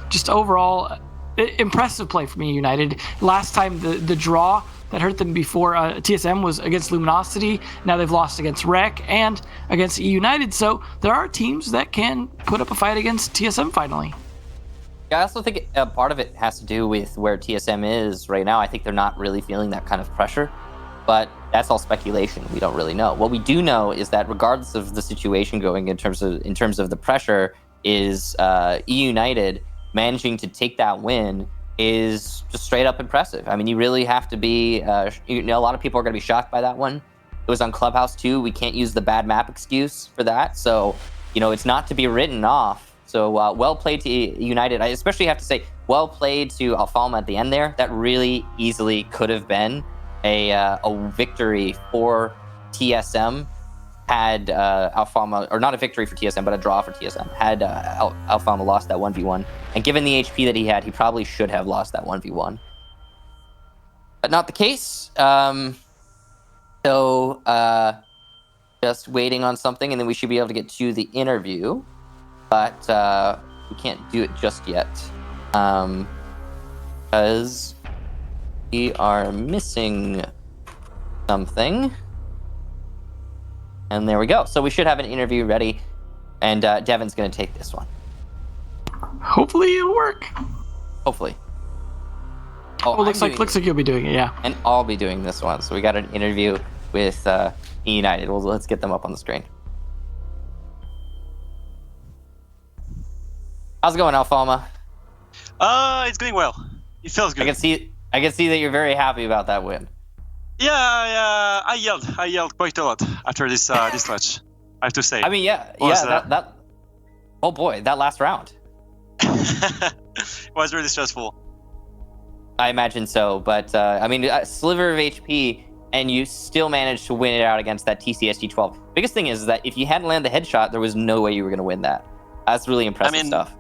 Just overall, impressive play from United. Last time the draw that hurt them before TSM was against Luminosity. Now they've lost against Rec and against United. So there are teams that can put up a fight against TSM finally. I also think part of it has to do with where TSM is right now. I think they're not really feeling that kind of pressure, but that's all speculation. We don't really know. What we do know is that regardless of the situation going in terms of the pressure, is United managing to take that win is just straight up impressive. I mean, you really have to be. A lot of people are going to be shocked by that one. It was on Clubhouse too. We can't use the bad map excuse for that. So, it's not to be written off. So well played to United. I especially have to say, well played to Alfalma at the end there. That really easily could have been a victory for TSM had Alfalma, or not a victory for TSM, but a draw for TSM, had Alfalma lost that 1v1. And given the HP that he had, he probably should have lost that 1v1. But not the case. So just waiting on something, and then we should be able to get to the interview. But we can't do it just yet. Because we are missing something. And there we go. So we should have an interview ready. And Devin's going to take this one. Hopefully it'll work. Hopefully. Oh, looks like you'll be doing it, yeah. And I'll be doing this one. So we got an interview with United. Well, let's get them up on the screen. How's it going, Alfalma? It's going well. It feels good. I can see that you're very happy about that win. Yeah, I yelled quite a lot after this match. I have to say. I mean, that. Oh boy, that last round. It was really stressful. I imagine so, but I mean, a sliver of HP, and you still managed to win it out against that TCSG-12. Biggest thing is that if you hadn't landed the headshot, there was no way you were going to win that. That's really impressive stuff.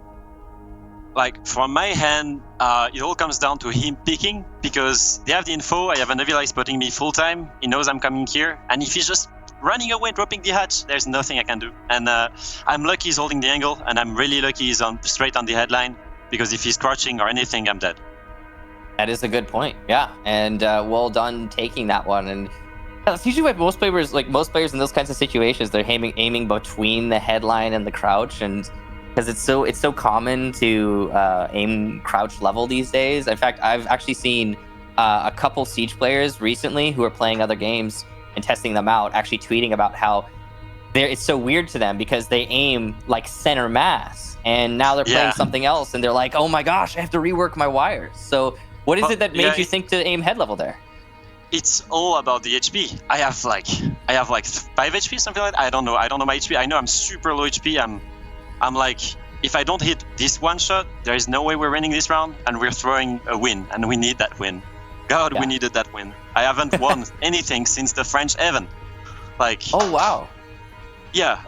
Like, from my hand, it all comes down to him picking, because they have the info. I have an Evil Eye spotting me full time. He knows I'm coming here, and if he's just running away, dropping the hatch, there's nothing I can do. And I'm lucky he's holding the angle, and I'm really lucky he's straight on the headline, because if he's crouching or anything, I'm dead. That is a good point, yeah. And well done taking that one. And that's usually what most players in those kinds of situations, they're aiming between the headline and the crouch, and because it's so common to aim crouch level these days. In fact, I've actually seen a couple Siege players recently who are playing other games and testing them out, actually tweeting about how it's so weird to them because they aim like center mass, and now they're playing something else, and they're like, oh my gosh, I have to rework my wires. So what is it that made you think to aim head level there? It's all about the HP. I have like 5 HP, something like that. I don't know my HP. I know I'm super low HP. I'm like, if I don't hit this one shot, there is no way we're winning this round, and we're throwing a win, and we need that win. God, Yeah. we needed that win. I haven't won anything since the French Heaven. Like, Oh wow. yeah,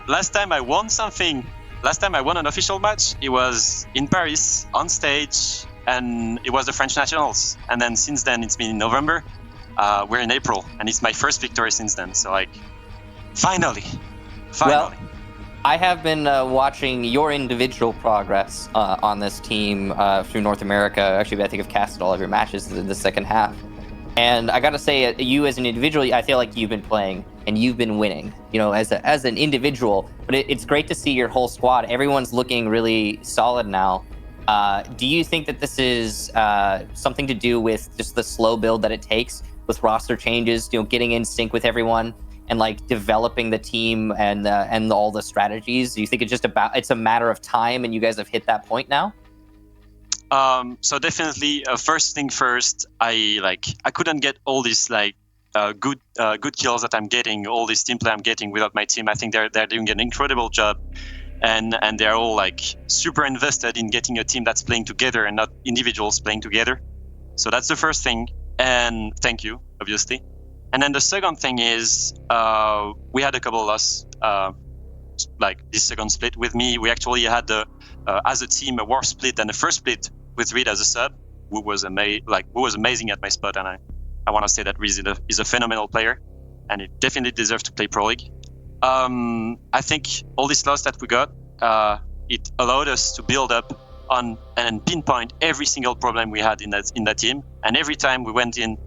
last time I won something, last time I won an official match, it was in Paris on stage, and it was the French Nationals. And then since then, it's been in November. We're in April, and it's my first victory since then. So like, finally. Well, I have been watching your individual progress on this team through North America. Actually, I think I've casted all of your matches in the second half. And I got to say, you as an individual, I feel like you've been playing and you've been winning, as an individual. But it's great to see your whole squad. Everyone's looking really solid now. Do you think that this is something to do with just the slow build that it takes with roster changes, getting in sync with everyone and like developing the team and all the strategies? Do you think it's a matter of time and you guys have hit that point now? So definitely, first thing first, I couldn't get all these good kills that I'm getting, all this team play I'm getting without my team. I think they're doing an incredible job, and they're all like super invested in getting a team that's playing together and not individuals playing together. So that's the first thing, and thank you, obviously. And then the second thing is we had a couple of losses, like this second split with me. We actually had as a team a war split and the first split with Reed as a sub, who was amazing at my spot, and I want to say that Reed is a phenomenal player, and he definitely deserves to play Pro League. I think all this loss that we got, it allowed us to build up on and pinpoint every single problem we had in that team, and every time we went in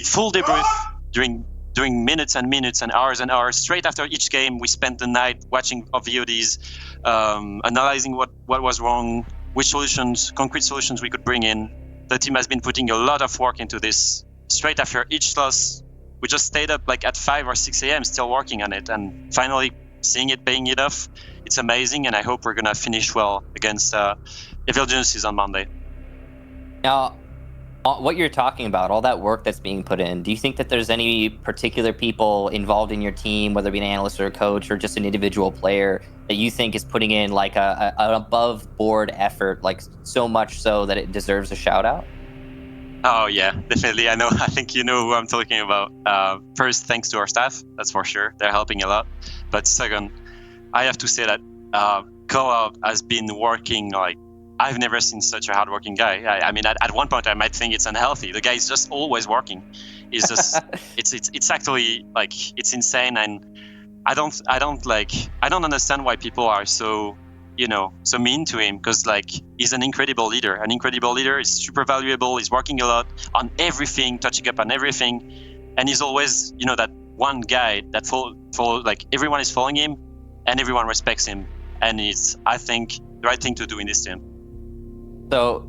full debrief during minutes and minutes and hours straight after each game. We spent the night watching our VODs, analyzing what was wrong, which concrete solutions we could bring in. The team has been putting a lot of work into this. Straight after each loss, we just stayed up like at 5 or 6 a.m. still working on it, and finally seeing it paying it off. It's amazing, and I hope we're gonna finish well against Evil Genesis on Monday. Now, what you're talking about, all that work that's being put in, do you think that there's any particular people involved in your team, whether it be an analyst or a coach or just an individual player, that you think is putting in like an above board effort, like so much so that it deserves a shout out? Oh yeah, definitely. I think you know who I'm talking about. First, thanks to our staff, that's for sure. They're helping a lot. But second, I have to say that Callout has been working like I've never seen such a hardworking guy. I mean, at one point I might think it's unhealthy. The guy is just always working. He's just it's actually like it's insane, and I don't understand why people are so mean to him, because like he's an incredible leader. An incredible leader is super valuable. He's working a lot on everything, touching up on everything, and he's always that one guy that like everyone is following him and everyone respects him, and it's I think the right thing to do in this team. So,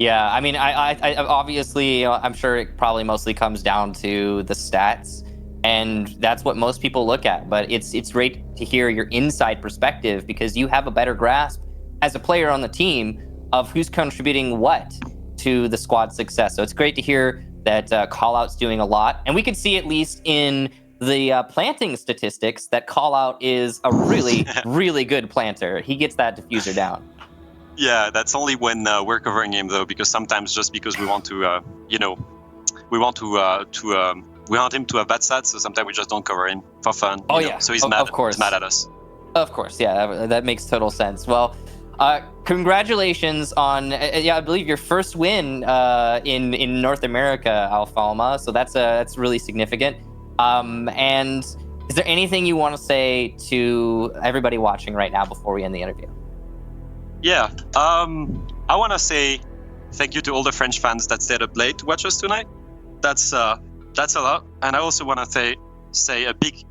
yeah, I mean, I obviously, I'm sure it probably mostly comes down to the stats, and that's what most people look at. But it's great to hear your inside perspective, because you have a better grasp as a player on the team of who's contributing what to the squad's success. So it's great to hear that Callout's doing a lot, and we could see at least in the planting statistics that Callout is a really, really good planter. He gets that diffuser down. Yeah, that's only when we're covering him though, because sometimes just because we want to, we want him to have bad stats, so sometimes we just don't cover him for fun. Oh yeah, so he's mad. Of course, he's mad at us. Of course, yeah, that makes total sense. Well, congratulations on I believe your first win in North America, Alfalma. So that's really significant. And is there anything you want to say to everybody watching right now before we end the interview? Yeah, I want to say thank you to all the French fans that stayed up late to watch us tonight. That's a lot, and I also want to say a big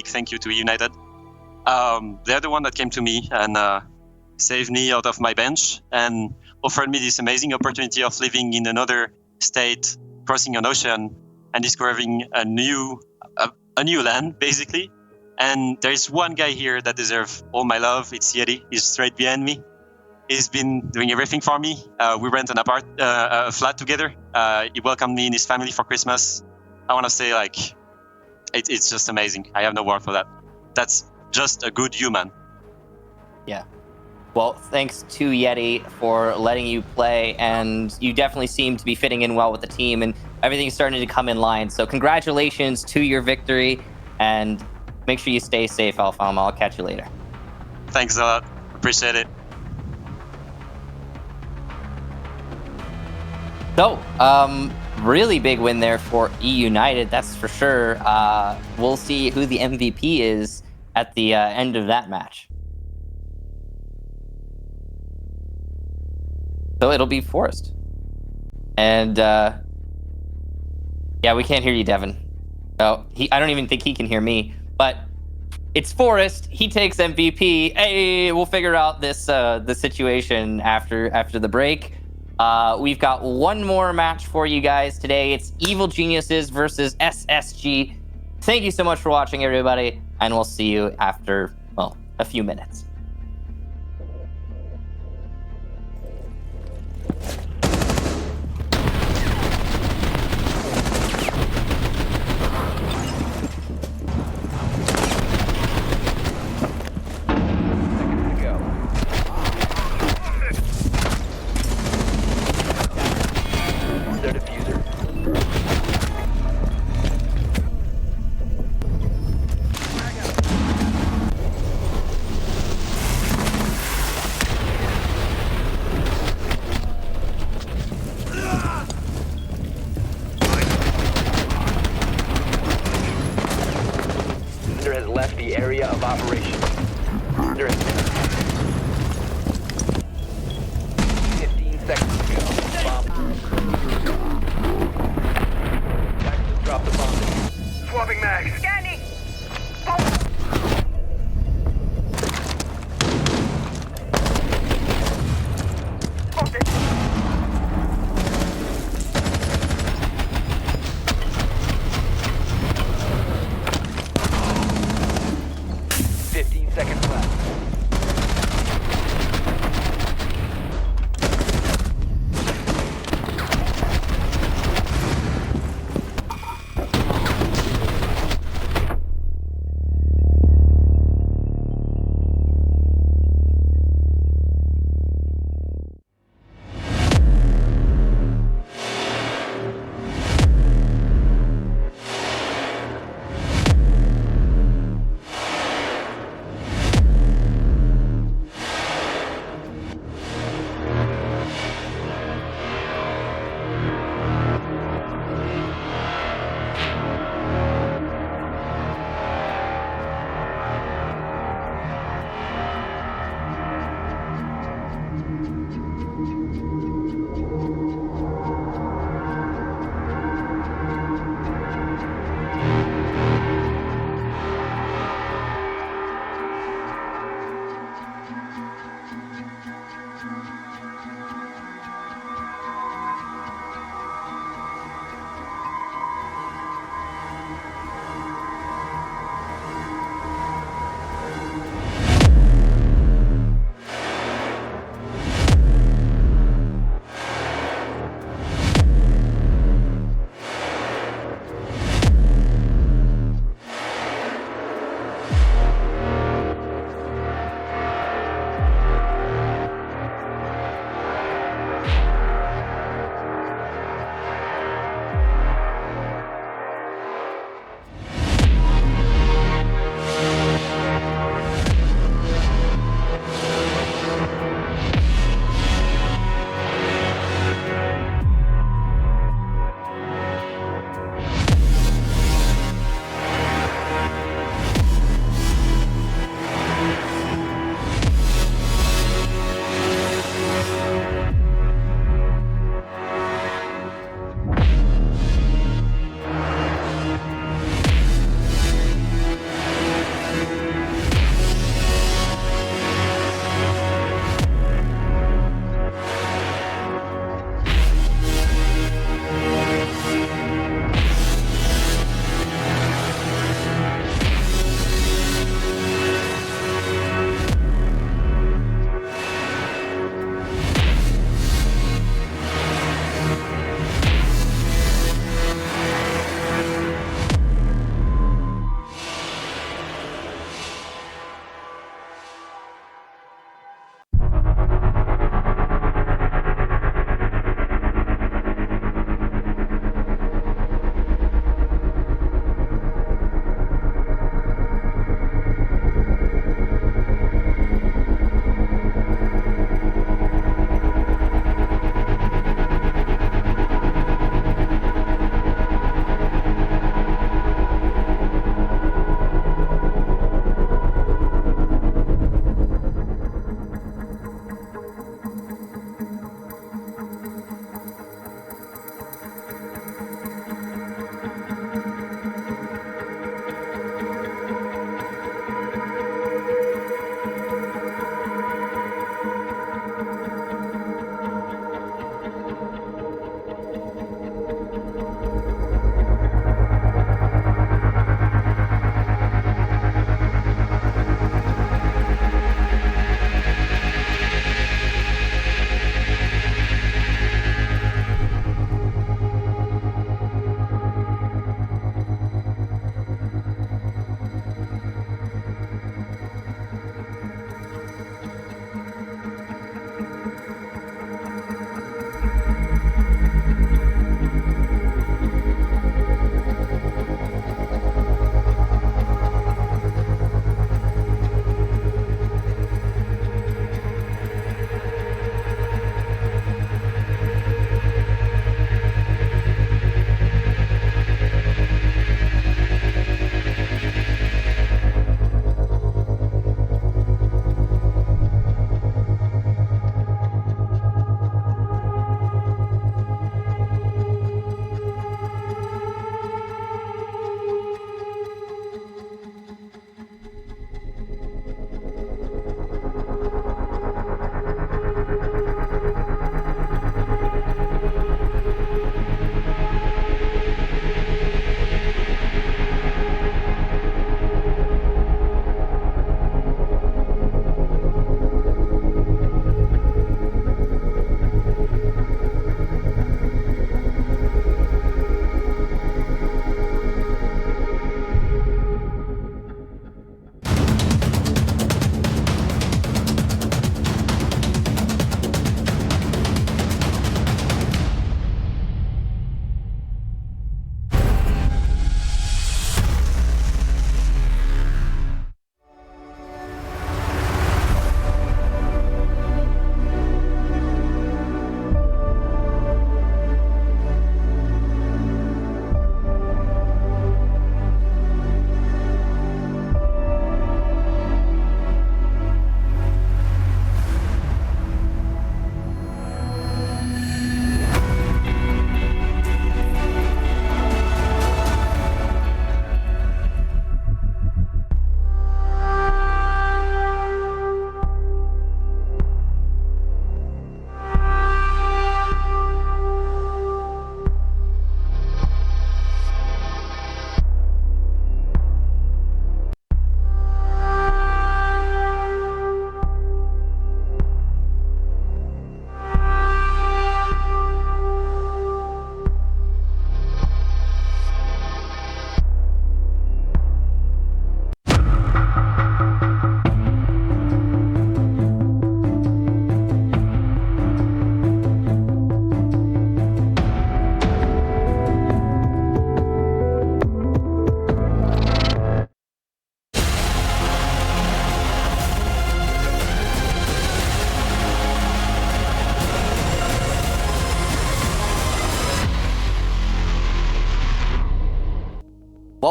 thank you to United. They're the one that came to me and saved me out of my bench and offered me this amazing opportunity of living in another state, crossing an ocean, and discovering a new land, basically. And there's one guy here that deserves all my love. It's Yeti. He's straight behind me. He's been doing everything for me. We rent a flat together. He welcomed me in his family for Christmas. I want to say, like, it's just amazing. I have no word for that. That's just a good human. Yeah. Well, thanks to Yeti for letting you play, and you definitely seem to be fitting in well with the team, and everything's starting to come in line. So congratulations to your victory, and make sure you stay safe, Alfama. I'll catch you later. Thanks a lot. Appreciate it. So, really big win there for E United, that's for sure. We'll see who the MVP is at the end of that match. So it'll be Forrest. And, yeah, we can't hear you, Devin. Oh, I don't even think he can hear me, but it's Forrest. He takes MVP. Hey, we'll figure out this the situation after the break. We've got one more match for you guys today. It's Evil Geniuses versus SSG. Thank you so much for watching, everybody, and we'll see you after, well, a few minutes.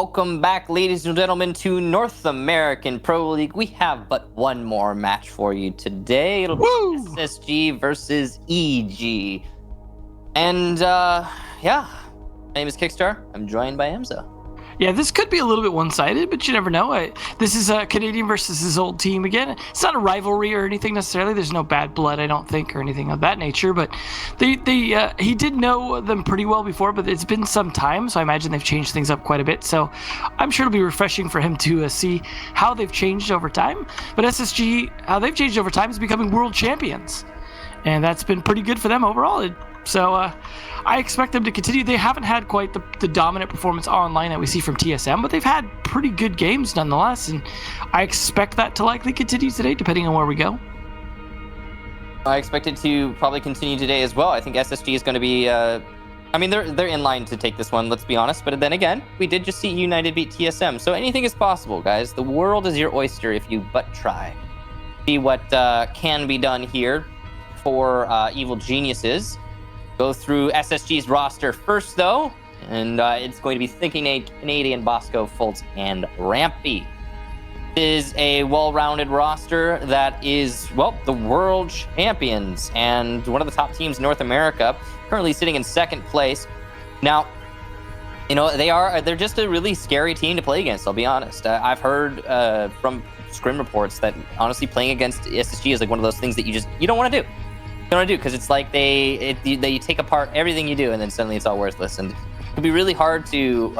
Welcome back, ladies and gentlemen, to North American Pro League. We have but one more match for you today. It'll be SSG versus EG. And, yeah, my name is Kickstar. I'm joined by Emza. Yeah, this could be a little bit one-sided, but you never know. This is Canadian versus his old team again. It's not a rivalry or anything necessarily. There's no bad blood, I don't think, or anything of that nature. But he did know them pretty well before, but it's been some time, so I imagine they've changed things up quite a bit. So I'm sure it'll be refreshing for him to see how they've changed over time. But SSG, how they've changed over time is becoming world champions, and that's been pretty good for them overall. So I expect them to continue. They haven't had quite the dominant performance online that we see from TSM, but they've had pretty good games nonetheless, and I expect that to likely continue today, depending on where we go. I expect it to probably continue today as well. I think SSG is going to be... I mean, they're in line to take this one, let's be honest, but then again, we did just see United beat TSM, so anything is possible, guys. The world is your oyster if you but try. See what can be done here for Evil Geniuses. Go through SSG's roster first, though, and it's going to be Thinking a Canadian, Bosco, Fultz, and Rampy. It is a well-rounded roster that is, well, the world champions and one of the top teams in North America, currently sitting in second place. Now, you know, they're just a really scary team to play against, I'll be honest. I've heard from scrim reports that, honestly, playing against SSG is like one of those things that you don't want to do. Because it's like they take apart everything you do, and then suddenly it's all worthless. And it can be really hard to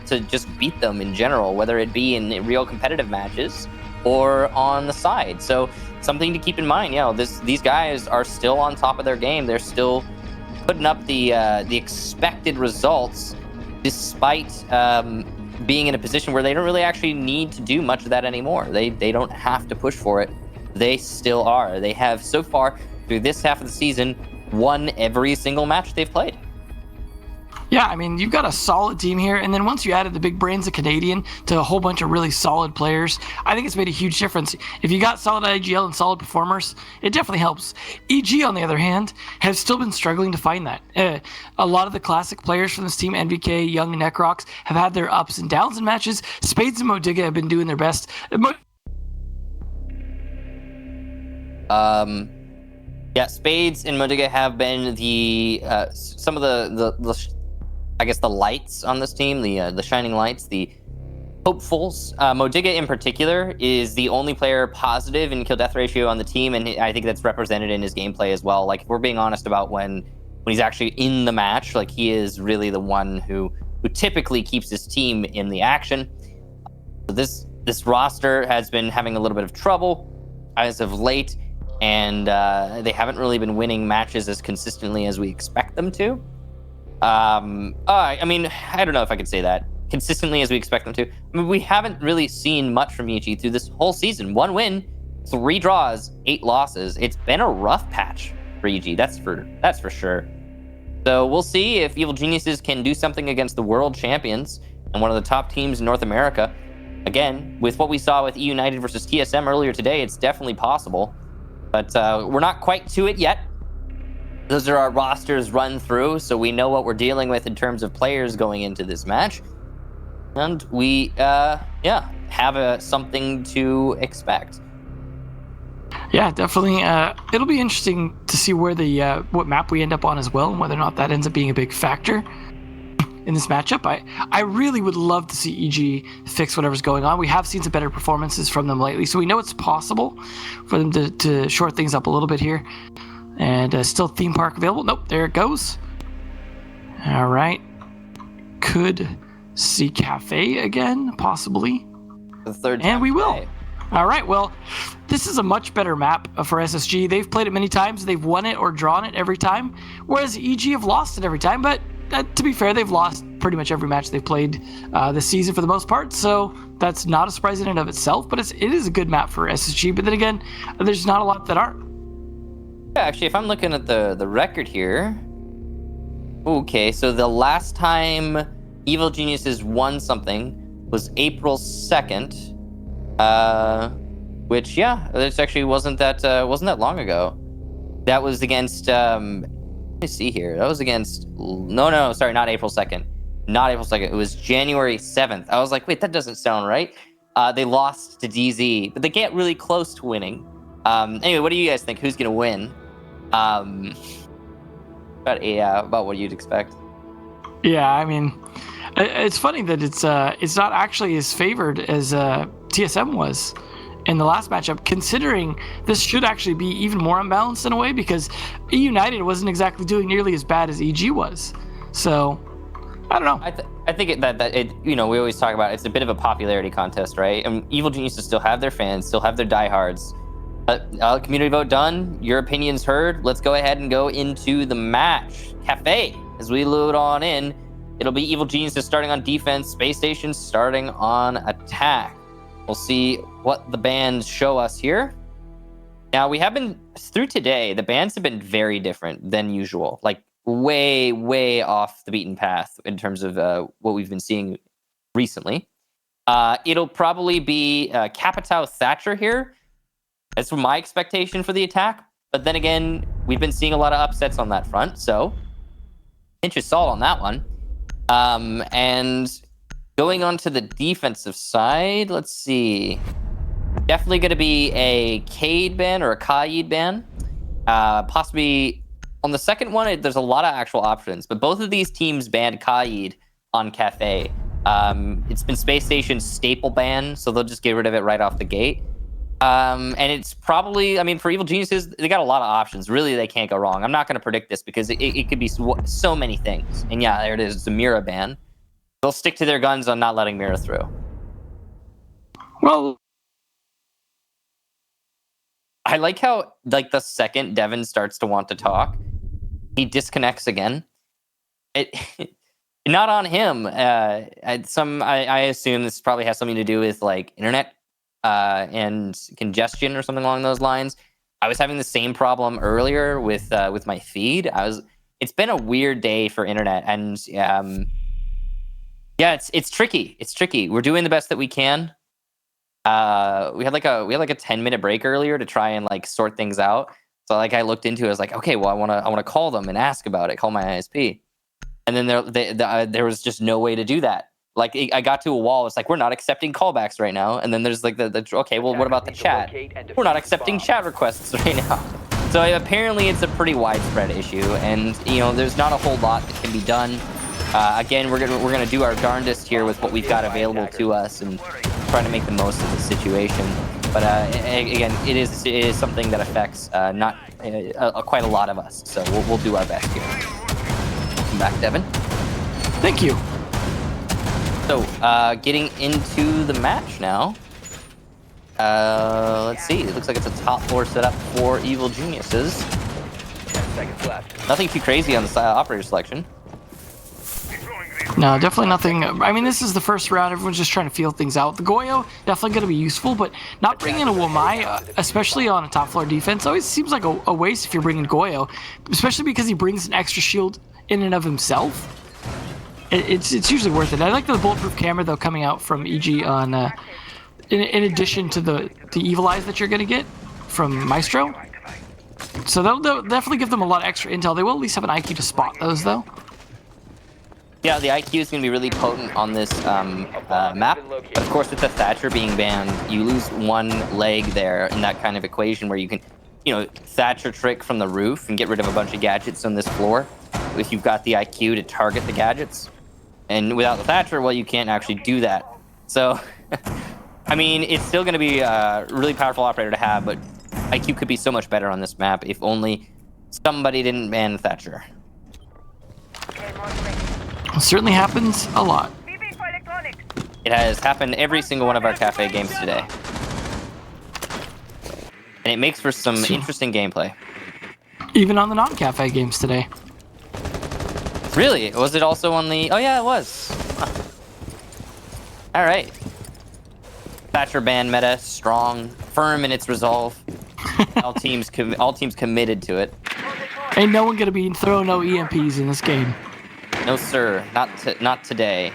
just beat them in general, whether it be in real competitive matches or on the side. So something to keep in mind. You know, these guys are still on top of their game. They're still putting up the expected results, despite being in a position where they don't really actually need to do much of that anymore. They don't have to push for it. They still are. They have so far, through this half of the season, won every single match they've played. Yeah, I mean, you've got a solid team here, and then once you added the big brains of Canadian to a whole bunch of really solid players, I think it's made a huge difference. If you got solid IGL and solid performers, it definitely helps. EG, on the other hand, has still been struggling to find that. A lot of the classic players from this team, NVK, Young, and Necrox, have had their ups and downs in matches. Spades and Modiga have been doing their best. Yeah, Spades and Modiga have been some of the I guess the lights on this team, the shining lights, the hopefuls. Modiga in particular is the only player positive in kill death ratio on the team, and I think that's represented in his gameplay as well. Like, if we're being honest about when he's actually in the match, like, he is really the one who typically keeps his team in the action. So this roster has been having a little bit of trouble as of late, and they haven't really been winning matches as consistently as we expect them to. I mean, I don't know if I could say that. Consistently as we expect them to. I mean, we haven't really seen much from EG through this whole season. 1 win, 3 draws, 8 losses. It's been a rough patch for EG, that's for sure. So we'll see if Evil Geniuses can do something against the world champions and one of the top teams in North America. Again, with what we saw with United versus TSM earlier today, it's definitely possible. But we're not quite to it yet. Those are our rosters run through, so we know what we're dealing with in terms of players going into this match. And we, have something to expect. Yeah, definitely. It'll be interesting to see where what map we end up on as well, and whether or not that ends up being a big factor in this matchup. I really would love to see EG fix whatever's going on. We have seen some better performances from them lately, so we know it's possible for them to short things up a little bit here. And still theme park available. Nope, there it goes. All right. Could see Cafe again, possibly. The third time. And we will. today. All right, well, this is a much better map for SSG. They've played it many times. They've won it or drawn it every time, whereas EG have lost it every time. But to be fair, they've lost pretty much every match they've played this season for the most part, so that's not a surprise in and of itself, but it is a good map for SSG. But then again, there's not a lot that aren't. Yeah, actually, if I'm looking at the record here... Okay, so the last time Evil Geniuses won something was April 2nd, which, yeah, this actually wasn't that long ago. That was against... let me see here. That was against... No, sorry, not April 2nd. not April 2nd. It was January 7th. I was like, wait, that doesn't sound right. They lost to DZ, but they get really close to winning. Anyway, what do you guys think? Who's going to win? About what you'd expect. Yeah, I mean, it's funny that it's not actually as favored as TSM was in the last matchup, considering this should actually be even more unbalanced in a way, because E United wasn't exactly doing nearly as bad as EG was. So, I don't know. I think that it, we always talk about it's a bit of a popularity contest, right? And Evil Geniuses still have their fans, still have their diehards. Community vote done. Your opinion's heard. Let's go ahead and go into the match. Cafe, as we load on in, it'll be Evil Geniuses starting on defense, Space Station starting on attack. We'll see what the bands show us here. Now, we have been, through today, the bands have been very different than usual. Like, way, way off the beaten path in terms of what we've been seeing recently. It'll probably be Capitao Thatcher here. That's my expectation for the attack. But then again, we've been seeing a lot of upsets on that front. So, pinch of salt on that one. And going on to the defensive side, let's see. Definitely going to be a Cade ban or a Kaid ban. Possibly on the second one, there's a lot of actual options. But both of these teams banned Kaid on Cafe. It's been Space Station's staple ban, so they'll just get rid of it right off the gate. And it's probably, I mean, for Evil Geniuses, they got a lot of options. Really, they can't go wrong. I'm not going to predict this because it could be so many things. And yeah, there it is, the Mira ban. They'll stick to their guns on not letting Mira through. Well, I like how, like, the second Devin starts to want to talk, he disconnects again. Not on him. I assume this probably has something to do with, like, internet and congestion or something along those lines. I was having the same problem earlier with my feed. It's been a weird day for internet, and yeah, it's tricky. It's tricky. We're doing the best that we can. We had like a 10-minute break earlier to try and like sort things out. So like I looked into it, I was like, okay, well I want to call them and ask about it, call my ISP. And then there was just no way to do that. Like I got to a wall. It's like, we're not accepting callbacks right now. And then there's like okay, well, what about the chat? We're not accepting chat requests right now. So apparently it's a pretty widespread issue, and there's not a whole lot that can be done. Again, we're gonna do our darndest here with what we've got available to us and try to make the most of the situation. But again, it is something that affects not quite a lot of us. So we'll do our best here. Welcome back, Devin. thank you. So getting into the match now. Let's see. It looks like it's a top floor setup for Evil Geniuses. 10 seconds left. Nothing too crazy on the operator selection. No, definitely nothing. I mean, this is the first round. Everyone's just trying to feel things out. The Goyo, definitely going to be useful, but not bringing in a Wamai, especially on a top floor defense, always seems like a waste if you're bringing Goyo, especially because he brings an extra shield in and of himself. It's usually worth it. I like the bulletproof camera, though, coming out from EG on, in addition to the Evil Eyes that you're going to get from Maestro. So they'll definitely give them a lot of extra intel. They will at least have an IQ to spot those, though. Yeah, the IQ is going to be really potent on this map. But of course, with the Thatcher being banned, you lose one leg there in that kind of equation where you can, Thatcher trick from the roof and get rid of a bunch of gadgets on this floor if you've got the IQ to target the gadgets. And without the Thatcher, well, you can't actually do that. So, I mean, it's still going to be a really powerful operator to have, but IQ could be so much better on this map if only somebody didn't ban Thatcher. It certainly happens a lot. It has happened every single one of our cafe games today. And it makes for some interesting gameplay. Even on the non-cafe games today. Really? Was it also on the... Oh yeah, it was. Huh. All right. Thatcher ban meta, strong, firm in its resolve. all teams committed to it. Ain't no one gonna be throwing no EMPs in this game. No sir, not today.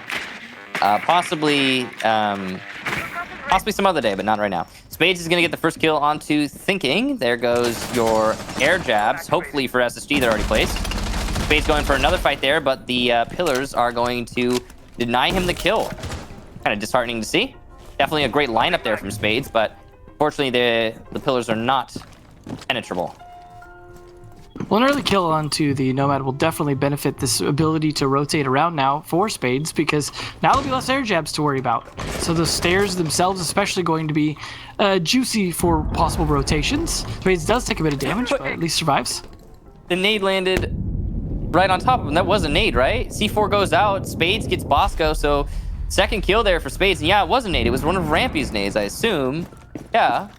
Possibly some other day, but not right now. Spades is gonna get the first kill onto Thinking. There goes your air jabs, hopefully for SSG that already placed. Spade's going for another fight there, but the pillars are going to deny him the kill. Kind of disheartening to see. Definitely a great lineup there from Spades, but unfortunately the pillars are not penetrable. Well, an early kill onto the Nomad will definitely benefit this ability to rotate around now for Spades, because now there'll be less air jabs to worry about. So the stairs themselves especially going to be juicy for possible rotations. Spades does take a bit of damage, but at least survives. The nade landed right on top of him. That was a nade, right? C4 goes out, Spades gets Bosco, so second kill there for Spades. And yeah, it was a nade. It was one of Rampy's nades, I assume. Yeah.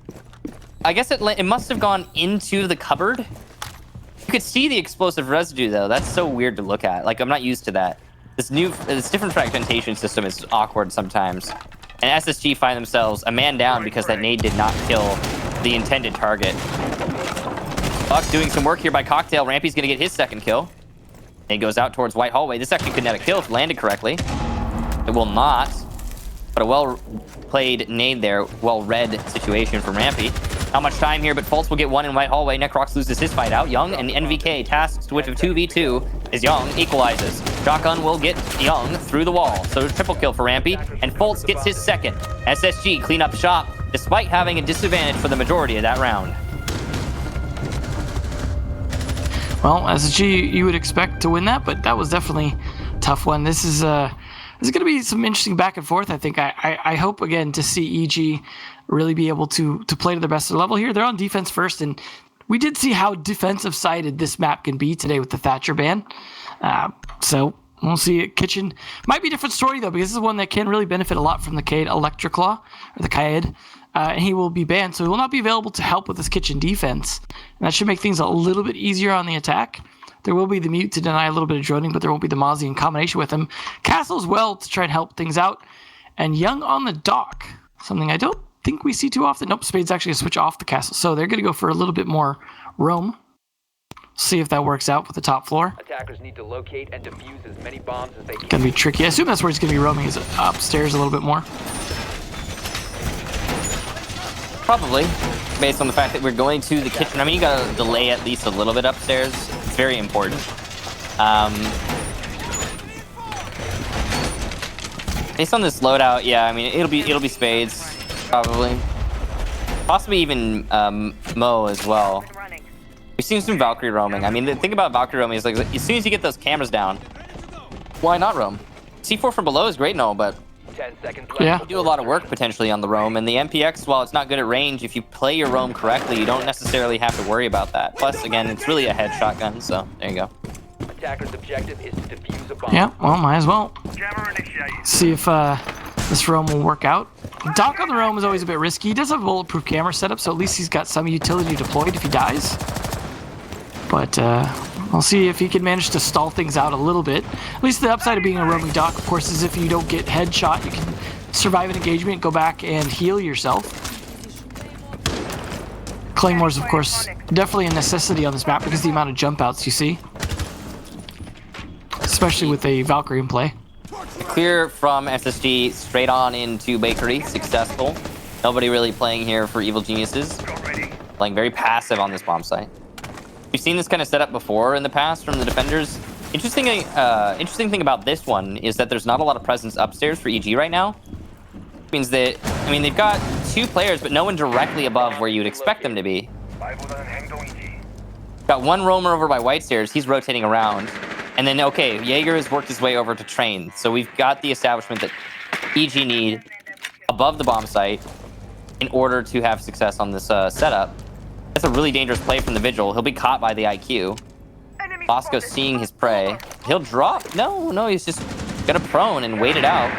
I guess it must have gone into the cupboard. You could see the explosive residue, though. That's so weird to look at. Like, I'm not used to that. This different fragmentation system is awkward sometimes. And SSG find themselves a man down because that nade did not kill the intended target. Buck doing some work here by Cocktail. Rampy's going to get his second kill. Nade goes out towards White Hallway. This actually could net a kill if landed correctly. It will not. But a well-played nade there. Well-read situation from Rampy. Not much time here, but Fultz will get one in White Hallway. Necrox loses his fight out. Young and NVK tasked with a 2v2 as Young equalizes. Shotgun will get Young through the wall. So triple kill for Rampy, and Fultz gets his second. SSG clean up shop, despite having a disadvantage for the majority of that round. Well, SSG, you would expect to win that, but that was definitely a tough one. This is going to be some interesting back and forth, I think. I hope, again, to see EG really be able to play to their best level here. They're on defense first, and we did see how defensive-sided this map can be today with the Thatcher ban. So we'll see it. Kitchen might be a different story, though, because this is one that can really benefit a lot from the Kaid Electroclaw, or the Kaid. And he will be banned, so he will not be available to help with this Kitchen defense. And that should make things a little bit easier on the attack. There will be the mute to deny a little bit of droning, but there won't be the Mozzie in combination with him. Castle as well to try and help things out. And Young on the dock, something I don't think we see too often. Nope, Spade's actually going to switch off the castle. So they're going to go for a little bit more roam. See if that works out with the top floor. Attackers need to locate and defuse as many bombs as they can. Going to be tricky. I assume that's where he's going to be roaming, is upstairs a little bit more. Probably, based on the fact that we're going to the kitchen. I mean, you got to delay at least a little bit upstairs. It's very important. Based on this loadout, yeah, I mean, it'll be Spades, probably. Possibly even Mo as well. We've seen some Valkyrie roaming. I mean, the thing about Valkyrie roaming is, like, as soon as you get those cameras down, why not roam? C4 from below is great and all, but 10 seconds left. Yeah. you do a lot of work potentially on the roam, and the MPX, while it's not good at range, if you play your roam correctly, you don't necessarily have to worry about that. Plus, again, it's really a headshot gun, so there you go. Attacker's objective is to defuse a bomb. Yeah, well, might as well. Jammer initiated. See if this roam will work out. Doc on the roam is always a bit risky. He does have a bulletproof camera setup, so at least he's got some utility deployed if he dies. But we'll see if he can manage to stall things out a little bit. At least the upside of being a roaming Doc, of course, is if you don't get headshot, you can survive an engagement, go back and heal yourself. Claymores, of course, definitely a necessity on this map because of the amount of jump outs you see. Especially with a Valkyrie in play. Clear from SSG straight on into Bakery, successful. Nobody really playing here for Evil Geniuses. Playing very passive on this bomb site. We've seen this kind of setup before in the past from the defenders. Interesting thing about this one is that there's not a lot of presence upstairs for EG right now. It means that, I mean, they've got two players, but no one directly above where you'd expect them to be. Got one roamer over by White Stairs. He's rotating around. And then, okay, Jaeger has worked his way over to Train. So we've got the establishment that EG need above the bomb site in order to have success on this setup. That's a really dangerous play from the Vigil. He'll be caught by the IQ. Bosco seeing his prey. He'll drop. No, he's just gonna prone and wait it out.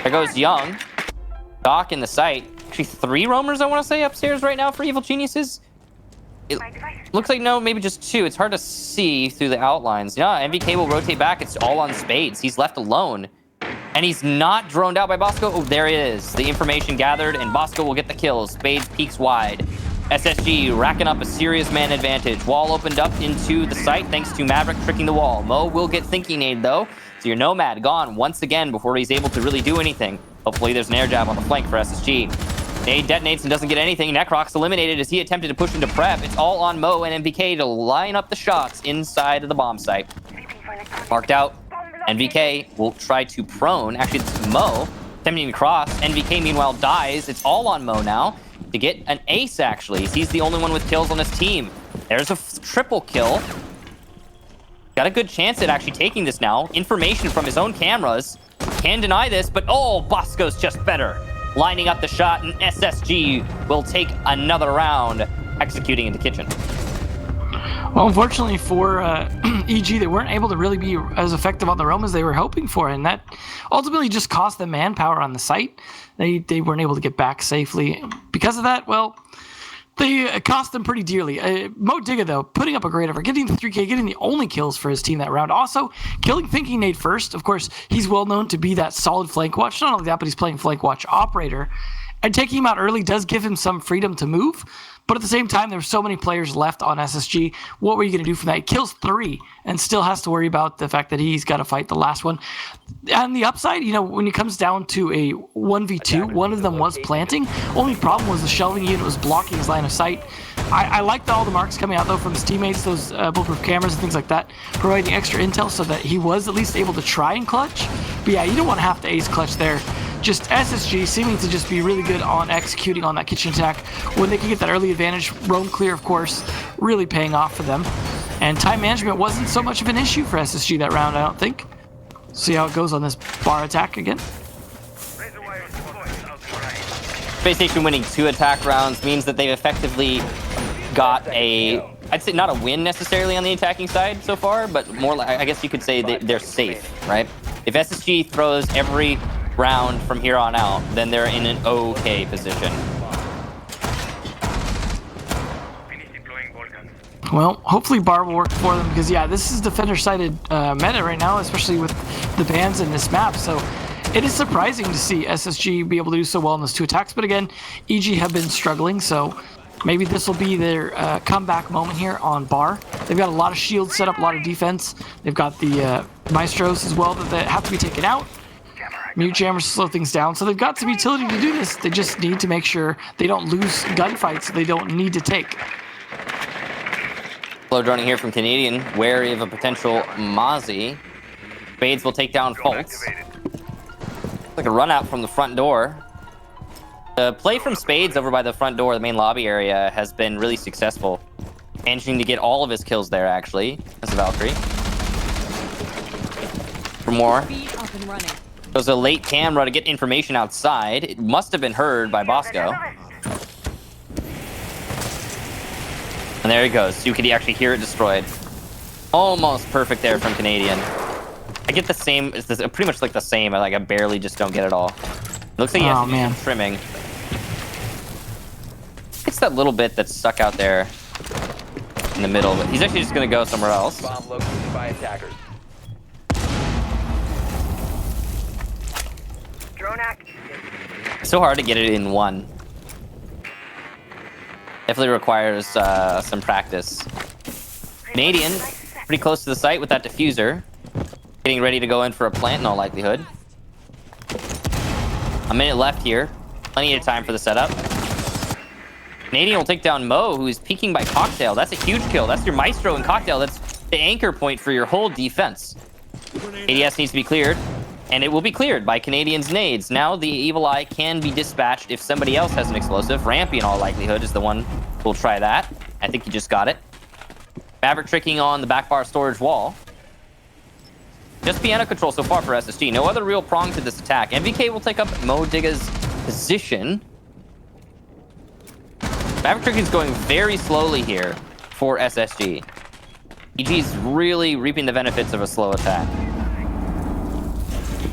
There goes Young. Doc in the site. Actually, 3 roamers, I want to say, upstairs right now for Evil Geniuses. It looks like no, maybe just 2. It's hard to see through the outlines. Yeah, MVK will rotate back. It's all on Spades. He's left alone. And he's not droned out by Bosco. Oh, there it is. The information gathered, and Bosco will get the kill. Spades peeks wide. SSG racking up a serious man advantage. Wall opened up into the site thanks to Maverick tricking the wall. Mo will get Thinking Aid, though. So your Nomad gone once again before he's able to really do anything. Hopefully there's an air jab on the flank for SSG. Nade detonates and doesn't get anything. Necrox eliminated as he attempted to push into prep. It's all on Mo and MVK to line up the shots inside of the bomb site. Marked out. NVK will try to prone. Actually, it's Mo attempting to cross. NVK, meanwhile, dies. It's all on Mo now to get an ace, actually. He's the only one with kills on his team. There's a triple kill. Got a good chance at actually taking this now. Information from his own cameras. Can deny this, but oh, Bosco's just better. Lining up the shot, and SSG will take another round, executing into kitchen. Well, unfortunately for EG, they weren't able to really be as effective on their own as they were hoping for, and that ultimately just cost them manpower on the site. They weren't able to get back safely. Because of that, well, they cost them pretty dearly. Mo Digga, though, putting up a great effort, getting the 3K, getting the only kills for his team that round. Also, killing Thinking Nate first. Of course, he's well known to be that solid flank watch. Not only that, but he's playing flank watch operator. And taking him out early does give him some freedom to move. But at the same time, there's so many players left on SSG. What were you going to do from that? He kills 3 and still has to worry about the fact that he's got to fight the last one. And the upside, you know, when it comes down to a 1v2, one of them was planting. Only problem was the shelving unit was blocking his line of sight. I liked all the marks coming out, though, from his teammates, those bulletproof cameras and things like that, providing extra intel so that he was at least able to try and clutch. But yeah, you don't want to have to ace clutch there. Just SSG seeming to just be really good on executing on that kitchen attack when they can get that early advantage. Roam clear, of course, really paying off for them. And time management wasn't so much of an issue for SSG that round, I don't think. See how it goes on this bar attack again. Space Station winning 2 attack rounds means that they've effectively got a, I'd say not a win necessarily on the attacking side so far, but more like, I guess you could say they're safe, right? If SSG throws every round from here on out, then they're in an okay position. Well, hopefully bar will work for them because, yeah, this is defender-sided meta right now, especially with the bans in this map. So it is surprising to see SSG be able to do so well in those 2 attacks. But again, EG have been struggling, so maybe this will be their comeback moment here on bar. They've got a lot of shields set up, a lot of defense. They've got the Maestros as well that have to be taken out. Mute jammers slow things down, so they've got some utility to do this. They just need to make sure they don't lose gunfights they don't need to take. Slow droning here from Canadian, wary of a potential Mozzie. Spades will take down Fultz. Like a run out from the front door. The play from Spades over by the front door, the main lobby area, has been really successful. Managing to get all of his kills there, actually. That's a Valkyrie. For more. It was a late camera to get information outside. It must have been heard by Bosco. And there he goes. So could he actually hear it destroyed? Almost perfect there from Canadian. I get the same. It's pretty much like the same. I barely just don't get it all. It looks like he has to do some trimming. It's that little bit that's stuck out there in the middle, but he's actually just going to go somewhere else. Bomb located by attackers. It's so hard to get it in one. Definitely requires some practice. Canadian, pretty close to the site with that diffuser. Getting ready to go in for a plant in all likelihood. A minute left here. Plenty of time for the setup. Canadian will take down Mo, who is peeking by Cocktail. That's a huge kill. That's your Maestro and Cocktail. That's the anchor point for your whole defense. ADS needs to be cleared. And it will be cleared by Canadian's nades. Now the Evil Eye can be dispatched if somebody else has an explosive. Rampy, in all likelihood, is the one who will try that. I think he just got it. Maverick tricking on the back bar storage wall. Just piano control so far for SSG. No other real prong to this attack. MVK will take up Mo Digga's position. Maverick tricking is going very slowly here for SSG. EG's really reaping the benefits of a slow attack.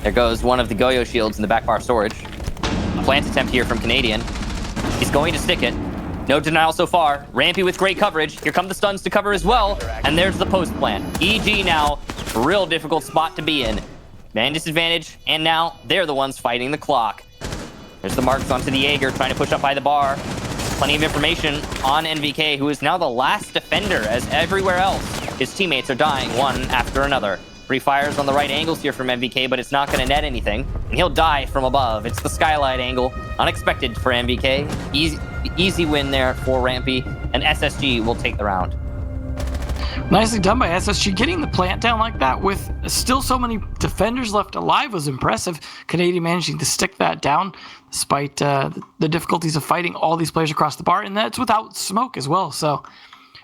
There goes one of the Goyo shields in the back bar storage. Plant attempt here from Canadian. He's going to stick it. No denial so far. Rampy with great coverage. Here come the stuns to cover as well. And there's the post plant. EG now, real difficult spot to be in. Man disadvantage, and now they're the ones fighting the clock. There's the marks onto the Jaeger, trying to push up by the bar. Plenty of information on NVK, who is now the last defender, as everywhere else, his teammates are dying one after another. Free fires on the right angles here from MVK, but it's not going to net anything. And he'll die from above. It's the skylight angle. Unexpected for MVK. Easy win there for Rampy. And SSG will take the round. Nicely done by SSG. Getting the plant down like that with still so many defenders left alive was impressive. Canadian managing to stick that down despite the difficulties of fighting all these players across the bar, and that's without smoke as well. So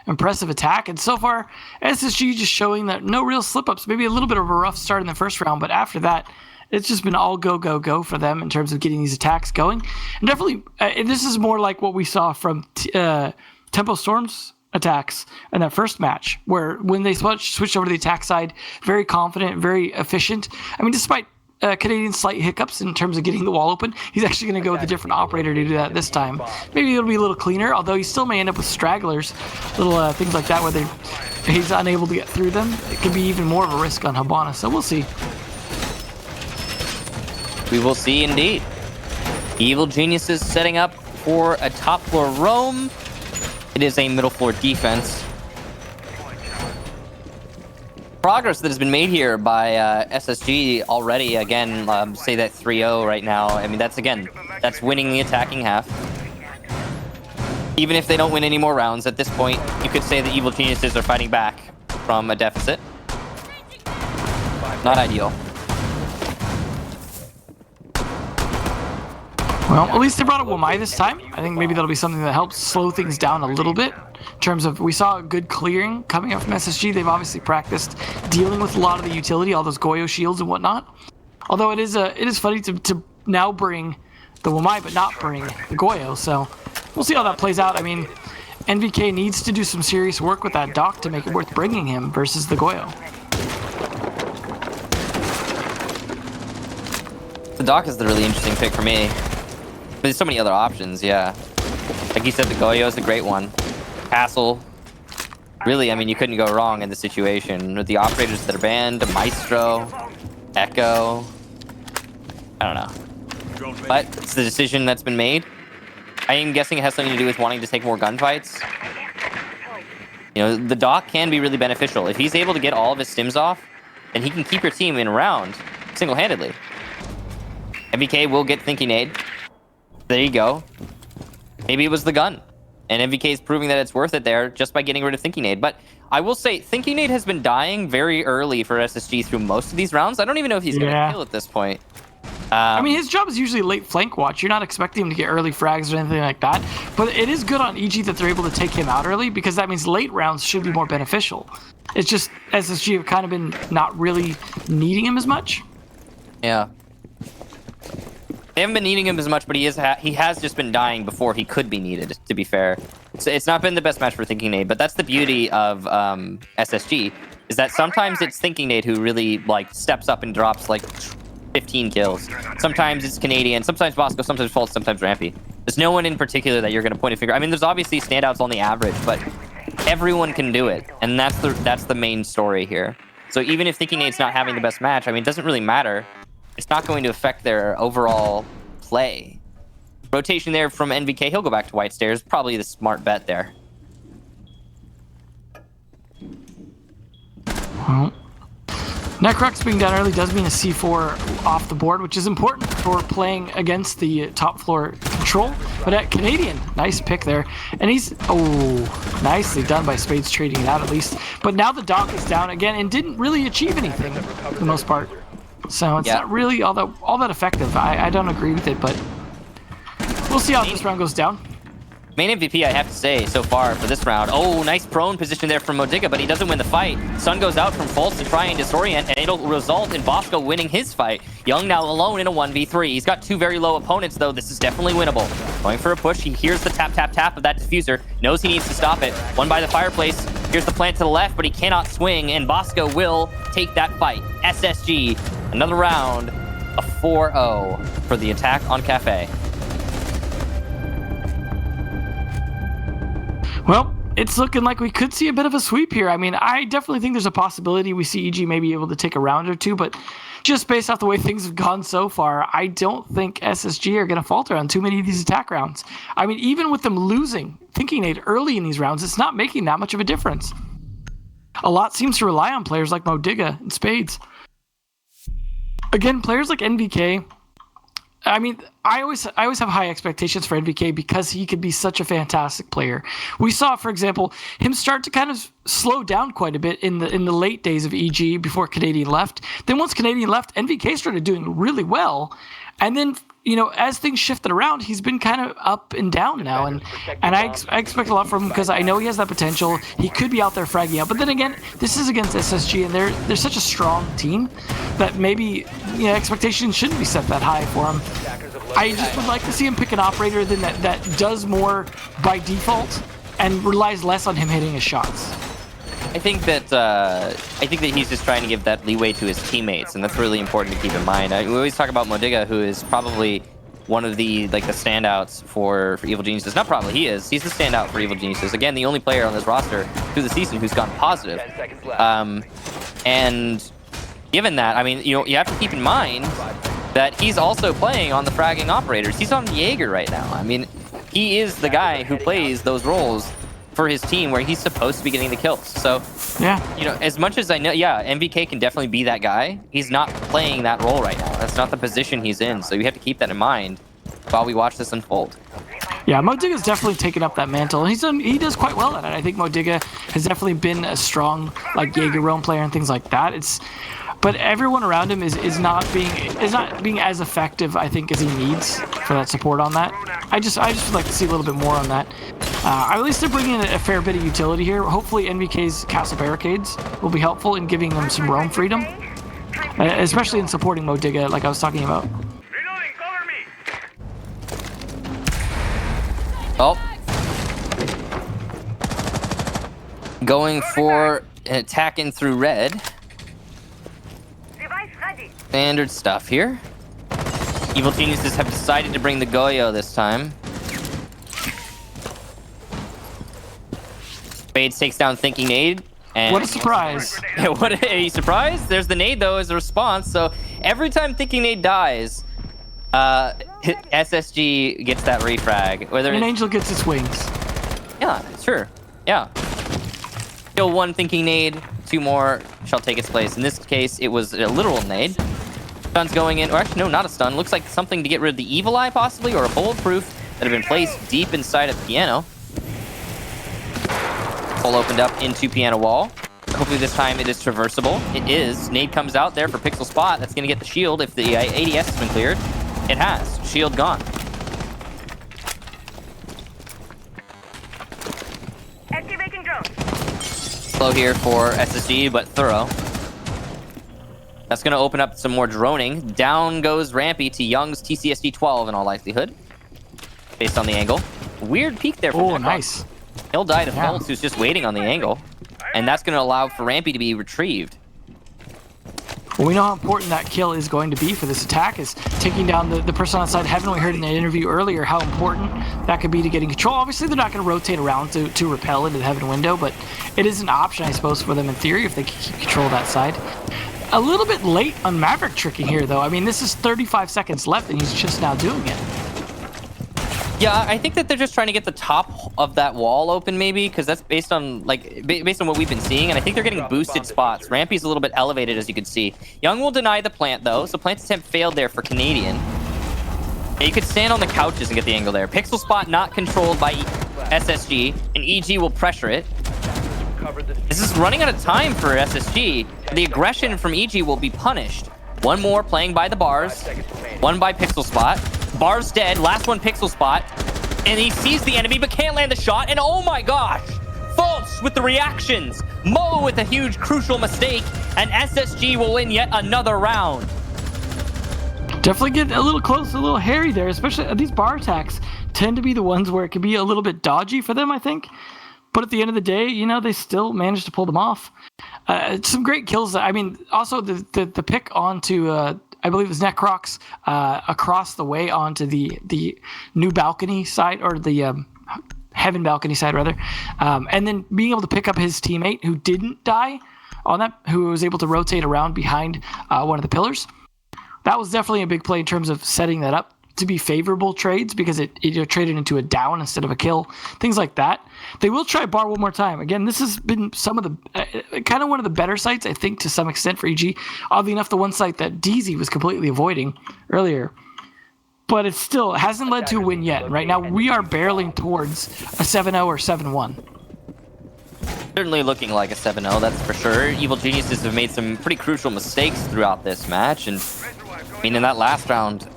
impressive attack. And so far, SSG just showing that no real slip-ups. Maybe a little bit of a rough start in the first round, but after that, it's just been all go, go, go for them in terms of getting these attacks going. And definitely, this is more like what we saw from Tempo Storm's attacks in that first match, where when they switched over to the attack side, very confident, very efficient. I mean, despite Canadian's slight hiccups in terms of getting the wall open, he's actually going to go with a different operator to do that this time. Maybe it'll be a little cleaner, although he still may end up with stragglers, little things like that where he's unable to get through them. It could be even more of a risk on Habana, so we'll see. We will see indeed. Evil Geniuses setting up for a top floor roam. It is a middle floor defense. Progress that has been made here by SSG already. Again, say that 3-0 right now. I mean, that's winning the attacking half. Even if they don't win any more rounds at this point, you could say the Evil Geniuses are fighting back from a deficit. Not ideal. Well, at least they brought up Wamai this time. I think maybe that'll be something that helps slow things down a little bit. In terms of, we saw a good clearing coming up from SSG. They've obviously practiced dealing with a lot of the utility, all those Goyo shields and whatnot. Although it is funny to now bring the Wamai, but not bring the Goyo. So we'll see how that plays out. I mean, NVK needs to do some serious work with that Doc to make it worth bringing him versus the Goyo. The Doc is the really interesting pick for me. But there's so many other options, yeah. Like you said, the Goyo is a great one. Castle. Really, I mean, you couldn't go wrong in the situation. With the operators that are banned, the Maestro, Echo. I don't know. But it's the decision that's been made. I am guessing it has something to do with wanting to take more gunfights. You know, the Doc can be really beneficial. If he's able to get all of his stims off, then he can keep your team in a round single-handedly. MVK will get Thinking Aid. There you go. Maybe it was the gun. And MVK is proving that it's worth it there just by getting rid of Thinking Aid. But I will say, Thinking Aid has been dying very early for SSG through most of these rounds. I don't even know if he's going to kill at this point. I mean, his job is usually late flank watch. You're not expecting him to get early frags or anything like that. But it is good on EG that they're able to take him out early, because that means late rounds should be more beneficial. It's just SSG have kind of been not really needing him as much. Yeah. They haven't been needing him as much, but he has just been dying before he could be needed, to be fair. It's not been the best match for Thinking Aid, but that's the beauty of SSG, is that sometimes it's Thinking Aid who really steps up and drops 15 kills. Sometimes it's Canadian, sometimes Bosco, sometimes Fultz, sometimes Rampy. There's no one in particular that you're going to point a finger. I mean, there's obviously standouts on the average, but everyone can do it, and that's the main story here. So even if Thinking Aid's not having the best match, I mean, it doesn't really matter. It's not going to affect their overall play. Rotation there from NVK. He'll go back to White Stairs. Probably the smart bet there. Well, Necrox being down early does mean a C4 off the board, which is important for playing against the top floor control. But at Canadian, nice pick there. And he's, nicely done by Spades trading it out at least. But now the Doc is down again and didn't really achieve anything for the most part. So it's not really all that effective. I don't agree with it, but we'll see how this round goes down. Main MVP, I have to say, so far for this round. Oh, nice prone position there from Modiga, but he doesn't win the fight. Sun goes out from Fultz to try and disorient, and it'll result in Bosco winning his fight. Young now alone in a 1v3. He's got two very low opponents, though. This is definitely winnable. Going for a push. He hears the tap, tap, tap of that diffuser. Knows he needs to stop it. One by the fireplace. Here's the plant to the left, but he cannot swing, and Bosco will take that fight. SSG, another round, a 4-0 for the attack on Cafe. Well, it's looking like we could see a bit of a sweep here. I mean, I definitely think there's a possibility we see EG maybe able to take a round or two, but just based off the way things have gone so far, I don't think SSG are going to falter on too many of these attack rounds. I mean, even with them losing Thinking Aid early in these rounds, it's not making that much of a difference. A lot seems to rely on players like Modiga and Spades. Again, players like NVK, I mean, I always have high expectations for NVK because he could be such a fantastic player. We saw, for example, him start to kind of slow down quite a bit in the late days of EG before Canadian left. Then once Canadian left, NVK started doing really well, and then as things shifted around, he's been kind of up and down now, and I expect a lot from him because I know he has that potential. He could be out there fragging out, but then again, this is against SSG, and they're such a strong team that maybe expectations shouldn't be set that high for him. I just would like to see him pick an operator then that does more by default and relies less on him hitting his shots. I think that he's just trying to give that leeway to his teammates, and that's really important to keep in mind. We always talk about Modiga, who is probably one of the standouts for Evil Geniuses. Not probably, he is. He's the standout for Evil Geniuses. Again, the only player on this roster through the season who's gone positive. And given that, I mean, you have to keep in mind that he's also playing on the fragging operators. He's on Jaeger right now. I mean, he is the guy who plays those roles for his team where he's supposed to be getting the kills. So, yeah, as much as I know, MVK can definitely be that guy. He's not playing that role right now. That's not the position he's in. So you have to keep that in mind while we watch this unfold. Yeah, Modiga's definitely taken up that mantle. He does quite well at it. I think Modiga has definitely been a strong Jaeger roam player and things like that. But everyone around him is not being as effective, I think, as he needs for that support on that. I just would like to see a little bit more on that. At least they're bringing in a fair bit of utility here. Hopefully NVK's castle barricades will be helpful in giving them some roam freedom, especially in supporting Modiga, like I was talking about. Reloading, cover me. Oh. Going for an attack in through red. Standard stuff here. Evil Geniuses have decided to bring the Goyo this time. Spades takes down Thinking Nade. And what a surprise. What a surprise. There's the nade, though, as a response. So every time Thinking Nade dies, SSG gets that refrag. An angel gets its wings. Yeah, sure. Yeah. Kill one Thinking Nade. Two more shall take its place. In this case, it was a literal nade. Stun's going in, or actually, no, not a stun. Looks like something to get rid of the Evil Eye, possibly, or a bulletproof that had been placed deep inside a piano. Hole opened up into piano wall. Hopefully this time it is traversable. It is. Nade comes out there for Pixel Spot. That's going to get the shield if the ADS has been cleared. It has. Shield gone. Activating drone. Slow here for SSG, but thorough. That's going to open up some more droning. Down goes Rampy to Young's TCSD 12 in all likelihood, based on the angle. Weird peek there. Oh, nice. He'll die to Fultz, who's just waiting on the angle, and that's going to allow for Rampy to be retrieved. Well, we know how important that kill is going to be for this attack, is taking down the person outside heaven. We heard in the interview earlier how important that could be to getting control. Obviously, they're not going to rotate around to repel into the heaven window, but it is an option, I suppose, for them in theory if they can keep control of that side. A little bit late on Maverick tricking here, though. I mean, this is 35 seconds left, and he's just now doing it. Yeah, I think that they're just trying to get the top of that wall open, maybe, because that's based on based on what we've been seeing, and I think they're getting boosted spots. Rampy's a little bit elevated, as you can see. Young will deny the plant, though, so plant attempt failed there for Canadian. Yeah, you could stand on the couches and get the angle there. Pixel Spot not controlled by SSG, and EG will pressure it. This is running out of time for SSG. The aggression from EG will be punished. One more playing by the bars. One by Pixel Spot. Bar's dead. Last one, Pixel Spot. And he sees the enemy, but can't land the shot. And oh my gosh! Fultz with the reactions. Mo with a huge, crucial mistake. And SSG will win yet another round. Definitely get a little close, a little hairy there. Especially these bar attacks tend to be the ones where it can be a little bit dodgy for them, I think. But at the end of the day, you know, they still managed to pull them off. Some great kills. I mean, also the pick onto, I believe it was Necrox, across the way onto the new balcony side, or the heaven balcony side, rather. And then being able to pick up his teammate who didn't die on that, who was able to rotate around behind one of the pillars. That was definitely a big play in terms of setting that up to be favorable trades, because it traded into a down instead of a kill, things like that. They will try bar one more time. Again, this has been some of the kind of one of the better sites, I think, to some extent for EG. Oddly enough, the one site that DZ was completely avoiding earlier. but it still hasn't led to a win yet. Right now, we are barreling towards a 7-0 or 7-1. Certainly looking like a 7-0, that's for sure. Evil Geniuses have made some pretty crucial mistakes throughout this match, and I mean, in that last round,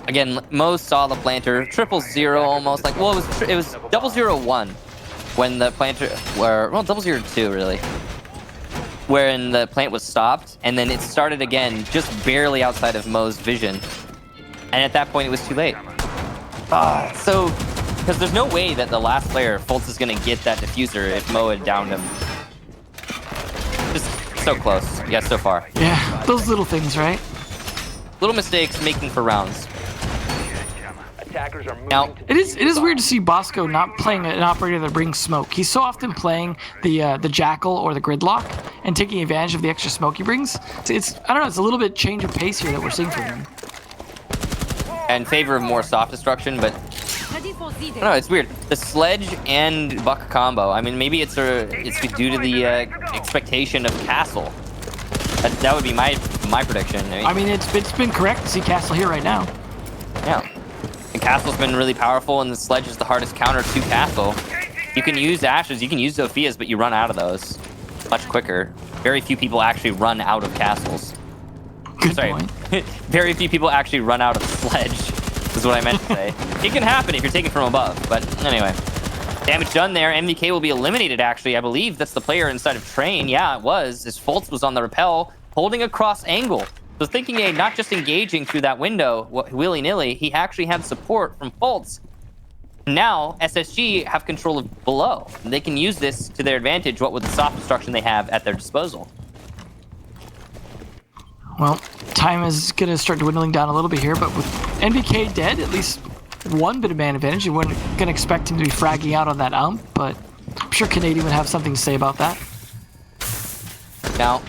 again, Mo saw the planter, 0-0 almost, like, well, it was 0-0-1 when the planter, well, 0-0-2 really, wherein the plant was stopped, and then it started again, just barely outside of Mo's vision, and at that point it was too late. So, because there's no way that the last player, Fultz, is going to get that diffuser if Mo had downed him. Just so close, yeah, so far. Yeah, those little things, right? Little mistakes making for rounds. Attackers are moving Now, to It is defuse the weird to bomb. see Bosco not playing an operator that brings smoke. He's so often playing the Jackal or the Gridlock and taking advantage of the extra smoke he brings. It's I don't know, it's a little bit change of pace here that we're seeing from him. in favor of more soft destruction, but I don't know, it's weird. The sledge and buck combo. I mean, maybe it's due to the expectation of Castle. That would be my prediction. I mean, it's been correct to see Castle here right now. Yeah. And Castle's been really powerful, and the sledge is the hardest counter to Castle. You can use Ashes, you can use Sophia's, but you run out of those much quicker. Very few people actually run out of Castles. Good Sorry. point. Very few people actually run out of sledge, is what I meant to say. It can happen if you're taking from above, but anyway. Damage done there. MVK will be eliminated, actually. I believe that's the player inside of Train. Yeah, it was. His Fultz was on the rappel, holding a cross angle. So thinking A, not just engaging through that window willy-nilly, he actually had support from Fultz. Now, SSG have control of below. They can use this to their advantage, what with the soft destruction they have at their disposal. Well, time is going to start dwindling down a little bit here, but with NBK dead, at least one bit of man advantage. You weren't going to expect him to be fragging out on that but I'm sure Canadian would have something to say about that. Now,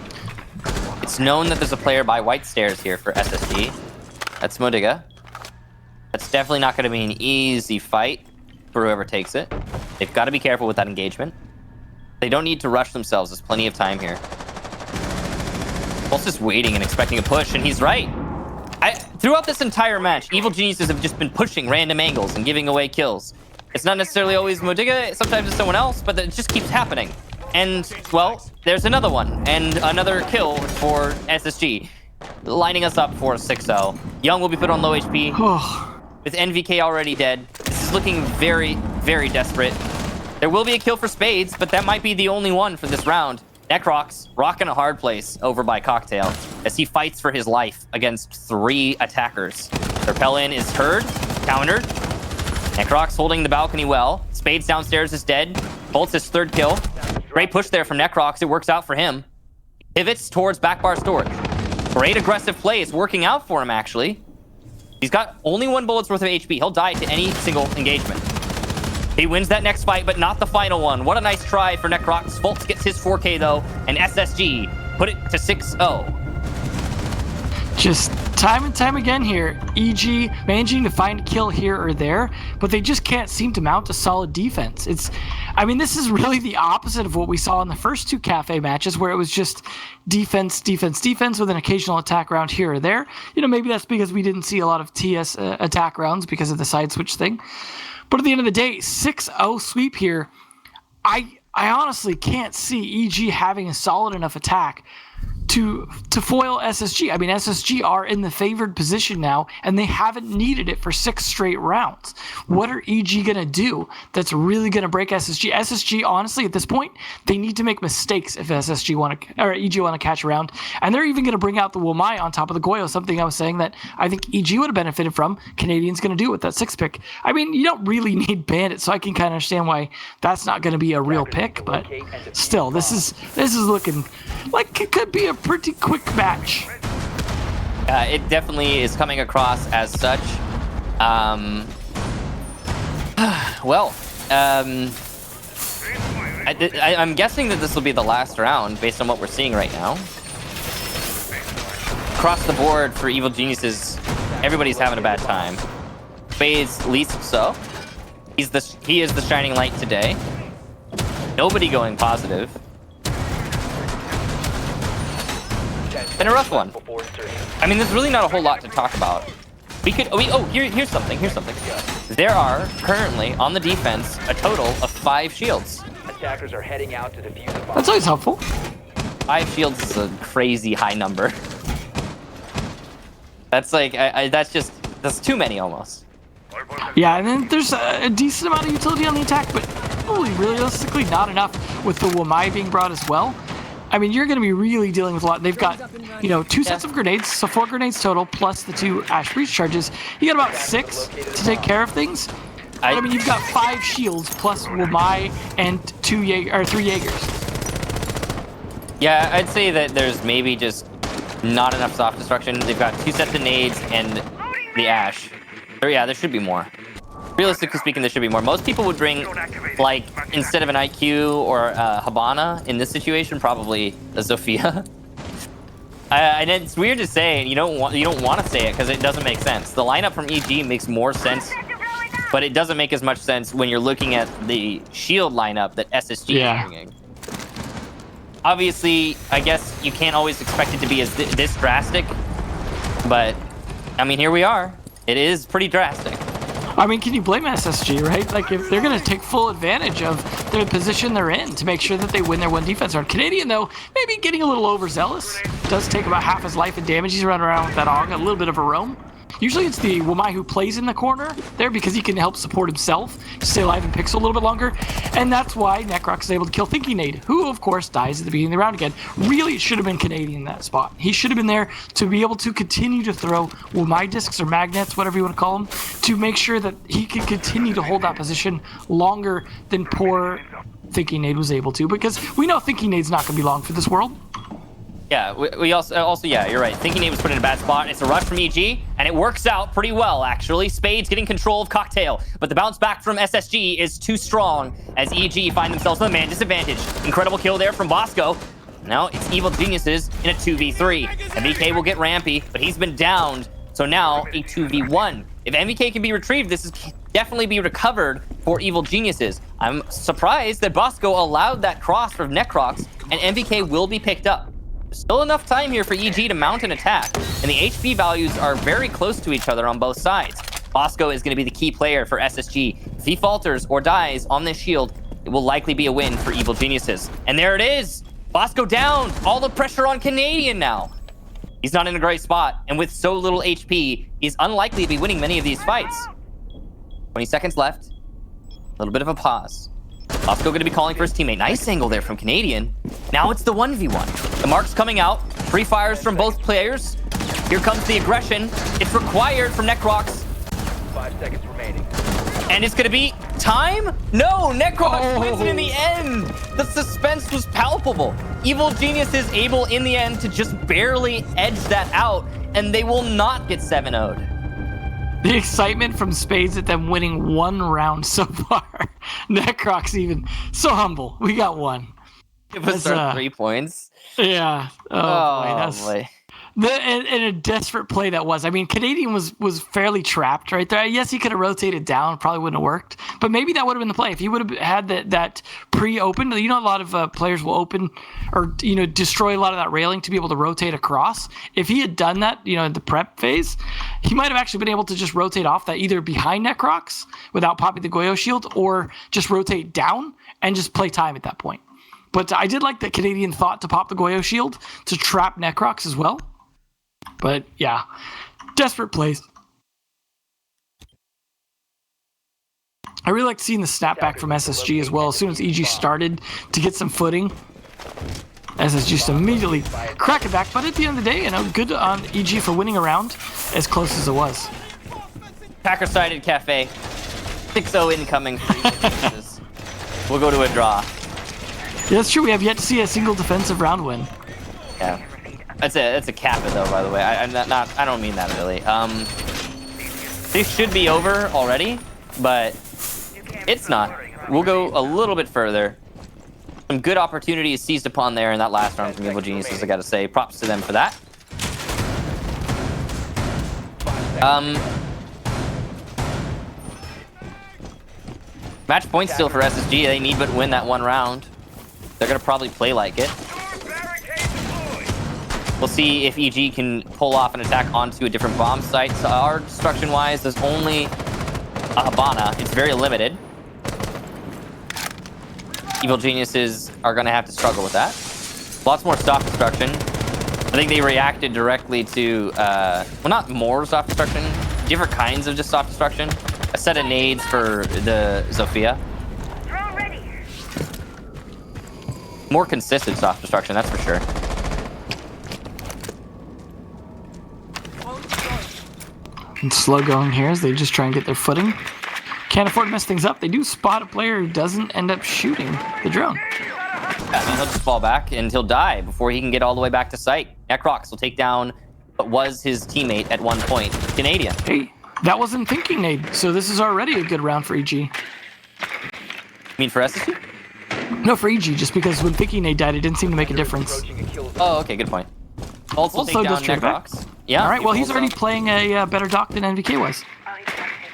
it's known that there's a player by White Stairs here for SSG. That's Modiga. That's definitely not going to be an easy fight for whoever takes it. They've got to be careful with that engagement. They don't need to rush themselves. There's plenty of time here. Pulse is waiting and expecting a push, and he's right. Throughout this entire match, Evil Geniuses have just been pushing random angles and giving away kills. It's not necessarily always Modiga, sometimes it's someone else, but it just keeps happening. And, well, there's another one, and another kill for SSG, lining us up for a 6-0. Young will be put on low HP. With NVK already dead, this is looking very, very desperate. There will be a kill for Spades, but that might be the only one for this round. Necrox rocking a hard place over by Cocktail as he fights for his life against 3 attackers. Their Repel-in is heard, countered. Necrox holding the balcony well. Spades downstairs is dead. Bolts his 3rd kill. Great push there from Necrox. It works out for him. Pivots towards back bar storage. Great aggressive play. It's working out for him, actually. He's got only 1 bullet's worth of HP. He'll die to any single engagement. He wins that next fight, but not the final one. What a nice try for Necrox. Fultz gets his 4K, though, and SSG put it to 6-0. Just time and time again here, EG managing to find a kill here or there, but they just can't seem to mount a solid defense. I mean, this is really the opposite of what we saw in the first 2 Cafe matches, where it was just defense, defense, defense with an occasional attack round here or there. You know, maybe that's because we didn't see a lot of TS attack rounds because of the side switch thing. But at the end of the day, 6-0 sweep here. I honestly can't see EG having a solid enough attack to foil SSG. I mean, SSG are in the favored position now, and they haven't needed it for 6 straight rounds. What are EG going to do that's really going to break SSG? SSG, honestly, at this point, they need to make mistakes if EG want to catch a round. And they're even going to bring out the Womai on top of the Goyo, something I was saying that I think EG would have benefited from. Canadian's going to do with that 6 pick. I mean, you don't really need Bandit, so I can kind of understand why that's not going to be a real pick, but still, this is looking like it could be a pretty quick match. It definitely is coming across as such. I'm guessing that this will be the last round based on what we're seeing right now. Across the board for Evil Geniuses, everybody's having a bad time. Spades least so. He is the shining light today. Nobody going positive. Been a rough one. I mean, there's really not a whole lot to talk about. Here's something. There are currently on the defense a total of 5 shields. Attackers are heading out to defuse the bomb. That's always helpful. 5 shields is a crazy high number. That's like, that's too many almost. Yeah, and then there's a decent amount of utility on the attack, but probably realistically not enough with the Wamai being brought as well. I mean, you're going to be really dealing with a lot. They've got, 2 sets of grenades, so 4 grenades total, plus the 2 Ash Breach charges. You got about 6 to take care of things. I mean, you've got 5 shields plus Wamai and 3 Jaegers. Yeah, I'd say that there's maybe just not enough soft destruction. They've got 2 sets of nades and the Ash. There should be more. Realistically speaking, there should be more. Most people would bring, like, instead of an IQ or a Habana in this situation, probably a Zofia. And it's weird to say, and you don't want to say it because it doesn't make sense. The lineup from EG makes more sense, but it doesn't make as much sense when you're looking at the shield lineup that SSG is bringing. Obviously, I guess you can't always expect it to be as this drastic, but I mean, here we are. It is pretty drastic. I mean, can you blame SSG, right? Like, if they're going to take full advantage of the position they're in to make sure that they win their 1 defense round. Canadian, though, maybe getting a little overzealous. Does take about half his life in damage. He's running around with that AUG, a little bit of a roam. Usually it's the Wamai who plays in the corner there because he can help support himself, stay alive in Pixel a little bit longer. And that's why Necrox is able to kill Thinking Nade, who, of course, dies at the beginning of the round again. Really, it should have been Canadian in that spot. He should have been there to be able to continue to throw Wamai discs or magnets, whatever you want to call them, to make sure that he can continue to hold that position longer than poor Thinking Nade was able to. Because we know Thinking Nade's not going to be long for this world. Yeah, we also, yeah, you're right. Thinking he was put in a bad spot. It's a rush from EG, and it works out pretty well, actually. Spades getting control of Cocktail, but the bounce back from SSG is too strong as EG find themselves with a man disadvantage. Incredible kill there from Bosco. Now it's Evil Geniuses in a 2v3. MVK will get rampy, but he's been downed, so now a 2v1. If MVK can be retrieved, this is definitely be recovered for Evil Geniuses. I'm surprised that Bosco allowed that cross from Necrox, and MVK will be picked up. Still enough time here for EG to mount an attack, and the HP values are very close to each other on both sides. Bosco is going to be the key player for SSG. If he falters or dies on this shield, it will likely be a win for Evil Geniuses. And there it is! Bosco down! All the pressure on Canadian now! He's not in a great spot, and with so little HP, he's unlikely to be winning many of these fights. 20 seconds left. A little bit of a pause. Bosco going to be calling for his teammate. Nice angle there from Canadian. Now it's the 1v1. The mark's coming out. Free fires from both players. Here comes the aggression. It's required from Necrox. 5 seconds remaining. And it's going to be time? No, Necrox wins it in the end. The suspense was palpable. Evil Genius is able in the end to just barely edge that out, and they will not get 7-0'd. The excitement from Spades at them winning 1 round so far. Necrox even so humble. We got 1. It was 3 points. Yeah. Oh boy. And a desperate play that was. I mean, Canadian was fairly trapped right there. Yes, he could have rotated down. Probably wouldn't have worked. But maybe that would have been the play. If he would have had that pre-open, a lot of players will open or, destroy a lot of that railing to be able to rotate across. If he had done that, in the prep phase, he might have actually been able to just rotate off that either behind Necrox without popping the Goyo shield or just rotate down and just play time at that point. But I did like that Canadian thought to pop the Goyo shield to trap Necrox as well. But yeah, desperate plays. I really liked seeing the snapback from SSG as well. As soon as EG started to get some footing, SSG just immediately crack it back. But at the end of the day, good on EG for winning a round as close as it was. Packer-sided Cafe. 6-0 incoming for Eagles. We'll go to a draw. Yeah, that's true. We have yet to see a single defensive round win. Yeah. That's a Kappa though, by the way. I don't mean that really. This should be over already, but it's not. We'll go a little bit further. Some good opportunities seized upon there in that last round from Evil Geniuses, I gotta say. Props to them for that. Match point still for SSG. They need but win that 1 round. They're gonna probably play like it. We'll see if EG can pull off an attack onto a different bomb site. So our destruction-wise, there's only a Habana. It's very limited. Evil Geniuses are going to have to struggle with that. Lots more soft destruction. I think they reacted directly to, well, not more soft destruction, different kinds of just soft destruction. A set of nades for the Zofia. Drone ready. More consistent soft destruction, that's for sure. And slow going here as they just try and get their footing. Can't afford to mess things up. They do spot a player who doesn't end up shooting the drone. Yeah, and he'll just fall back and he'll die before he can get all the way back to site. Necrox will take down what was his teammate at one point, Canadian. Hey, that wasn't thinking nade, so this is already a good round for EG. You mean for SSG? No, for EG, just because when thinking nade died, it didn't seem to make a difference. Approaching a kill zone. Oh, okay, good point. Also take Also down does trigger back. Necrox. Yeah. All right, well, he's also- already playing a better doc than NVK was.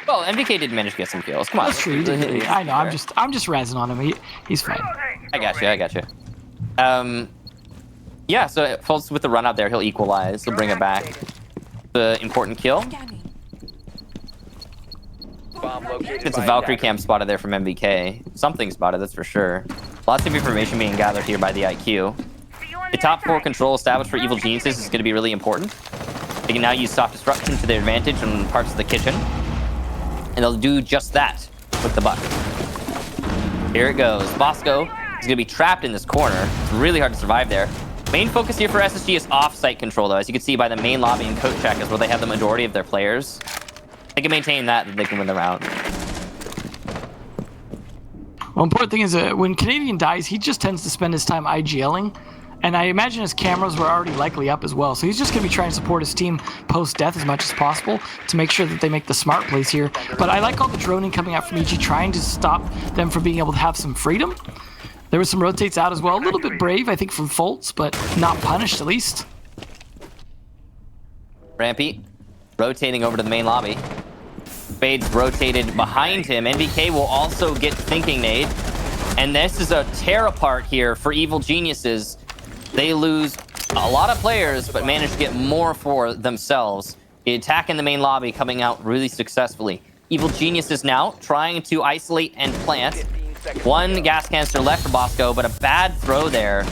Well, MVK did manage to get some kills. Come on. That's true. I know. I'm just razzing on him. He's fine. I got you. Yeah, so Fultz with the run out there, he'll equalize. He'll bring it back. The important kill. Bomb located It's a by Valkyrie attacker. cam spotted there from MVK. Something spotted, that's for sure. Lots of information being gathered here by the IQ. The top 4 control established for Evil Geniuses is going to be really important. They can now use soft destruction to their advantage on parts of the kitchen. And they'll do just that with the buck. Here it goes. Bosco is going to be trapped in this corner. It's really hard to survive there. Main focus here for SSG is off-site control, though. As you can see by the main lobby and coat check is where they have the majority of their players. They can maintain that, they can win the round. Well, important thing is when Canadian dies, he just tends to spend his time IGLing. And I imagine his cameras were already likely up as well. So he's just going to be trying to support his team post-death as much as possible to make sure that they make the smart plays here. But I like all the droning coming out from EG, trying to stop them from being able to have some freedom. There was some rotates out as well. A little bit brave, I think, from Fultz, but not punished at least. Rampy rotating over to the main lobby. Spade's rotated behind him. NVK will also get Thinking Nade. And this is a tear apart here for Evil Geniuses. They lose a lot of players, but manage to get more for themselves. The attack in the main lobby coming out really successfully. Evil Geniuses now trying to isolate and plant. 15 seconds. One gas canister left for Bosco, but a bad throw there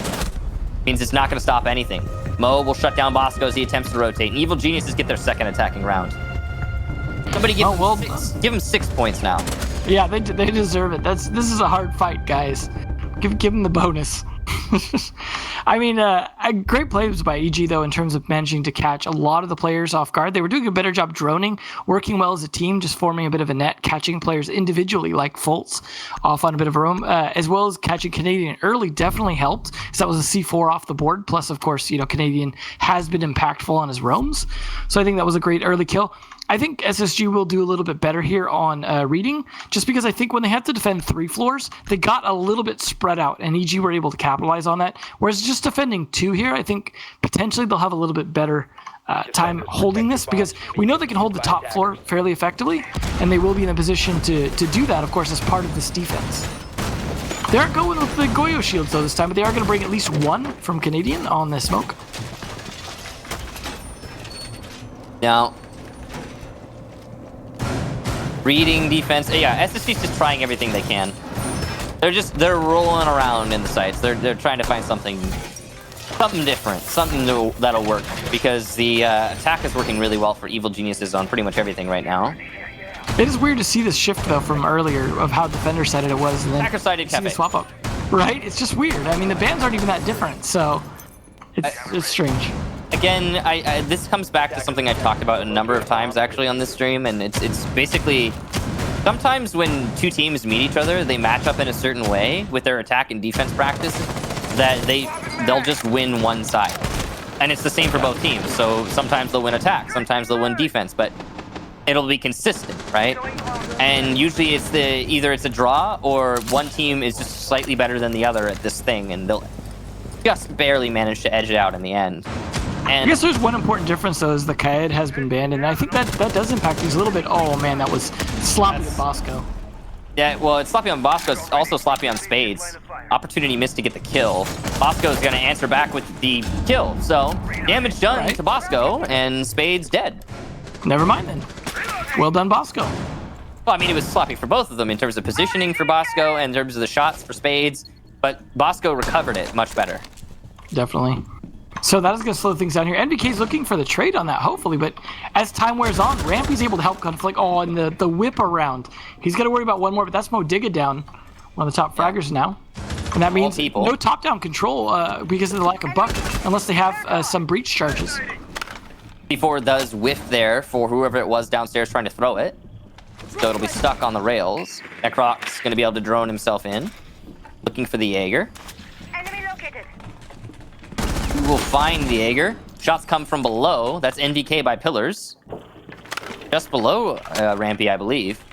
means it's not going to stop anything. Mo will shut down Bosco as he attempts to rotate. And Evil Geniuses get their second attacking round. Somebody give, give him 6 points now. Yeah, they deserve it. This is a hard fight, guys. Give them the bonus. I mean, great plays by EG, though, in terms of managing to catch a lot of the players off guard. They were doing a better job droning, working well as a team, just forming a bit of a net, catching players individually like Fultz off on a bit of a roam, as well as catching Canadian early definitely helped, because that was a C4 off the board. Plus, of course, Canadian has been impactful on his roams. So I think that was a great early kill. I think SSG will do a little bit better here on reading, just because I think when they had to defend 3 floors, they got a little bit spread out, and EG were able to capitalize on that. Whereas just defending 2 here, I think potentially they'll have a little bit better time holding this, because we know they can hold the top floor fairly effectively, and they will be in a position to do that, of course, as part of this defense. They aren't going with the Goyo shields, though, this time, but they are going to bring at least 1 from Canadian on the smoke. Now, reading defense. Yeah, SSG's just trying everything they can. They're rolling around in the sites. They're trying to find something different, something that'll work, because the attack is working really well for Evil Geniuses on pretty much everything right now. It is weird to see this shift, though, from earlier of how defender-sided it was, and then Attacker-sided see the Cafe. swap up. Right? It's just weird. I mean, the bands aren't even that different, so it's strange. Again, this comes back to something I've talked about a number of times actually on this stream, and it's basically sometimes when 2 teams meet each other, they match up in a certain way with their attack and defense practice that they'll just win one side. And it's the same for both teams. So sometimes they'll win attack, sometimes they'll win defense, but it'll be consistent, right? And usually it's either it's a draw or one team is just slightly better than the other at this thing, and they'll just barely manage to edge it out in the end. And I guess there's one important difference, though, is the Kaed has been banned, and I think that does impact things a little bit. Oh, man, that was sloppy at Bosco. Yeah, well, it's sloppy on Bosco. It's also sloppy on Spades. Opportunity missed to get the kill. Bosco's going to answer back with the kill. So, damage done to Bosco, and Spades dead. Never mind then. Well done, Bosco. Well, I mean, it was sloppy for both of them in terms of positioning for Bosco and in terms of the shots for Spades, but Bosco recovered it much better. Definitely. So that is going to slow things down here. NBK's looking for the trade on that, hopefully, but as time wears on, Rampy's able to help Conflict. Oh, and the whip around. He's got to worry about one more, but that's Modiga down, one of the top fraggers now. And that means no top-down control because of the lack of buck, unless they have some breach charges. C4 does whiff there for whoever it was downstairs trying to throw it. So it'll be stuck on the rails. Necroc's going to be able to drone himself in, looking for the Jaeger. Enemy located. We will find the Jaeger. Shots come from below. That's NVK by pillars. Just below Rampy, I believe.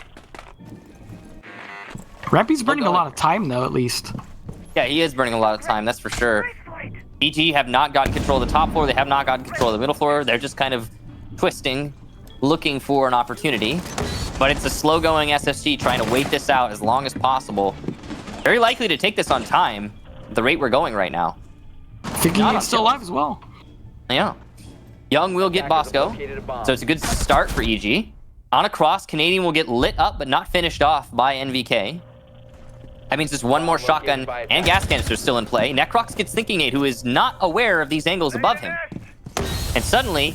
Rampy's burning a lot of time, though, at least. Yeah, he is burning a lot of time, that's for sure. EG have not gotten control of the top floor. They have not gotten control of the middle floor. They're just kind of twisting, looking for an opportunity. But it's a slow-going SSG trying to wait this out as long as possible. Very likely to take this on time at the rate we're going right now. Thinking he's still alive as well. Yeah. Young will get Bosco, so it's a good start for EG. On a cross, Canadian will get lit up but not finished off by NVK. That means just one more shotgun and gas canister still in play. Necrox gets Thinking Nate, who is not aware of these angles above him. And suddenly,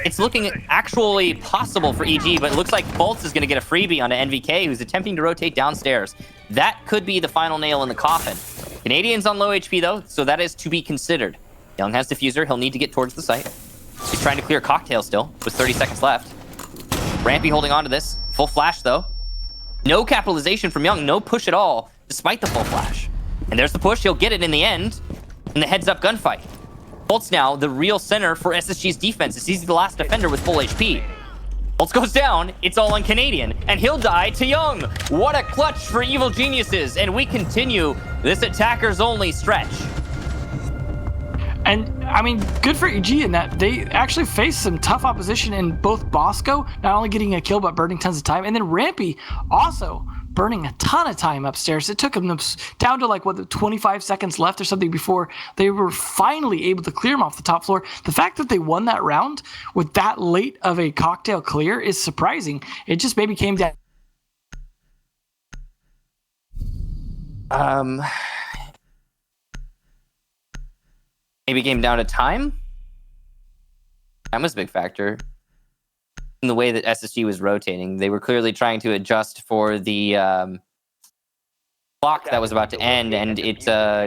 it's looking actually possible for EG, but it looks like Bolts is going to get a freebie onto NVK, who's attempting to rotate downstairs. That could be the final nail in the coffin. Canadian's on low HP, though, so that is to be considered. Young has Diffuser. He'll need to get towards the site. He's trying to clear Cocktail still, with 30 seconds left. Rampy holding on to this. Full flash, though. No capitalization from Young. No push at all, despite the full flash. And there's the push. He'll get it in the end in the heads-up gunfight. Bolt's now the real center for SSG's defense. It's easy the last defender with full HP. Bolts goes down. It's all on Canadian. And he'll die to Young. What a clutch for Evil Geniuses. And we continue this attackers only stretch. And, I mean, good for EG in that they actually faced some tough opposition in both Bosco, not only getting a kill, but burning tons of time. And then Rampy also burning a ton of time upstairs. It took them down to, like, 25 seconds left or something before they were finally able to clear him off the top floor. The fact that they won that round with that late of a cocktail clear is surprising. It just maybe came down. Maybe it came down to time. Time was a big factor. In the way that SSG was rotating, they were clearly trying to adjust for the clock that was about to end, and it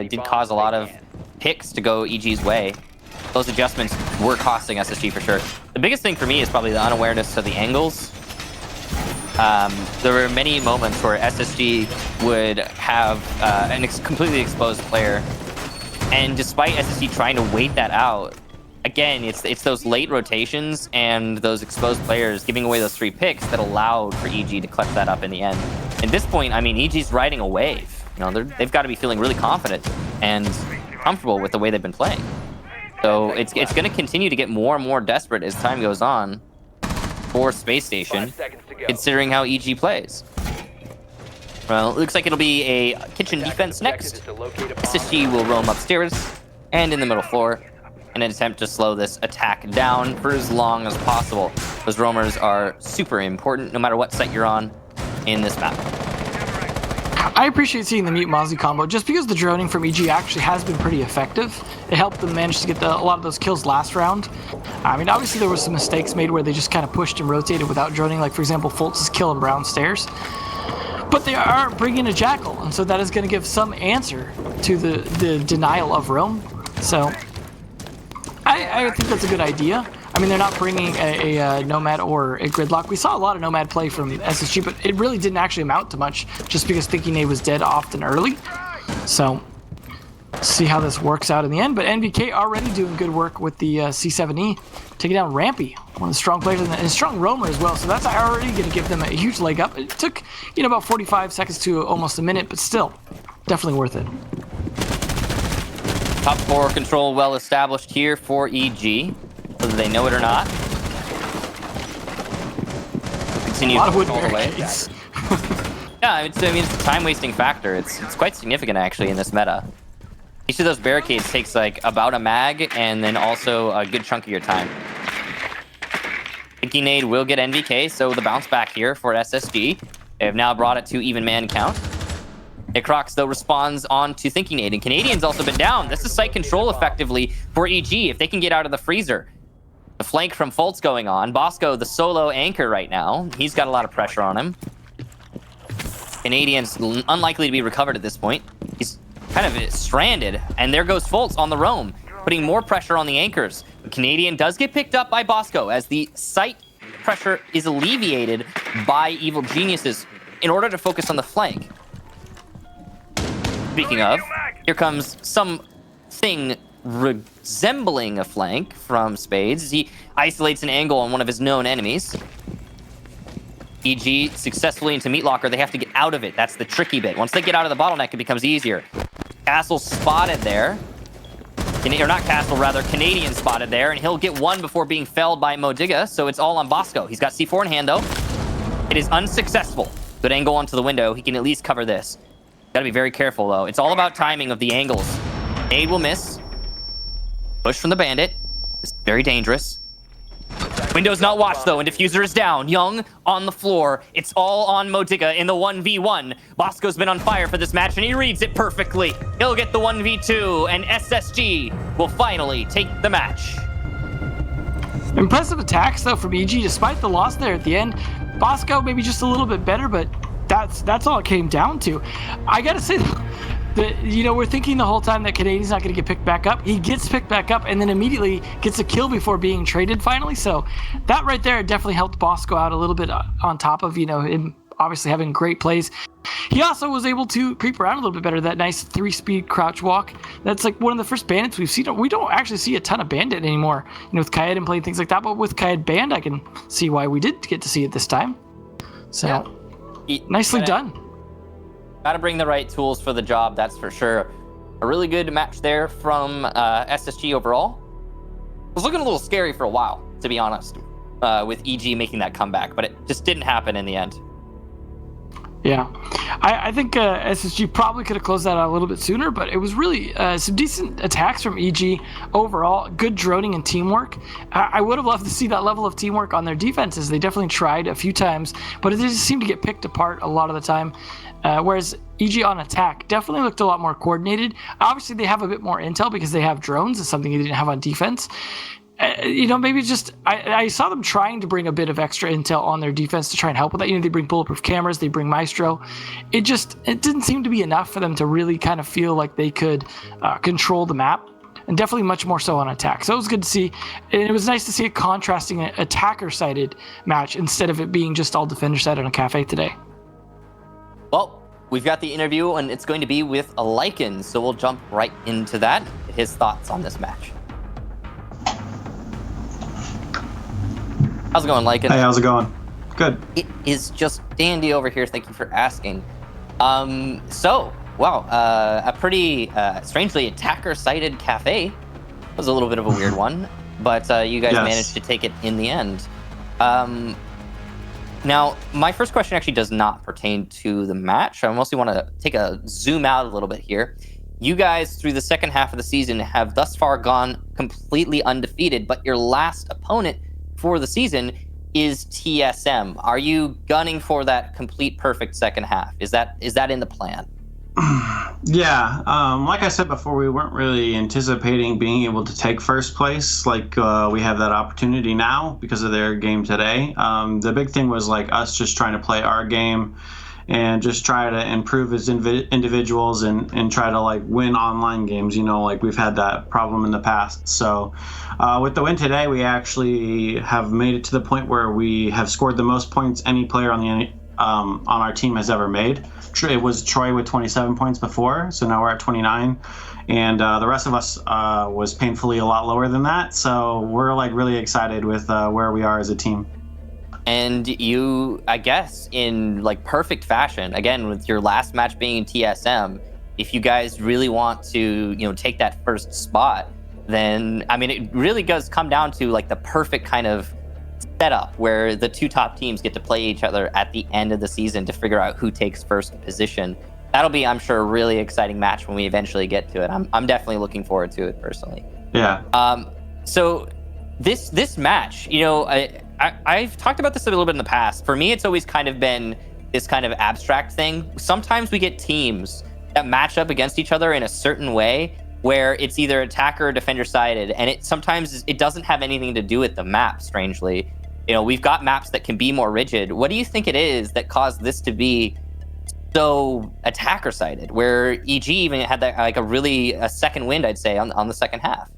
did cause a lot of picks to go EG's way. Those adjustments were costing SSG for sure. The biggest thing for me is probably the unawareness of the angles. There were many moments where SSG would have a completely exposed player, and despite SSG trying to wait that out, again, it's those late rotations and those exposed players giving away those 3 picks that allowed for EG to clutch that up in the end. At this point, I mean, EG's riding a wave. You know, they've got to be feeling really confident and comfortable with the way they've been playing. So it's going to continue to get more and more desperate as time goes on for Space Station, considering how EG plays. Well, it looks like it'll be a kitchen defense next. SSG will roam upstairs and in the middle floor in an attempt to slow this attack down for as long as possible. Those roamers are super important no matter what site you're on in this map. I appreciate seeing the Mute Mozzie combo just because the droning from EG actually has been pretty effective. It helped them manage to get a lot of those kills last round. I mean, obviously there were some mistakes made where they just kind of pushed and rotated without droning, like for example, Fultz's kill in Brown Stairs. But they are bringing a Jackal, and so that is going to give some answer to the denial of roam. So I think that's a good idea. I mean, they're not bringing a Nomad or a Gridlock. We saw a lot of Nomad play from SSG, but it really didn't actually amount to much just because Thinking Nate was dead often early. So see how this works out in the end. But NVK already doing good work with the C7E, taking down Rampy, one of the strong players, and a strong roamer as well. So that's already going to give them a huge leg up. It took, you know, about 45 seconds to almost a minute, but still, definitely worth it. Top 4 control well established here for EG, whether they know it or not. Continue a lot of wood all the way. barricades. Yeah, it's a time-wasting factor. It's quite significant, actually, in this meta. Each of those barricades takes, like, about a mag, and then also a good chunk of your time. Thinking Nade will get NVK, so the bounce back here for SSG. They have now brought it to even man count. Nicrox, though, responds on to Thinking Nade, and Canadian's also been down. This is site control, effectively, for EG, if they can get out of the freezer. The flank from Fultz going on. Bosco, the solo anchor right now. He's got a lot of pressure on him. Canadian's unlikely to be recovered at this point. He's kind of stranded, and there goes Fultz on the roam, putting more pressure on the anchors. The Canadian does get picked up by Bosco as the site pressure is alleviated by Evil Geniuses in order to focus on the flank. Speaking of, here comes something resembling a flank from Spades. He isolates an angle on one of his known enemies. EG successfully into Meat Locker. They have to get out of it. That's the tricky bit. Once they get out of the bottleneck, it becomes easier. Castle spotted there. Or not Castle, rather. Canadian spotted there, and he'll get one before being felled by Modiga, so it's all on Bosco. He's got C4 in hand, though. It is unsuccessful. Good angle onto the window. He can at least cover this. Gotta be very careful, though. It's all about timing of the angles. Nade will miss. Push from the bandit. It's very dangerous. Window's not watched, though, and Diffuser is down. Young on the floor. It's all on Modiga in the 1v1. Bosco's been on fire for this match, and he reads it perfectly. He'll get the 1v2, and SSG will finally take the match. Impressive attacks, though, from EG, despite the loss there at the end. Bosco maybe just a little bit better, but that's all it came down to. I gotta say, we're thinking the whole time that Canadian's not going to get picked back up. He gets picked back up and then immediately gets a kill before being traded finally. So that right there definitely helped Bosco out a little bit on top of, him obviously having great plays. He also was able to creep around a little bit better. That nice 3-speed crouch walk. That's like one of the first bandits we've seen. We don't actually see a ton of bandit anymore, with Kaed and playing things like that. But with Kaed band, I can see why we did get to see it this time. So nicely done. Gotta bring the right tools for the job, that's for sure. A really good match there from SSG overall. It was looking a little scary for a while, to be honest, with EG making that comeback, but it just didn't happen in the end. Yeah, I think SSG probably could have closed that out a little bit sooner, but it was really some decent attacks from EG overall. Good droning and teamwork. I would have loved to see that level of teamwork on their defenses. They definitely tried a few times, but it just seemed to get picked apart a lot of the time. Whereas EG on attack definitely looked a lot more coordinated. Obviously, they have a bit more intel because they have drones. It's something they didn't have on defense. Maybe just I saw them trying to bring a bit of extra intel on their defense to try and help with that. They bring bulletproof cameras, they bring Maestro. It didn't seem to be enough for them to really kind of feel like they could control the map, and definitely much more so on attack. So it was good to see, and it was nice to see a contrasting attacker-sided match instead of it being just all defender-sided on Cafe today. Well, we've got the interview, and it's going to be with a Lycan, so we'll jump right into that. His thoughts on this match. How's it going, Lycan? Hey, how's it going? Good. It is just dandy over here. Thank you for asking. A pretty strangely attacker-sided Cafe. Was a little bit of a weird one, but you guys managed to take it in the end. Now, my first question actually does not pertain to the match. I mostly want to take a zoom out a little bit here. You guys, through the second half of the season, have thus far gone completely undefeated, but your last opponent for the season is TSM. Are you gunning for that complete perfect second half? Is that in the plan? Yeah, like I said before, we weren't really anticipating being able to take first place like we have that opportunity now because of their game today. The big thing was like us just trying to play our game and just try to improve as individuals and try to like win online games. Like we've had that problem in the past. So with the win today, we actually have made it to the point where we have scored the most points any player on our team has ever made. It was Troy with 27 points before, so now we're at 29, and the rest of us was painfully a lot lower than that. So we're like really excited with where we are as a team. And you, I guess, in like perfect fashion, again with your last match being in TSM, if you guys really want to, take that first spot, then I mean it really does come down to like the perfect kind of setup where the two top teams get to play each other at the end of the season to figure out who takes first position. That'll be, I'm sure, a really exciting match when we eventually get to it. I'm definitely looking forward to it personally. Yeah. So this match, you know, I've talked about this a little bit in the past. For me, it's always kind of been this kind of abstract thing. Sometimes we get teams that match up against each other in a certain way where it's either attacker or defender sided, and sometimes it doesn't have anything to do with the map, strangely. You know, we've got maps that can be more rigid. What do you think it is that caused this to be so attacker sided, where EG even had that like a second wind, I'd say, on the second half?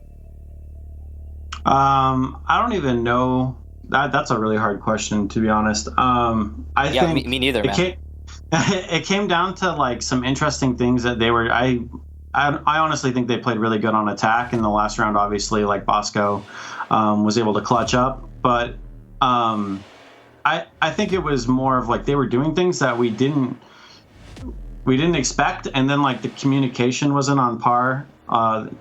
I don't even know. That's a really hard question, to be honest. I think me neither, man. It came down to like some interesting things that they were. I honestly think they played really good on attack in the last round. Obviously, like Bosco was able to clutch up, but I think it was more of like they were doing things that we didn't expect, and then like the communication wasn't on par.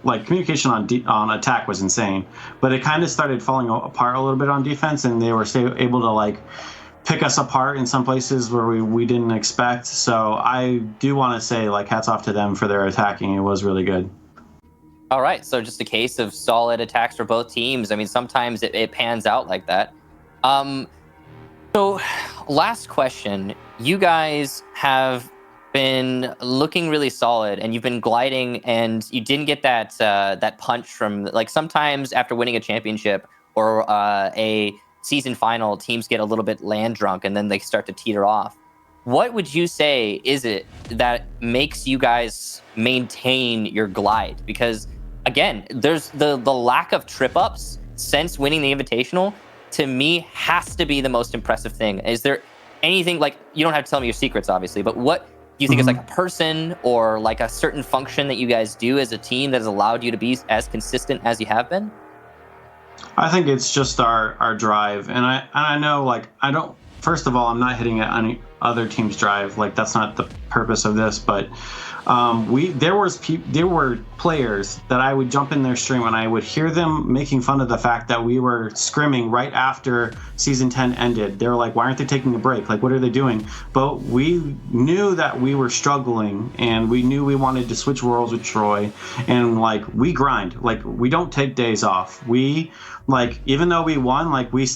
Like communication on attack was insane, but it kind of started falling apart a little bit on defense, and they were able to like pick us apart in some places where we didn't expect. So I do want to say like hats off to them for their attacking. It was really good. All right, so just a case of solid attacks for both teams. I mean, sometimes it pans out like that. So last question, you guys have been looking really solid, and you've been gliding, and you didn't get that punch from, like, sometimes after winning a championship or a season final, teams get a little bit land drunk and then they start to teeter off. What would you say is it that makes you guys maintain your glide? Because again, there's the lack of trip ups since winning the Invitational, to me, has to be the most impressive thing. Is there anything, like, you don't have to tell me your secrets, obviously, but what do you think is like a person or like a certain function that you guys do as a team that has allowed you to be as consistent as you have been? I think it's just our drive, and I know, like, I don't. First of all, I'm not hitting at any other team's drive. Like, that's not the purpose of this. But there were players that I would jump in their stream and I would hear them making fun of the fact that we were scrimming right after season 10 ended. They were like, "Why aren't they taking a break? Like, what are they doing?" But we knew that we were struggling, and we knew we wanted to switch worlds with Troy, and like we grind. Like, we don't take days off. We, like, even though we won, like, we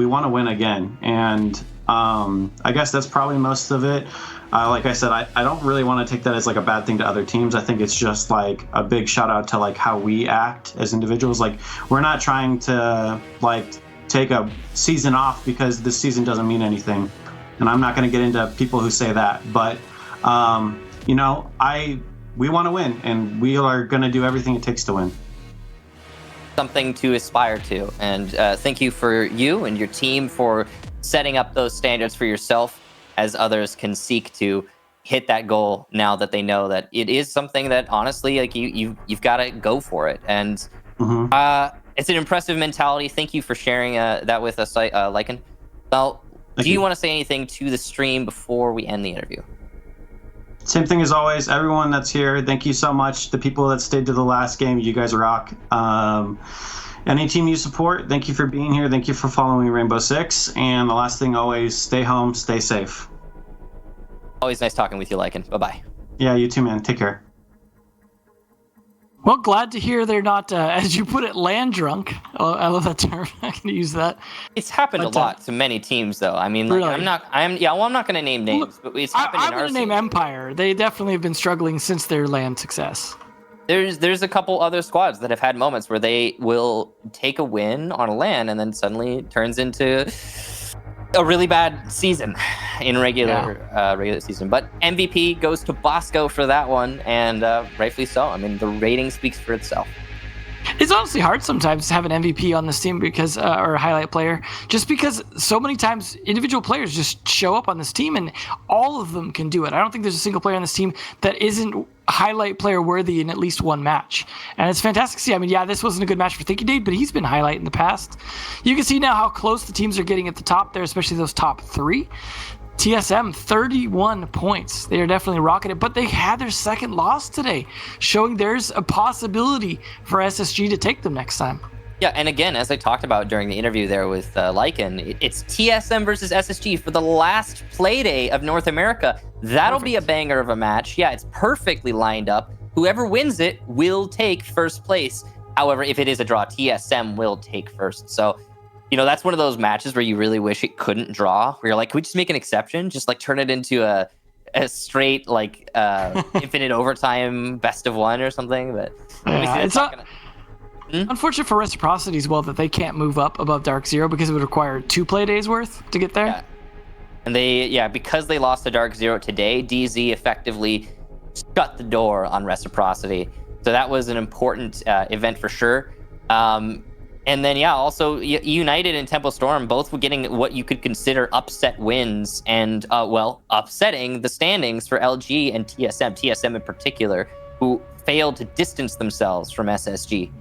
want to win again. And I guess that's probably most of it. Like I said, I don't really want to take that as like a bad thing to other teams. I think it's just like a big shout out to like how we act as individuals. Like, we're not trying to like take a season off because this season doesn't mean anything. And I'm not going to get into people who say that, but you know, we want to win, and we are going to do everything it takes to win. Something to aspire to. And thank you for you and your team for setting up those standards for yourself, as others can seek to hit that goal now that they know that it is something that, honestly, like, you've got to go for it. And it's an impressive mentality. Thank you for sharing that with us, Lycan. Well, do you want to say anything to the stream before we end the interview? Same thing as always. Everyone that's here, thank you so much. The people that stayed to the last game, you guys rock. Any team you support, thank you for being here. Thank you for following Rainbow Six. And the last thing, always, stay home, stay safe. Always nice talking with you, Lycan. Bye-bye. Yeah, you too, man. Take care. Well, glad to hear they're not, as you put it, land drunk. Oh, I love that term. I can use that. It's happened a lot to many teams, though. I mean, like, really? I'm not going to name names, but it's happened in our I'm going to name Empire. They definitely have been struggling since their land success. There's a couple other squads that have had moments where they will take a win on a LAN and then suddenly it turns into a really bad season in regular season. But MVP goes to Bosco for that one, and rightfully so. I mean, the rating speaks for itself. It's honestly hard sometimes to have an MVP on this team because, or a highlight player, just because so many times individual players just show up on this team and all of them can do it. I don't think there's a single player on this team that isn't highlight player worthy in at least one match. And it's fantastic to see. I mean, yeah, this wasn't a good match for Thinky Dade, but he's been highlight in the past. You can see now how close the teams are getting at the top there, especially those top three. TSM, 31 points. They are definitely rocking it, but they had their second loss today, showing there's a possibility for SSG to take them next time. Yeah, and again, as I talked about during the interview there with Lycan, it's TSM versus SSG for the last Playday of North America. That'll be a banger of a match. Yeah, it's perfectly lined up. Whoever wins it will take first place. However, if it is a draw, TSM will take first. So, that's one of those matches where you really wish it couldn't draw. Where you're like, can we just make an exception? Just like turn it into a straight infinite overtime best of one or something. But it's not. Unfortunate for Reciprocity as well that they can't move up above Dark Zero because it would require 2 play days worth to get there. Yeah. And because they lost to Dark Zero today, DZ effectively shut the door on Reciprocity. So that was an important event for sure. And then, also United and Tempo Storm both were getting what you could consider upset wins and, upsetting the standings for LG and TSM in particular, who failed to distance themselves from SSG.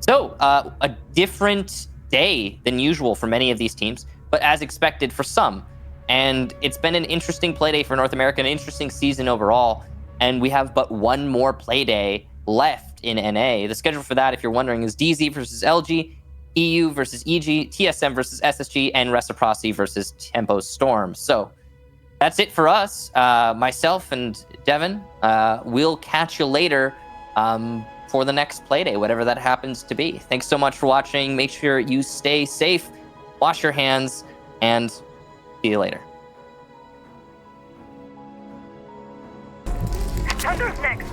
So, a different day than usual for many of these teams, but as expected for some. And it's been an interesting play day for North America, an interesting season overall. And we have but one more play day left in NA. The schedule for that, if you're wondering, is DZ versus LG, EU versus EG, TSM versus SSG, and Reciprocity versus Tempo Storm. So, that's it for us. Myself and Devin, we'll catch you later. For the next Playday, whatever that happens to be. Thanks so much for watching. Make sure you stay safe, wash your hands, and see you later. Hunter's next.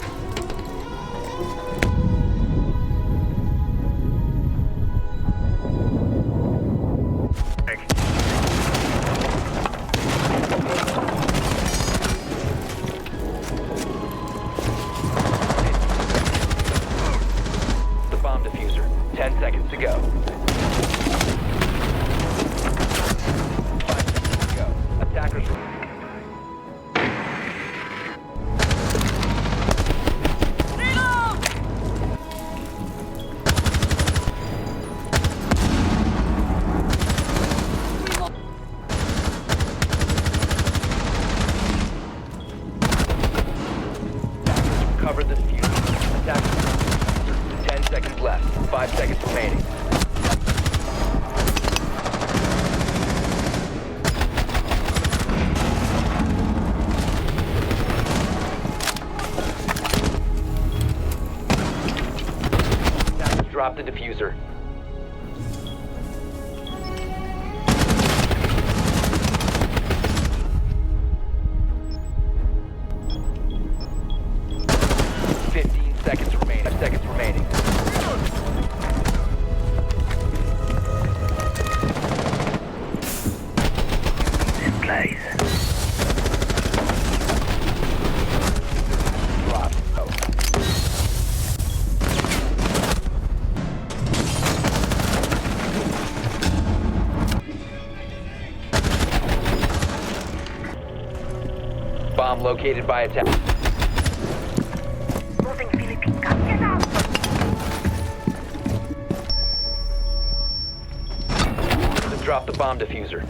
Bomb diffuser. 10 seconds to go. 5 seconds to go. Attackers. Cover the diffuser. Attackers. 10 seconds left. 5 seconds remaining. Drop the diffuser. Seconds remaining. 5 seconds remaining. Place. Drop. Oh. Bomb located by attack. Moving Filipinka. Get out. Drop the bomb diffuser.